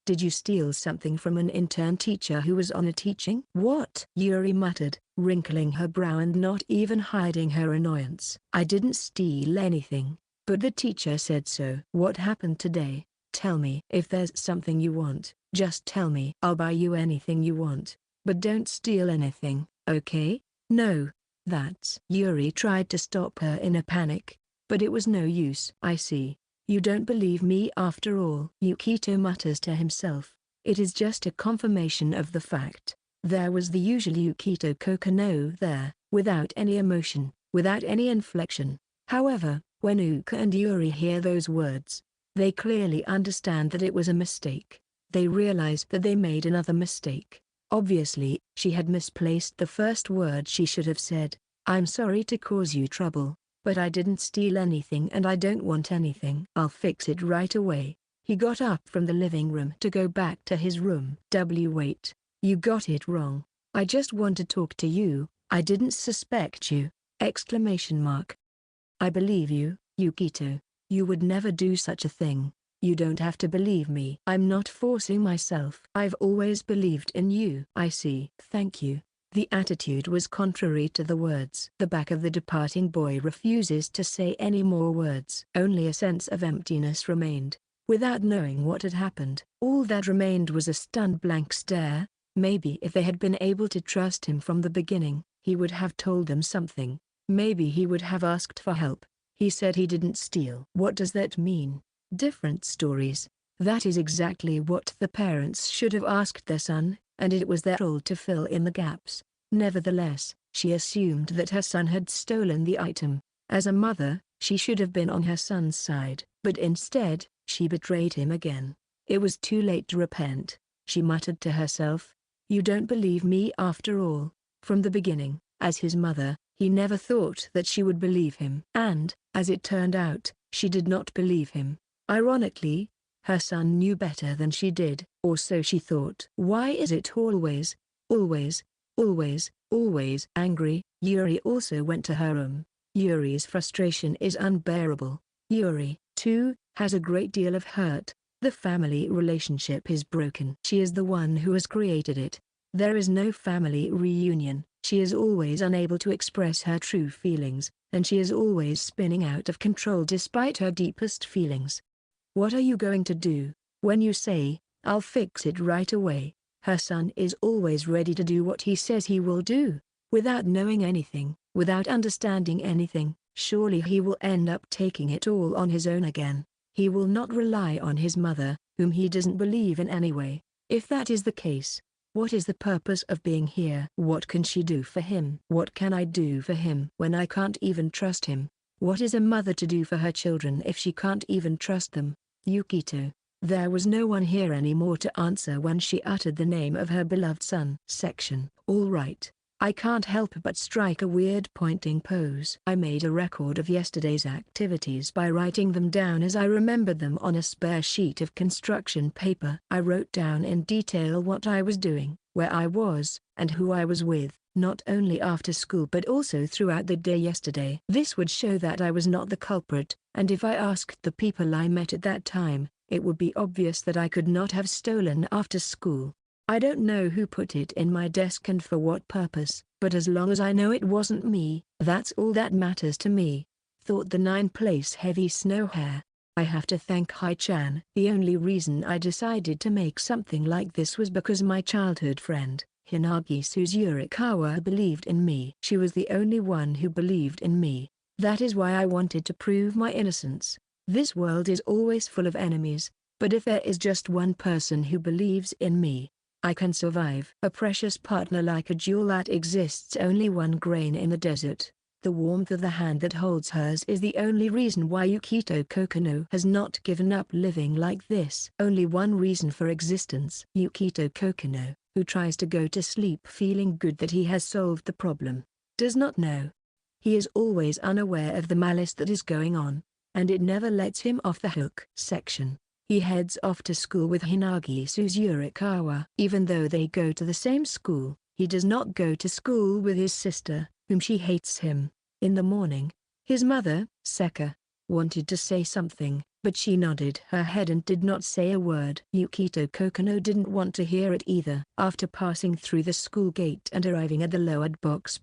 did you steal something from an intern teacher who was on a teaching? What? Yuri muttered, wrinkling her brow and not even hiding her annoyance. I didn't steal anything, but the teacher said so. What happened today? Tell me. If there's something you want, just tell me. I'll buy you anything you want, but don't steal anything, okay? No. That's. Yuri tried to stop her in a panic, but it was no use. I see. You don't believe me after all. Yukito mutters to himself. It is just a confirmation of the fact. There was the usual Yukito Kokonoe there, without any emotion, without any inflection. However, when Uka and Yuri hear those words, they clearly understand that it was a mistake. They realize that they made another mistake. Obviously, she had misplaced the first word she should have said. I'm sorry to cause you trouble, but I didn't steal anything and I don't want anything. I'll fix it right away. He got up from the living room to go back to his room. Wait, you got it wrong. I just want to talk to you. I didn't suspect you! I believe you, Yukito. You would never do such a thing. You don't have to believe me. I'm not forcing myself. I've always believed in you. I see. Thank you. The attitude was contrary to the words. The back of the departing boy refuses to say any more words. Only a sense of emptiness remained. Without knowing what had happened, all that remained was a stunned blank stare. Maybe if they had been able to trust him from the beginning, he would have told them something. Maybe he would have asked for help. He said he didn't steal. What does that mean? Different stories. That is exactly what the parents should have asked their son, and it was their role to fill in the gaps. Nevertheless, she assumed that her son had stolen the item. As a mother, she should have been on her son's side, but instead, she betrayed him again. It was too late to repent. She muttered to herself, "You don't believe me after all." From the beginning, as his mother, he never thought that she would believe him. And, as it turned out, she did not believe him. Ironically, her son knew better than she did, or so she thought. Why is it always, always, always angry? Yuri also went to her room. Yuri's frustration is unbearable. Yuri, too, has a great deal of hurt. The family relationship is broken. She is the one who has created it. There is no family reunion. She is always unable to express her true feelings, and she is always spinning out of control despite her deepest feelings. What are you going to do? When you say, "I'll fix it right away," her son is always ready to do what he says he will do. Without knowing anything, without understanding anything, surely he will end up taking it all on his own again. He will not rely on his mother, whom he doesn't believe in anyway. If that is the case, what is the purpose of being here? What can she do for him? What can I do for him when I can't even trust him? What is a mother to do for her children if she can't even trust them? Yukito. There was no one here anymore to answer when she uttered the name of her beloved son. Section. All right. I can't help but strike a weird pointing pose. I made a record of yesterday's activities by writing them down as I remembered them on a spare sheet of construction paper. I wrote down in detail what I was doing, where I was, and who I was with, not only after school but also throughout the day yesterday. This would show that I was not the culprit, and if I asked the people I met at that time, it would be obvious that I could not have stolen after school. I don't know who put it in my desk and for what purpose, but as long as I know it wasn't me, that's all that matters to me, thought the 9-place heavy snow hare. I have to thank Hai-chan. The only reason I decided to make something like this was because my childhood friend, Hinagi Suzu Kawa, believed in me. She was the only one who believed in me. That is why I wanted to prove my innocence. This world is always full of enemies, but if there is just one person who believes in me, I can survive. A precious partner like a jewel that exists only one grain in the desert. The warmth of the hand that holds hers is the only reason why Yukito Kokonoe has not given up living like this. Only one reason for existence. Yukito Kokonoe, who tries to go to sleep feeling good that he has solved the problem, does not know. He is always unaware of the malice that is going on, and it never lets him off the hook. Section. He heads off to school with Hinagi Suzu Kawa. Even though they go to the same school, he does not go to school with his sister, whom she hates him. In the morning, his mother, Seka, wanted to say something, but she nodded her head and did not say a word. Yukito Kokonoe didn't want to hear it either. After passing through the school gate and arriving at the lowered box,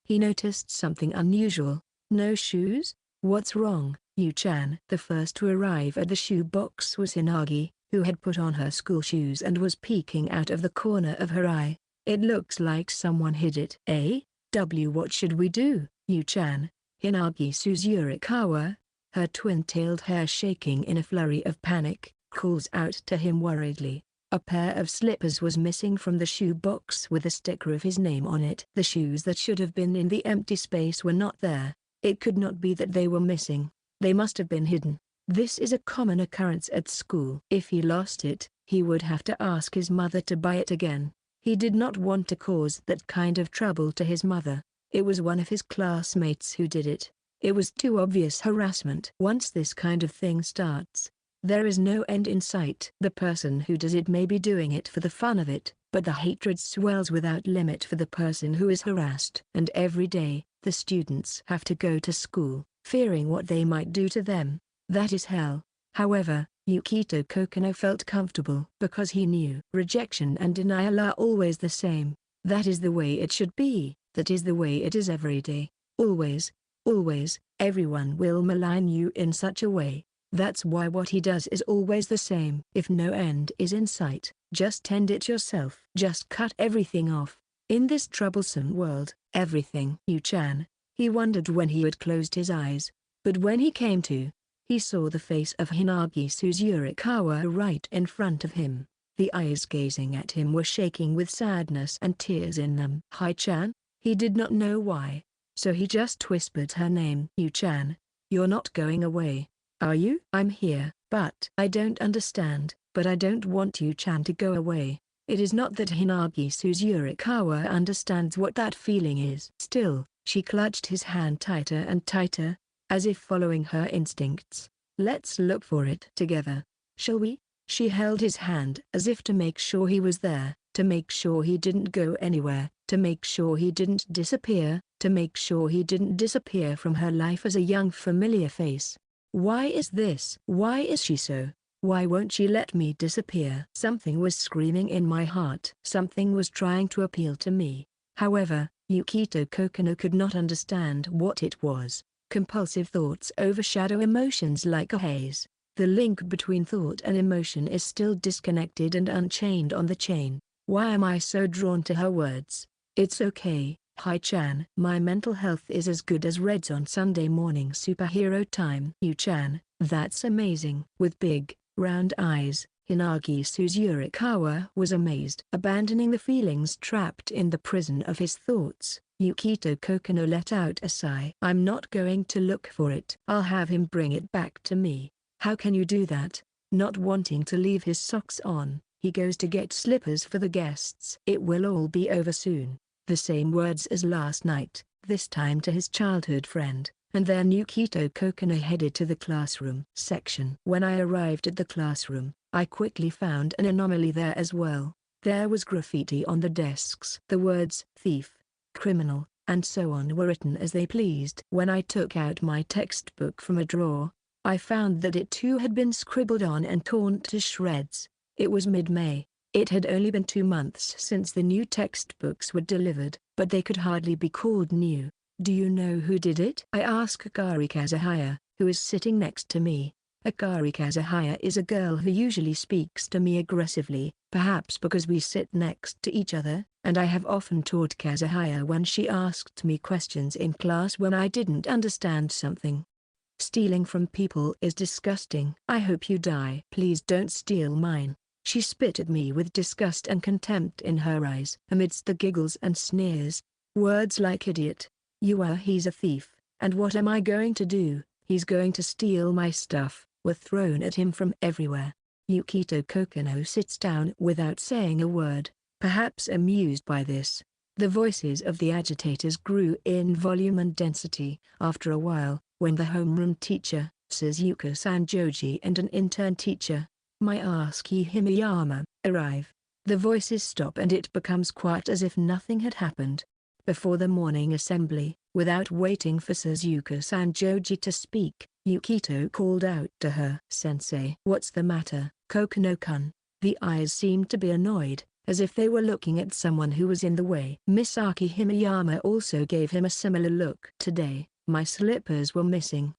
he noticed something unusual. No shoes? What's wrong, Yu-chan? The first to arrive at the shoe box was Hinagi, who had put on her school shoes and was peeking out of the corner of her eye. It looks like someone hid it. What should we do, Yu-chan? Hinagi Suzu Kawa, her twin-tailed hair shaking in a flurry of panic, calls out to him worriedly. A pair of slippers was missing from the shoe box with a sticker of his name on it. The shoes that should have been in the empty space were not there. It could not be that they were missing. They must have been hidden. This is a common occurrence at school. If he lost it, he would have to ask his mother to buy it again. He did not want to cause that kind of trouble to his mother. It was one of his classmates who did it. It was too obvious harassment. Once this kind of thing starts, there is no end in sight. The person who does it may be doing it for the fun of it, but the hatred swells without limit for the person who is harassed. And every day, the students have to go to school, fearing what they might do to them. That is hell. However, Yukito Kokono felt comfortable because he knew rejection and denial are always the same. That is the way it should be, that is the way it is every day. Always, always, everyone will malign you in such a way. That's why what he does is always the same. If no end is in sight, just end it yourself. Just cut everything off. In this troublesome world, everything. Yu-chan, he wondered when he had closed his eyes. But when he came to, he saw the face of Hinagi Suzu right in front of him. The eyes gazing at him were shaking with sadness and tears in them. Hi-chan? He did not know why, so he just whispered her name. Yu-chan, you're not going away, are you? I'm here, but I don't understand, but I don't want Yu-chan to go away. It is not that Hinagi Suzu understands what that feeling is. Still, she clutched his hand tighter and tighter, as if following her instincts. Let's look for it together, shall we? She held his hand as if to make sure he was there, to make sure he didn't go anywhere, to make sure he didn't disappear, to make sure he didn't disappear from her life as a young familiar face. Why is this? Why is she so? Why won't she let me disappear? Something was screaming in my heart. Something was trying to appeal to me. However, Yukito Kokono could not understand what it was. Compulsive thoughts overshadow emotions like a haze. The link between thought and emotion is still disconnected and unchained on the chain. Why am I so drawn to her words? It's okay, Hi-chan. My mental health is as good as Red's on Sunday morning superhero time. Yu-chan, that's amazing. With big, round eyes, Hinagi Suzu was amazed. Abandoning the feelings trapped in the prison of his thoughts, Yukito Kokono let out a sigh. I'm not going to look for it. I'll have him bring it back to me. How can you do that? Not wanting to leave his socks on, he goes to get slippers for the guests. It will all be over soon. The same words as last night, this time to his childhood friend, and then Yukito Kokono headed to the classroom section. When I arrived at the classroom, I quickly found an anomaly there as well. There was graffiti on the desks. The words thief, criminal, and so on were written as they pleased. When I took out my textbook from a drawer, I found that it too had been scribbled on and torn to shreds. It was mid-May. It had only been 2 months since the new textbooks were delivered, but they could hardly be called new. Do you know who did it? I asked Akari Kazuhaya, who is sitting next to me. Akari Kazuhaya is a girl who usually speaks to me aggressively, perhaps because we sit next to each other, and I have often taught Kazuhaya when she asked me questions in class when I didn't understand something. Stealing from people is disgusting. I hope you die. Please don't steal mine. She spit at me with disgust and contempt in her eyes. Amidst the giggles and sneers, words like idiot, he's a thief, and what am I going to do? He's going to steal my stuff, were thrown at him from everywhere. Yukito Kokono sits down without saying a word, perhaps amused by this. The voices of the agitators grew in volume and density. After a while, when the homeroom teacher, Suzuka Sanjoji, and an intern teacher, Mayasuke Himiyama, arrive, the voices stop and it becomes quiet as if nothing had happened. Before the morning assembly, without waiting for Suzuka Sanjoji to speak, Yukito called out to her. Sensei. What's the matter, Kokono-kun? The eyes seemed to be annoyed, as if they were looking at someone who was in the way. Misaki Himiyama also gave him a similar look. Today, my slippers were missing.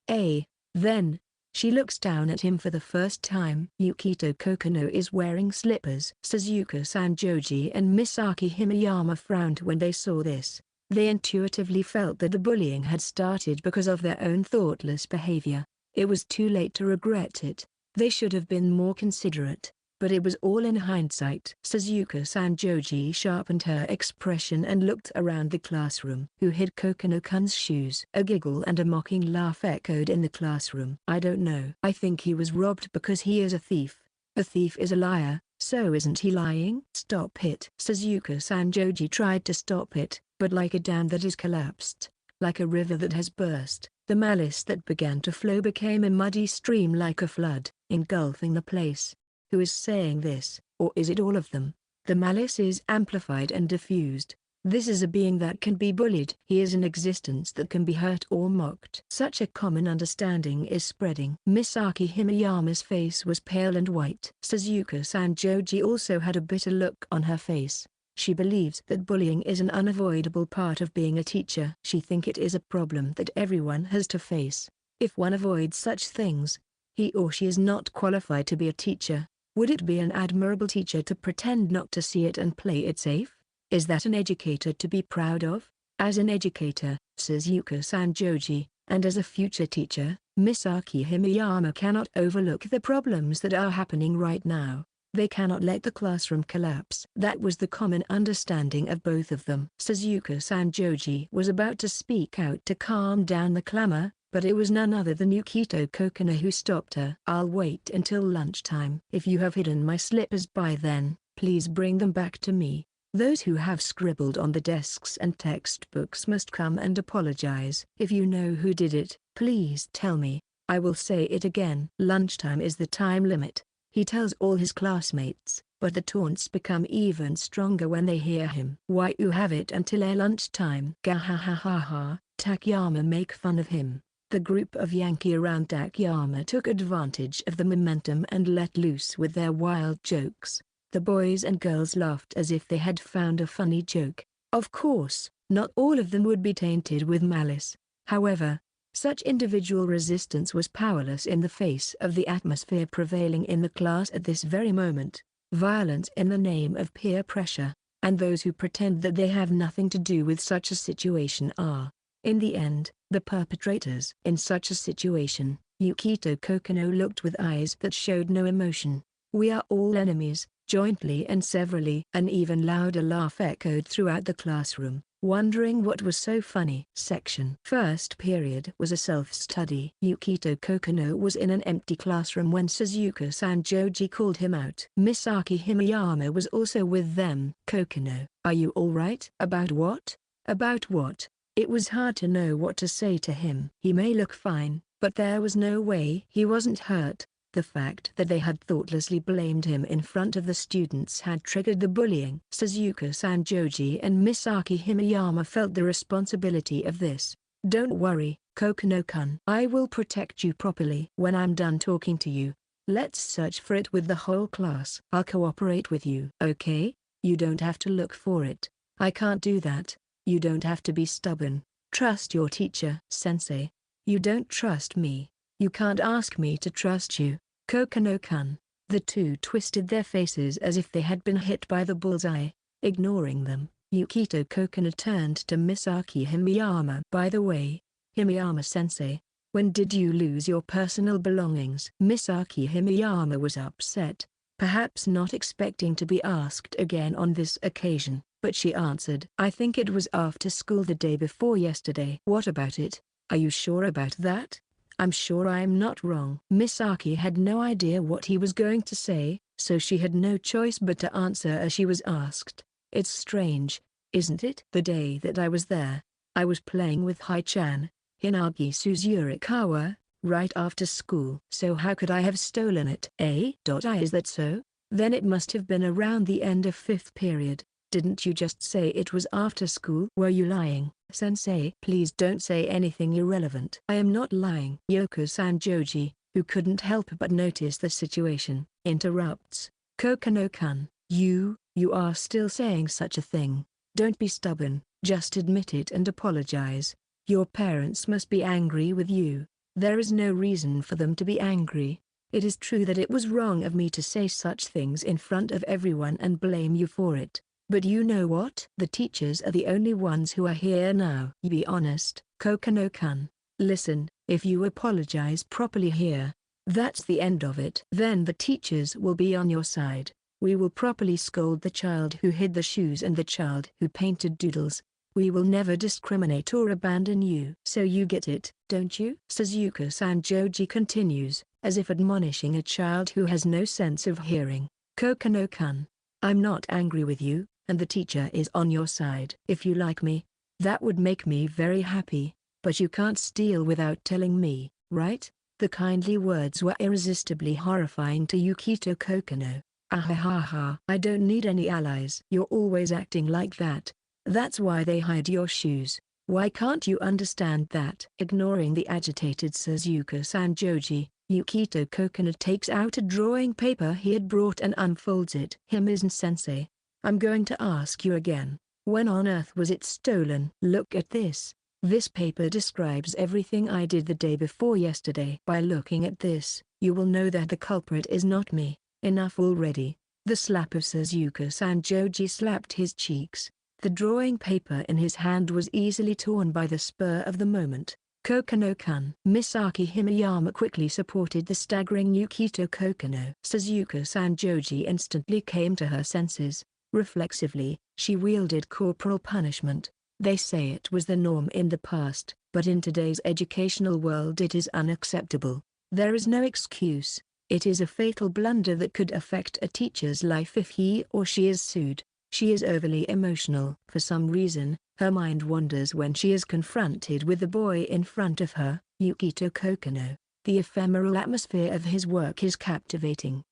Then, she looks down at him for the first time. Yukito Kokono is wearing slippers. Suzuka Sanjoji and Misaki Himiyama frowned when they saw this. They intuitively felt that the bullying had started because of their own thoughtless behavior. It was too late to regret it. They should have been more considerate, but it was all in hindsight. Suzuka Sanjoji sharpened her expression and looked around the classroom. Who hid Kokono-kun's shoes? A giggle and a mocking laugh echoed in the classroom. I don't know. I think he was robbed because he is a thief. A thief is a liar, so isn't he lying? Stop it. Suzuka Sanjoji tried to stop it, but like a dam that has collapsed, like a river that has burst, the malice that began to flow became a muddy stream like a flood, engulfing the place. Who is saying this, or is it all of them? The malice is amplified and diffused. This is a being that can be bullied. He is an existence that can be hurt or mocked. Such a common understanding is spreading. Misaki Himeyama's face was pale and white. Suzuka Sanjoji also had a bitter look on her face. She believes that bullying is an unavoidable part of being a teacher. She thinks it is a problem that everyone has to face. If one avoids such things, he or she is not qualified to be a teacher. Would it be an admirable teacher to pretend not to see it and play it safe? Is that an educator to be proud of? As an educator, Suzuka Sanjoji, and as a future teacher, Misaki Himeyama cannot overlook the problems that are happening right now. They cannot let the classroom collapse. That was the common understanding of both of them. Suzuka Sanjoji was about to speak out to calm down the clamor, but it was none other than Yukito Kokonoe who stopped her. I'll wait until lunchtime. If you have hidden my slippers by then, please bring them back to me. Those who have scribbled on the desks and textbooks must come and apologize. If you know who did it, please tell me. I will say it again. Lunchtime is the time limit. He tells all his classmates, but the taunts become even stronger when they hear him. Why you have it until lunchtime? Gahahaha, Takayama make fun of him. The group of Yankee around Takayama took advantage of the momentum and let loose with their wild jokes. The boys and girls laughed as if they had found a funny joke. Of course, not all of them would be tainted with malice. However, such individual resistance was powerless in the face of the atmosphere prevailing in the class at this very moment. Violence in the name of peer pressure, and those who pretend that they have nothing to do with such a situation are, in the end, the perpetrators. In such a situation, Yukito Kokonoe looked with eyes that showed no emotion. We are all enemies, jointly and severally. An even louder laugh echoed throughout the classroom. Wondering what was so funny. Section. First period was a self-study. Yukito Kokonoe was in an empty classroom when Suzuka Sanjoji called him out. Misaki Himeyama was also with them. Kokonoe, are you alright? About what? About what? It was hard to know what to say to him. He may look fine, but there was no way he wasn't hurt. The fact that they had thoughtlessly blamed him in front of the students had triggered the bullying. Suzuka Sanjoji and Misaki Himeyama felt the responsibility of this. Don't worry, Kokonoe-kun. I will protect you properly. When I'm done talking to you, let's search for it with the whole class. I'll cooperate with you. Okay? You don't have to look for it. I can't do that. You don't have to be stubborn. Trust your teacher. Sensei. You don't trust me. You can't ask me to trust you. Kokonoe-kun. The two twisted their faces as if they had been hit by the bullseye. Ignoring them, Yukito Kokonoe turned to Misaki Himeyama. By the way, Himeyama-sensei, when did you lose your personal belongings? Misaki Himeyama was upset, perhaps not expecting to be asked again on this occasion, but she answered. I think it was after school the day before yesterday. What about it? Are you sure about that? I'm sure I'm not wrong. Misaki had no idea what he was going to say, so she had no choice but to answer as she was asked. It's strange, isn't it? The day that I was there, I was playing with Hai-chan, Hinagi Suzu Kawa, right after school. So how could I have stolen it? Is that so? Then it must have been around the end of 5th period. Didn't you just say it was after school? Were you lying? Sensei, please don't say anything irrelevant. I am not lying. Yoko Sanjoji, who couldn't help but notice the situation, interrupts. Kokonoe-kun, you are still saying such a thing. Don't be stubborn, just admit it and apologize. Your parents must be angry with you. There is no reason for them to be angry. It is true that it was wrong of me to say such things in front of everyone and blame you for it. But you know what? The teachers are the only ones who are here now. Be honest, Kokonoe-kun. Listen, if you apologize properly here, that's the end of it. Then the teachers will be on your side. We will properly scold the child who hid the shoes and the child who painted doodles. We will never discriminate or abandon you. So you get it, don't you? Suzuka Sanjoji continues, as if admonishing a child who has no sense of hearing. Kokonoe-kun, I'm not angry with you, and the teacher is on your side. If you like me, that would make me very happy, but you can't steal without telling me, right? The kindly words were irresistibly horrifying to Yukito Kokonoe. Ahahaha. I don't need any allies. You're always acting like that. That's why they hide your shoes. Why can't you understand that? Ignoring the agitated Suzuka Sanjoji, Yukito Kokonoe takes out a drawing paper he had brought and unfolds it. Himisen-sensei, I'm going to ask you again. When on earth was it stolen? Look at this. This paper describes everything I did the day before yesterday. By looking at this, you will know that the culprit is not me. Enough already. The slap of Suzuka Sanjoji slapped his cheeks. The drawing paper in his hand was easily torn by the spur of the moment. Kokonoe-kun. Misaki Himeyama quickly supported the staggering Yukito Kokonoe. Suzuka Sanjoji instantly came to her senses. Reflexively, she wielded corporal punishment. They say it was the norm in the past, but in today's educational world it is unacceptable. There is no excuse. It is a fatal blunder that could affect a teacher's life if he or she is sued. She is overly emotional. For some reason, her mind wanders when she is confronted with the boy in front of her, Yukito Kokonoe. The ephemeral atmosphere of his work is captivating.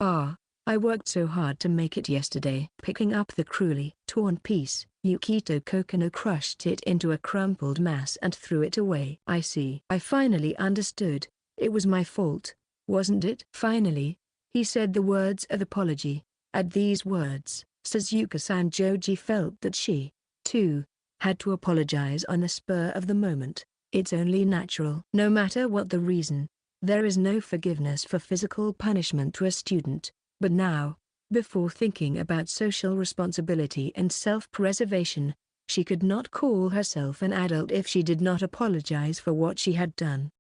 I worked so hard to make it yesterday. Picking up the cruelly torn piece, Yukito Kokonoe crushed it into a crumpled mass and threw it away. I see. I finally understood. It was my fault, wasn't it? Finally, he said the words of apology. At these words, Suzuka Sanjoji felt that she, too, had to apologize on the spur of the moment. It's only natural. No matter what the reason, there is no forgiveness for physical punishment to a student. But now, before thinking about social responsibility and self-preservation, she could not call herself an adult if she did not apologize for what she had done.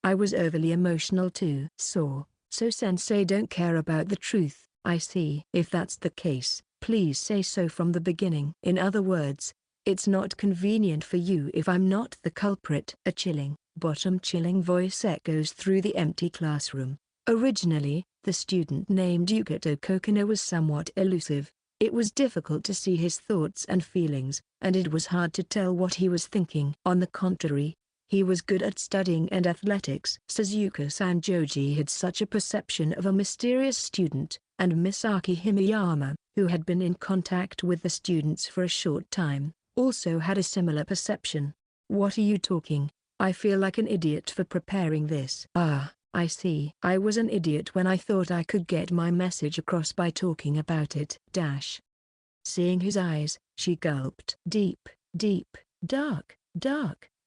I was overly emotional too. So sensei don't care about the truth. I see. If that's the case, please say so from the beginning. In other words, it's not convenient for you if I'm not the culprit. A chilling, bottom-chilling voice echoes through the empty classroom. Originally, the student named Yukito Kokonoe was somewhat elusive. It was difficult to see his thoughts and feelings, and it was hard to tell what he was thinking. On the contrary, he was good at studying and athletics. Suzuka Sanjoji had such a perception of a mysterious student, and Misaki Himeyama, who had been in contact with the students for a short time, also had a similar perception. What are you talking? I feel like an idiot for preparing this. I see. I was an idiot when I thought I could get my message across by talking about it. Seeing his eyes, she gulped. Deep, dark,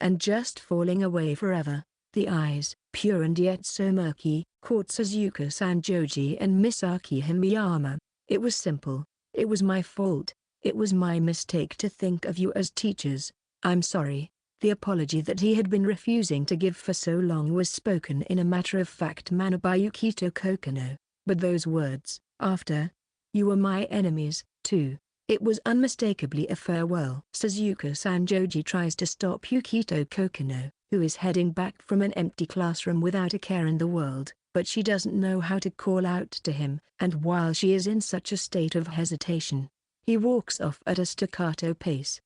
and just falling away forever. The eyes, pure and yet so murky, caught Suzuka Sanjoji and Misaki Himeyama. It was simple. It was my fault. It was my mistake to think of you as teachers. I'm sorry. The apology that he had been refusing to give for so long was spoken in a matter-of-fact manner by Yukito Kokonoe, but those words, after, "You were my enemies, too," it was unmistakably a farewell. Suzuka Sanjoji tries to stop Yukito Kokonoe, who is heading back from an empty classroom without a care in the world, but she doesn't know how to call out to him, and while she is in such a state of hesitation, he walks off at a staccato pace.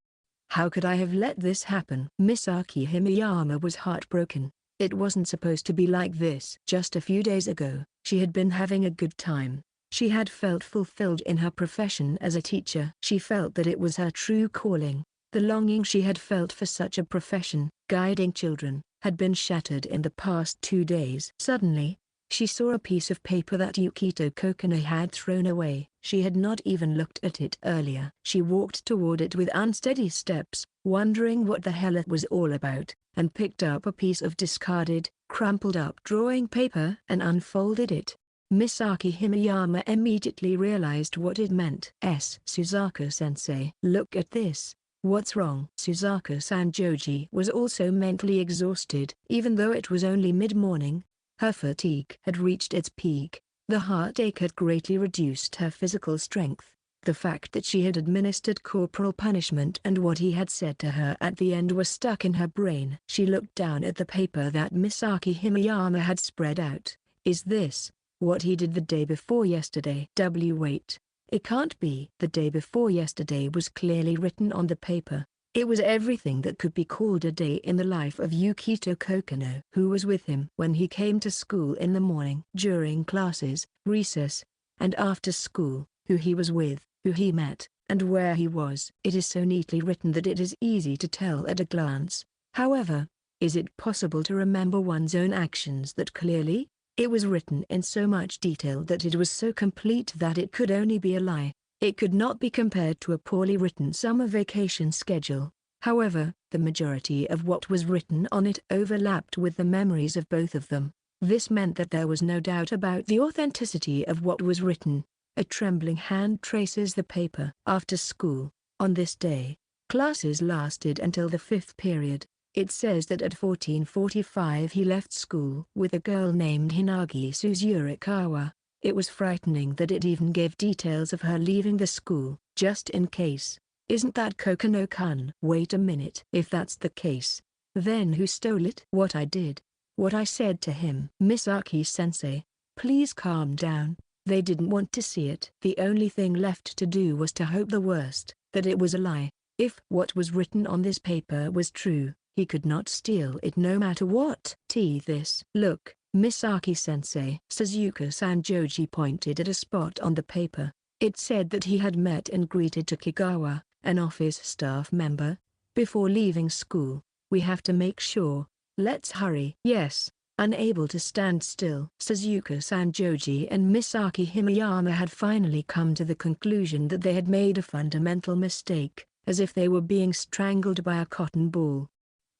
How could I have let this happen? Misaki Himeyama was heartbroken. It wasn't supposed to be like this. Just a few days ago, she had been having a good time. She had felt fulfilled in her profession as a teacher. She felt that it was her true calling. The longing she had felt for such a profession, guiding children, had been shattered in the past 2 days. Suddenly, she saw a piece of paper that Yukito Kokonoe had thrown away. She had not even looked at it earlier. She walked toward it with unsteady steps, wondering what the hell it was all about, and picked up a piece of discarded, crumpled-up drawing paper and unfolded it. Misaki Himeyama immediately realized what it meant. Suzuka-sensei, look at this. What's wrong? Suzuka Sanjoji was also mentally exhausted. Even though it was only mid-morning, her fatigue had reached its peak. The heartache had greatly reduced her physical strength. The fact that she had administered corporal punishment and what he had said to her at the end was stuck in her brain. She looked down at the paper that Misaki Himeyama had spread out. Is this what he did the day before yesterday? Wait. It can't be. The day before yesterday was clearly written on the paper. It was everything that could be called a day in the life of Yukito Kokonoe. Who was with him when he came to school in the morning, during classes, recess, and after school, who he was with, who he met, and where he was. It is so neatly written that it is easy to tell at a glance. However, is it possible to remember one's own actions that clearly? It was written in so much detail that it was so complete that it could only be a lie. It could not be compared to a poorly written summer vacation schedule. However, the majority of what was written on it overlapped with the memories of both of them. This meant that there was no doubt about the authenticity of what was written. A trembling hand traces the paper. After school, on this day, classes lasted until the 5th period. It says that at 14:45 he left school with a girl named Hinagi Suzu Kawa. It was frightening that it even gave details of her leaving the school, just in case. Isn't that Kokonoe-kun? Wait a minute. If that's the case, then who stole it? What I did. What I said to him. Misaki-sensei, please calm down. They didn't want to see it. The only thing left to do was to hope the worst, that it was a lie. If what was written on this paper was true, he could not steal it no matter what. This. Look, Misaki-sensei. Suzuka-san Joji pointed at a spot on the paper. It said that he had met and greeted Takegawa, an office staff member, before leaving school. We have to make sure. Let's hurry. Yes. Unable to stand still. Suzuka-san Joji and Misaki Himiyama had finally come to the conclusion that they had made a fundamental mistake, as if they were being strangled by a cotton ball.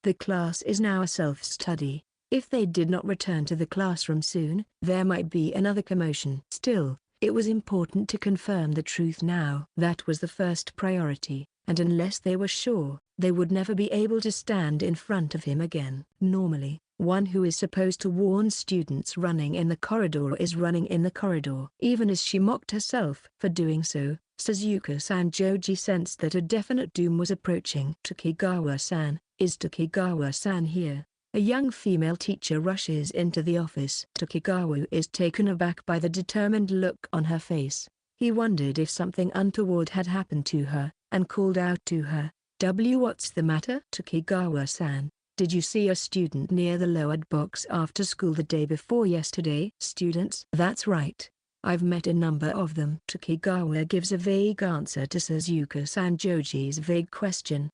The class is now a self-study. If they did not return to the classroom soon, there might be another commotion. Still, it was important to confirm the truth now. That was the first priority, and unless they were sure, they would never be able to stand in front of him again. Normally, one who is supposed to warn students running in the corridor is running in the corridor. Even as she mocked herself for doing so, Suzuka-san Joji sensed that a definite doom was approaching. Takegawa-san, is Takegawa-san here? A young female teacher rushes into the office. Takegawa is taken aback by the determined look on her face. He wondered if something untoward had happened to her, and called out to her, What's the matter? Takegawa-san, did you see a student near the lowered box after school the day before yesterday? Students? That's right. I've met a number of them. Takegawa gives a vague answer to Suzuka-san Joji's vague question.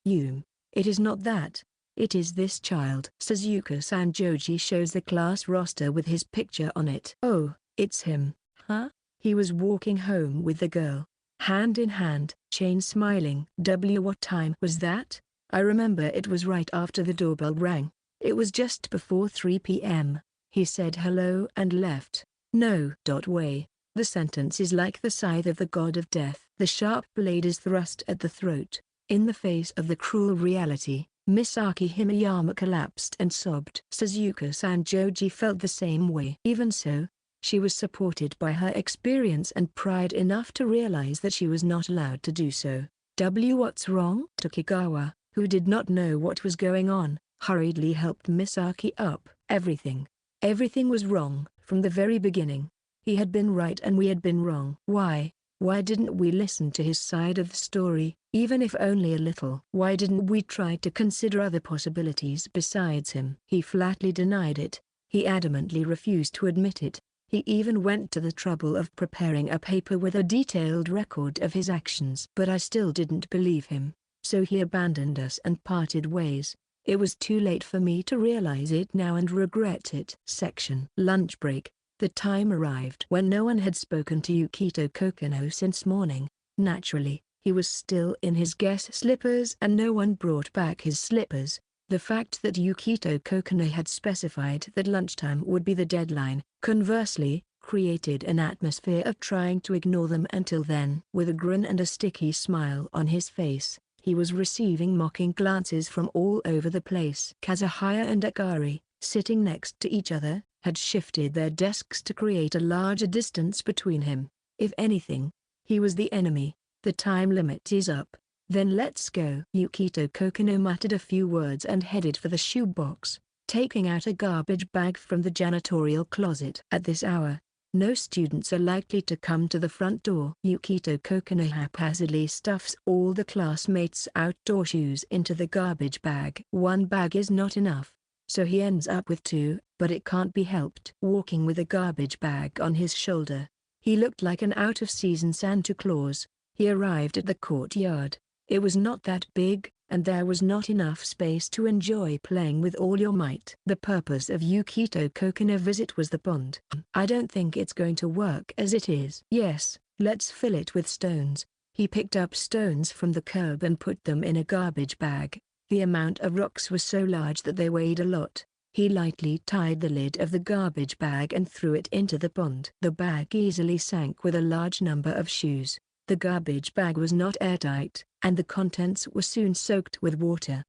You? It is not that. It is this child. Suzuka-san Joji shows the class roster with his picture on it. Oh, it's him. Huh? He was walking home with the girl, hand in hand, chain smiling. What time was that? I remember it was right after the doorbell rang. It was just before 3 p.m. He said hello and left. No. Way. The sentence is like the scythe of the god of death. The sharp blade is thrust at the throat. In the face of the cruel reality, Misaki Himiyama collapsed and sobbed. Suzuka-san Joji felt the same way. Even so, she was supported by her experience and pride enough to realize that she was not allowed to do so. What's wrong? Takegawa, who did not know what was going on, hurriedly helped Misaki up. Everything was wrong, from the very beginning. He had been right and we had been wrong. Why didn't we listen to his side of the story, even if only a little? Why didn't we try to consider other possibilities besides him? He flatly denied it. He adamantly refused to admit it. He even went to the trouble of preparing a paper with a detailed record of his actions. But I still didn't believe him. So he abandoned us and parted ways. It was too late for me to realize it now and regret it. Lunch break. The time arrived when no one had spoken to Yukito Kokonoe since morning. Naturally, he was still in his guest slippers and no one brought back his slippers. The fact that Yukito Kokonoe had specified that lunchtime would be the deadline, conversely, created an atmosphere of trying to ignore them until then. With a grin and a sticky smile on his face, he was receiving mocking glances from all over the place. Kazuhaya and Akari, sitting next to each other, had shifted their desks to create a larger distance between him. If anything, he was the enemy. The time limit is up. Then let's go. Yukito Kokonoe muttered a few words and headed for the shoebox, taking out a garbage bag from the janitorial closet. At this hour, no students are likely to come to the front door. Yukito Kokonoe haphazardly stuffs all the classmates' outdoor shoes into the garbage bag. One bag is not enough, so he ends up with two, but it can't be helped. Walking with a garbage bag on his shoulder, he looked like an out-of-season Santa Claus. He arrived at the courtyard. It was not that big, and there was not enough space to enjoy playing with all your might. The purpose of Yukito Kokonoe's visit was the pond. I don't think it's going to work as it is. Yes, let's fill it with stones. He picked up stones from the curb and put them in a garbage bag. The amount of rocks was so large that they weighed a lot. He lightly tied the lid of the garbage bag and threw it into the pond. The bag easily sank with a large number of shoes. The garbage bag was not airtight, and the contents were soon soaked with water.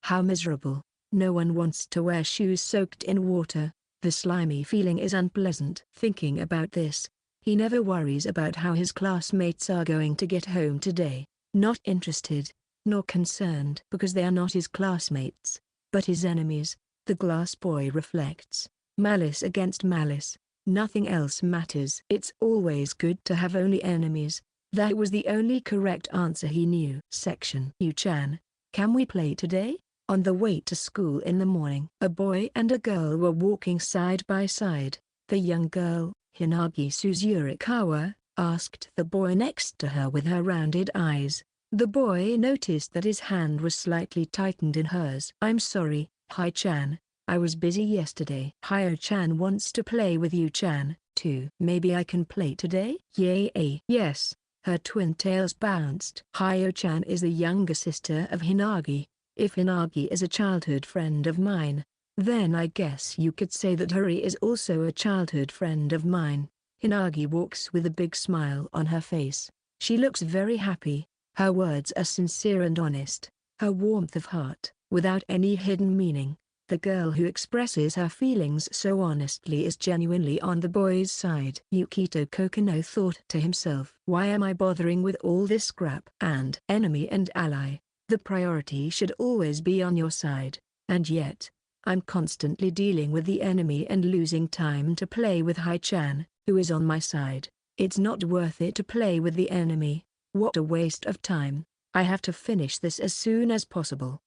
How miserable. No one wants to wear shoes soaked in water. The slimy feeling is unpleasant. Thinking about this, he never worries about how his classmates are going to get home today. Not interested, nor concerned because they are not his classmates, but his enemies. The glass boy reflects. Malice against malice. Nothing else matters. It's always good to have only enemies. That was the only correct answer he knew. Section. Yu-chan, can we play today? On the way to school in the morning, a boy and a girl were walking side by side. The young girl, Hinagi Suzu Kawa, asked the boy next to her with her rounded eyes. The boy noticed that his hand was slightly tightened in hers. I'm sorry, Hi-chan. I was busy yesterday. Hyo-chan wants to play with you-chan, too. Maybe I can play today? Yay. Yes. Her twin tails bounced. Hyo-chan is the younger sister of Hinagi. If Hinagi is a childhood friend of mine, then I guess you could say that Hori is also a childhood friend of mine. Hinagi walks with a big smile on her face. She looks very happy. Her words are sincere and honest. Her warmth of heart, without any hidden meaning. The girl who expresses her feelings so honestly is genuinely on the boy's side. Yukito Kokonoe thought to himself, why am I bothering with all this scrap? And enemy and ally, the priority should always be on your side. And yet, I'm constantly dealing with the enemy and losing time to play with Hi-chan, who is on my side. It's not worth it to play with the enemy. What a waste of time. I have to finish this as soon as possible. ?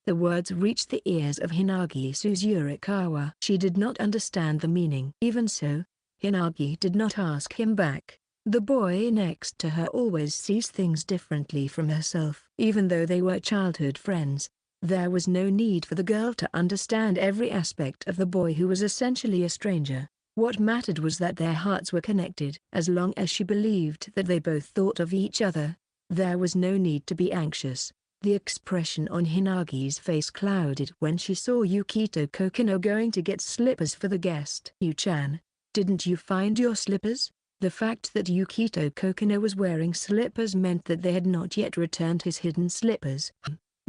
The words reached the ears of Hinagi Suzu Kawa. She did not understand the meaning. Even so, Hinagi did not ask him back. The boy next to her always sees things differently from herself. Even though they were childhood friends, there was no need for the girl to understand every aspect of the boy who was essentially a stranger. What mattered was that their hearts were connected. As long as she believed that they both thought of each other, there was no need to be anxious. The expression on Hinagi's face clouded when she saw Yukito Kokonoe going to get slippers for the guest. You-chan, didn't you find your slippers? The fact that Yukito Kokonoe was wearing slippers meant that they had not yet returned his hidden slippers.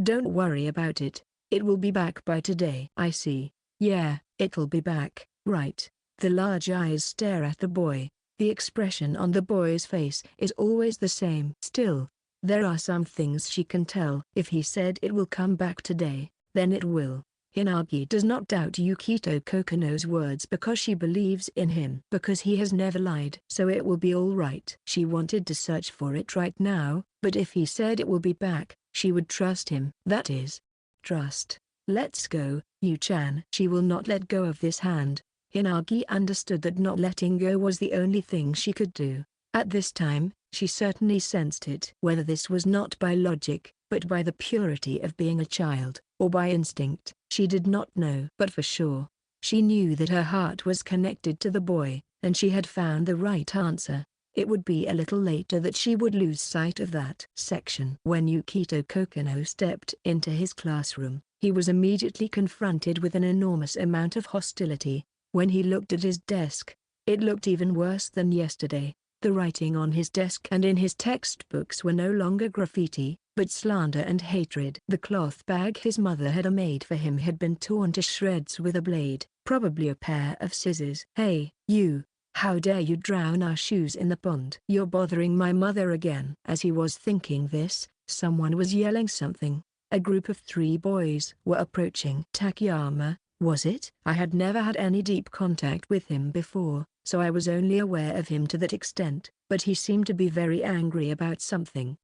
Don't worry about it. It will be back by today. I see. Yeah, it'll be back, right? The large eyes stare at the boy. The expression on the boy's face is always the same. Still, there are some things she can tell. If he said it will come back today, then it will. Hinagi does not doubt Yukito Kokonoe's words because she believes in him. Because he has never lied. So it will be all right. She wanted to search for it right now, but if he said it will be back, she would trust him. That is, trust. Let's go, You-chan. She will not let go of this hand. Hinagi understood that not letting go was the only thing she could do. At this time, she certainly sensed it. Whether this was not by logic, but by the purity of being a child, or by instinct, she did not know. But for sure, she knew that her heart was connected to the boy, and she had found the right answer. It would be a little later that she would lose sight of that. Section. When Yukito Kokonoe stepped into his classroom, he was immediately confronted with an enormous amount of hostility. When he looked at his desk, it looked even worse than yesterday. The writing on his desk and in his textbooks were no longer graffiti, but slander and hatred. The cloth bag his mother had made for him had been torn to shreds with a blade, probably a pair of scissors. Hey, you! How dare you drown our shoes in the pond? You're bothering my mother again. As he was thinking this, someone was yelling something. A group of 3 boys were approaching. Takayama, was it? I had never had any deep contact with him before, so I was only aware of him to that extent, but he seemed to be very angry about something.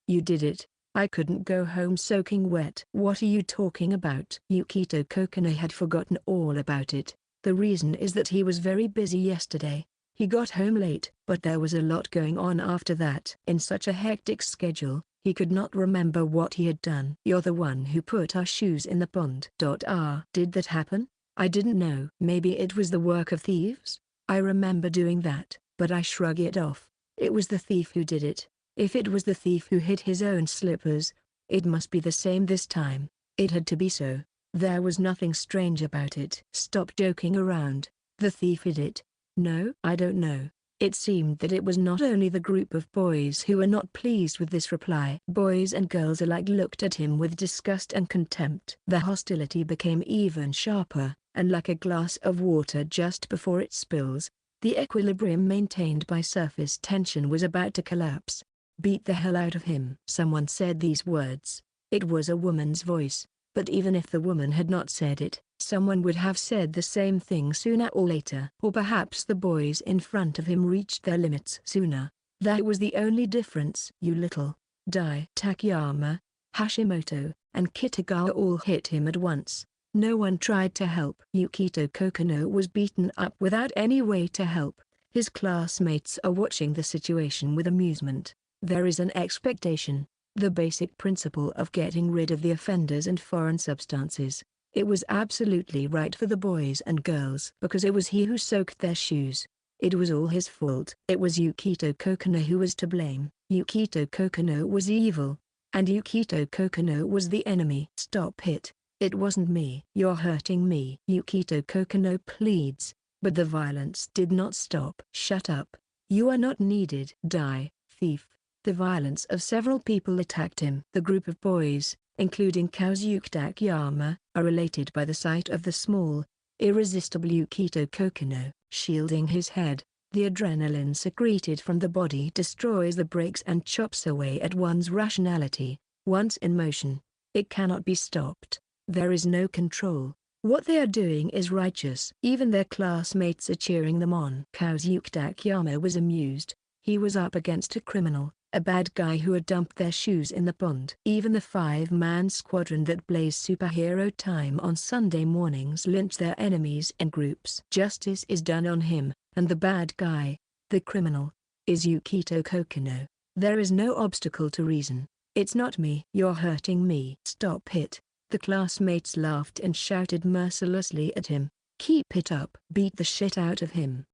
You did it. I couldn't go home soaking wet. What are you talking about? Yukito Kokonoe had forgotten all about it. The reason is that he was very busy yesterday. He got home late, but there was a lot going on after that. In such a hectic schedule, he could not remember what he had done. "You're the one who put our shoes in the pond." Did that happen? I didn't know. Maybe it was the work of thieves? I remember doing that, but I shrug it off. It was the thief who did it. If it was the thief who hid his own slippers, it must be the same this time. It had to be so. There was nothing strange about it. Stop joking around. The thief hid it. No, I don't know. It seemed that it was not only the group of boys who were not pleased with this reply. Boys and girls alike looked at him with disgust and contempt. The hostility became even sharper, and like a glass of water just before it spills, the equilibrium maintained by surface tension was about to collapse. "Beat the hell out of him." Someone said these words. It was a woman's voice, but even if the woman had not said it, someone would have said the same thing sooner or later. Or perhaps the boys in front of him reached their limits sooner. That was the only difference. You little Dai, Takayama, Hashimoto, and Kitagawa all hit him at once. No one tried to help. Yukito Kokonoe was beaten up without any way to help. His classmates are watching the situation with amusement. There is an expectation. The basic principle of getting rid of the offenders and foreign substances. It was absolutely right for the boys and girls because it was he who soaked their shoes. It was all his fault. It was Yukito Kokonoe who was to blame. Yukito Kokonoe was evil. And Yukito Kokonoe was the enemy. Stop it. It wasn't me. You're hurting me. Yukito Kokonoe pleads, but the violence did not stop. Shut up. You are not needed. Die, thief. The violence of several people attacked him. The group of boys, including Kazuki Takayama, are related by the sight of the small, irresistible Yukito Kokonoe, shielding his head. The adrenaline secreted from the body destroys the brakes and chops away at one's rationality. Once in motion, it cannot be stopped. There is no control. What they are doing is righteous. Even their classmates are cheering them on. Kazuki Takayama was amused. He was up against a criminal, a bad guy who had dumped their shoes in the pond. Even the 5-man squadron that blazed superhero time on Sunday mornings lynched their enemies in groups. Justice is done on him, and the bad guy, the criminal, is Yukito Kokonoe. There is no obstacle to reason. It's not me. You're hurting me. Stop it. The classmates laughed and shouted mercilessly at him. Keep it up. Beat the shit out of him.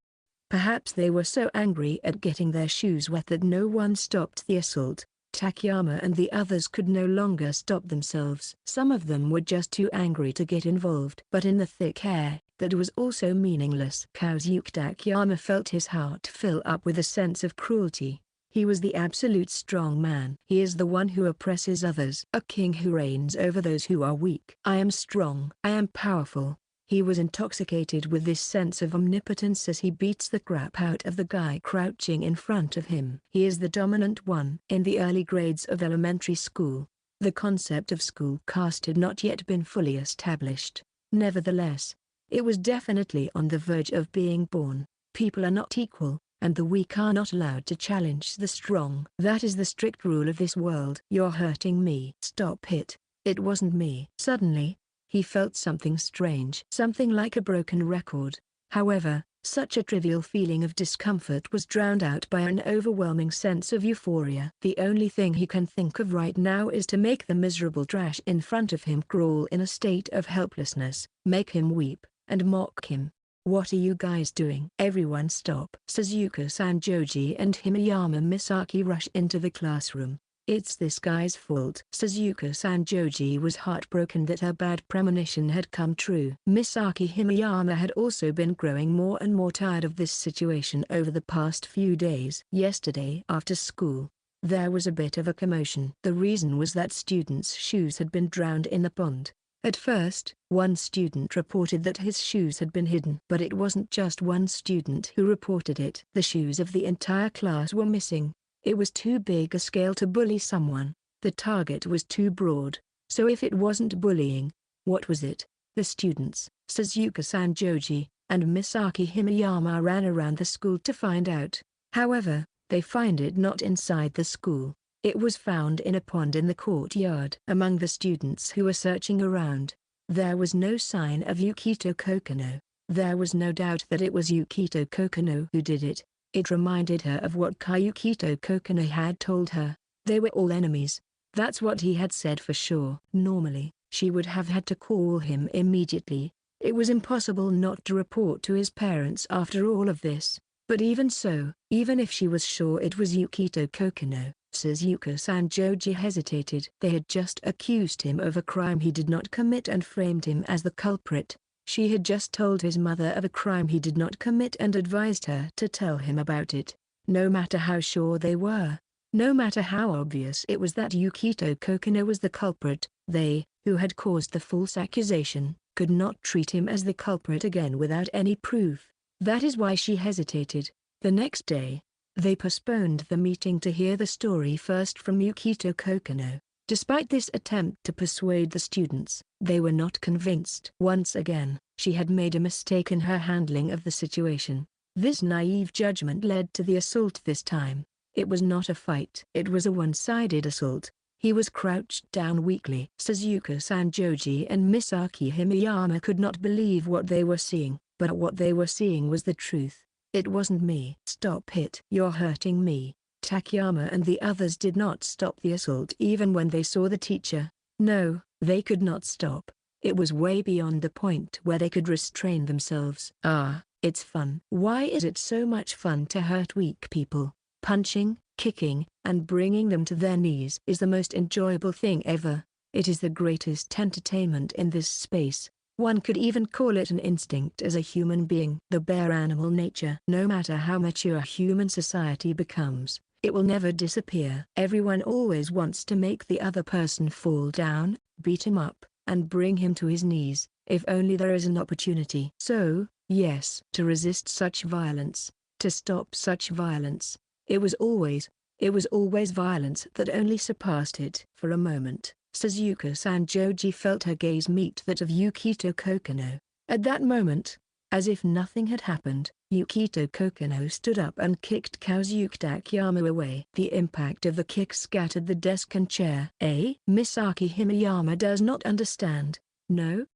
Perhaps they were so angry at getting their shoes wet that no one stopped the assault. Takayama and the others could no longer stop themselves. Some of them were just too angry to get involved. But in the thick air, that was also meaningless. Kazuki Takayama felt his heart fill up with a sense of cruelty. He was the absolute strong man. He is the one who oppresses others. A king who reigns over those who are weak. I am strong. I am powerful. He was intoxicated with this sense of omnipotence as he beats the crap out of the guy crouching in front of him. He is the dominant one. In the early grades of elementary school, the concept of school caste had not yet been fully established. Nevertheless, it was definitely on the verge of being born. People are not equal, and the weak are not allowed to challenge the strong. That is the strict rule of this world. You're hurting me. Stop it. It wasn't me. Suddenly, he felt something strange. Something like a broken record. However, such a trivial feeling of discomfort was drowned out by an overwhelming sense of euphoria. The only thing he can think of right now is to make the miserable trash in front of him crawl in a state of helplessness, make him weep, and mock him. What are you guys doing? Everyone stop. Suzuka Sanjoji and Himeyama Misaki rush into the classroom. It's this guy's fault. Suzuka Sanjoji was heartbroken that her bad premonition had come true. Misaki Himeyama had also been growing more and more tired of this situation over the past few days. Yesterday after school, there was a bit of a commotion. The reason was that students' shoes had been drowned in the pond. At first, one student reported that his shoes had been hidden. But it wasn't just one student who reported it. The shoes of the entire class were missing. It was too big a scale to bully someone. The target was too broad. So if it wasn't bullying, what was it? The students, Suzuka Sanjoji, and Misaki Himeyama ran around the school to find out. However, they find it not inside the school. It was found in a pond in the courtyard. Among the students who were searching around, there was no sign of Yukito Kokonoe. There was no doubt that it was Yukito Kokonoe who did it. It reminded her of what Yukito Kokonoe had told her. They were all enemies. That's what he had said for sure. Normally, she would have had to call him immediately. It was impossible not to report to his parents after all of this. But even so, even if she was sure it was Yukito Kokonoe, Suzuka-san Joji hesitated. They had just accused him of a crime he did not commit and framed him as the culprit. She had just told his mother of a crime he did not commit and advised her to tell him about it. No matter how sure they were, no matter how obvious it was that Yukito Kokonoe was the culprit, they, who had caused the false accusation, could not treat him as the culprit again without any proof. That is why she hesitated. The next day, they postponed the meeting to hear the story first from Yukito Kokonoe. Despite this attempt to persuade the students, they were not convinced. Once again, she had made a mistake in her handling of the situation. This naive judgment led to the assault this time. It was not a fight. It was a one-sided assault. He was crouched down weakly. Suzuka-san Joji and Misaki Himiyama could not believe what they were seeing, but what they were seeing was the truth. It wasn't me. Stop it. You're hurting me. Takayama and the others did not stop the assault even when they saw the teacher. No, they could not stop. It was way beyond the point where they could restrain themselves. It's fun. Why is it so much fun to hurt weak people? Punching, kicking, and bringing them to their knees is the most enjoyable thing ever. It is the greatest entertainment in this space. One could even call it an instinct as a human being. The bare animal nature. No matter how mature human society becomes, it will never disappear. Everyone always wants to make the other person fall down, beat him up, and bring him to his knees, if only there is an opportunity. So, yes, to resist such violence, to stop such violence, it was always violence that only surpassed it. For a moment, Suzuka-san Joji felt her gaze meet that of Yukito Kokonoe. At that moment, as if nothing had happened, Yukito Kokonoe stood up and kicked Kazuki Takayama away. The impact of the kick scattered the desk and chair. Misaki Himiyama does not understand. No?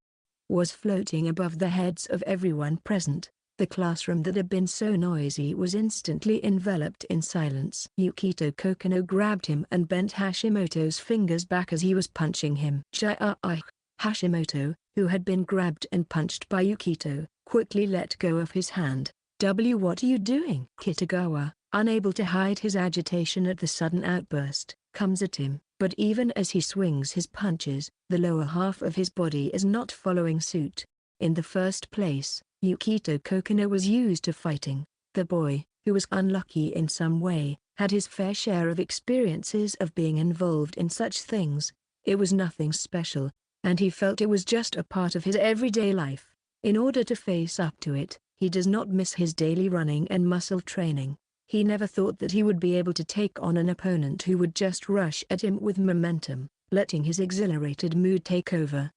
Was floating above the heads of everyone present. The classroom that had been so noisy was instantly enveloped in silence. Yukito Kokonoe grabbed him and bent Hashimoto's fingers back as he was punching him. Hashimoto, who had been grabbed and punched by Yukito, quickly let go of his hand. What are you doing? Kitagawa, unable to hide his agitation at the sudden outburst, comes at him. But even as he swings his punches, the lower half of his body is not following suit. In the first place, Yukito Kokonoe was used to fighting. The boy, who was unlucky in some way, had his fair share of experiences of being involved in such things. It was nothing special, and he felt it was just a part of his everyday life. In order to face up to it, he does not miss his daily running and muscle training. He never thought that he would be able to take on an opponent who would just rush at him with momentum, letting his exhilarated mood take over.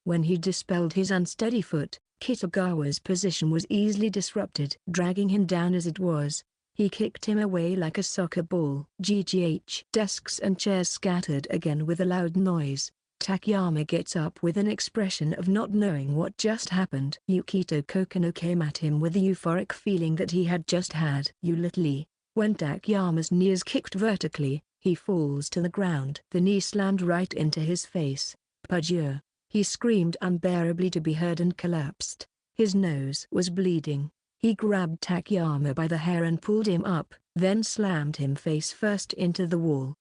When he dispelled his unsteady foot, Kitagawa's position was easily disrupted. Dragging him down as it was, he kicked him away like a soccer ball. Desks and chairs scattered again with a loud noise. Takayama gets up with an expression of not knowing what just happened. Yukito Kokonoe came at him with the euphoric feeling that he had just had. When Takayama's knee is kicked vertically, he falls to the ground. The knee slammed right into his face. Pajur. He screamed unbearably to be heard and collapsed. His nose was bleeding. He grabbed Takayama by the hair and pulled him up, then slammed him face first into the wall.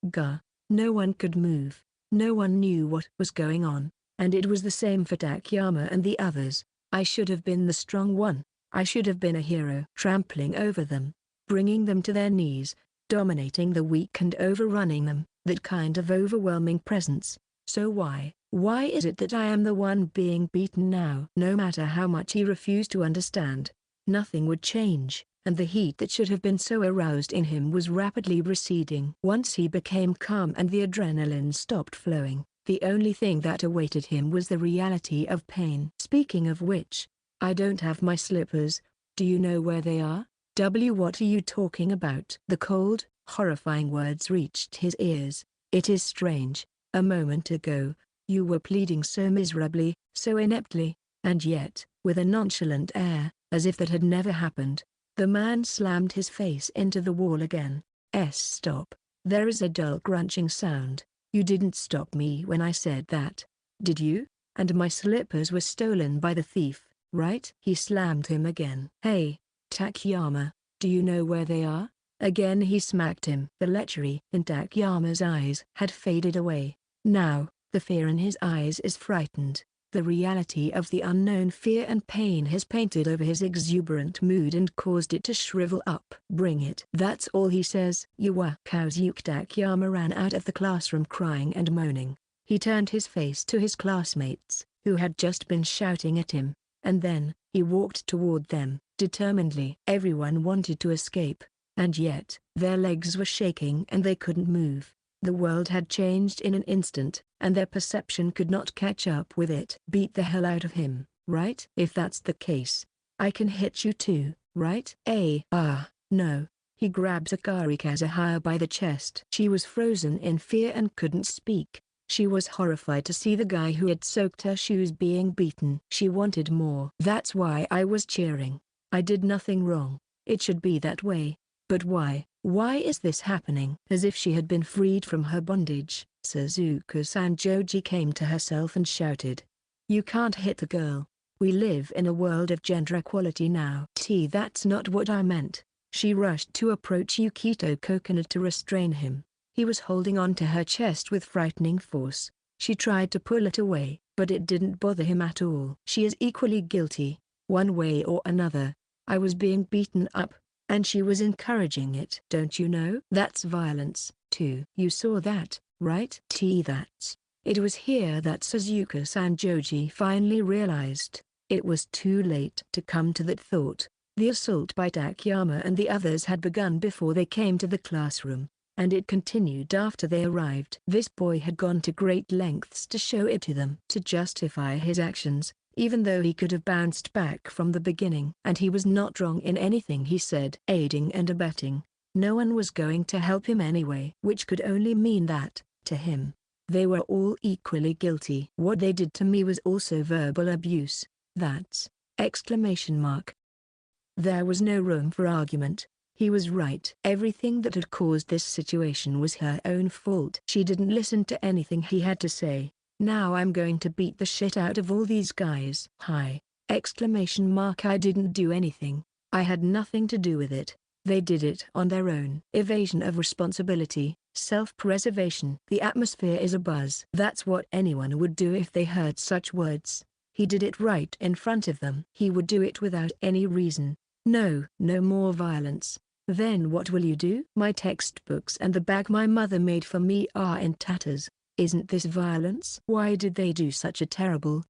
No one could move. No one knew what was going on, and it was the same for Takayama and the others. I should have been the strong one. I should have been a hero. Trampling over them, bringing them to their knees, dominating the weak and overrunning them, that kind of overwhelming presence. So why is it that I am the one being beaten now? No matter how much he refused to understand, nothing would change, and the heat that should have been so aroused in him was rapidly receding. Once he became calm and the adrenaline stopped flowing, the only thing that awaited him was the reality of pain. Speaking of which, I don't have my slippers. Do you know where they are? What are you talking about? The cold, horrifying words reached his ears. It is strange. A moment ago, you were pleading so miserably, so ineptly. And yet, with a nonchalant air, as if that had never happened, the man slammed his face into the wall again. Stop. There is a dull crunching sound. You didn't stop me when I said that, did you? And my slippers were stolen by the thief, right? He slammed him again. Hey, Takayama, do you know where they are? Again he smacked him. The lechery in Takayama's eyes had faded away. Now, the fear in his eyes is frightened. The reality of the unknown fear and pain has painted over his exuberant mood and caused it to shrivel up. Bring it. That's all he says. Kazuki Takayama ran out of the classroom crying and moaning. He turned his face to his classmates, who had just been shouting at him, and then, he walked toward them, determinedly. Everyone wanted to escape, and yet, their legs were shaking and they couldn't move. The world had changed in an instant, and their perception could not catch up with it. Beat the hell out of him, right? If that's the case, I can hit you too, right? No. He grabbed Akari Kazuhaya by the chest. She was frozen in fear and couldn't speak. She was horrified to see the guy who had soaked her shoes being beaten. She wanted more. That's why I was cheering. I did nothing wrong. It should be that way. But why? Why is this happening? As if she had been freed from her bondage, Suzuka Sanjoji came to herself and shouted. You can't hit a girl. We live in a world of gender equality now. That's not what I meant. She rushed to approach Yukito Kokonoe to restrain him. He was holding on to her chest with frightening force. She tried to pull it away, but it didn't bother him at all. She is equally guilty, one way or another. I was being beaten up, and she was encouraging it. Don't you know? That's violence, too. You saw that, right? It was here that Suzuka Sanjoji finally realized. It was too late to come to that thought. The assault by Takayama and the others had begun before they came to the classroom, and it continued after they arrived. This boy had gone to great lengths to show it to them. To justify his actions, even though he could have bounced back from the beginning. And he was not wrong in anything he said. Aiding and abetting. No one was going to help him anyway. Which could only mean that, to him, they were all equally guilty. What they did to me was also verbal abuse. That's! There was no room for argument. He was right. Everything that had caused this situation was her own fault. She didn't listen to anything he had to say. Now I'm going to beat the shit out of all these guys. I didn't do anything. I had nothing to do with it. They did it on their own. Evasion of responsibility, self-preservation. The atmosphere is abuzz. That's what anyone would do if they heard such words. He did it right in front of them. He would do it without any reason. No more violence. Then what will you do? My textbooks and the bag my mother made for me are in tatters. Isn't this violence? Why did they do such a terrible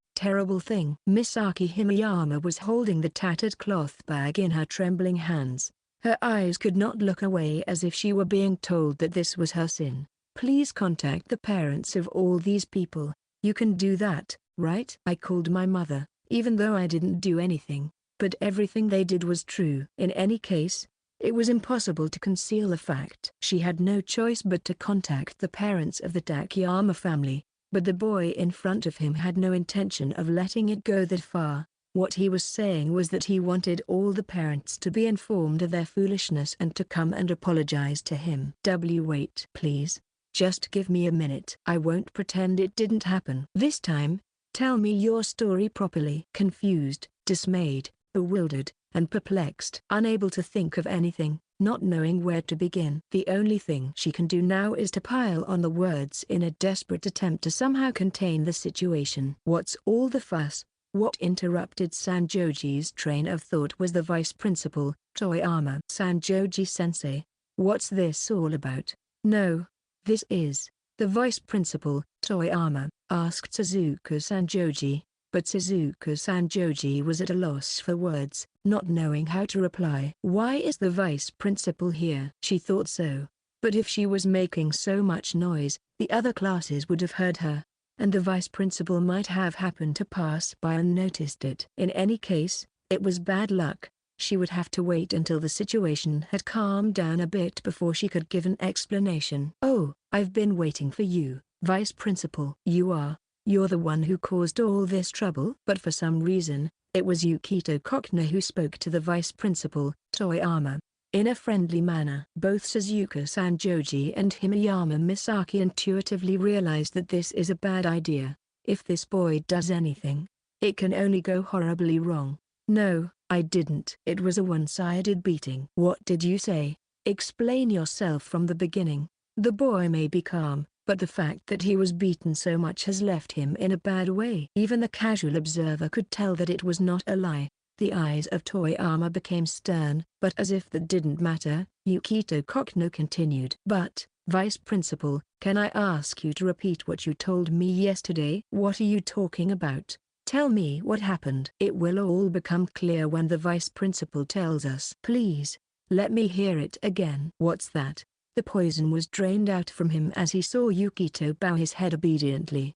thing? Misaki Himeyama was holding the tattered cloth bag in her trembling hands. Her eyes could not look away as if she were being told that this was her sin. Please contact the parents of all these people. You can do that, right? I called my mother, even though I didn't do anything. But everything they did was true. In any case, it was impossible to conceal the fact. She had no choice but to contact the parents of the Takayama family, but the boy in front of him had no intention of letting it go that far. What he was saying was that he wanted all the parents to be informed of their foolishness and to come and apologize to him. Wait, please. Just give me a minute. I won't pretend it didn't happen. This time, tell me your story properly. Confused, dismayed, bewildered, and perplexed. Unable to think of anything, not knowing where to begin. The only thing she can do now is to pile on the words in a desperate attempt to somehow contain the situation. What's all the fuss? What interrupted Sanjoji's train of thought was the vice principal, Toyama. Sanjoji-sensei, what's this all about? No, this is. The vice principal, Toyama, asked Suzuka Sanjoji. But Suzuka Sanjoji was at a loss for words, not knowing how to reply. Why is the vice principal here? She thought so. But if she was making so much noise, the other classes would have heard her, and the vice principal might have happened to pass by and noticed it. In any case, it was bad luck. She would have to wait until the situation had calmed down a bit before she could give an explanation. Oh, I've been waiting for you, vice principal. You are You're the one who caused all this trouble. But for some reason, it was Yukito Kokonoe who spoke to the vice principal, Toyama. In a friendly manner. Both Suzuka Sanjoji and Himeyama Misaki intuitively realized that this is a bad idea. If this boy does anything, it can only go horribly wrong. No, I didn't. It was a one-sided beating. What did you say? Explain yourself from the beginning. The boy may be calm, but the fact that he was beaten so much has left him in a bad way. Even the casual observer could tell that it was not a lie. The eyes of Toyama became stern, but as if that didn't matter, Yukito Kokonoe continued. But, Vice Principal, can I ask you to repeat what you told me yesterday? What are you talking about? Tell me what happened. It will all become clear when the Vice Principal tells us. Please, let me hear it again. What's that? The poison was drained out from him as he saw Yukito bow his head obediently.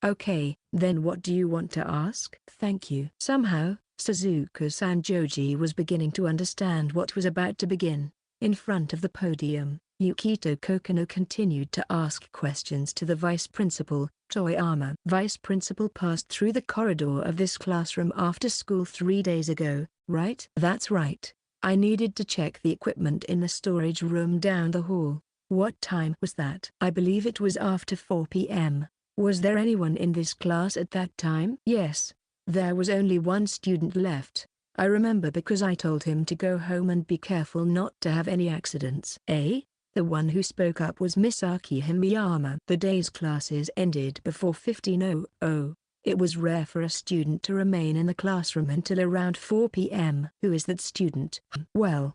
Okay, then what do you want to ask? Thank you. Somehow, Suzuka Sanjoji was beginning to understand what was about to begin. In front of the podium, Yukito Kokonoe continued to ask questions to the vice principal, Toyama. Vice principal passed through the corridor of this classroom after school 3 days ago, right? That's right. I needed to check the equipment in the storage room down the hall. What time was that? I believe it was after 4 p.m. Was there anyone in this class at that time? Yes. There was only one student left. I remember because I told him to go home and be careful not to have any accidents. The one who spoke up was Misaki Himeyama. The day's classes ended before 15:00. It was rare for a student to remain in the classroom until around 4 p.m. Who is that student? Well,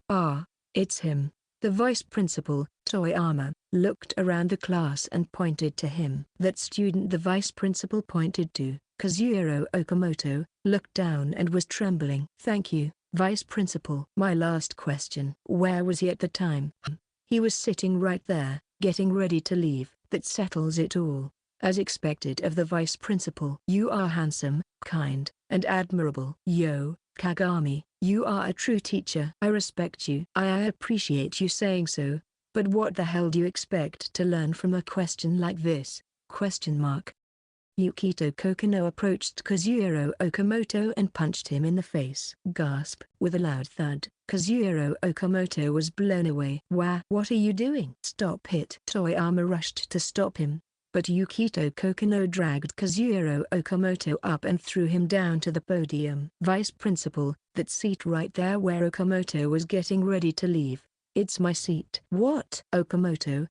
it's him. The vice principal, Toyama, looked around the class and pointed to him. That student the vice principal pointed to, Kazuhiro Okamoto, looked down and was trembling. Thank you, vice principal. My last question. Where was he at the time? He was sitting right there, getting ready to leave. That settles it all. As expected of the vice principal. You are handsome, kind, and admirable. Yo, Kagami, you are a true teacher. I respect you. I appreciate you saying so, but what the hell do you expect to learn from a question like this? Yukito Kokonoe approached Kazuhiro Okamoto and punched him in the face. Gasp. With a loud thud, Kazuhiro Okamoto was blown away. What are you doing? Stop it. Toyama rushed to stop him, but Yukito Kokonoe dragged Kazuhiro Okamoto up and threw him down to the podium. Vice principal, that seat right there where Okamoto was getting ready to leave. It's my seat. What? Okamoto,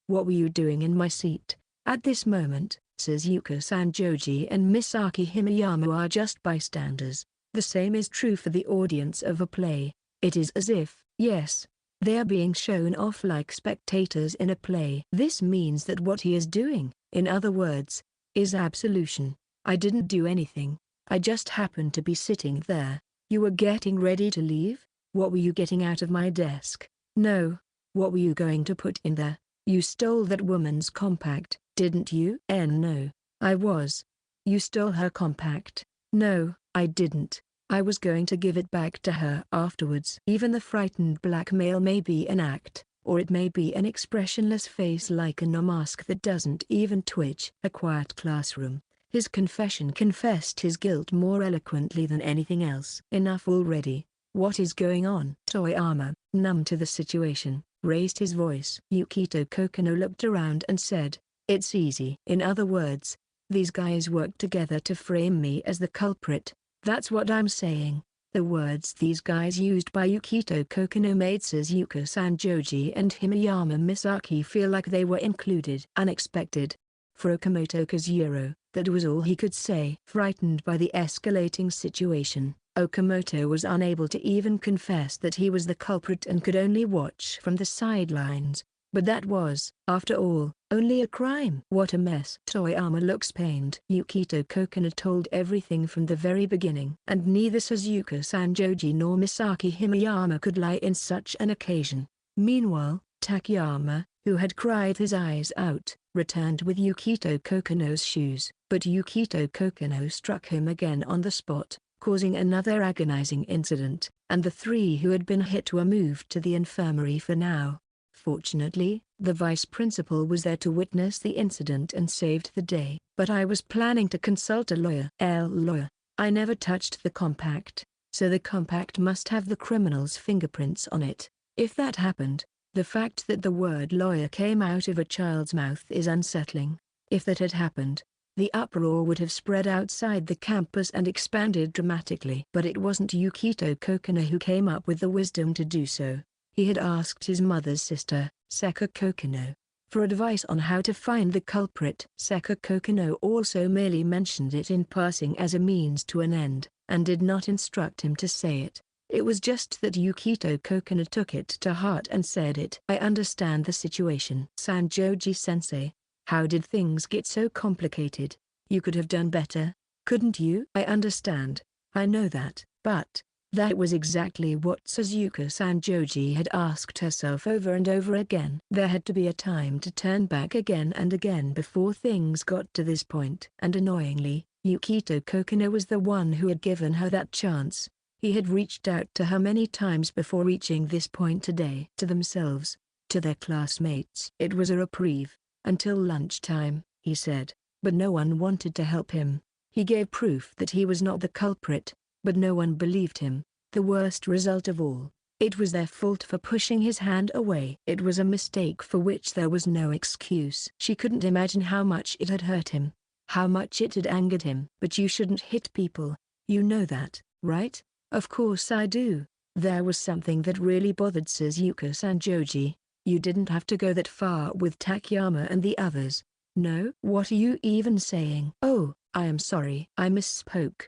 what were you doing in my seat? At this moment, Suzuka Sanjoji and Misaki Himeyama are just bystanders. The same is true for the audience of a play. It is as if, yes, they are being shown off like spectators in a play. This means that what he is doing, in other words, is absolution. I didn't do anything. I just happened to be sitting there. You were getting ready to leave? What were you getting out of my desk? No. What were you going to put in there? You stole that woman's compact, didn't you? No, I was. You stole her compact. No, I didn't. I was going to give it back to her afterwards. Even the frightened blackmail may be an act, or it may be an expressionless face like a mask that doesn't even twitch. A quiet classroom. His confession confessed his guilt more eloquently than anything else. Enough already. What is going on? Toyama, numb to the situation, raised his voice. Yukito Kokonoe looked around and said, it's easy. In other words, these guys worked together to frame me as the culprit. That's what I'm saying. The words these guys used by Yukito Kokonoe made Suzuka Sanjoji and Himeyama Misaki feel like they were included. Unexpected. For Okamoto Kazuhiro, that was all he could say. Frightened by the escalating situation, Okamoto was unable to even confess that he was the culprit and could only watch from the sidelines. But that was, after all, only a crime. What a mess. Toyama looks pained. Yukito Kokonoe told everything from the very beginning. And neither Suzuka Sanjoji nor Misaki Himeyama could lie in such an occasion. Meanwhile, Takayama, who had cried his eyes out, returned with Yukito Kokonoe's shoes. But Yukito Kokonoe struck him again on the spot, causing another agonizing incident, and the three who had been hit were moved to the infirmary for now. Fortunately, the vice principal was there to witness the incident and saved the day. But I was planning to consult a lawyer. Lawyer. I never touched the compact, so the compact must have the criminal's fingerprints on it. If that happened, the fact that the word lawyer came out of a child's mouth is unsettling. If that had happened, the uproar would have spread outside the campus and expanded dramatically. But it wasn't Yukito Kokonoe who came up with the wisdom to do so. He had asked his mother's sister, Seka Kokonoe, for advice on how to find the culprit. Seka Kokonoe also merely mentioned it in passing as a means to an end, and did not instruct him to say it. It was just that Yukito Kokonoe took it to heart and said it. I understand the situation. Sanjoji-sensei, how did things get so complicated? You could have done better, couldn't you? I understand. I know that. But that was exactly what Suzuka Sanjoji had asked herself over and over again. There had to be a time to turn back again and again before things got to this point. And annoyingly, Yukito Kokonoe was the one who had given her that chance. He had reached out to her many times before reaching this point today. To themselves, to their classmates. It was a reprieve, until lunchtime, he said, but no one wanted to help him. He gave proof that he was not the culprit, but no one believed him. The worst result of all, it was their fault for pushing his hand away. It was a mistake for which there was no excuse. She couldn't imagine how much it had hurt him, how much it had angered him. But you shouldn't hit people, you know that, right? Of course I do. There was something that really bothered Suzuka Sanjoji. You didn't have to go that far with Takayama and the others. No? What are you even saying? Oh, I am sorry. I misspoke.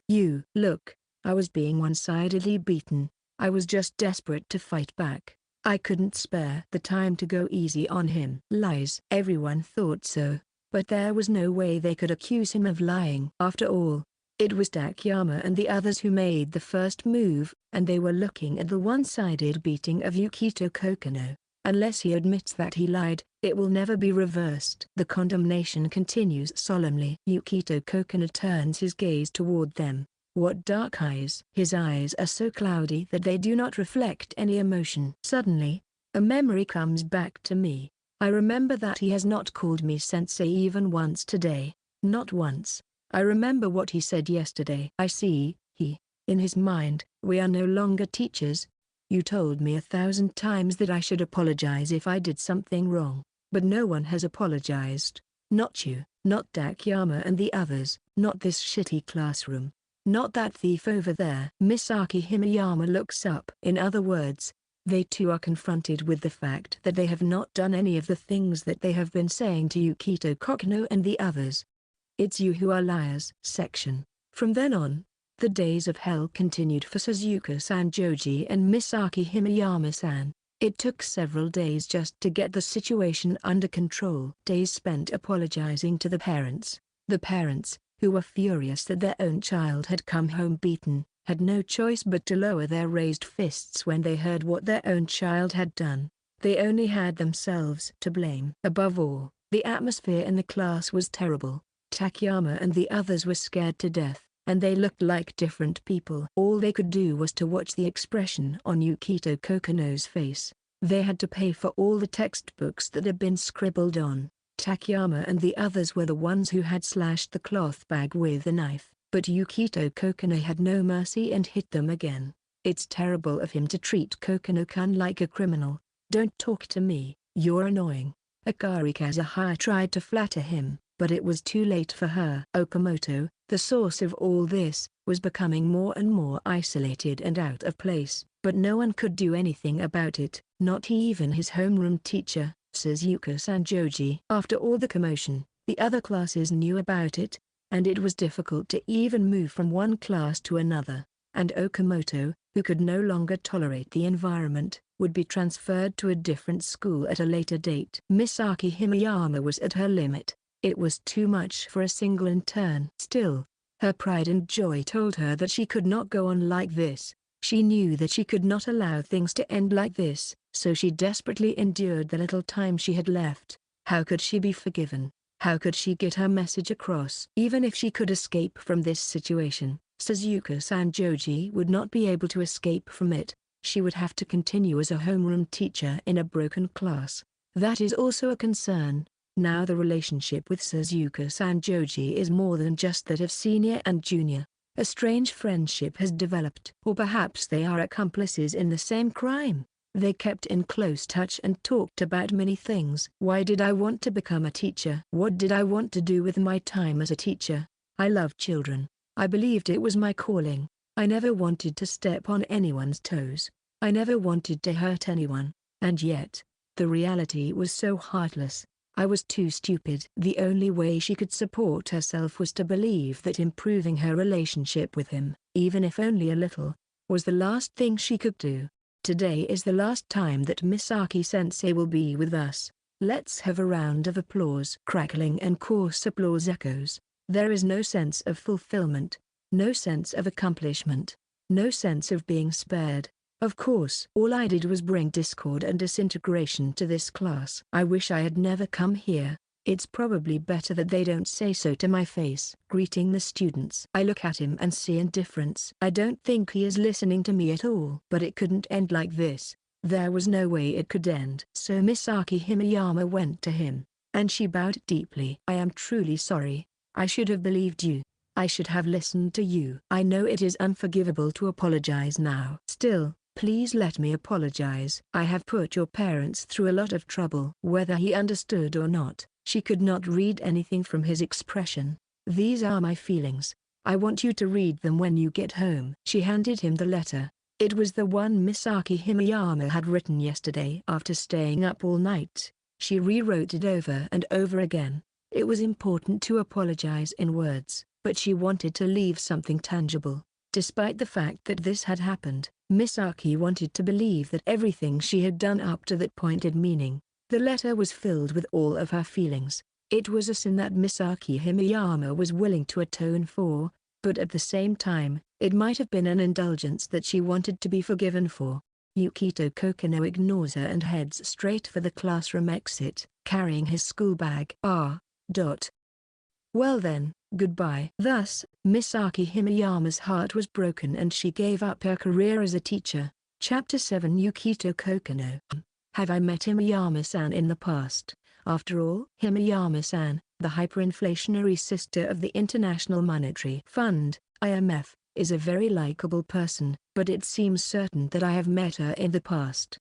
Look, I was being one-sidedly beaten. I was just desperate to fight back. I couldn't spare the time to go easy on him. Lies. Everyone thought so, but there was no way they could accuse him of lying. After all, it was Takayama and the others who made the first move, and they were looking at the one-sided beating of Yukito Kokonoe. Unless he admits that he lied, it will never be reversed. The condemnation continues solemnly. Yukito Kokonoe turns his gaze toward them. What dark eyes! His eyes are so cloudy that they do not reflect any emotion. Suddenly, a memory comes back to me. I remember that he has not called me sensei even once today. Not once. I remember what he said yesterday. I see, in his mind, we are no longer teachers. You told me 1,000 times that I should apologize if I did something wrong, but no one has apologized. Not you, not Takayama and the others, not this shitty classroom, not that thief over there. Misaki Himeyama looks up. In other words, they too are confronted with the fact that they have not done any of the things that they have been saying to Yukito Kokonoe and the others. It's you who are liars. Section. From then on, the days of hell continued for Suzuka Sanjoji and Misaki Himeyama-san. It took several days just to get the situation under control. Days spent apologizing to the parents. The parents, who were furious that their own child had come home beaten, had no choice but to lower their raised fists when they heard what their own child had done. They only had themselves to blame. Above all, the atmosphere in the class was terrible. Takayama and the others were scared to death, and they looked like different people. All they could do was to watch the expression on Yukito Kokonoe's face. They had to pay for all the textbooks that had been scribbled on. Takayama and the others were the ones who had slashed the cloth bag with a knife, but Yukito Kokonoe had no mercy and hit them again. It's terrible of him to treat Kokonoe-kun like a criminal. Don't talk to me, you're annoying. Akari Kazuhaya tried to flatter him, but it was too late for her. Okamoto, the source of all this, was becoming more and more isolated and out of place, but no one could do anything about it, not even his homeroom teacher, Suzuka Sanjoji. After all the commotion, the other classes knew about it, and it was difficult to even move from one class to another, and Okamoto, who could no longer tolerate the environment, would be transferred to a different school at a later date. Misaki Himeyama was at her limit. It was too much for a single intern. Still, her pride and joy told her that she could not go on like this. She knew that she could not allow things to end like this, so she desperately endured the little time she had left. How could she be forgiven? How could she get her message across? Even if she could escape from this situation, Suzuka Sanjoji would not be able to escape from it. She would have to continue as a homeroom teacher in a broken class. That is also a concern. Now the relationship with Suzuka-san Joji is more than just that of senior and junior. A strange friendship has developed. Or perhaps they are accomplices in the same crime. They kept in close touch and talked about many things. Why did I want to become a teacher? What did I want to do with my time as a teacher? I loved children. I believed it was my calling. I never wanted to step on anyone's toes. I never wanted to hurt anyone. And yet, the reality was so heartless. I was too stupid. The only way she could support herself was to believe that improving her relationship with him, even if only a little, was the last thing she could do. Today is the last time that Misaki-sensei will be with us. Let's have a round of applause. Crackling and coarse applause echoes. There is no sense of fulfillment, no sense of accomplishment, no sense of being spared. Of course, all I did was bring discord and disintegration to this class. I wish I had never come here. It's probably better that they don't say so to my face. Greeting the students. I look at him and see indifference. I don't think he is listening to me at all. But it couldn't end like this. There was no way it could end. So Misaki Himeyama went to him, and she bowed deeply. I am truly sorry. I should have believed you. I should have listened to you. I know it is unforgivable to apologize now. Still, please let me apologize. I have put your parents through a lot of trouble. Whether he understood or not, she could not read anything from his expression. These are my feelings. I want you to read them when you get home. She handed him the letter. It was the one Misaki Himeyama had written yesterday after staying up all night. She rewrote it over and over again. It was important to apologize in words, but she wanted to leave something tangible. Despite the fact that this had happened, Misaki wanted to believe that everything she had done up to that point had meaning. The letter was filled with all of her feelings. It was a sin that Misaki Himeyama was willing to atone for, but at the same time, it might have been an indulgence that she wanted to be forgiven for. Yukito Kokonoe ignores her and heads straight for the classroom exit, carrying his school bag. Well then, goodbye. Thus, Misaki Himeyama's heart was broken and she gave up her career as a teacher. Chapter 7 Yukito Kokonoe. Have I met Himeyama-san in the past? After all, Himeyama-san, the hyperinflationary sister of the International Monetary Fund, IMF, is a very likable person, but it seems certain that I have met her in the past.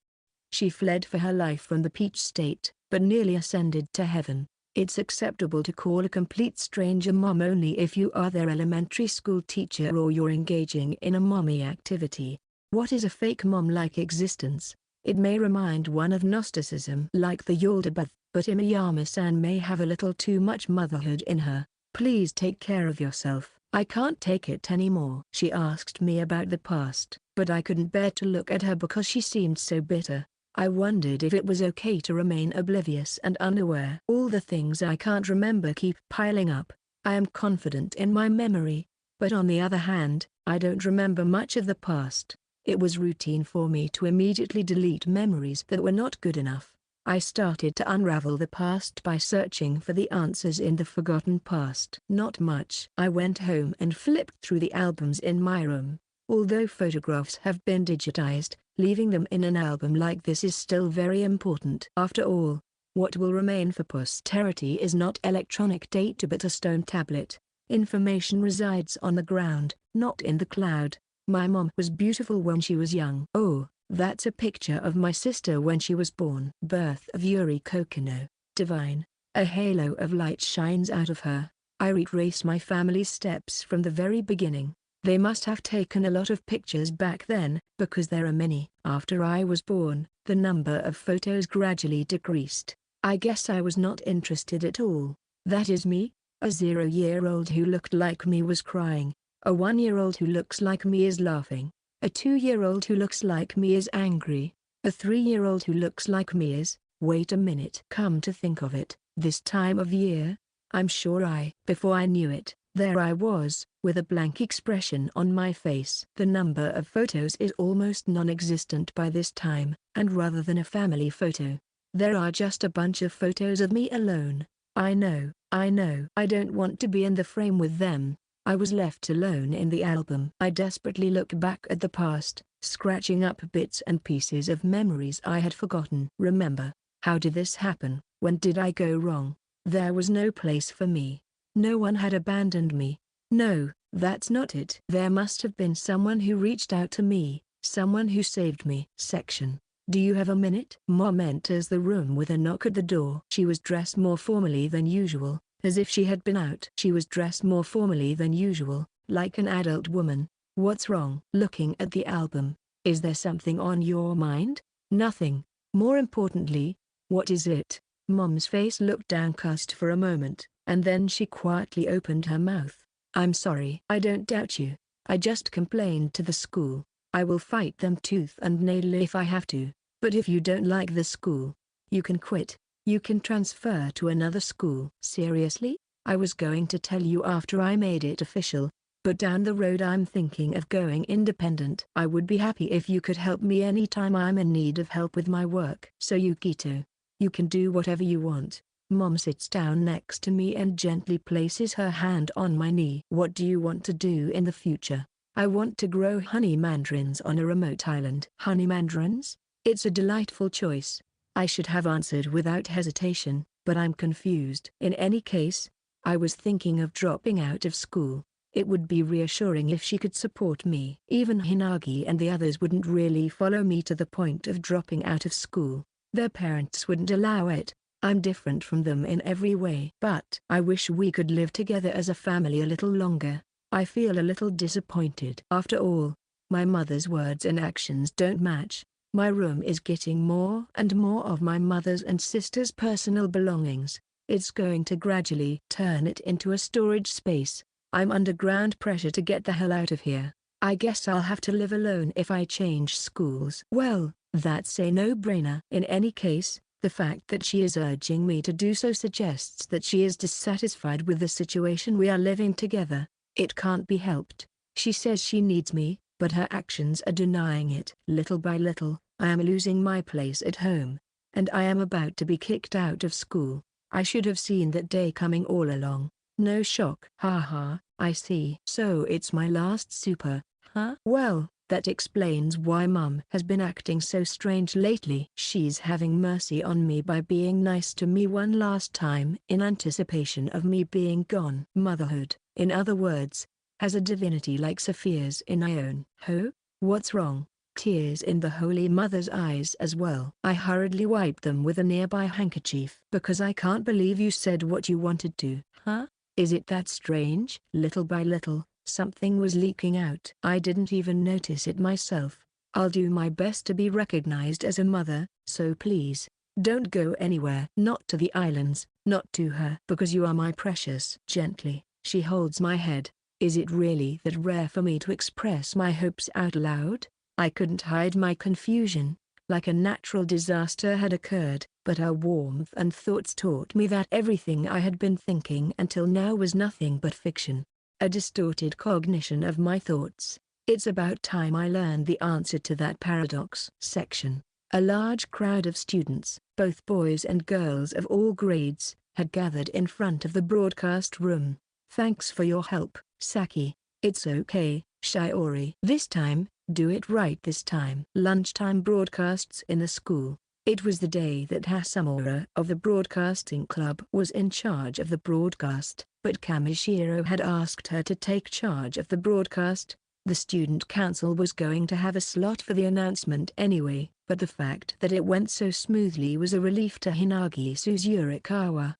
She fled for her life from the Peach State, but nearly ascended to heaven. It's acceptable to call a complete stranger mom only if you are their elementary school teacher or you're engaging in a mommy activity. What is a fake mom-like existence? It may remind one of Gnosticism like the Yaldabaoth, but Himeyama-san may have a little too much motherhood in her. Please take care of yourself. I can't take it anymore. She asked me about the past, but I couldn't bear to look at her because she seemed so bitter. I wondered if it was okay to remain oblivious and unaware. All the things I can't remember keep piling up. I am confident in my memory, but on the other hand, I don't remember much of the past. It was routine for me to immediately delete memories that were not good enough. I started to unravel the past by searching for the answers in the forgotten past. Not much. I went home and flipped through the albums in my room. Although photographs have been digitized, leaving them in an album like this is still very important. After all, what will remain for posterity is not electronic data but a stone tablet. Information resides on the ground, not in the cloud. My mom was beautiful when she was young. Oh, that's a picture of my sister when she was born. Birth of Yuri Kokonoe. Divine. A halo of light shines out of her. I retrace my family's steps from the very beginning. They must have taken a lot of pictures back then, because there are many. After I was born, the number of photos gradually decreased. I guess I was not interested at all. That is me. A 0-year-old who looked like me was crying. A 1-year-old who looks like me is laughing. A 2-year-old who looks like me is angry. A 3-year-old who looks like me is, wait a minute. Come to think of it, this time of year, I'm sure before I knew it, there I was, with a blank expression on my face. The number of photos is almost non-existent by this time, and rather than a family photo, there are just a bunch of photos of me alone. I know, I don't want to be in the frame with them. I was left alone in the album. I desperately look back at the past, scratching up bits and pieces of memories I had forgotten. Remember, How did this happen? When did I go wrong? There was no place for me. No one had abandoned me. No, that's not it. There must have been someone who reached out to me, someone who saved me. Section. Do you have a minute? Mom enters the room with a knock at the door. She was dressed more formally than usual, as if she had been out. She was dressed more formally than usual, like an adult woman. What's wrong? Looking at the album. Is there something on your mind? Nothing. More importantly, what is it? Mom's face looked downcast for a moment, and then she quietly opened her mouth. I'm sorry. I don't doubt you. I just complained to the school. I will fight them tooth and nail if I have to. But if you don't like the school, you can quit. You can transfer to another school. Seriously? I was going to tell you after I made it official, but down the road I'm thinking of going independent. I would be happy if you could help me anytime I'm in need of help with my work. So Yukito, you can do whatever you want. Mom sits down next to me and gently places her hand on my knee. What do you want to do in the future? I want to grow honey mandarins on a remote island. Honey mandarins? It's a delightful choice. I should have answered without hesitation, but I'm confused. In any case, I was thinking of dropping out of school. It would be reassuring if she could support me. Even Hinagi and the others wouldn't really follow me to the point of dropping out of school. Their parents wouldn't allow it. I'm different from them in every way. But I wish we could live together as a family a little longer. I feel a little disappointed. After all, my mother's words and actions don't match. My room is getting more and more of my mother's and sister's personal belongings. It's going to gradually turn it into a storage space. I'm under ground pressure to get the hell out of here. I guess I'll have to live alone if I change schools. Well, that's a no-brainer. In any case, the fact that she is urging me to do so suggests that she is dissatisfied with the situation we are living together. It can't be helped. She says she needs me, but her actions are denying it. Little by little, I am losing my place at home. And I am about to be kicked out of school. I should have seen that day coming all along. No shock. Haha, I see. So it's my last super, huh? Well, that explains why Mum has been acting so strange lately. She's having mercy on me by being nice to me one last time in anticipation of me being gone. Motherhood, in other words, has a divinity like Sophia's in Ione. Ho? What's wrong? Tears in the Holy Mother's eyes as well. I hurriedly wiped them with a nearby handkerchief. Because I can't believe you said what you wanted to. Huh? Is it that strange? Little by little, something was leaking out. I didn't even notice it myself. I'll do my best to be recognized as a mother, so please, don't go anywhere. Not to the islands, not to her. Because you are my precious. Gently, she holds my head. Is it really that rare for me to express my hopes out loud? I couldn't hide my confusion, like a natural disaster had occurred, but her warmth and thoughts taught me that everything I had been thinking until now was nothing but fiction. A distorted cognition of my thoughts. It's about time I learned the answer to that paradox. Section. A large crowd of students, both boys and girls of all grades, had gathered in front of the broadcast room. Thanks for your help, Saki. It's okay, Shiori. This time, do it right this time. Lunchtime broadcasts in the school. It was the day that Hasamura of the Broadcasting Club was in charge of the broadcast, but Kamishiro had asked her to take charge of the broadcast. The student council was going to have a slot for the announcement anyway, but the fact that it went so smoothly was a relief to Hinagi Suzu Kawa.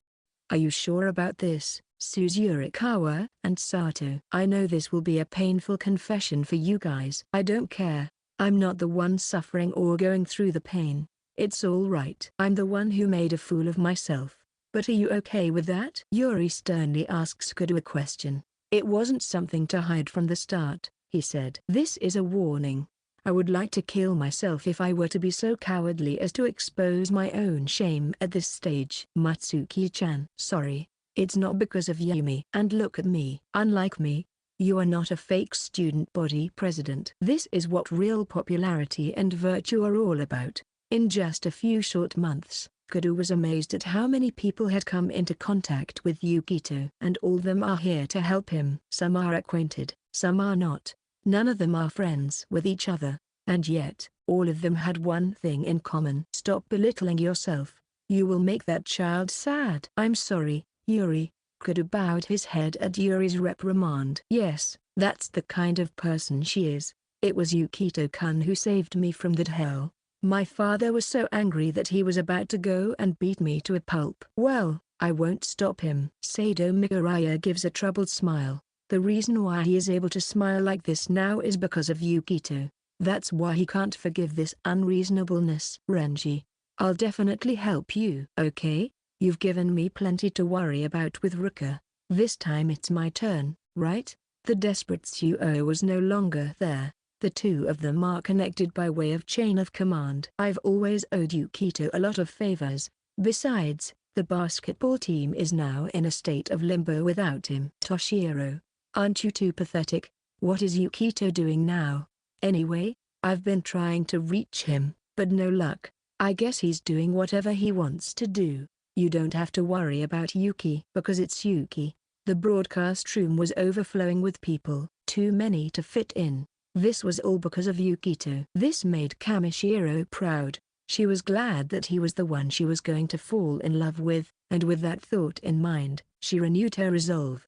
Are you sure about this, Suzu Kawa and Sato? I know this will be a painful confession for you guys. I don't care. I'm not the one suffering or going through the pain. It's all right. I'm the one who made a fool of myself. But are you okay with that? Yuri sternly asks Kudo a question. It wasn't something to hide from the start, he said. This is a warning. I would like to kill myself if I were to be so cowardly as to expose my own shame at this stage. Matsuki-chan. Sorry, it's not because of Yumi. And look at me. Unlike me, you are not a fake student body president. This is what real popularity and virtue are all about. In just a few short months, Kudo was amazed at how many people had come into contact with Yukito. And all of them are here to help him. Some are acquainted, some are not. None of them are friends with each other. And yet, all of them had one thing in common. Stop belittling yourself. You will make that child sad. I'm sorry, Yuri. Kudo bowed his head at Yuri's reprimand. Yes, that's the kind of person she is. It was Yukito-kun who saved me from that hell. My father was so angry that he was about to go and beat me to a pulp. Well, I won't stop him. Sado Mikuraya gives a troubled smile. The reason why he is able to smile like this now is because of Yukito. That's why he can't forgive this unreasonableness. Renji, I'll definitely help you. Okay? You've given me plenty to worry about with Ruka. This time it's my turn, right? The desperate Tsuo was no longer there. The two of them are connected by way of chain of command. I've always owed Yukito a lot of favors. Besides, the basketball team is now in a state of limbo without him. Toshiro, aren't you too pathetic? What is Yukito doing now? Anyway, I've been trying to reach him, but no luck. I guess he's doing whatever he wants to do. You don't have to worry about Yuki because it's Yuki. The broadcast room was overflowing with people, too many to fit in. This was all because of Yukito. This made Kamishiro proud. She was glad that he was the one she was going to fall in love with, and with that thought in mind, she renewed her resolve.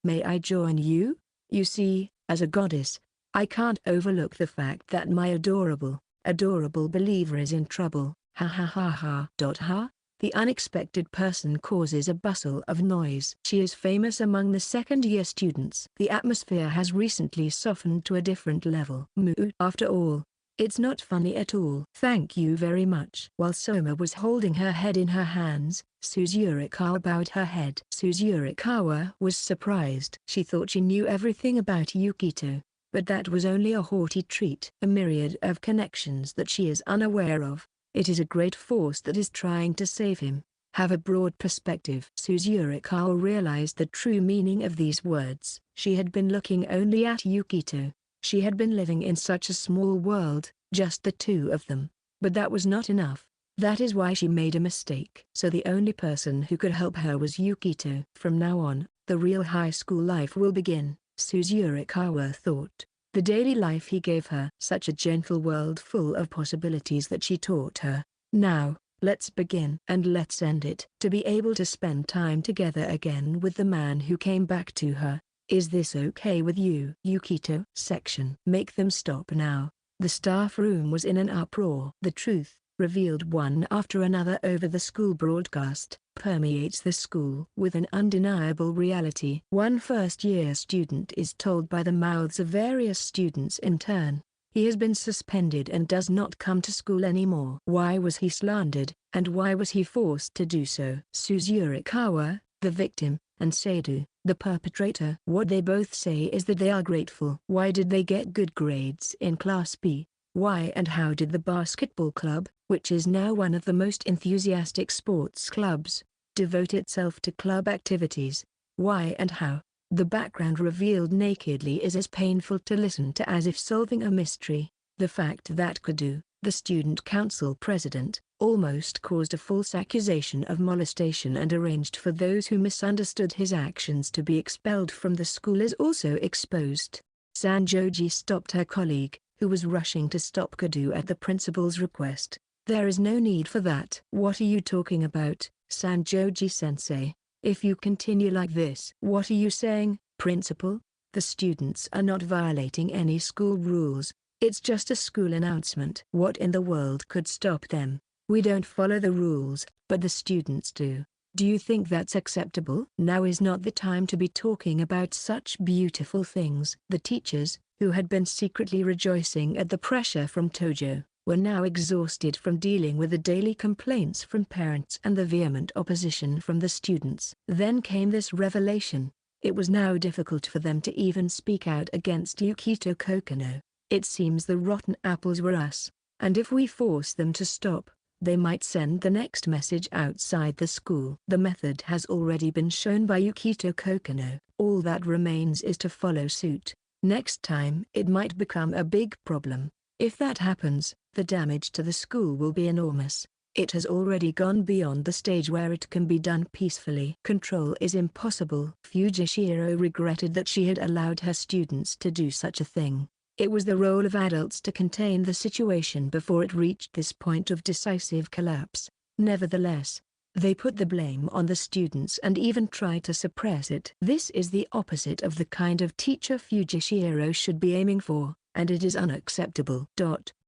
May I join you? You see, as a goddess, I can't overlook the fact that my adorable believer is in trouble. Ha ha ha ha. Ha? The unexpected person causes a bustle of noise. She is famous among the second-year students. The atmosphere has recently softened to a different level. After all, it's not funny at all. Thank you very much. While Soma was holding her head in her hands, Suzu Kawa bowed her head. Suzu Kawa was surprised. She thought she knew everything about Yukito, but that was only a haughty treat. A myriad of connections that she is unaware of. It is a great force that is trying to save him. Have a broad perspective. Suzu Kawa realized the true meaning of these words. She had been looking only at Yukito. She had been living in such a small world, just the two of them. But that was not enough. That is why she made a mistake. So the only person who could help her was Yukito. From now on, the real high school life will begin, Suzu Kawa thought. The daily life he gave her. Such a gentle world full of possibilities that she taught her. Now, let's begin. And let's end it. To be able to spend time together again with the man who came back to her. Is this okay with you? Yukito. Section. Make them stop now. The staff room was in an uproar. The truth, revealed one after another over the school broadcast, permeates the school with an undeniable reality. One first-year student is told by the mouths of various students in turn, he has been suspended and does not come to school anymore. Why was he slandered, and why was he forced to do so? Suzu Kawa, the victim, and Sado, the perpetrator. What they both say is that they are grateful. Why did they get good grades in Class B? Why and how did the basketball club, which is now one of the most enthusiastic sports clubs, devote itself to club activities? Why and how? The background revealed nakedly is as painful to listen to as if solving a mystery. The fact that Kudo, the student council president, almost caused a false accusation of molestation and arranged for those who misunderstood his actions to be expelled from the school is also exposed. Sanjoji stopped her colleague, who was rushing to stop Kudo at the principal's request. There is no need for that. What are you talking about, Sanjoji-sensei? If you continue like this. What are you saying, principal? The students are not violating any school rules. It's just a school announcement. What in the world could stop them? We don't follow the rules, but the students do. Do you think that's acceptable? Now is not the time to be talking about such beautiful things. The teachers, who had been secretly rejoicing at the pressure from Tojo, were now exhausted from dealing with the daily complaints from parents and the vehement opposition from the students. Then came this revelation. It was now difficult for them to even speak out against Yukito Kokonoe. It seems the rotten apples were us, and if we force them to stop, they might send the next message outside the school. The method has already been shown by Yukito Kokonoe. All that remains is to follow suit. Next time it might become a big problem. If that happens, the damage to the school will be enormous. It has already gone beyond the stage where it can be done peacefully. Control is impossible. Fujishiro regretted that she had allowed her students to do such a thing. It was the role of adults to contain the situation before it reached this point of decisive collapse. Nevertheless, They put the blame on the students and even try to suppress it. This is the opposite of the kind of teacher Fujishiro should be aiming for, and it is unacceptable.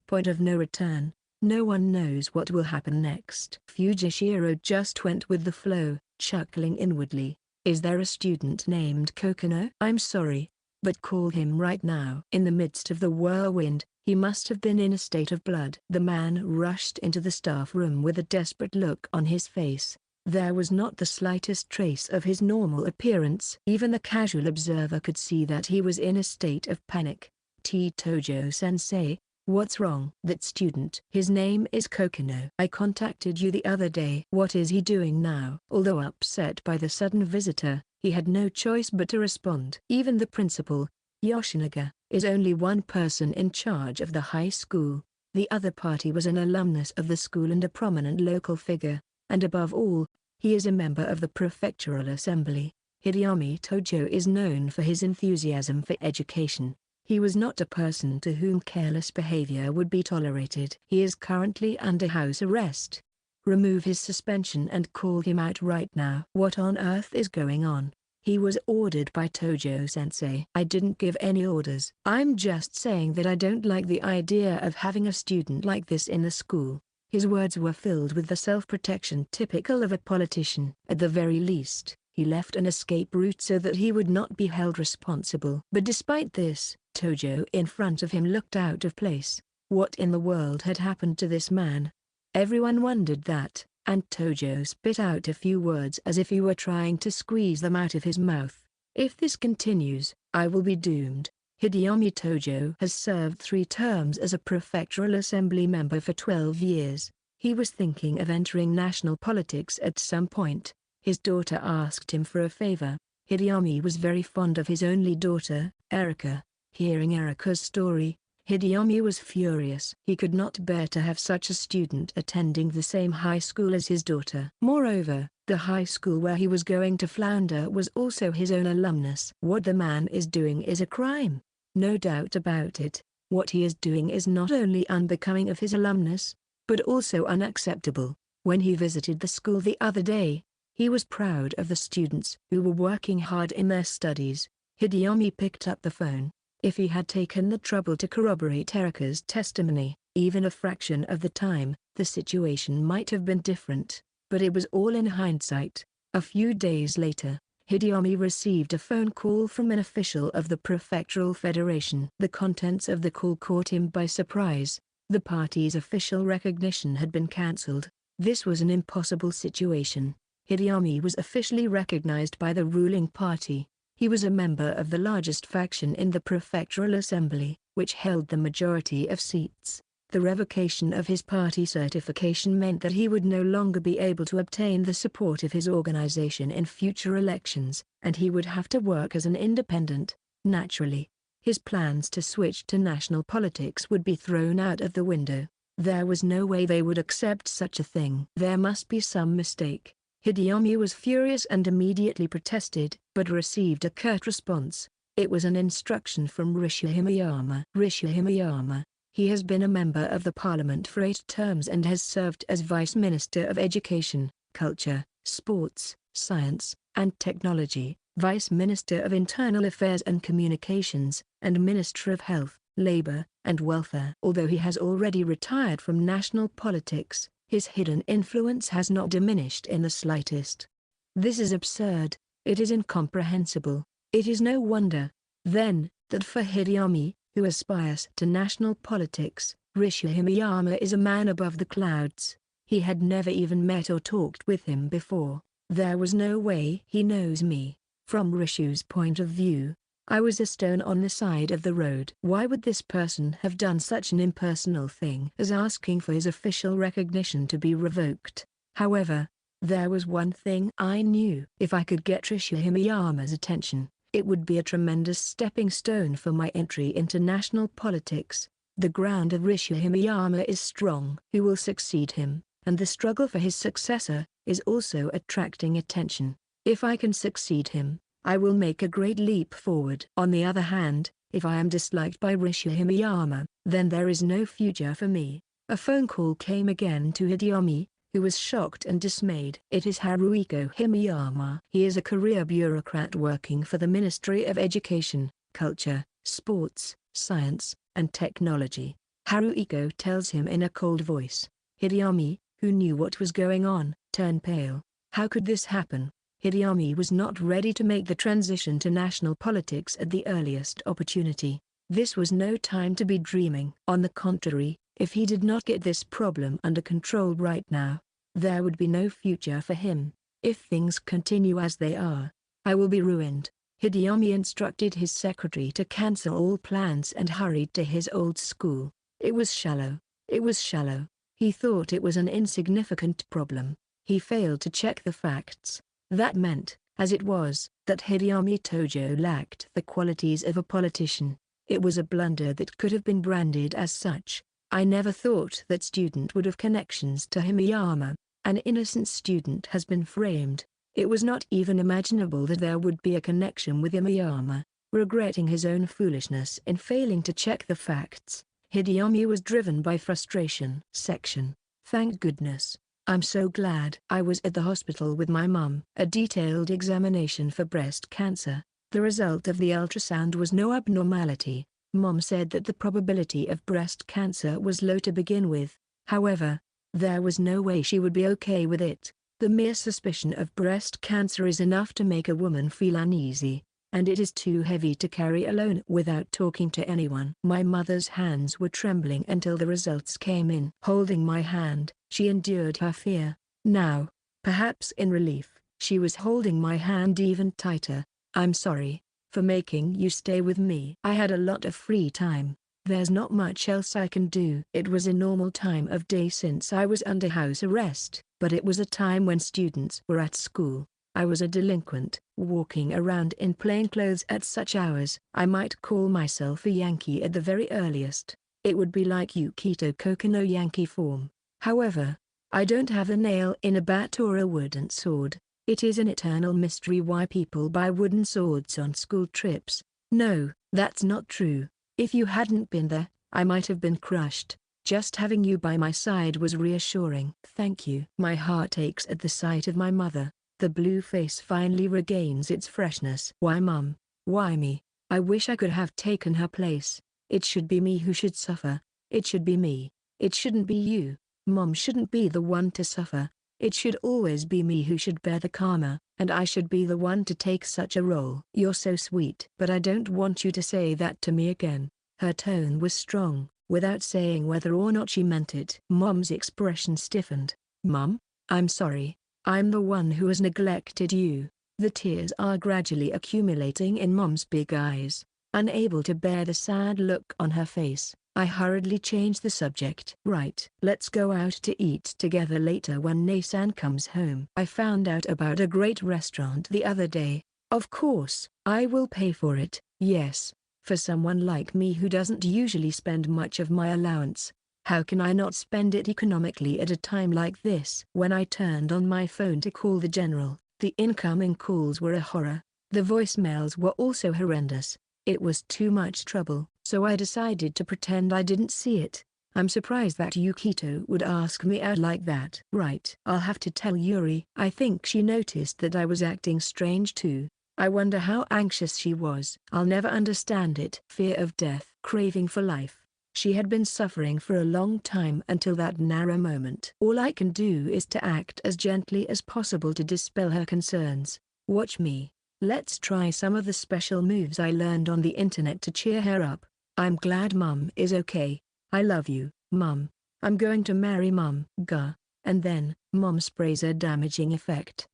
Point of no return. No one knows what will happen next. Fujishiro just went with the flow, chuckling inwardly. Is there a student named Kokonoe? I'm sorry, but call him right now. In the midst of the whirlwind, he must have been in a state of blood. The man rushed into the staff room with a desperate look on his face. There was not the slightest trace of his normal appearance. Even the casual observer could see that he was in a state of panic. Tojo-sensei, what's wrong? That student. His name is Kokonoe. I contacted you the other day. What is he doing now? Although upset by the sudden visitor, he had no choice but to respond. Even the principal, Yoshinaga, is only one person in charge of the high school. The other party was an alumnus of the school and a prominent local figure, and above all, he is a member of the prefectural assembly. Hideyami Tojo is known for his enthusiasm for education. He was not a person to whom careless behavior would be tolerated. He is currently under house arrest. Remove his suspension and call him out right now. What on earth is going on? He was ordered by Tojo-sensei. I didn't give any orders. I'm just saying that I don't like the idea of having a student like this in the school. His words were filled with the self-protection typical of a politician. At the very least, he left an escape route so that he would not be held responsible. But despite this, Tojo in front of him looked out of place. What in the world had happened to this man? Everyone wondered that, and Tojo spit out a few words as if he were trying to squeeze them out of his mouth. If this continues, I will be doomed. Hideyami Tojo has served 3 terms as a prefectural assembly member for 12 years. He was thinking of entering national politics at some point. His daughter asked him for a favor. Hideyami was very fond of his only daughter, Erika. Hearing Erika's story, Hideyami was furious. He could not bear to have such a student attending the same high school as his daughter. Moreover, the high school where he was going to flounder was also his own alumnus. What the man is doing is a crime. No doubt about it. What he is doing is not only unbecoming of his alumnus, but also unacceptable. When he visited the school the other day, he was proud of the students who were working hard in their studies. Hideyami picked up the phone. If he had taken the trouble to corroborate Erika's testimony, even a fraction of the time, the situation might have been different, but it was all in hindsight. A few days later, Hideyami received a phone call from an official of the Prefectural Federation. The contents of the call caught him by surprise. The party's official recognition had been cancelled. This was an impossible situation. Hideyami was officially recognized by the ruling party. He was a member of the largest faction in the Prefectural Assembly, which held the majority of seats. The revocation of his party certification meant that he would no longer be able to obtain the support of his organization in future elections, and he would have to work as an independent. Naturally, his plans to switch to national politics would be thrown out of the window. There was no way they would accept such a thing. There must be some mistake. Hideyami was furious and immediately protested, but received a curt response. It was an instruction from Rishi Himiyama. Rishi Himiyama. He has been a member of the parliament for 8 terms and has served as Vice Minister of Education, Culture, Sports, Science, and Technology, Vice Minister of Internal Affairs and Communications, and Minister of Health, Labor, and Welfare. Although he has already retired from national politics, his hidden influence has not diminished in the slightest. This is absurd. It is incomprehensible. It is no wonder, then, that for Hideyami, who aspires to national politics, Rishi Himiyama is a man above the clouds. He had never even met or talked with him before. There was no way he knows me. From Rishi's point of view, I was a stone on the side of the road. Why would this person have done such an impersonal thing as asking for his official recognition to be revoked? However, there was one thing I knew. If I could get Rishi Himiyama's attention, it would be a tremendous stepping stone for my entry into national politics. The ground of Rishi Himiyama is strong. Who will succeed him, and the struggle for his successor, is also attracting attention. If I can succeed him, I will make a great leap forward. On the other hand, if I am disliked by Rishi Himiyama, then there is no future for me. A phone call came again to Hideyami. who was shocked and dismayed. It is Haruiko Himiyama. He is a career bureaucrat working for the Ministry of Education, Culture, Sports, Science, and Technology. Haruiko tells him in a cold voice. Hideyami, who knew what was going on, turned pale. How could this happen? Hideyami was not ready to make the transition to national politics at the earliest opportunity. This was no time to be dreaming. On the contrary, if he did not get this problem under control right now, there would be no future for him. If things continue as they are, I will be ruined. Hideyami instructed his secretary to cancel all plans and hurried to his old school. It was shallow. It was shallow. He thought it was an insignificant problem. He failed to check the facts. That meant, as it was, that Hideyami Tojo lacked the qualities of a politician. It was a blunder that could have been branded as such. I never thought that student would have connections to Himiyama. An innocent student has been framed. It was not even imaginable that there would be a connection with Himiyama. Regretting his own foolishness in failing to check the facts, Hideyami was driven by frustration. Thank goodness. I'm so glad. I was at the hospital with my mum. A detailed examination for breast cancer. The result of the ultrasound was no abnormality. Mom said that the probability of breast cancer was low to begin with. However, there was no way she would be okay with it. The mere suspicion of breast cancer is enough to make a woman feel uneasy, and it is too heavy to carry alone without talking to anyone. My mother's hands were trembling until the results came in. Holding my hand, she endured her fear. Now, perhaps in relief, she was holding my hand even tighter. I'm sorry for making you stay with me. I had a lot of free time. There's not much else I can do. It was a normal time of day since I was under house arrest, but it was a time when students were at school. I was a delinquent, walking around in plain clothes at such hours. I might call myself a Yankee at the very earliest. It would be like Yukito Kokonoe Yankee form. However, I don't have a nail in a bat or a wooden sword. It is an eternal mystery why people buy wooden swords on school trips. No, that's not true. If you hadn't been there, I might have been crushed. Just having you by my side was reassuring. Thank you. My heart aches at the sight of my mother. The blue face finally regains its freshness. Why Mum? Why me? I wish I could have taken her place. It should be me who should suffer. It should be me. It shouldn't be you. Mom shouldn't be the one to suffer. It should always be me who should bear the karma, and I should be the one to take such a role. You're so sweet. But I don't want you to say that to me again. Her tone was strong, without saying whether or not she meant it. Mom's expression stiffened. Mom, I'm sorry. I'm the one who has neglected you. The tears are gradually accumulating in Mom's big eyes. Unable to bear the sad look on her face, I hurriedly changed the subject. Right. Let's go out to eat together later when Nasan comes home. I found out about a great restaurant the other day. Of course, I will pay for it. Yes. For someone like me who doesn't usually spend much of my allowance, how can I not spend it economically at a time like this? When I turned on my phone to call the general, the incoming calls were a horror. The voicemails were also horrendous. It was too much trouble, so I decided to pretend I didn't see it. I'm surprised that Yukito would ask me out like that. Right. I'll have to tell Yuri. I think she noticed that I was acting strange too. I wonder how anxious she was. I'll never understand it. Fear of death. Craving for life. She had been suffering for a long time until that narrow moment. All I can do is to act as gently as possible to dispel her concerns. Watch me. Let's try some of the special moves I learned on the internet to cheer her up. I'm glad Mum is okay. I love you, Mum. I'm going to marry Mum. Gah. And then, Mom sprays a damaging effect.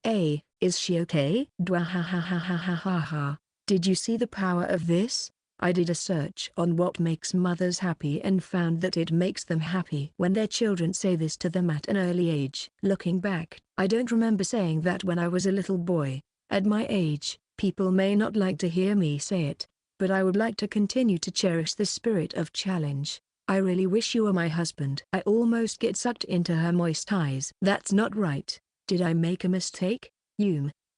Is she okay? Dwahahahahaha. Did you see the power of this? I did a search on what makes mothers happy and found that it makes them happy when their children say this to them at an early age. Looking back, I don't remember saying that when I was a little boy. At my age, people may not like to hear me say it, but I would like to continue to cherish the spirit of challenge. I really wish you were my husband. I almost get sucked into her moist eyes. That's not right. Did I make a mistake?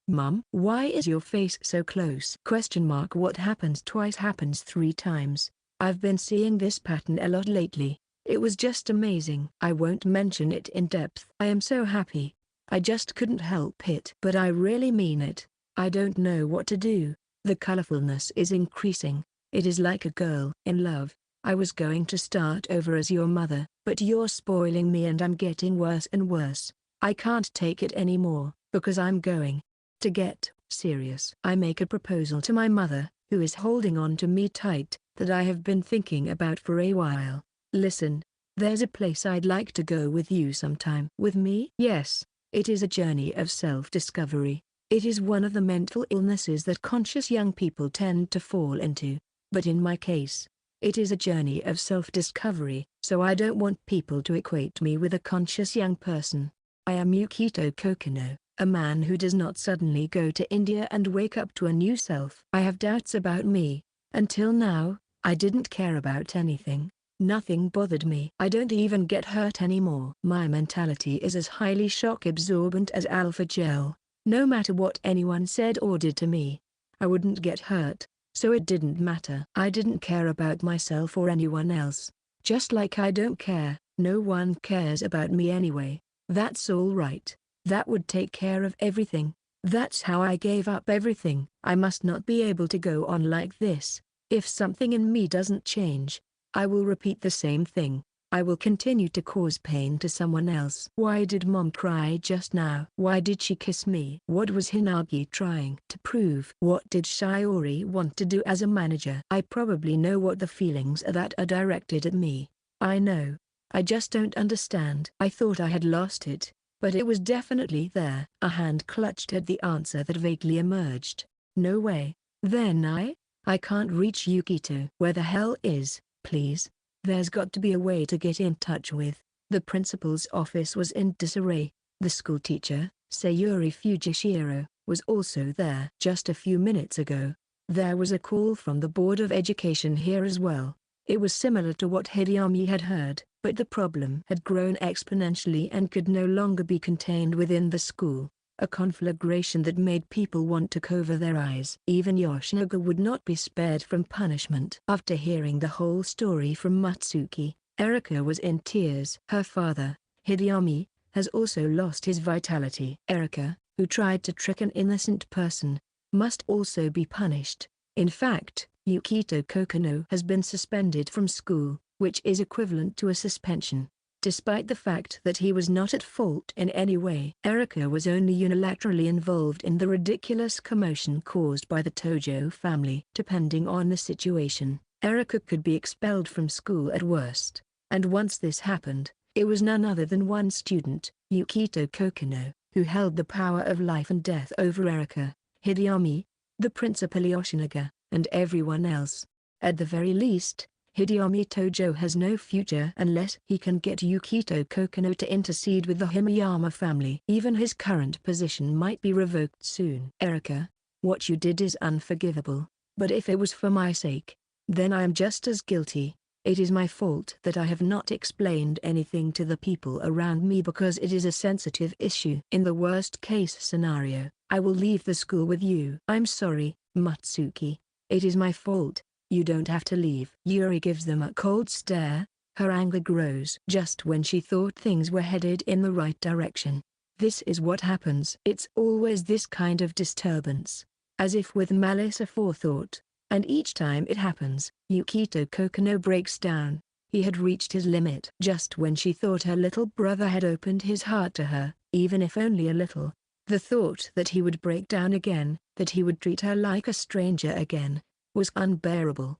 Mum, why is your face so close? What happens twice happens 3 times. I've been seeing this pattern a lot lately. It was just amazing. I won't mention it in depth. I am so happy. I just couldn't help it. But I really mean it. I don't know what to do. The colorfulness is increasing. It is like a girl in love. I was going to start over as your mother, but you're spoiling me and I'm getting worse and worse. I can't take it anymore, because I'm going to get serious. I make a proposal to my mother, who is holding on to me tight, that I have been thinking about for a while. Listen, there's a place I'd like to go with you sometime. With me? Yes, it is a journey of self-discovery. It is one of the mental illnesses that conscious young people tend to fall into. But in my case, it is a journey of self-discovery, so I don't want people to equate me with a conscious young person. I am Yukito Kokonoe, a man who does not suddenly go to India and wake up to a new self. I have doubts about me. Until now, I didn't care about anything. Nothing bothered me. I don't even get hurt anymore. My mentality is as highly shock-absorbent as alpha gel. No matter what anyone said or did to me, I wouldn't get hurt, so it didn't matter. I didn't care about myself or anyone else. Just like I don't care, no one cares about me anyway. That's all right. That would take care of everything. That's how I gave up everything. I must not be able to go on like this. If something in me doesn't change, I will repeat the same thing. I will continue to cause pain to someone else. Why did Mom cry just now? Why did she kiss me? What was Hinagi trying to prove? What did Shiori want to do as a manager? I probably know what the feelings are that are directed at me. I know. I just don't understand. I thought I had lost it, but it was definitely there. A hand clutched at the answer that vaguely emerged. No way. Then I can't reach Yukito. Where the hell is, please? There's got to be a way to get in touch with. The principal's office was in disarray. The schoolteacher, Sayuri Fujishiro, was also there. Just a few minutes ago, there was a call from the Board of Education here as well. It was similar to what Hideyami had heard, but the problem had grown exponentially and could no longer be contained within the school. A conflagration that made people want to cover their eyes. Even Yoshinaga would not be spared from punishment. After hearing the whole story from Matsuki, Erika was in tears. Her father, Hideyami, has also lost his vitality. Erika, who tried to trick an innocent person, must also be punished. In fact, Yukito Kokonoe has been suspended from school, which is equivalent to a suspension. Despite the fact that he was not at fault in any way. Erika was only unilaterally involved in the ridiculous commotion caused by the Tojo family. Depending on the situation, Erika could be expelled from school at worst. And once this happened, it was none other than one student, Yukito Kokonoe, who held the power of life and death over Erika, Hideyami, the principal Yoshinaga, and everyone else. At the very least, Hideyami Tojo has no future unless he can get Yukito Kokonoe to intercede with the Himeyama family. Even his current position might be revoked soon. Erika, what you did is unforgivable, but if it was for my sake, then I am just as guilty. It is my fault that I have not explained anything to the people around me because it is a sensitive issue. In the worst case scenario, I will leave the school with you. I'm sorry, Matsuki. It is my fault. You don't have to leave. Yuri gives them a cold stare. Her anger grows. Just when she thought things were headed in the right direction. This is what happens. It's always this kind of disturbance. As if with malice aforethought. And each time it happens, Yukito Kokonoe breaks down. He had reached his limit. Just when she thought her little brother had opened his heart to her, even if only a little, the thought that he would break down again, that he would treat her like a stranger again, was unbearable.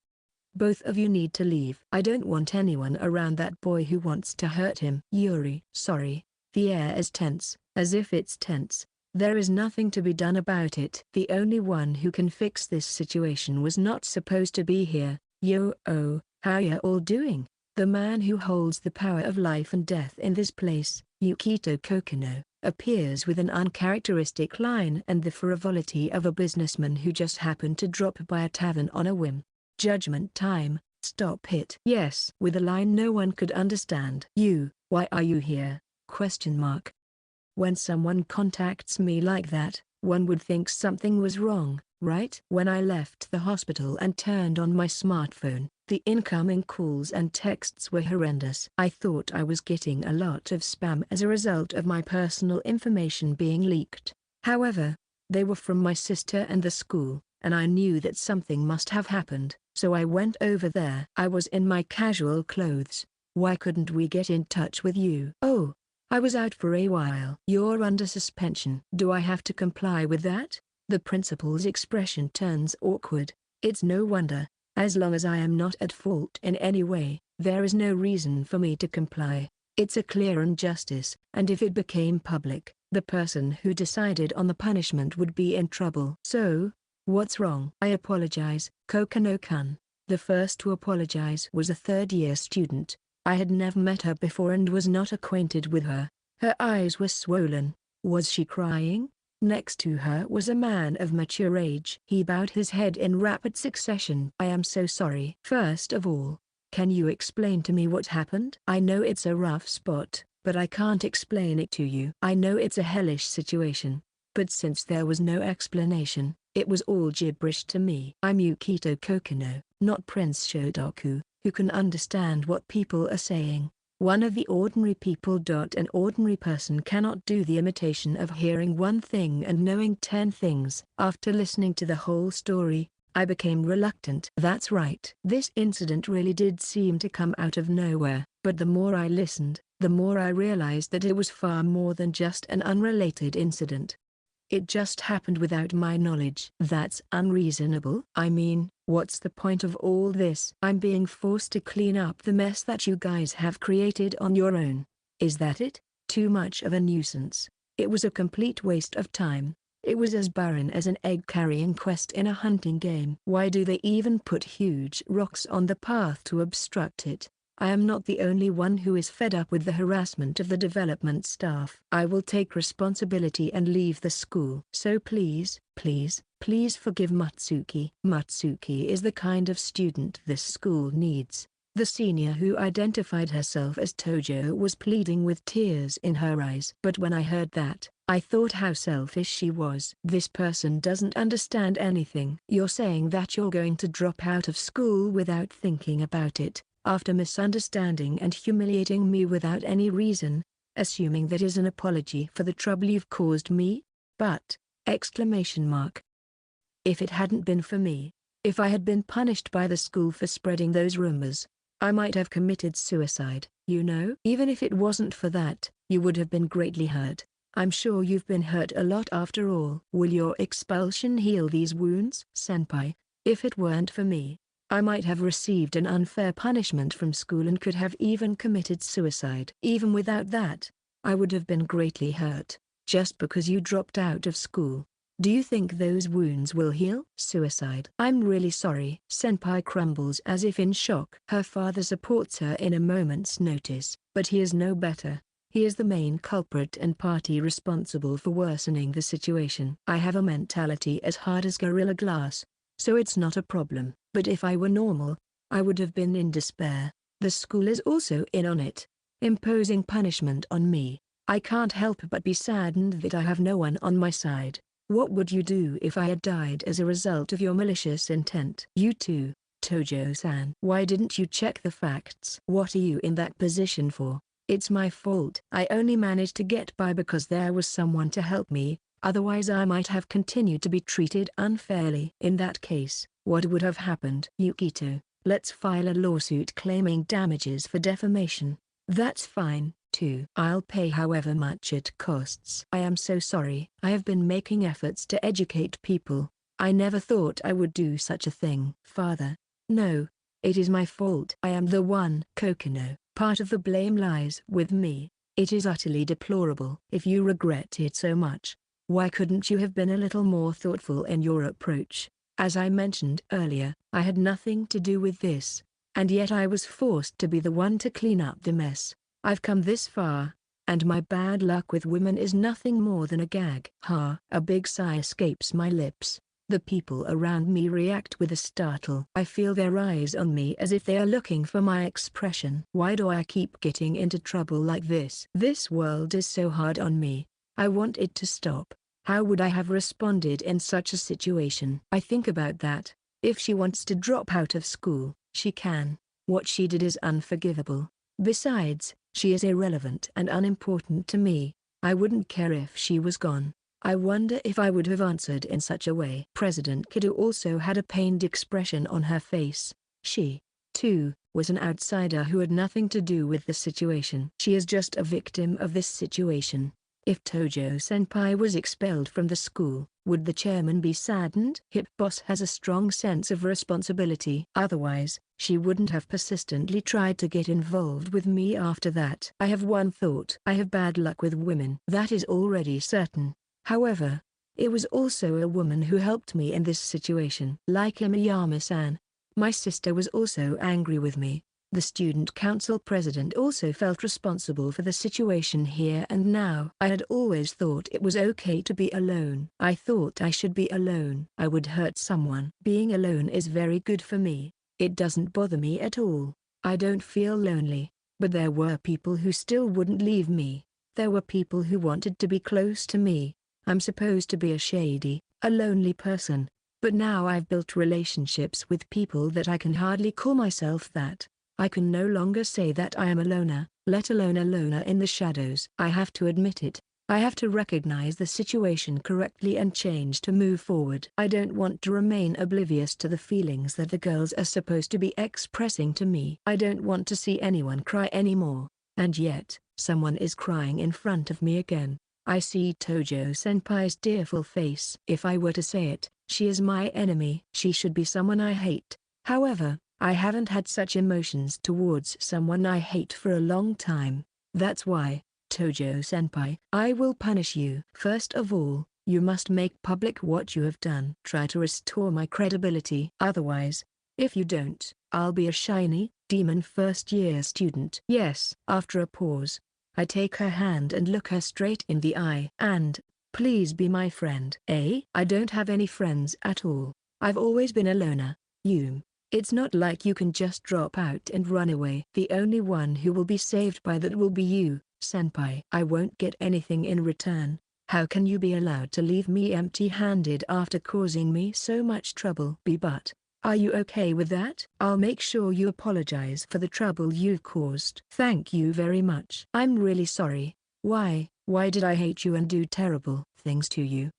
Both of you need to leave. I don't want anyone around that boy who wants to hurt him. Yuri. Sorry. The air is tense, as if it's tense. There is nothing to be done about it. The only one who can fix this situation was not supposed to be here. Yo-oh, how ya all doing? The man who holds the power of life and death in this place, Yukito Kokonoe, appears with an uncharacteristic line and the frivolity of a businessman who just happened to drop by a tavern on a whim. Judgment time, stop it. Yes. With a line no one could understand. You, why are you here? Question mark. When someone contacts me like that, one would think something was wrong, right? When I left the hospital and turned on my smartphone, The incoming calls and texts were horrendous. I thought I was getting a lot of spam as a result of my personal information being leaked. However, they were from my sister and the school, and I knew that something must have happened, so I went over there. I was in my casual clothes. Why couldn't we get in touch with you? Oh, I was out for a while. You're under suspension. Do I have to comply with that? The principal's expression turns awkward. It's no wonder. As long as I am not at fault in any way, there is no reason for me to comply. It's a clear injustice, and if it became public, the person who decided on the punishment would be in trouble. So, what's wrong? I apologize, Kokonoe-kun. The first to apologize was a third-year student. I had never met her before and was not acquainted with her. Her eyes were swollen. Was she crying? Next to her was a man of mature age. He bowed his head in rapid succession. I am so sorry. First of all, can you explain to me what happened? I know it's a rough spot, but I can't explain it to you. I know it's a hellish situation, but since there was no explanation, it was all gibberish to me. I'm Yukito Kokonoe, not Prince Shotoku, who can understand what people are saying. One of the ordinary people. An ordinary person cannot do the imitation of hearing one thing and knowing 10 things. After listening to the whole story, I became reluctant. That's right. This incident really did seem to come out of nowhere, but the more I listened, the more I realized that it was far more than just an unrelated incident. It just happened without my knowledge. That's unreasonable. I mean, what's the point of all this? I'm being forced to clean up the mess that you guys have created on your own. Is that it? Too much of a nuisance. It was a complete waste of time. It was as barren as an egg-carrying quest in a hunting game. Why do they even put huge rocks on the path to obstruct it? I am not the only one who is fed up with the harassment of the development staff. I will take responsibility and leave the school. So please, please, please forgive Matsuki. Matsuki is the kind of student this school needs. The senior who identified herself as Tojo was pleading with tears in her eyes. But when I heard that, I thought how selfish she was. This person doesn't understand anything. You're saying that you're going to drop out of school without thinking about it, after misunderstanding and humiliating me without any reason, assuming that is an apology for the trouble you've caused me? But, exclamation mark. If it hadn't been for me, if I had been punished by the school for spreading those rumors, I might have committed suicide. You know? Even if it wasn't for that, you would have been greatly hurt. I'm sure you've been hurt a lot after all. Will your expulsion heal these wounds? Senpai, if it weren't for me, I might have received an unfair punishment from school and could have even committed suicide. Even without that, I would have been greatly hurt. Just because you dropped out of school, do you think those wounds will heal? Suicide. I'm really sorry. Senpai crumbles as if in shock. Her father supports her in a moment's notice, but he is no better. He is the main culprit and party responsible for worsening the situation. I have a mentality as hard as Gorilla Glass, so it's not a problem. But if I were normal, I would have been in despair. The school is also in on it, imposing punishment on me. I can't help but be saddened that I have no one on my side. What would you do if I had died as a result of your malicious intent? You too, Tojo-san. Why didn't you check the facts? What are you in that position for? It's my fault. I only managed to get by because there was someone to help me, otherwise I might have continued to be treated unfairly. In that case, what would have happened? Yukito, let's file a lawsuit claiming damages for defamation. That's fine, too. I'll pay however much it costs. I am so sorry. I have been making efforts to educate people. I never thought I would do such a thing. Father, no. It is my fault. I am the one. Kokonoe, part of the blame lies with me. It is utterly deplorable. If you regret it so much, why couldn't you have been a little more thoughtful in your approach? As I mentioned earlier, I had nothing to do with this, and yet I was forced to be the one to clean up the mess. I've come this far, and my bad luck with women is nothing more than a gag. A big sigh escapes my lips. The people around me react with a startle. I feel their eyes on me as if they are looking for my expression. Why do I keep getting into trouble like this? This world is so hard on me. I want it to stop. How would I have responded in such a situation? I think about that. If she wants to drop out of school, She can. What she did is unforgivable. Besides, she is irrelevant and unimportant to me. I wouldn't care if she was gone. I wonder if I would have answered in such a way. President Kido also had a pained expression on her face. She, too, was an outsider who had nothing to do with the situation. She is just a victim of this situation. If Tojo-senpai was expelled from the school, would the chairman be saddened? Hip Boss has a strong sense of responsibility. Otherwise, she wouldn't have persistently tried to get involved with me after that. I have one thought. I have bad luck with women. That is already certain. However, it was also a woman who helped me in this situation. Like Imiyama-san, my sister was also angry with me. The student council president also felt responsible for the situation here and now. I had always thought it was okay to be alone. I thought I should be alone. I would hurt someone. Being alone is very good for me. It doesn't bother me at all. I don't feel lonely. But there were people who still wouldn't leave me. There were people who wanted to be close to me. I'm supposed to be a lonely person. But now I've built relationships with people that I can hardly call myself that. I can no longer say that I am a loner, let alone a loner in the shadows. I have to admit it. I have to recognize the situation correctly and change to move forward. I don't want to remain oblivious to the feelings that the girls are supposed to be expressing to me. I don't want to see anyone cry anymore. And yet, someone is crying in front of me again. I see Tojo-senpai's tearful face. If I were to say it, she is my enemy. She should be someone I hate. However, I haven't had such emotions towards someone I hate for a long time. That's why, Tojo-senpai, I will punish you. First of all, you must make public what you have done. Try to restore my credibility. Otherwise, if you don't, I'll be a shiny, demon first-year student. Yes. After a pause, I take her hand and look her straight in the eye. And, please be my friend. I don't have any friends at all. I've always been a loner. It's not like you can just drop out and run away. The only one who will be saved by that will be you, senpai. I won't get anything in return. How can you be allowed to leave me empty-handed after causing me so much trouble? But, are you okay with that? I'll make sure you apologize for the trouble you've caused. Thank you very much. I'm really sorry. Why did I hate you and do terrible things to you?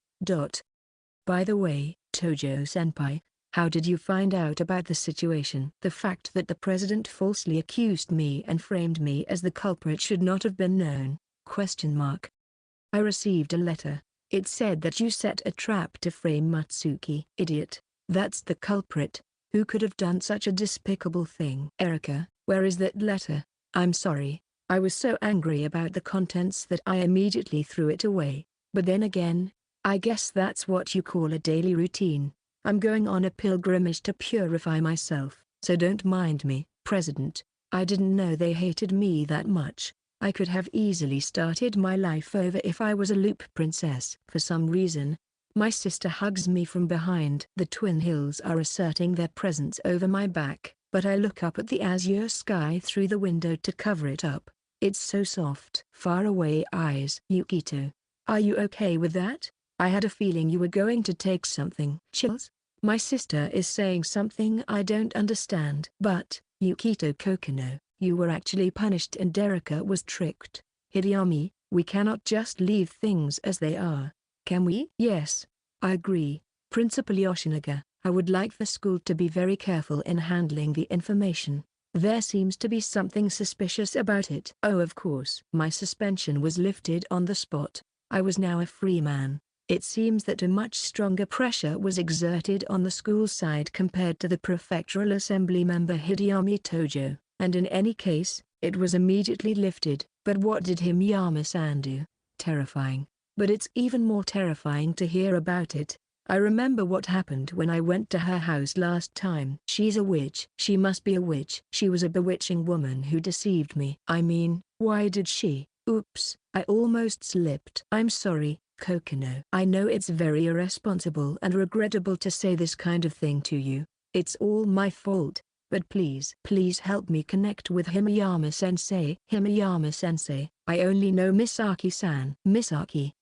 By the way, Tojo-senpai, how did you find out about the situation? The fact that the president falsely accused me and framed me as the culprit should not have been known. I received a letter. It said that you set a trap to frame Matsuki. Idiot. That's the culprit. Who could have done such a despicable thing? Erika, where is that letter? I'm sorry. I was so angry about the contents that I immediately threw it away. But then again, I guess that's what you call a daily routine. I'm going on a pilgrimage to purify myself, so don't mind me. President, I didn't know they hated me that much. I could have easily started my life over if I was a loop princess. For some reason, my sister hugs me from behind. The twin hills are asserting their presence over my back, but I look up at the azure sky through the window to cover it up. It's so soft. Faraway eyes. Yukito, are you okay with that? I had a feeling you were going to take something. Chills? My sister is saying something I don't understand. But, Yukito Kokonoe, you were actually punished and Erika was tricked. Hideyami, we cannot just leave things as they are. Can we? Yes. I agree. Principal Yoshinaga, I would like the school to be very careful in handling the information. There seems to be something suspicious about it. Oh, of course. My suspension was lifted on the spot. I was now a free man. It seems that a much stronger pressure was exerted on the school side compared to the prefectural assembly member Hideyami Tojo, and in any case, it was immediately lifted. But what did Himiyama-san do? Terrifying. But it's even more terrifying to hear about it. I remember what happened when I went to her house last time. She's a witch. She must be a witch. She was a bewitching woman who deceived me. I mean, why did she? Oops, I almost slipped. I'm sorry, Kokonoe. I know it's very irresponsible and regrettable to say this kind of thing to you. It's all my fault. But please help me connect with Himiyama-sensei. Himiyama-sensei, I only know Misaki-san. Misaki? ?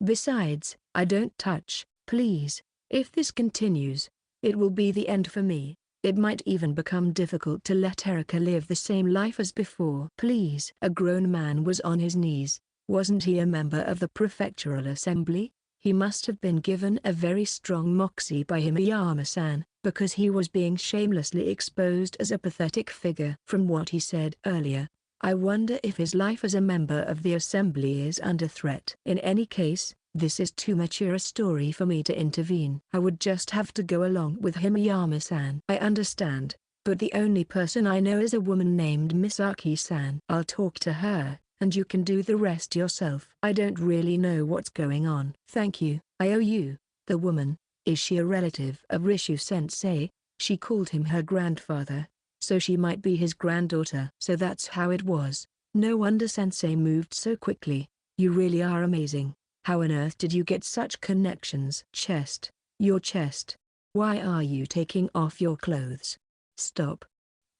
Besides, I don't touch. Please, if this continues, it will be the end for me. It might even become difficult to let Erika live the same life as before. Please. A grown man was on his knees. Wasn't he a member of the prefectural assembly? He must have been given a very strong moxie by Himeyama-san, because he was being shamelessly exposed as a pathetic figure. From what he said earlier, I wonder if his life as a member of the assembly is under threat. In any case, this is too mature a story for me to intervene. I would just have to go along with Himeyama-san. I understand, but the only person I know is a woman named Misaki-san. I'll talk to her, and you can do the rest yourself. I don't really know what's going on. Thank you. I owe you. The woman, is she a relative of Rishu-sensei? She called him her grandfather, so she might be his granddaughter. So that's how it was. No wonder sensei moved so quickly. You really are amazing. How on earth did you get such connections? Chest. Your chest. Why are you taking off your clothes? Stop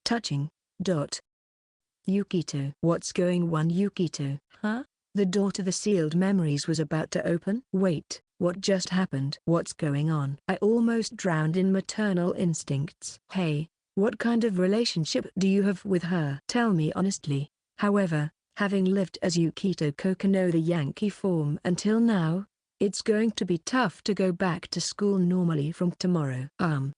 touching. Yukito. What's going on, Yukito? Huh? The door to the sealed memories was about to open. Wait, what just happened? What's going on? I almost drowned in maternal instincts. Hey, what kind of relationship do you have with her? Tell me honestly. However, having lived as Yukito Kokonoe the Yankee form until now, it's going to be tough to go back to school normally from tomorrow.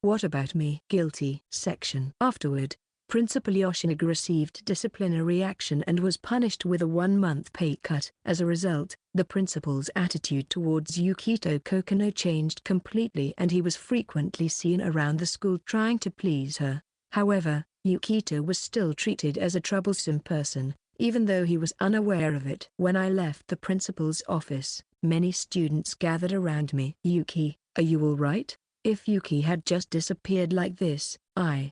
What about me? Guilty. Section. Afterward, Principal Yoshinaga received disciplinary action and was punished with a 1-month pay cut. As a result, the principal's attitude towards Yukito Kokonoe changed completely and he was frequently seen around the school trying to please her. However, Yukito was still treated as a troublesome person, even though he was unaware of it. When I left the principal's office, many students gathered around me. Yuki, are you alright? If Yuki had just disappeared like this,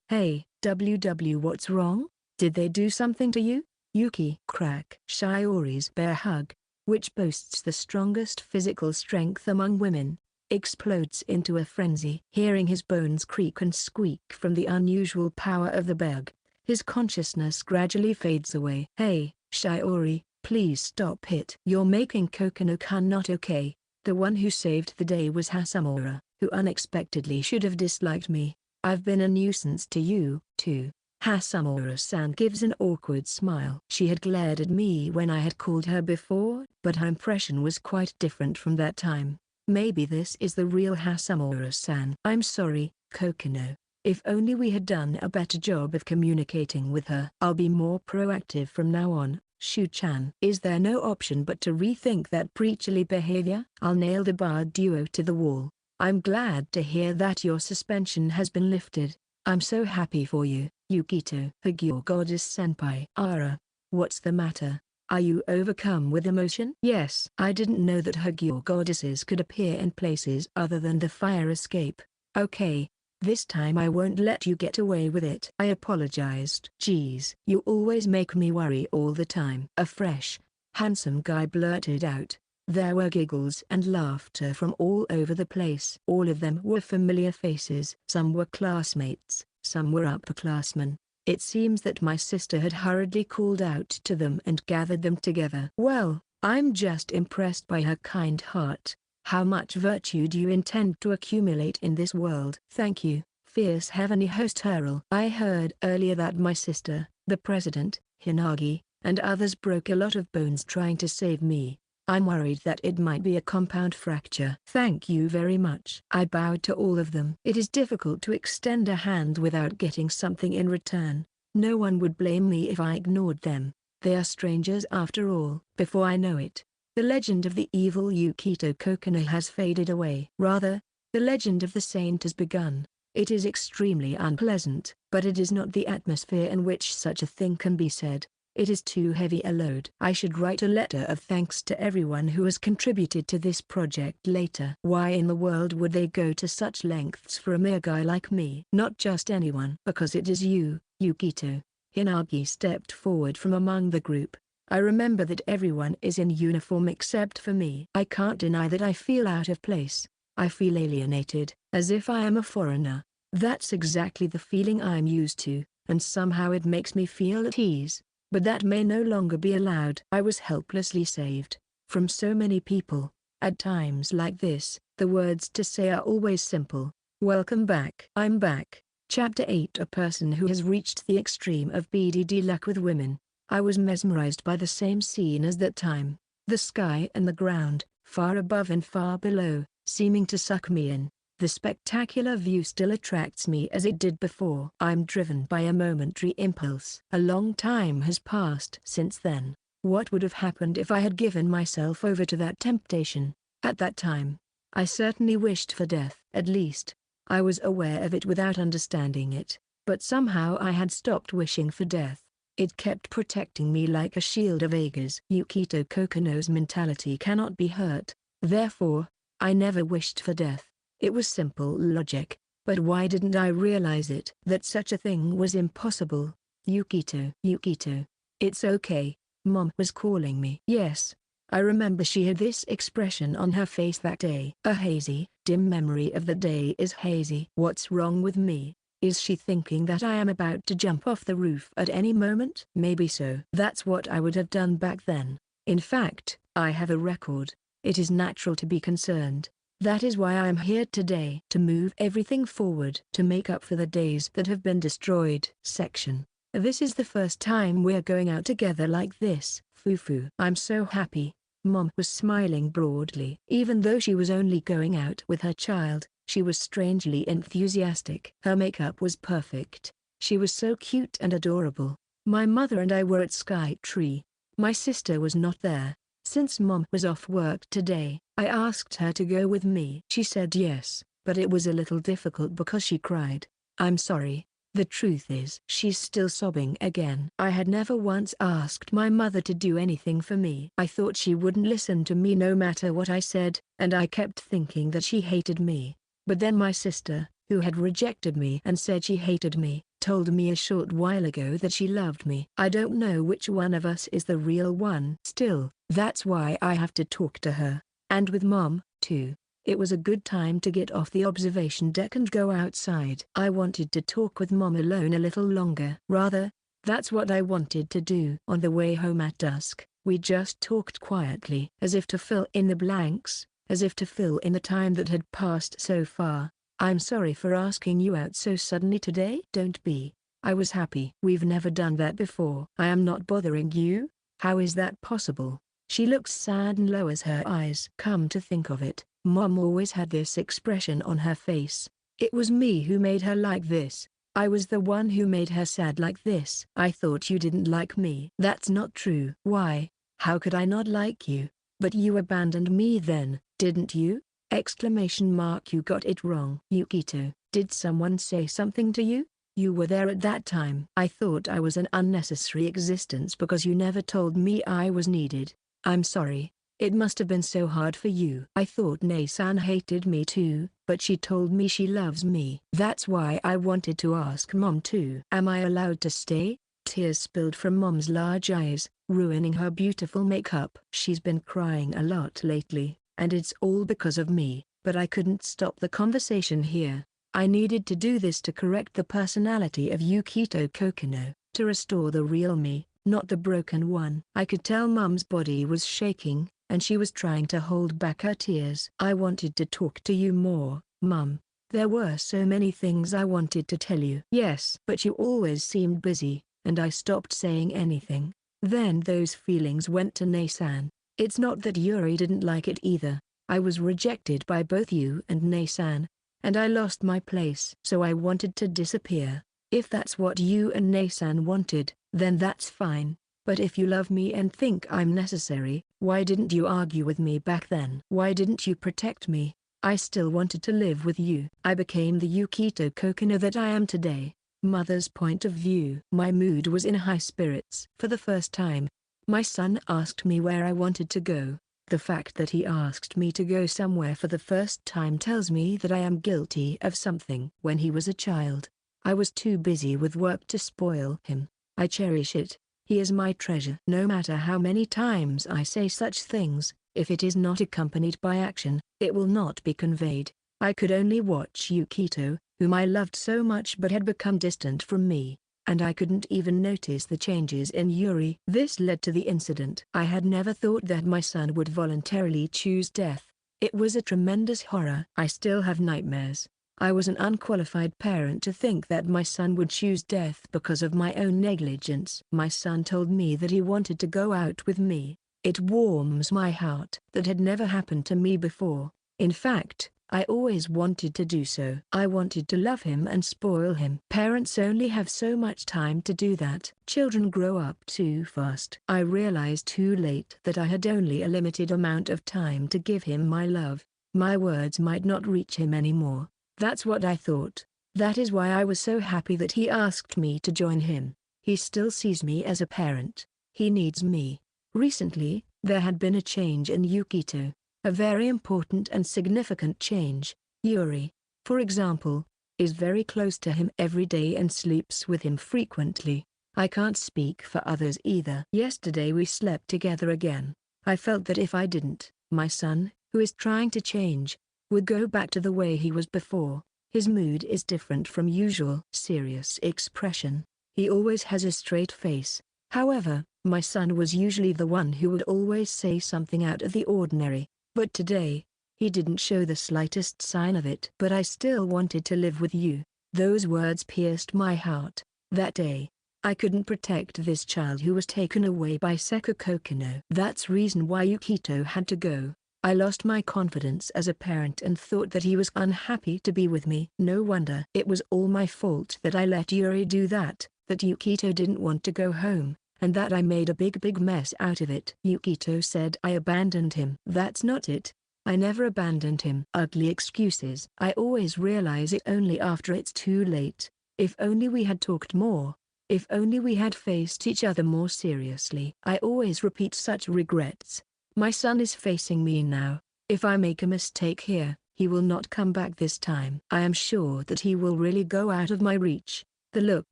Hey, what's wrong? Did they do something to you? Yuki. Crack. Shiori's bear hug, which boasts the strongest physical strength among women, explodes into a frenzy. Hearing his bones creak and squeak from the unusual power of the bug, his consciousness gradually fades away. Hey, Shiori, please stop it. You're making Kokonoe-kun not okay. The one who saved the day was Hasamura, who unexpectedly should have disliked me. I've been a nuisance to you, too. Hasamura-san gives an awkward smile. She had glared at me when I had called her before, but her impression was quite different from that time. Maybe this is the real Hasamura-san. I'm sorry, Kokonoe. If only we had done a better job of communicating with her. I'll be more proactive from now on, Shu-chan. Is there no option but to rethink that preacherly behavior? I'll nail the bar duo to the wall. I'm glad to hear that your suspension has been lifted. I'm so happy for you, Yukito. Hagyo Goddess-senpai. Ara, what's the matter? Are you overcome with emotion? Yes. I didn't know that Hagyo goddesses could appear in places other than the fire escape. Okay. This time I won't let you get away with it. I apologized. Geez. You always make me worry all the time. A fresh, handsome guy blurted out. There were giggles and laughter from all over the place. All of them were familiar faces. Some were classmates, some were upperclassmen. It seems that my sister had hurriedly called out to them and gathered them together. Well, I'm just impressed by her kind heart. How much virtue do you intend to accumulate in this world? Thank you, fierce heavenly host Hurl. I heard earlier that my sister, the president, Hinagi, and others broke a lot of bones trying to save me. I'm worried that it might be a compound fracture. Thank you very much. I bowed to all of them. It is difficult to extend a hand without getting something in return. No one would blame me if I ignored them. They are strangers after all. Before I know it, the legend of the evil Yukito Kokonoe has faded away. Rather, the legend of the saint has begun. It is extremely unpleasant, but it is not the atmosphere in which such a thing can be said. It is too heavy a load. I should write a letter of thanks to everyone who has contributed to this project later. Why in the world would they go to such lengths for a mere guy like me? Not just anyone. Because it is you, Yukito. Hinagi stepped forward from among the group. I remember that everyone is in uniform except for me. I can't deny that I feel out of place. I feel alienated, as if I am a foreigner. That's exactly the feeling I'm used to, and somehow it makes me feel at ease. But that may no longer be allowed. I was helplessly saved from so many people. At times like this, the words to say are always simple. Welcome back. I'm back. Chapter 8. A person who has reached the extreme of BDD luck with women. I was mesmerized by the same scene as that time. The sky and the ground, far above and far below, seeming to suck me in. The spectacular view still attracts me as it did before. I'm driven by a momentary impulse. A long time has passed since then. What would have happened if I had given myself over to that temptation? At that time, I certainly wished for death. At least, I was aware of it without understanding it. But somehow I had stopped wishing for death. It kept protecting me like a shield of Aegis. Yukito Kokonoe's mentality cannot be hurt. Therefore, I never wished for death. It was simple logic, but why didn't I realize it? That such a thing was impossible. Yukito. Yukito. It's okay. Mom was calling me. Yes. I remember she had this expression on her face that day. A hazy, dim memory of the day is hazy. What's wrong with me? Is she thinking that I am about to jump off the roof at any moment? Maybe so. That's what I would have done back then. In fact, I have a record. It is natural to be concerned. That is why I am here today. To move everything forward. To make up for the days that have been destroyed. Section. This is the first time we're going out together like this. Fufu. I'm so happy. Mom was smiling broadly. Even though she was only going out with her child, she was strangely enthusiastic. Her makeup was perfect. She was so cute and adorable. My mother and I were at Sky Tree. My sister was not there. Since Mom was off work today, I asked her to go with me. She said yes, but it was a little difficult because she cried. I'm sorry. The truth is, she's still sobbing again. I had never once asked my mother to do anything for me. I thought she wouldn't listen to me no matter what I said, and I kept thinking that she hated me. But then my sister, who had rejected me and said she hated me, told me a short while ago that she loved me. I don't know which one of us is the real one. Still, that's why I have to talk to her. And with Mom, too. It was a good time to get off the observation deck and go outside. I wanted to talk with Mom alone a little longer. Rather, that's what I wanted to do. On the way home at dusk, we just talked quietly, as if to fill in the blanks, as if to fill in the time that had passed so far. I'm sorry for asking you out so suddenly today. Don't be. I was happy. We've never done that before. I am not bothering you? How is that possible? She looks sad and lowers her eyes. Come to think of it, Mom always had this expression on her face. It was me who made her like this. I was the one who made her sad like this. I thought you didn't like me. That's not true. Why? How could I not like you? But you abandoned me then, didn't you? Exclamation mark. You got it wrong. Yukito, did someone say something to you? You were there at that time. I thought I was an unnecessary existence because you never told me I was needed. I'm sorry. It must have been so hard for you. I thought Nei-san hated me too, but she told me she loves me. That's why I wanted to ask Mom too. Am I allowed to stay? Tears spilled from Mom's large eyes, ruining her beautiful makeup. She's been crying a lot lately, and it's all because of me, but I couldn't stop the conversation here. I needed to do this to correct the personality of Yukito Kokonoe, to restore the real me, not the broken one. I could tell Mom's body was shaking, and she was trying to hold back her tears. I wanted to talk to you more, Mom. There were so many things I wanted to tell you. Yes, but you always seemed busy, and I stopped saying anything. Then those feelings went to Nei-san. It's not that Yuri didn't like it either. I was rejected by both you and Nei-san, and I lost my place. So I wanted to disappear. If that's what you and Nei-san wanted, then that's fine. But if you love me and think I'm necessary, why didn't you argue with me back then? Why didn't you protect me? I still wanted to live with you. I became the Yukito Kokonoe that I am today. Mother's point of view. My mood was in high spirits. For the first time, my son asked me where I wanted to go. The fact that he asked me to go somewhere for the first time tells me that I am guilty of something. When he was a child, I was too busy with work to spoil him. I cherish it. He is my treasure. No matter how many times I say such things, if it is not accompanied by action, it will not be conveyed. I could only watch Yukito, whom I loved so much but had become distant from me, and I couldn't even notice the changes in Yuri. This led to the incident. I had never thought that my son would voluntarily choose death. It was a tremendous horror. I still have nightmares. I was an unqualified parent to think that my son would choose death because of my own negligence. My son told me that he wanted to go out with me. It warms my heart. That had never happened to me before. In fact, I always wanted to do so. I wanted to love him and spoil him. Parents only have so much time to do that. Children grow up too fast. I realized too late that I had only a limited amount of time to give him my love. My words might not reach him anymore. That's what I thought. That is why I was so happy that he asked me to join him. He still sees me as a parent. He needs me. Recently, there had been a change in Yukito. A very important and significant change. Yuri, for example, is very close to him every day and sleeps with him frequently. I can't speak for others either. Yesterday we slept together again. I felt that if I didn't, my son, who is trying to change, would go back to the way he was before. His mood is different from usual. Serious expression. He always has a straight face. However, my son was usually the one who would always say something out of the ordinary. But today, he didn't show the slightest sign of it. But I still wanted to live with you. Those words pierced my heart. That day, I couldn't protect this child who was taken away by Suzu Kokonoe. That's reason why Yukito had to go. I lost my confidence as a parent and thought that he was unhappy to be with me. No wonder. It was all my fault that I let Yuri do that Yukito didn't want to go home, and that I made a big mess out of it. Yukito said I abandoned him. That's not it. I never abandoned him. Ugly excuses. I always realize it only after it's too late. If only we had talked more. If only we had faced each other more seriously. I always repeat such regrets. My son is facing me now. If I make a mistake here, he will not come back this time. I am sure that he will really go out of my reach. The look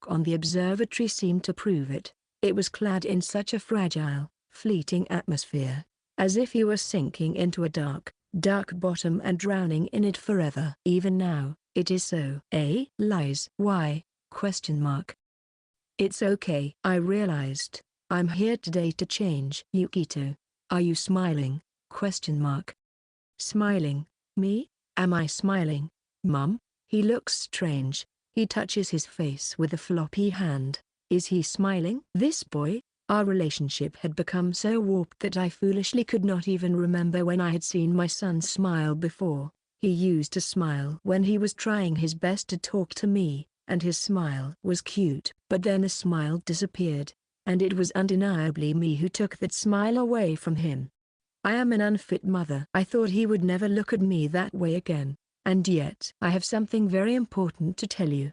on the observatory seemed to prove it. It was clad in such a fragile, fleeting atmosphere, as if he were sinking into a dark bottom and drowning in it forever. Even now, it is so. Lies. Why? Question mark. It's okay. I realized. I'm here today to change. Yukito. Are you smiling? Question mark. Smiling? Me? Am I smiling? Mum? He looks strange. He touches his face with a floppy hand. Is he smiling? This boy? Our relationship had become so warped that I foolishly could not even remember when I had seen my son smile before. He used to smile when he was trying his best to talk to me, and his smile was cute. But then the smile disappeared, and it was undeniably me who took that smile away from him. I am an unfit mother. I thought he would never look at me that way again, and yet I have something very important to tell you.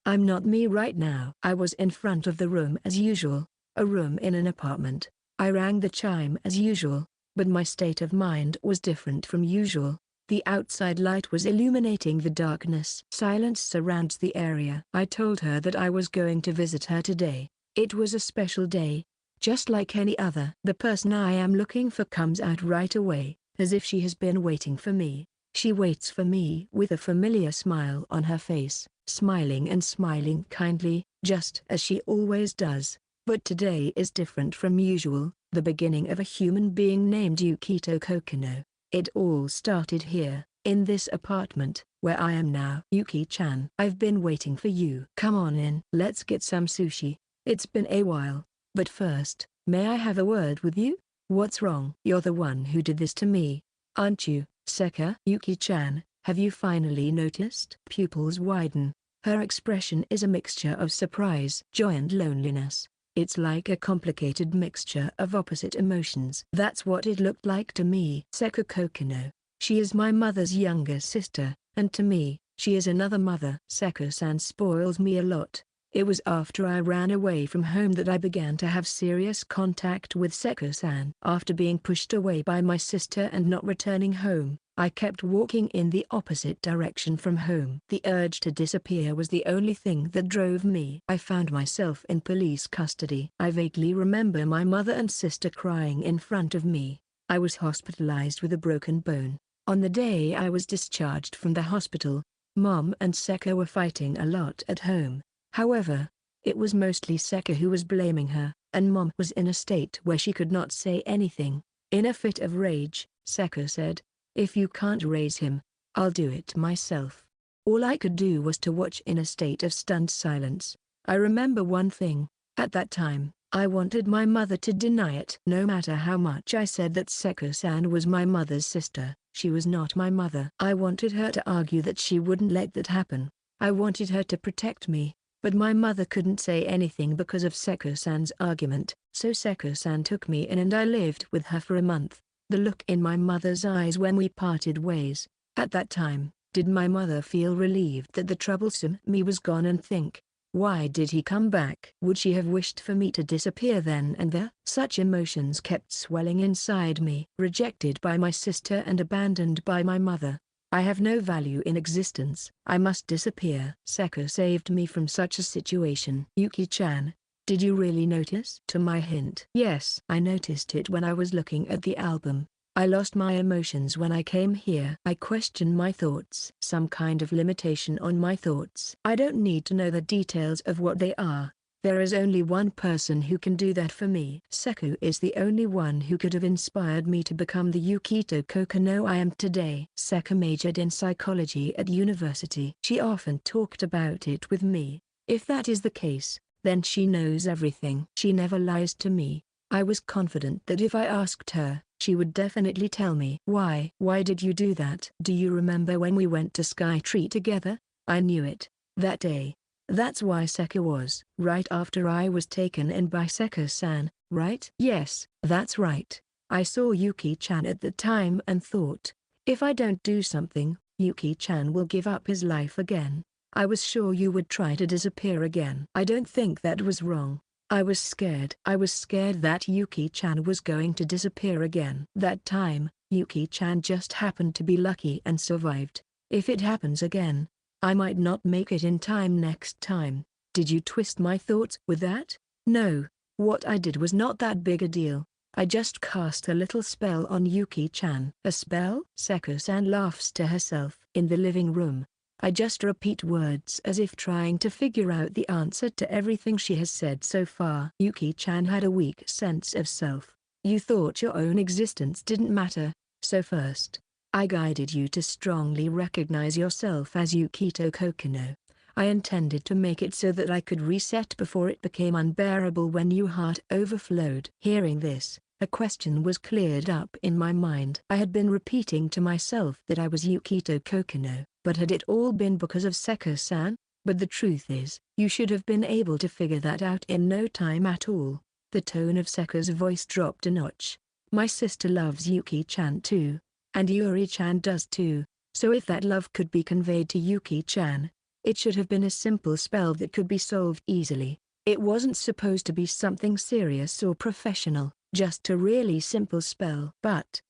I'm not me right now. I was in front of the room as usual, a room in an apartment. I rang the chime as usual, but my state of mind was different from usual. The outside light was illuminating the darkness. Silence surrounds the area. I told her that I was going to visit her today. It was a special day, just like any other. The person I am looking for comes out right away, as if she has been waiting for me. She waits for me with a familiar smile on her face, smiling and smiling kindly, just as she always does. But today is different from usual, the beginning of a human being named Yukito Kokonoe. It all started here, in this apartment, where I am now. Yuki-chan. I've been waiting for you. Come on in. Let's get some sushi. It's been a while. But first, may I have a word with you? What's wrong? You're the one who did this to me, aren't you, Seka? Yuki-chan, have you finally noticed? Pupils widen. Her expression is a mixture of surprise, joy and loneliness. It's like a complicated mixture of opposite emotions. That's what it looked like to me. Suzu Kokonoe. She is my mother's younger sister, and to me, she is another mother. Seko-san spoils me a lot. It was after I ran away from home that I began to have serious contact with Seko-san. After being pushed away by my sister and not returning home, I kept walking in the opposite direction from home. The urge to disappear was the only thing that drove me. I found myself in police custody. I vaguely remember my mother and sister crying in front of me. I was hospitalized with a broken bone. On the day I was discharged from the hospital, Mom and Seko were fighting a lot at home. However, it was mostly Seko who was blaming her, and Mom was in a state where she could not say anything. In a fit of rage, Seko said, "If you can't raise him, I'll do it myself." All I could do was to watch in a state of stunned silence. I remember one thing. At that time, I wanted my mother to deny it. No matter how much I said that Seko-san was my mother's sister, she was not my mother. I wanted her to argue that she wouldn't let that happen. I wanted her to protect me, but my mother couldn't say anything because of Seko-san's argument, so Seko-san took me in and I lived with her for a month. The look in my mother's eyes when we parted ways. At that time, did my mother feel relieved that the troublesome me was gone and think, why did he come back? Would she have wished for me to disappear then and there? Such emotions kept swelling inside me. Rejected by my sister and abandoned by my mother. I have no value in existence. I must disappear. Seko saved me from such a situation. Yuki-chan, did you really notice? To my hint. Yes, I noticed it when I was looking at the album. I lost my emotions when I came here. I question my thoughts. Some kind of limitation on my thoughts. I don't need to know the details of what they are. There is only one person who can do that for me. Seko is the only one who could have inspired me to become the Yukito Kokonoe I am today. Seko majored in psychology at university. She often talked about it with me. If that is the case, then she knows everything. She never lies to me. I was confident that if I asked her, she would definitely tell me. Why did you do that? Do you remember when we went to Skytree together? I knew it. That day. That's why Seko was. Right after I was taken in by Seko-san, right? Yes, that's right. I saw Yuki-chan at the time and thought, if I don't do something, Yuki-chan will give up his life again. I was sure you would try to disappear again. I don't think that was wrong. I was scared. I was scared that Yuki-chan was going to disappear again. That time, Yuki-chan just happened to be lucky and survived. If it happens again, I might not make it in time next time. Did you twist my thoughts with that? No, what I did was not that big a deal. I just cast a little spell on Yuki-chan. A spell? Seko-san laughs to herself. In the living room, I just repeat words as if trying to figure out the answer to everything she has said so far. Yuki-chan had a weak sense of self. You thought your own existence didn't matter, so first, I guided you to strongly recognize yourself as Yukito Kokonoe. I intended to make it so that I could reset before it became unbearable when your heart overflowed. Hearing this, a question was cleared up in my mind. I had been repeating to myself that I was Yukito Kokonoe, but had it all been because of Seko-san? But the truth is, you should have been able to figure that out in no time at all. The tone of Seko's voice dropped a notch. My sister loves Yuki-chan too, and Yuri-chan does too, so if that love could be conveyed to Yuki-chan, it should have been a simple spell that could be solved easily. It wasn't supposed to be something serious or professional, just a really simple spell. But,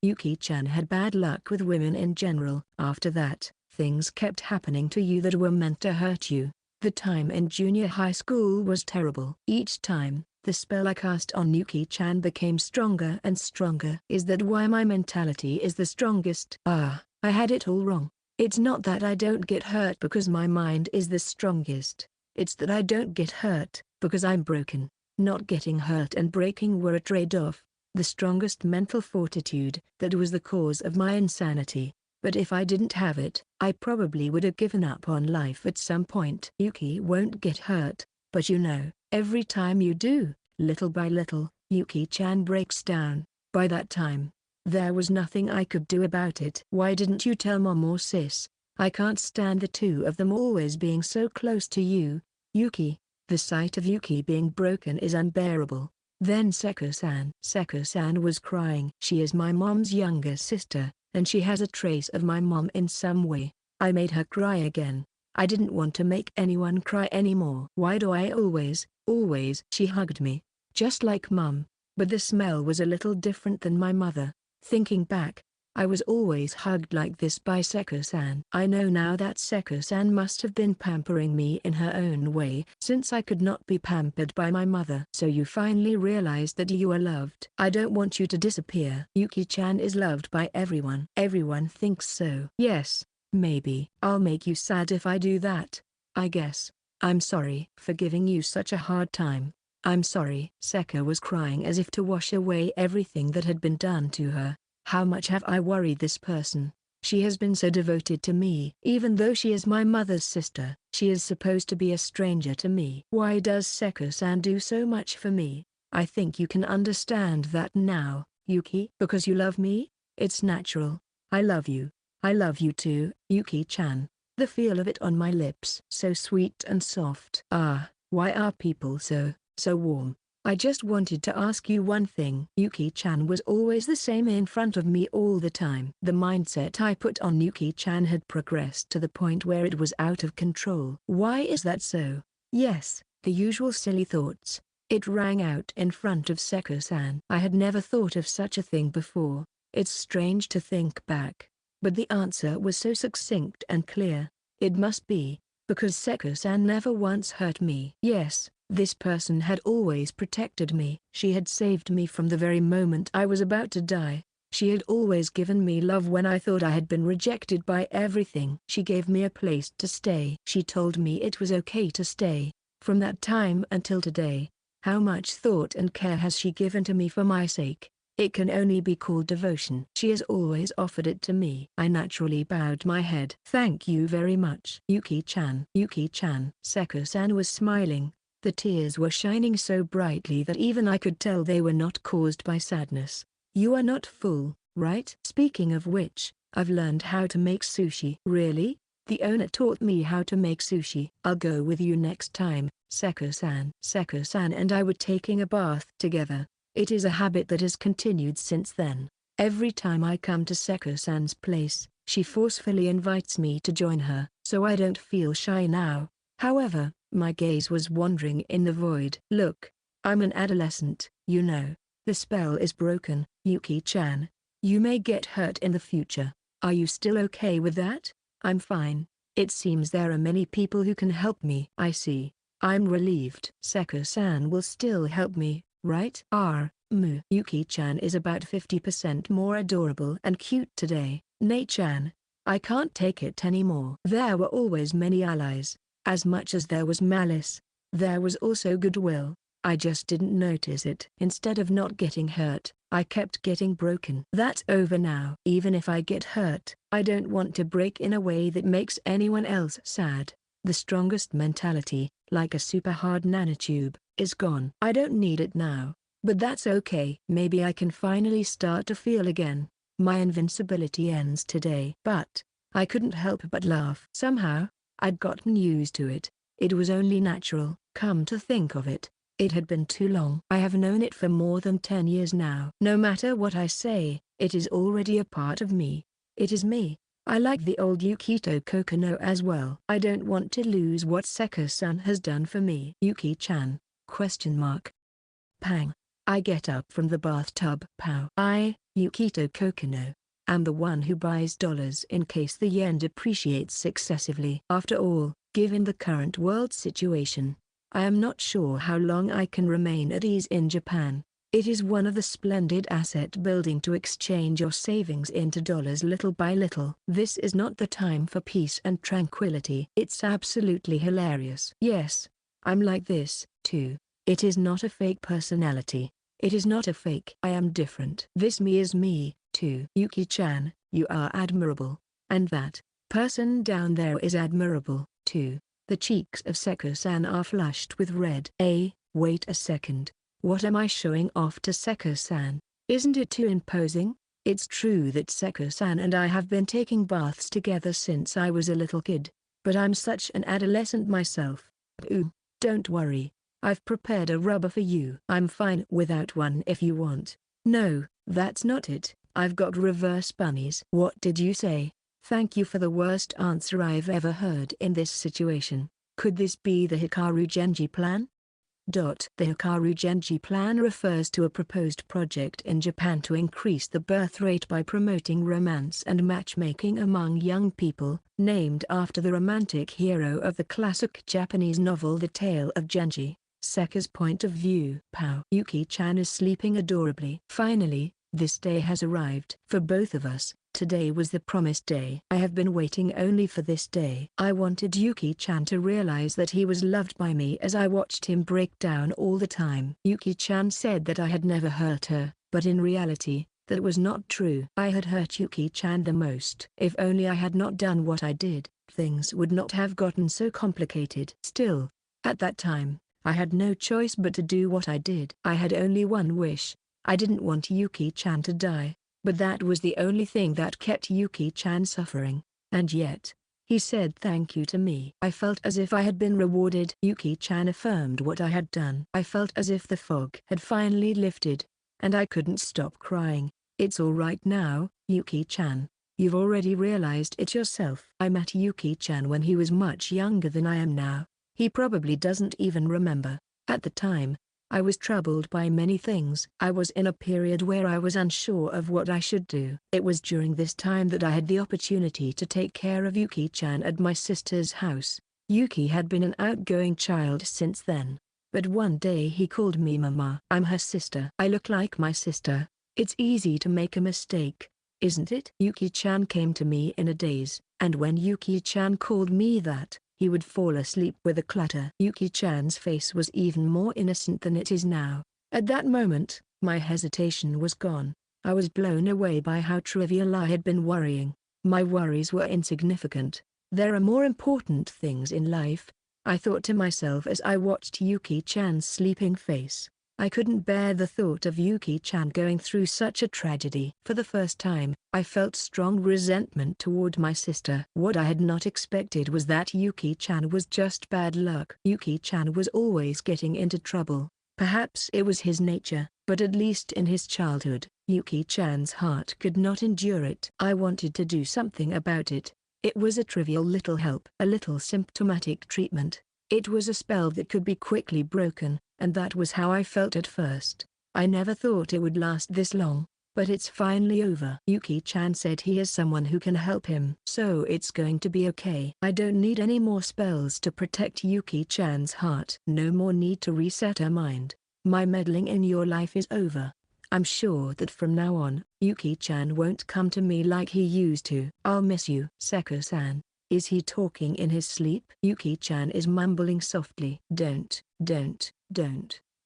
Yuki-chan had bad luck with women in general. After that, things kept happening to you that were meant to hurt you. The time in junior high school was terrible. Each time, the spell I cast on Yuki-chan became stronger and stronger. Is that why my mentality is the strongest? I had it all wrong. It's not that I don't get hurt because my mind is the strongest. It's that I don't get hurt because I'm broken. Not getting hurt and breaking were a trade-off. The strongest mental fortitude, that was the cause of my insanity. But if I didn't have it, I probably would have given up on life at some point. Yuki won't get hurt, but every time you do, little by little, Yuki-chan breaks down. By that time, there was nothing I could do about it. Why didn't you tell mom or sis? I can't stand the two of them always being so close to you, Yuki. The sight of Yuki being broken is unbearable. Then Seko-san was crying. She is my mom's younger sister, and she has a trace of my mom in some way. I made her cry again. I didn't want to make anyone cry anymore. Why do I always? She hugged me, just like mom, but the smell was a little different than my mother. Thinking back, I was always hugged like this by Seko-san. I know now that Seko-san must have been pampering me in her own way, since I could not be pampered by my mother. So you finally realized that you are loved. I don't want you to disappear. Yuki-chan is loved by everyone. Everyone thinks so. Yes, maybe. I'll make you sad if I do that, I guess. I'm sorry for giving you such a hard time. I'm sorry. Seko was crying as if to wash away everything that had been done to her. How much have I worried this person? She has been so devoted to me. Even though she is my mother's sister, she is supposed to be a stranger to me. Why does Seko-san do so much for me? I think you can understand that now, Yuki. Because you love me? It's natural. I love you. I love you too, Yuki-chan. The feel of it on my lips. So sweet and soft. Ah, why are people so warm? I just wanted to ask you one thing. Yuki-chan was always the same in front of me all the time. The mindset I put on Yuki-chan had progressed to the point where it was out of control. Why is that so? Yes, the usual silly thoughts. It rang out in front of Seko-san. I had never thought of such a thing before. It's strange to think back. But the answer was so succinct and clear. It must be because Seko-san never once hurt me. Yes. This person had always protected me. She had saved me from the very moment I was about to die. She had always given me love when I thought I had been rejected by everything. She gave me a place to stay. She told me it was okay to stay. From that time until today, how much thought and care has she given to me for my sake? It can only be called devotion. She has always offered it to me. I naturally bowed my head. Thank you very much, Yuki-chan. Yuki-chan. Seko-san was smiling. The tears were shining so brightly that even I could tell they were not caused by sadness. You are not full, right? Speaking of which, I've learned how to make sushi. Really? The owner taught me how to make sushi. I'll go with you next time, Seko-san. Seko-san and I were taking a bath together. It is a habit that has continued since then. Every time I come to Seko-san's place, she forcefully invites me to join her, so I don't feel shy now. However, my gaze was wandering in the void. Look, I'm an adolescent, you know. The spell is broken, Yuki-chan. You may get hurt in the future. Are you still okay with that? I'm fine. It seems there are many people who can help me. I see. I'm relieved. Seko-san will still help me, right? Yuki-chan is about 50% more adorable and cute today. Nei-chan, I can't take it anymore. There were always many allies. As much as there was malice, there was also goodwill. I just didn't notice it. Instead of not getting hurt, I kept getting broken. That's over now. Even if I get hurt, I don't want to break in a way that makes anyone else sad. The strongest mentality, like a super hard nanotube, is gone. I don't need it now. But that's okay. Maybe I can finally start to feel again. My invincibility ends today. But I couldn't help but laugh. Somehow, I'd gotten used to it. It was only natural. Come to think of it, it had been too long. I have known it for more than 10 years now. No matter what I say, it is already a part of me. It is me. I like the old Yukito Kokonoe as well. I don't want to lose what Seko-san has done for me. Yuki-chan? Pang. I get up from the bathtub. Pow. I, Yukito Kokonoe, am the one who buys dollars in case the yen depreciates excessively. After all, given the current world situation, I am not sure how long I can remain at ease in Japan. It is one of the splendid asset building to exchange your savings into dollars little by little. This is not the time for peace and tranquility. It's absolutely hilarious. Yes, I'm like this, too. It is not a fake personality. It is not a fake. I am different. This me is me, too. Yuki-chan, you are admirable. And that person down there is admirable, too. The cheeks of Seko-san are flushed with red. Wait a second. What am I showing off to Seko-san? Isn't it too imposing? It's true that Seko-san and I have been taking baths together since I was a little kid. But I'm such an adolescent myself. Ooh, don't worry. I've prepared a rubber for you. I'm fine without one if you want. No, that's not it. I've got reverse bunnies. What did you say? Thank you for the worst answer I've ever heard in this situation. Could this be the Hikaru Genji plan? The Hikaru Genji plan refers to a proposed project in Japan to increase the birth rate by promoting romance and matchmaking among young people, named after the romantic hero of the classic Japanese novel The Tale of Genji. Seka's point of view. Pow. Yuki-chan is sleeping adorably. Finally, this day has arrived. For both of us, today was the promised day. I have been waiting only for this day. I wanted Yuki-chan to realize that he was loved by me as I watched him break down all the time. Yuki-chan said that I had never hurt her, but in reality, That was not true. I had hurt Yuki-chan the most. If only I had not done what I did, things would not have gotten so complicated. Still, at that time, I had no choice but to do what I did. I had only one wish. I didn't want Yuki-chan to die, but that was the only thing that kept Yuki-chan suffering. And yet, he said thank you to me. I felt as if I had been rewarded. Yuki-chan affirmed what I had done. I felt as if the fog had finally lifted, and I couldn't stop crying. It's all right now, Yuki-chan. You've already realized it yourself. I met Yuki-chan when he was much younger than I am now. He probably doesn't even remember. At the time, I was troubled by many things. I was in a period where I was unsure of what I should do. It was during this time that I had the opportunity to take care of Yuki-chan at my sister's house. Yuki had been an outgoing child since then, but one day he called me Mama. I'm her sister. I look like my sister. It's easy to make a mistake, isn't it? Yuki-chan came to me in a daze, and when Yuki-chan called me that, he would fall asleep with a clutter. Yuki-chan's face was even more innocent than it is now. At that moment, my hesitation was gone. I was blown away by how trivial I had been worrying. My worries were insignificant. There are more important things in life, I thought to myself as I watched Yuki-chan's sleeping face. I couldn't bear the thought of Yuki-chan going through such a tragedy. For the first time, I felt strong resentment toward my sister. What I had not expected was that Yuki-chan was just bad luck. Yuki-chan was always getting into trouble. Perhaps it was his nature, but at least in his childhood, Yuki-chan's heart could not endure it. I wanted to do something about it. It was a trivial little help, a little symptomatic treatment. It was a spell that could be quickly broken, and that was how I felt at first. I never thought it would last this long, but it's finally over. Yuki-chan said he has someone who can help him. So it's going to be okay. I don't need any more spells to protect Yuki-chan's heart. No more need to reset her mind. My meddling in your life is over. I'm sure that from now on, Yuki-chan won't come to me like he used to. I'll miss you. Seko-san. Is he talking in his sleep? Yuki-chan is mumbling softly. Don't.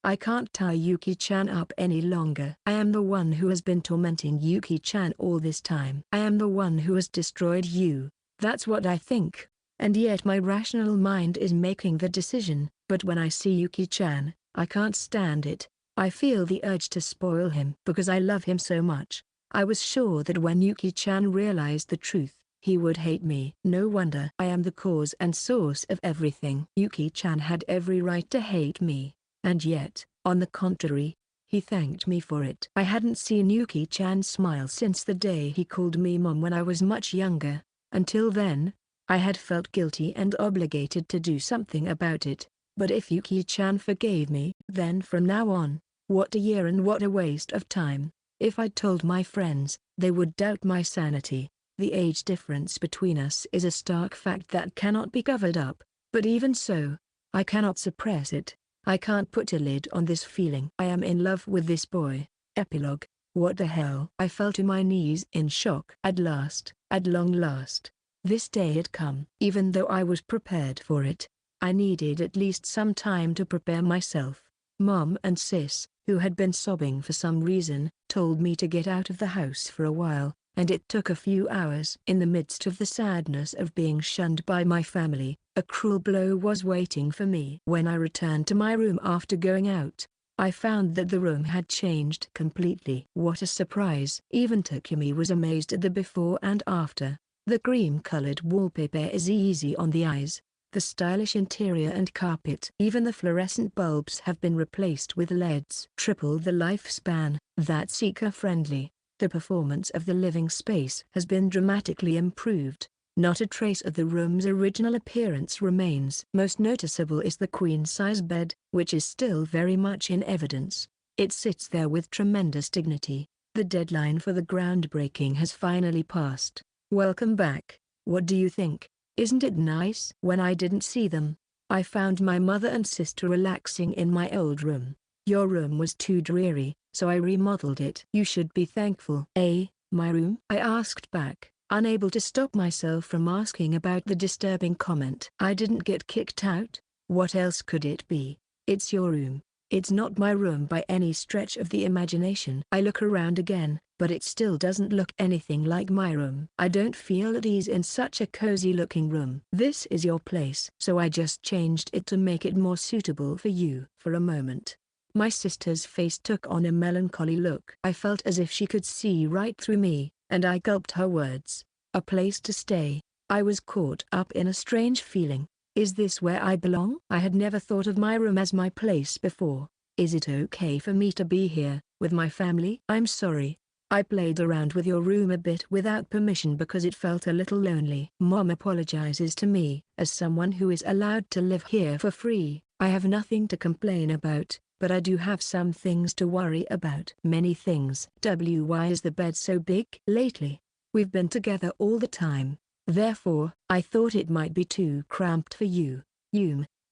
I can't tie Yuki-chan up any longer. I am the one who has been tormenting Yuki-chan all this time. I am the one who has destroyed you. That's what I think. And yet my rational mind is making the decision. But when I see Yuki-chan, I can't stand it. I feel the urge to spoil him because I love him so much. I was sure that when Yuki-chan realized the truth, he would hate me. No wonder I am the cause and source of everything. Yuki-chan had every right to hate me, and yet, on the contrary, he thanked me for it. I hadn't seen Yuki-chan smile since the day he called me Mom when I was much younger. Until then, I had felt guilty and obligated to do something about it. But if Yuki-chan forgave me, then from now on, what a year and what a waste of time. If I told my friends, they would doubt my sanity. The age difference between us is a stark fact that cannot be covered up, but even so, I cannot suppress it. I can't put a lid on this feeling. I am in love with this boy. Epilogue. What the hell? I fell to my knees in shock. At long last, this day had come. Even though I was prepared for it, I needed at least some time to prepare myself. Mom and Sis, who had been sobbing for some reason, told me to get out of the house for a while. And it took a few hours. In the midst of the sadness of being shunned by my family, a cruel blow was waiting for me. When I returned to my room after going out, I found that the room had changed completely. What a surprise! Even Takumi was amazed at the before and after. The cream-colored wallpaper is easy on the eyes. The stylish interior and carpet. Even the fluorescent bulbs have been replaced with LEDs. Triple the lifespan. That's eco-friendly. The performance of the living space has been dramatically improved. Not a trace of the room's original appearance remains. Most noticeable is the queen-size bed, which is still very much in evidence. It sits there with tremendous dignity. The deadline for the groundbreaking has finally passed. Welcome back. What do you think? Isn't it nice? When I didn't see them, I found my mother and sister relaxing in my old room. Your room was too dreary, so I remodeled it. You should be thankful. My room? I asked back, unable to stop myself from asking about the disturbing comment. I didn't get kicked out. What else could it be? It's your room. It's not my room by any stretch of the imagination. I look around again, but it still doesn't look anything like my room. I don't feel at ease in such a cozy looking room. This is your place. So I just changed it to make it more suitable for you. For a moment, my sister's face took on a melancholy look. I felt as if she could see right through me, and I gulped her words. A place to stay. I was caught up in a strange feeling. Is this where I belong? I had never thought of my room as my place before. Is it okay for me to be here, with my family? I'm sorry. I played around with your room a bit without permission because it felt a little lonely. Mom apologizes to me. As someone who is allowed to live here for free, I have nothing to complain about, but I do have some things to worry about. Many things. Why is the bed so big? Lately, we've been together all the time. Therefore, I thought it might be too cramped for you.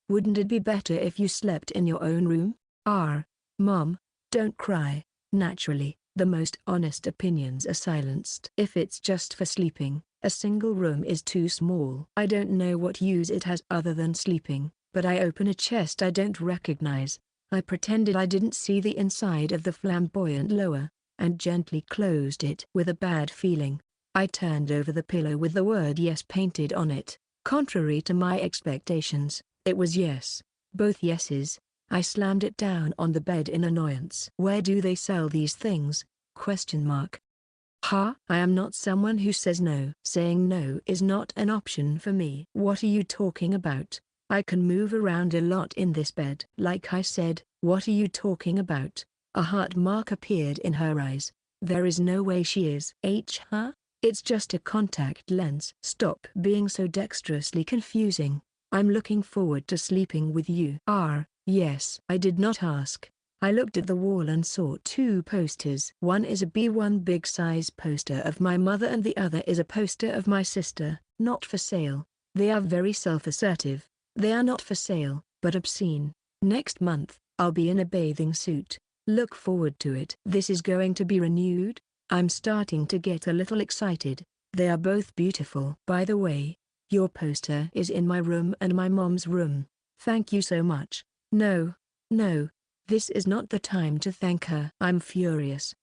Wouldn't it be better if you slept in your own room? Mom, don't cry. Naturally, the most honest opinions are silenced. If it's just for sleeping, a single room is too small. I don't know what use it has other than sleeping, but I open a chest I don't recognize. I pretended I didn't see the inside of the flamboyant lower, and gently closed it. With a bad feeling, I turned over the pillow with the word yes painted on it. Contrary to my expectations, it was yes. Both yeses. I slammed it down on the bed in annoyance. Where do they sell these things? I am not someone who says no. Saying no is not an option for me. What are you talking about? I can move around a lot in this bed. Like I said, what are you talking about? A heart mark appeared in her eyes. There is no way she is. It's just a contact lens. Stop being so dexterously confusing. I'm looking forward to sleeping with you. Yes. I did not ask. I looked at the wall and saw two posters. One is a B1 big size poster of my mother and the other is a poster of my sister. Not for sale. They are very self-assertive. They are not for sale, but obscene. Next month, I'll be in a bathing suit. Look forward to it. This is going to be renewed. I'm starting to get a little excited. They are both beautiful. By the way, your poster is in my room and my mom's room. Thank you so much. No. This is not the time to thank her. I'm furious.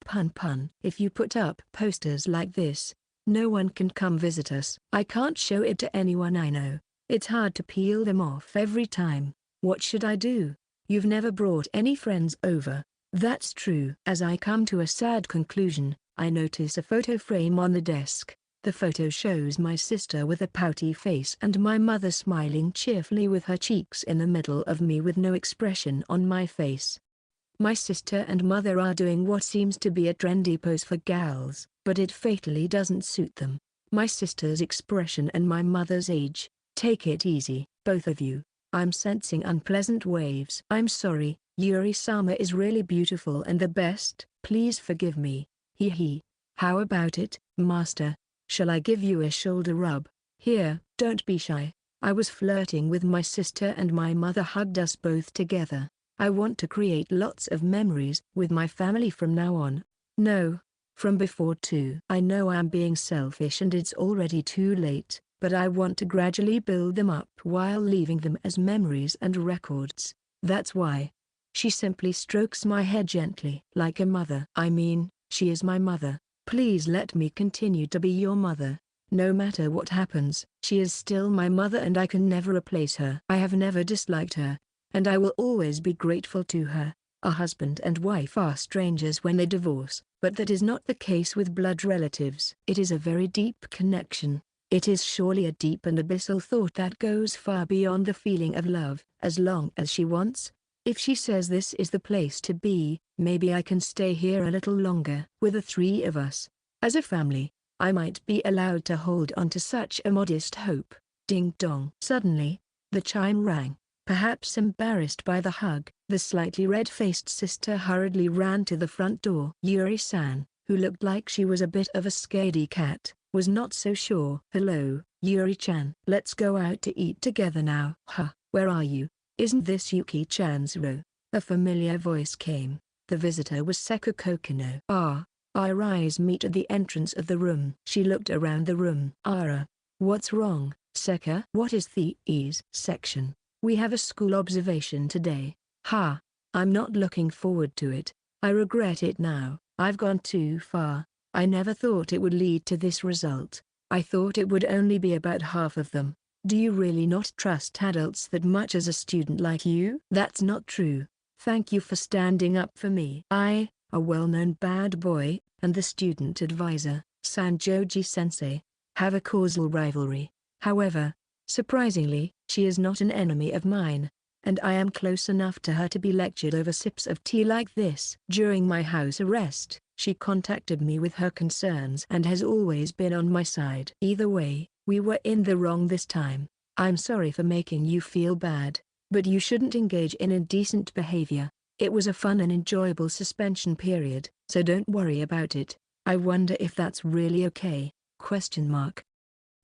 If you put up posters like this, no one can come visit us. I can't show it to anyone I know. It's hard to peel them off every time. What should I do? You've never brought any friends over. That's true. As I come to a sad conclusion, I notice a photo frame on the desk. The photo shows my sister with a pouty face and my mother smiling cheerfully with her cheeks in the middle of me with no expression on my face. My sister and mother are doing what seems to be a trendy pose for gals, but it fatally doesn't suit them. My sister's expression and my mother's age. Take it easy, both of you. I'm sensing unpleasant waves. I'm sorry, Yuri-sama is really beautiful and the best. Please forgive me. How about it, master? Shall I give you a shoulder rub? Here, don't be shy. I was flirting with my sister and my mother hugged us both together. I want to create lots of memories with my family from now on. No, from before too. I know I'm being selfish and it's already too late, but I want to gradually build them up while leaving them as memories and records. That's why. She simply strokes my head gently. Like a mother. I mean, she is my mother. Please let me continue to be your mother. No matter what happens, she is still my mother and I can never replace her. I have never disliked her, and I will always be grateful to her. A husband and wife are strangers when they divorce, but that is not the case with blood relatives. It is a very deep connection. It is surely a deep and abyssal thought that goes far beyond the feeling of love. As long as she wants, if she says this is the place to be, maybe I can stay here a little longer. With the three of us, as a family, I might be allowed to hold on to such a modest hope. Ding dong. Suddenly, the chime rang. Perhaps embarrassed by the hug, the slightly red-faced sister hurriedly ran to the front door. Yuri-san, who looked like she was a bit of a scaredy cat, was not so sure. Hello, Yuri-chan. Let's go out to eat together now. Where are you? Isn't this Yuki-chan's row? A familiar voice came. The visitor was Suzu Kokonoe. Our eyes meet at the entrance of the room. She looked around the room. What's wrong, Seka? What is the ease section? We have a school observation today. I'm not looking forward to it. I regret it now. I've gone too far. I never thought it would lead to this result. I thought it would only be about half of them. Do you really not trust adults that much as a student like you? That's not true. Thank you for standing up for me. I, a well-known bad boy, and the student advisor, Sanjoji-sensei, have a causal rivalry. However, surprisingly, she is not an enemy of mine, and I am close enough to her to be lectured over sips of tea like this. During my house arrest, she contacted me with her concerns and has always been on my side. Either way, we were in the wrong this time. I'm sorry for making you feel bad, but you shouldn't engage in indecent behavior. It was a fun and enjoyable suspension period, so don't worry about it. I wonder if that's really okay?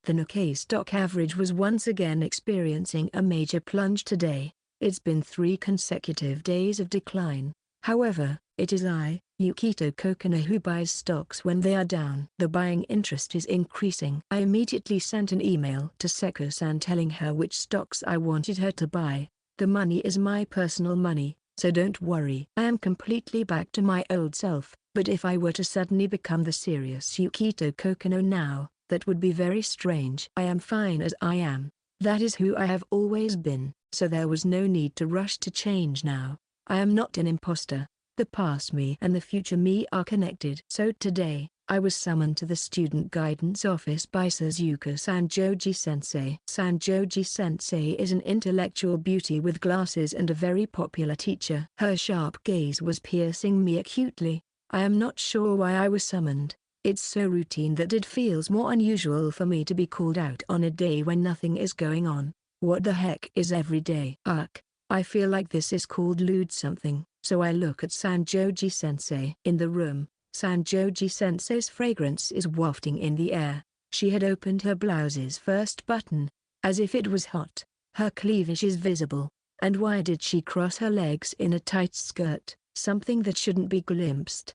The Nikkei stock average was once again experiencing a major plunge today. It's been 3 consecutive days of decline. However, it is I, Yukito Kokonoe, who buys stocks when they are down. The buying interest is increasing. I immediately sent an email to Seko-san telling her which stocks I wanted her to buy. The money is my personal money, so don't worry. I am completely back to my old self, but if I were to suddenly become the serious Yukito Kokonoe now, that would be very strange. I am fine as I am. That is who I have always been, so there was no need to rush to change now. I am not an imposter. The past me and the future me are connected. So today, I was summoned to the student guidance office by Suzuka Sanjoji-sensei. Sanjoji-sensei is an intellectual beauty with glasses and a very popular teacher. Her sharp gaze was piercing me acutely. I am not sure why I was summoned. It's so routine that it feels more unusual for me to be called out on a day when nothing is going on. What the heck is every day? Ugh. I feel like this is called lewd something, so I look at Sanjoji-sensei. In the room, Sanjoji-sensei's fragrance is wafting in the air. She had opened her blouse's first button, as if it was hot. Her cleavage is visible. And why did she cross her legs in a tight skirt, something that shouldn't be glimpsed?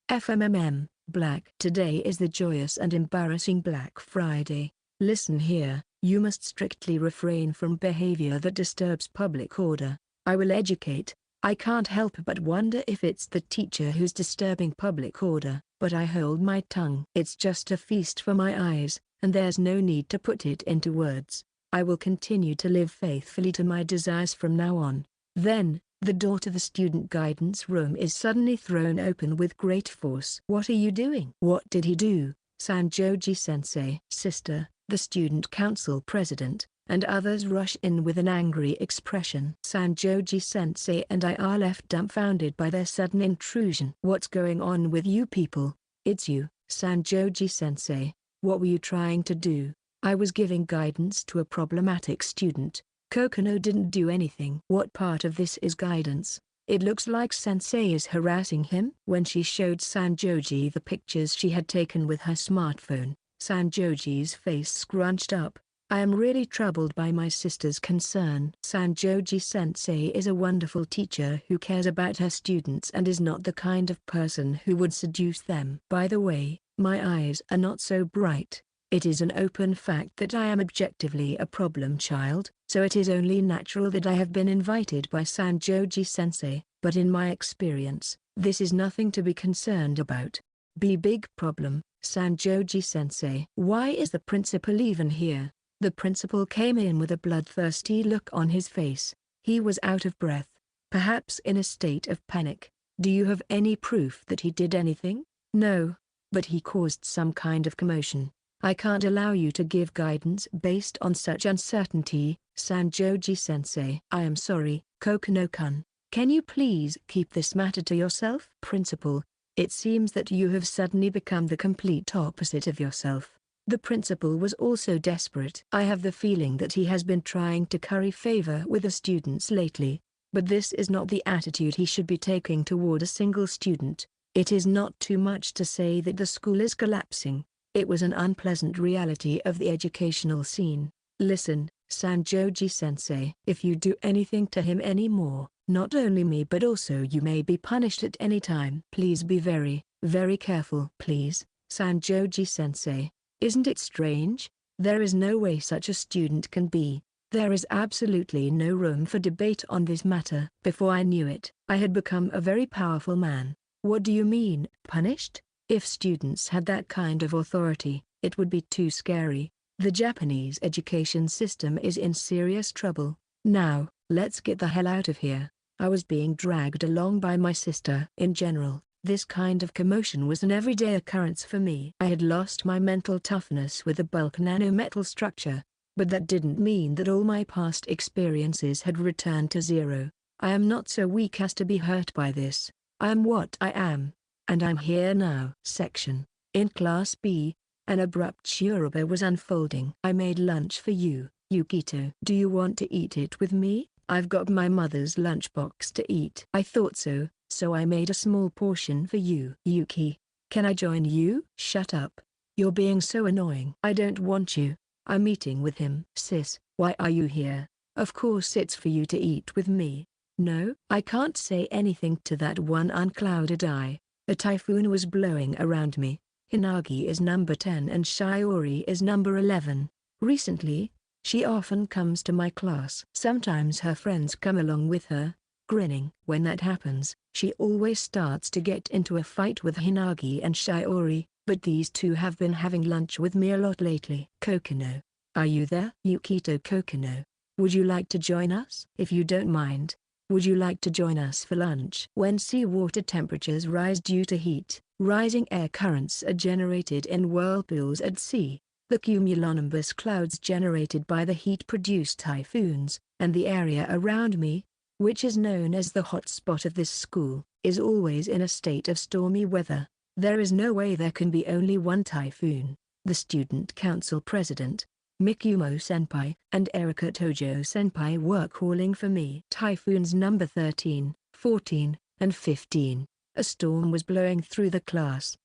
Black. Today is the joyous and embarrassing Black Friday. Listen here, you must strictly refrain from behavior that disturbs public order. I will educate. I can't help but wonder if it's the teacher who's disturbing public order, but I hold my tongue. It's just a feast for my eyes, and there's no need to put it into words. I will continue to live faithfully to my desires from now on. Then, the door to the student guidance room is suddenly thrown open with great force. What are you doing? What did he do? Sanjoji-sensei, sister, the student council president, and others rush in with an angry expression. Sanjoji-sensei and I are left dumbfounded by their sudden intrusion. What's going on with you people? It's you, Sanjoji-sensei. What were you trying to do? I was giving guidance to a problematic student. Kokonoe didn't do anything. What part of this is guidance? It looks like sensei is harassing him. When she showed Sanjoji the pictures she had taken with her smartphone, Sanjoji's face scrunched up. I am really troubled by my sister's concern. Sanjoji-sensei is a wonderful teacher who cares about her students and is not the kind of person who would seduce them. By the way, my eyes are not so bright. It is an open fact that I am objectively a problem child, so it is only natural that I have been invited by Sanjoji-sensei, but in my experience, this is nothing to be concerned about. Big problem, Sanjoji-sensei. Why is the principal even here? The principal came in with a bloodthirsty look on his face. He was out of breath, perhaps in a state of panic. Do you have any proof that he did anything? No, but he caused some kind of commotion. I can't allow you to give guidance based on such uncertainty, Sanjoji-sensei. I am sorry, Kokonoe-kun. Can you please keep this matter to yourself? Principal, it seems that you have suddenly become the complete opposite of yourself. The principal was also desperate. I have the feeling that he has been trying to curry favor with the students lately, but this is not the attitude he should be taking toward a single student. It is not too much to say that the school is collapsing. It was an unpleasant reality of the educational scene. Listen, Sanjoji-sensei, if you do anything to him anymore, not only me but also you may be punished at any time. Please be very, very careful. Please, Sanjoji-sensei. Isn't it strange? There is no way such a student can be. There is absolutely no room for debate on this matter. Before I knew it, I had become a very powerful man. What do you mean, punished? If students had that kind of authority, it would be too scary. The Japanese education system is in serious trouble. Now, let's get the hell out of here. I was being dragged along by my sister. In general, this kind of commotion was an everyday occurrence for me. I had lost my mental toughness with the bulk nanometal structure, but that didn't mean that all my past experiences had returned to zero. I am not so weak as to be hurt by this. I am what I am. And I'm here now. Section. In Class B, an abrupt Shiroba was unfolding. I made lunch for you, Yukito. Do you want to eat it with me? I've got my mother's lunchbox to eat. I thought so, so I made a small portion for you. Yuki, can I join you? Shut up. You're being so annoying. I don't want you. I'm eating with him. Sis, why are you here? Of course it's for you to eat with me. No, I can't say anything to that one unclouded eye. A typhoon was blowing around me. Hinagi is number 10 and Shiori is number 11. Recently, she often comes to my class. Sometimes her friends come along with her, grinning. When that happens, she always starts to get into a fight with Hinagi and Shiori, but these two have been having lunch with me a lot lately. Kokonoe, are you there? Yukito Kokonoe, would you like to join us? If you don't mind, would you like to join us for lunch? When seawater temperatures rise due to heat, rising air currents are generated in whirlpools at sea. The cumulonimbus clouds generated by the heat produce typhoons, and the area around me, which is known as the hot spot of this school, is always in a state of stormy weather. There is no way there can be only one typhoon. The student council president, Mikumo Senpai, and Erika Tojo Senpai were calling for me. Typhoons number 13, 14, and 15. A storm was blowing through the class.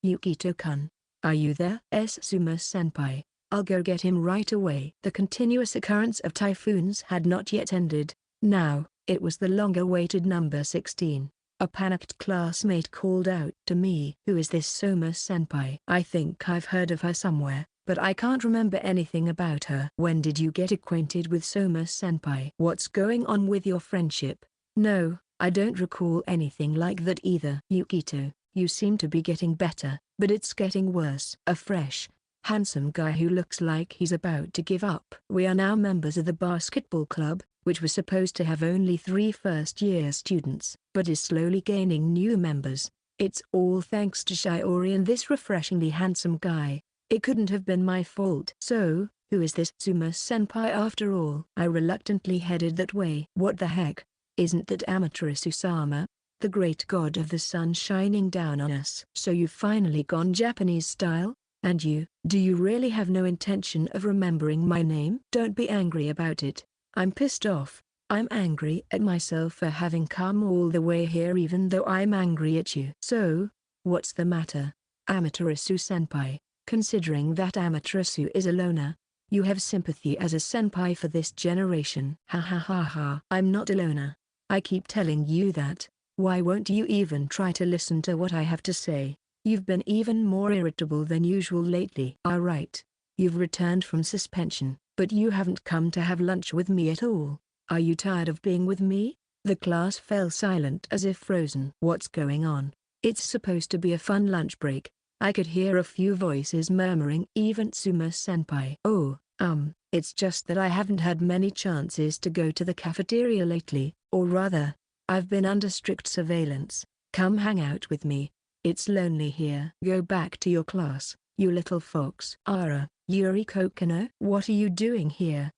Yukito-kun, are you there? Suma Senpai, I'll go get him right away. The continuous occurrence of typhoons had not yet ended. Now, it was the long-awaited number 16. A panicked classmate called out to me. Who is this Soma Senpai? I think I've heard of her somewhere, but I can't remember anything about her. When did you get acquainted with Soma Senpai? What's going on with your friendship? No, I don't recall anything like that either. Yukito, you seem to be getting better, but it's getting worse. A fresh, handsome guy who looks like he's about to give up. We are now members of the basketball club, which was supposed to have only 3 first-year students, but is slowly gaining new members. It's all thanks to Shiori and this refreshingly handsome guy. It couldn't have been my fault. So, who is this Suma-senpai after all? I reluctantly headed that way. What the heck? Isn't that Amaterasu-sama? The great god of the sun shining down on us. So you've finally gone Japanese style? And you, do you really have no intention of remembering my name? Don't be angry about it. I'm pissed off. I'm angry at myself for having come all the way here even though I'm angry at you. So, what's the matter, Amaterasu-senpai? Considering that Amaterasu is a loner, you have sympathy as a senpai for this generation. Ha ha ha ha. I'm not a loner. I keep telling you that. Why won't you even try to listen to what I have to say? You've been even more irritable than usual lately. Right. You've returned from suspension, but you haven't come to have lunch with me at all. Are you tired of being with me? The class fell silent as if frozen. What's going on? It's supposed to be a fun lunch break. I could hear a few voices murmuring. Even Suma-senpai. Oh, it's just that I haven't had many chances to go to the cafeteria lately, or rather, I've been under strict surveillance. Come hang out with me. It's lonely here. Go back to your class, you little fox. Yuri Kokono. What are you doing here?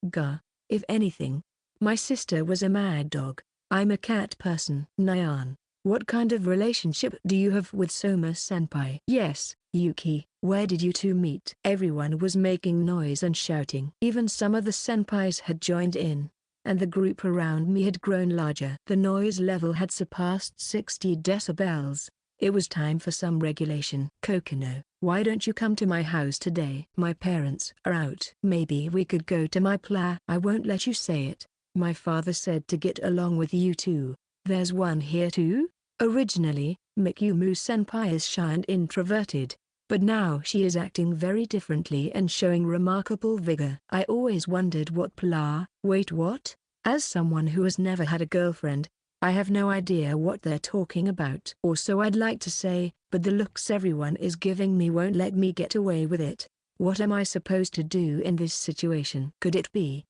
If anything, my sister was a mad dog. I'm a cat person. Nyan, what kind of relationship do you have with Soma-senpai? Yes, Yuki, where did you two meet? Everyone was making noise and shouting. Even some of the senpais had joined in, and the group around me had grown larger. The noise level had surpassed 60 decibels. It was time for some regulation. Kokono, why don't you come to my house today? My parents are out. Maybe we could go to my pla. I won't let you say it. My father said to get along with you too. There's one here too? Originally, Mikumu-senpai is shy and introverted, but now she is acting very differently and showing remarkable vigor. I always wondered what pla. Wait, what? As someone who has never had a girlfriend, I have no idea what they're talking about. Or so I'd like to say, but the looks everyone is giving me won't let me get away with it. What am I supposed to do in this situation? Could it be?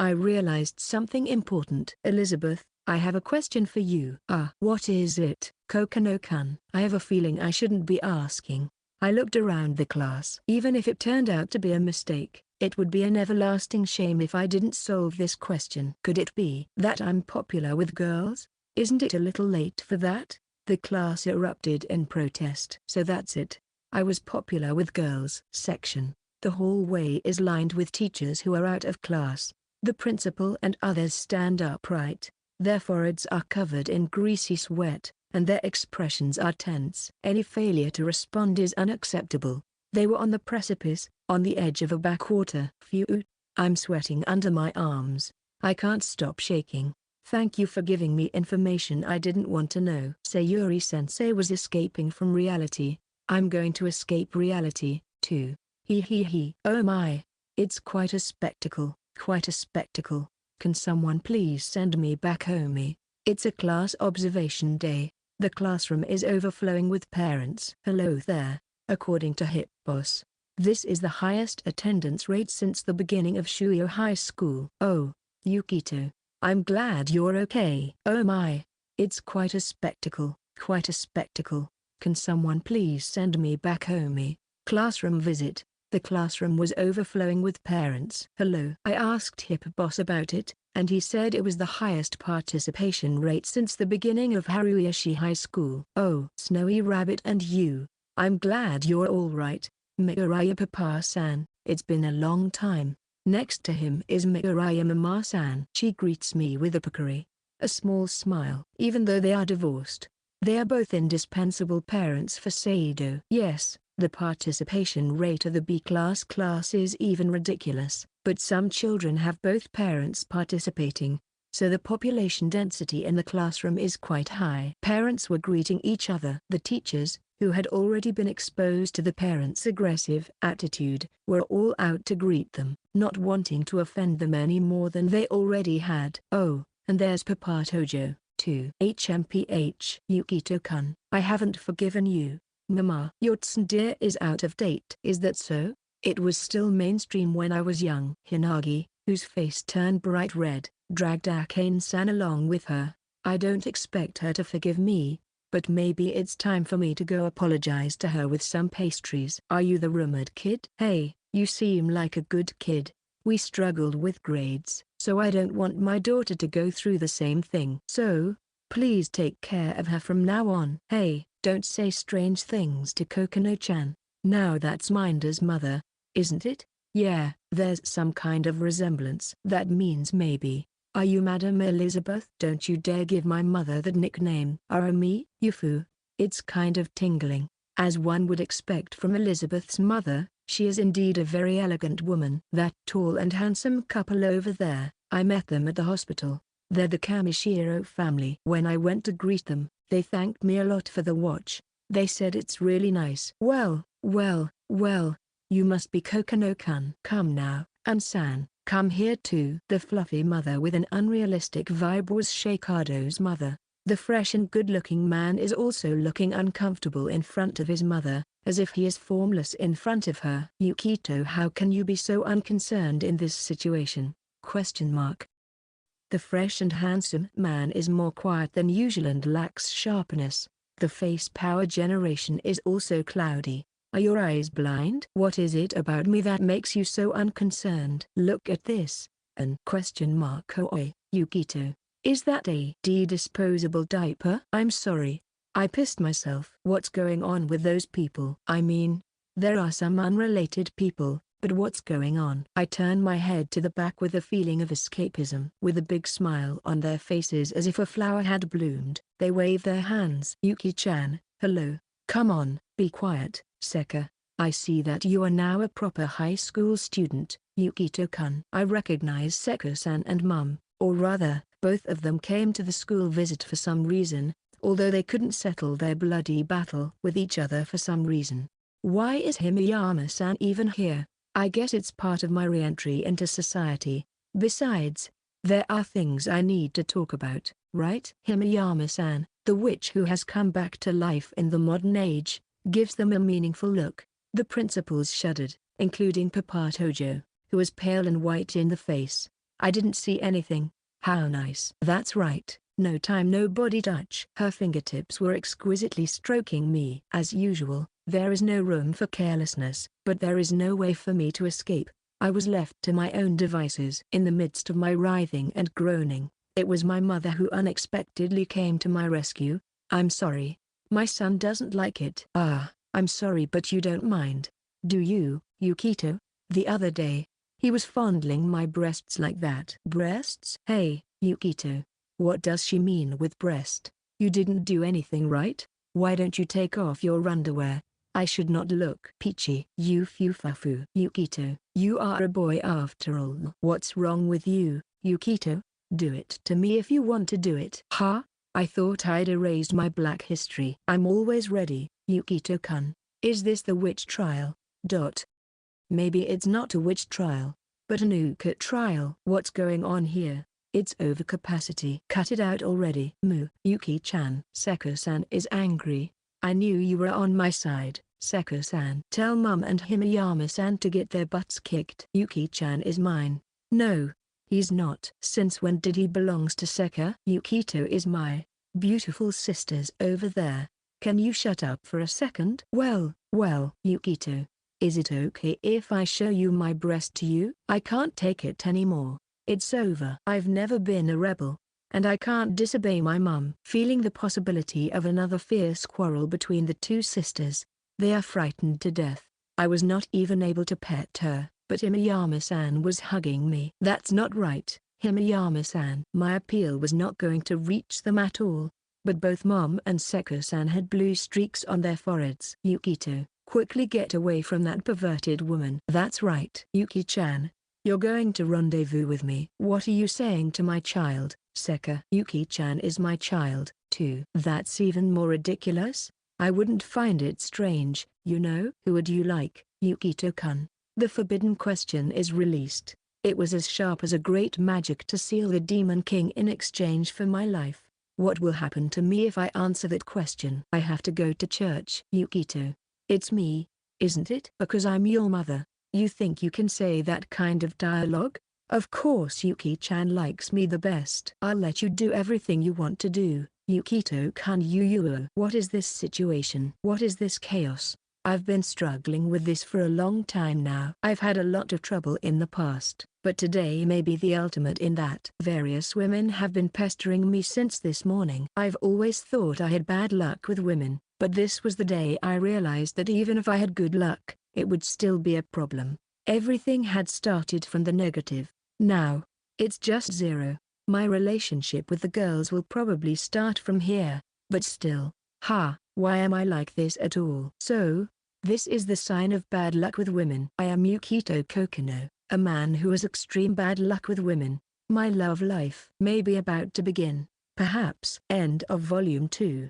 I realized something important. Elizabeth, I have a question for you. What is it? Kokono-kun. I have a feeling I shouldn't be asking. I looked around the class. Even if it turned out to be a mistake, it would be an everlasting shame if I didn't solve this question. Could it be that I'm popular with girls? Isn't it a little late for that? The class erupted in protest. So that's it. I was popular with girls. Section. The hallway is lined with teachers who are out of class. The principal and others stand upright. Their foreheads are covered in greasy sweat, and their expressions are tense. Any failure to respond is unacceptable. They were on the precipice, on the edge of a backwater. Phew. I'm sweating under my arms. I can't stop shaking. Thank you for giving me information I didn't want to know. Sayuri-sensei was escaping from reality. I'm going to escape reality, too. He. Oh my. It's quite a spectacle. Quite a spectacle. Can someone please send me back home? It's a class observation day. The classroom is overflowing with parents. Hello there. According to Hip Boss, this is the highest attendance rate since the beginning of Shuyo High School. Oh, Yukito. I'm glad you're okay. Oh my. It's quite a spectacle. Quite a spectacle. Can someone please send me back home? Classroom visit. The classroom was overflowing with parents. Hello. I asked Hip Boss about it, and he said it was the highest participation rate since the beginning of Haruyashi High School. Oh, Snowy Rabbit and you. I'm glad you're all right. Miuraya Papa-san, it's been a long time. Next to him is Miuraya Mama-san. She greets me with a puckeri, a small smile. Even though they are divorced, they are both indispensable parents for Seido. Yes, the participation rate of the B-class class is even ridiculous, but some children have both parents participating, so the population density in the classroom is quite high. Parents were greeting each other. The teachers, who had already been exposed to the parents' aggressive attitude, were all out to greet them, not wanting to offend them any more than they already had. Oh, and there's Papa Tojo, too. HMPH. Yukito-kun, I haven't forgiven you. Mama. Your tsundere is out of date. Is that so? It was still mainstream when I was young. Hinagi, whose face turned bright red, dragged Akane-san along with her. I don't expect her to forgive me, but maybe it's time for me to go apologize to her with some pastries. Are you the rumored kid? Hey, you seem like a good kid. We struggled with grades, so I don't want my daughter to go through the same thing. So, please take care of her from now on. Hey, don't say strange things to Kokono-chan. Now that's Minder's mother, isn't it? Yeah, there's some kind of resemblance. That means maybe. Are you Madam Elizabeth? Don't you dare give my mother that nickname. Me, Yufu. It's kind of tingling. As one would expect from Elizabeth's mother, she is indeed a very elegant woman. That tall and handsome couple over there, I met them at the hospital. They're the Kamishiro family. When I went to greet them, they thanked me a lot for the watch. They said it's really nice. Well, you must be Kokono-kun. Come now, An-san, come here too. The fluffy mother with an unrealistic vibe was Sheikado's mother. The fresh and good-looking man is also looking uncomfortable in front of his mother, as if he is formless in front of her. Yukito, how can you be so unconcerned in this situation? The fresh and handsome man is more quiet than usual and lacks sharpness. The face power generation is also cloudy. Are your eyes blind? What is it about me that makes you so unconcerned? Look at this. Oi, Yukito. Is that a disposable diaper? I'm sorry. I pissed myself. What's going on with those people? I mean, there are some unrelated people, but what's going on? I turn my head to the back with a feeling of escapism. With a big smile on their faces as if a flower had bloomed, they wave their hands. Yuki-chan, hello. Come on, be quiet, Seka. I see that you are now a proper high school student, Yukito-kun. I recognize Seka-san and Mum, or rather, both of them came to the school visit for some reason, although they couldn't settle their bloody battle with each other for some reason. Why is Himiyama-san even here? I guess it's part of my re-entry into society. Besides, There are things I need to talk about, right? Himeyama-san, the witch who has come back to life in the modern age, gives them a meaningful look. The principals shuddered, including Papa Tojo, who was pale and white in the face. I didn't see anything. How nice. That's right. No time, no body touch. Her fingertips were exquisitely stroking me. As usual, there is no room for carelessness, but there is no way for me to escape. I was left to my own devices. In the midst of my writhing and groaning, it was my mother who unexpectedly came to my rescue. I'm sorry. My son doesn't like it. Ah, I'm sorry, but you don't mind, do you, Yukito? The other day, he was fondling my breasts like that. Breasts? Hey, Yukito. What does she mean with breast? You didn't do anything, right? Why don't you take off your underwear? I should not look peachy. You fufafu. Yukito, you are a boy after all. What's wrong with you, Yukito? Do it to me if you want to do it. Huh? I thought I'd erased my black history. I'm always ready, Yukito-kun. Is this the witch trial? Maybe it's not a witch trial, but an uka trial. What's going on here? It's overcapacity. Cut it out already. Moo. Yuki-chan. Seko-san is angry. I knew you were on my side, Seko-san. Tell Mum and Himeyama-san to get their butts kicked. Yuki-chan is mine. No, he's not. Since when did he belongs to Seka? Yukito is my beautiful sisters over there. Can you shut up for a second? Well, Yukito. Is it okay if I show you my breast to you? I can't take it anymore. It's over. I've never been a rebel, and I can't disobey my mum. Feeling the possibility of another fierce quarrel between the two sisters, they are frightened to death. I was not even able to pet her, but Himeyama-san was hugging me. That's not right, Himeyama-san. My appeal was not going to reach them at all, but both Mom and Seko-san had blue streaks on their foreheads. Yukito, quickly get away from that perverted woman. That's right. Yuki-chan, you're going to rendezvous with me. What are you saying to my child, Seka? Yuki-chan is my child, too. That's even more ridiculous. I wouldn't find it strange, you know. Who would you like, Yukito-kun? The forbidden question is released. It was as sharp as a great magic to seal the Demon King in exchange for my life. What will happen to me if I answer that question? I have to go to church. Yukito, it's me, isn't it? Because I'm your mother. You think you can say that kind of dialogue? Of course Yuki-chan likes me the best. I'll let you do everything you want to do, Yukito-kun. What is this situation? What is this chaos? I've been struggling with this for a long time now. I've had a lot of trouble in the past, but today may be the ultimate in that. Various women have been pestering me since this morning. I've always thought I had bad luck with women, but this was the day I realized that even if I had good luck, it would still be a problem. Everything had started from the negative. Now, it's just zero. My relationship with the girls will probably start from here, but still, why am I like this at all? So, this is the sign of bad luck with women. I am Yukito Kokonoe, a man who has extreme bad luck with women. My love life may be about to begin, perhaps. End of Volume 2.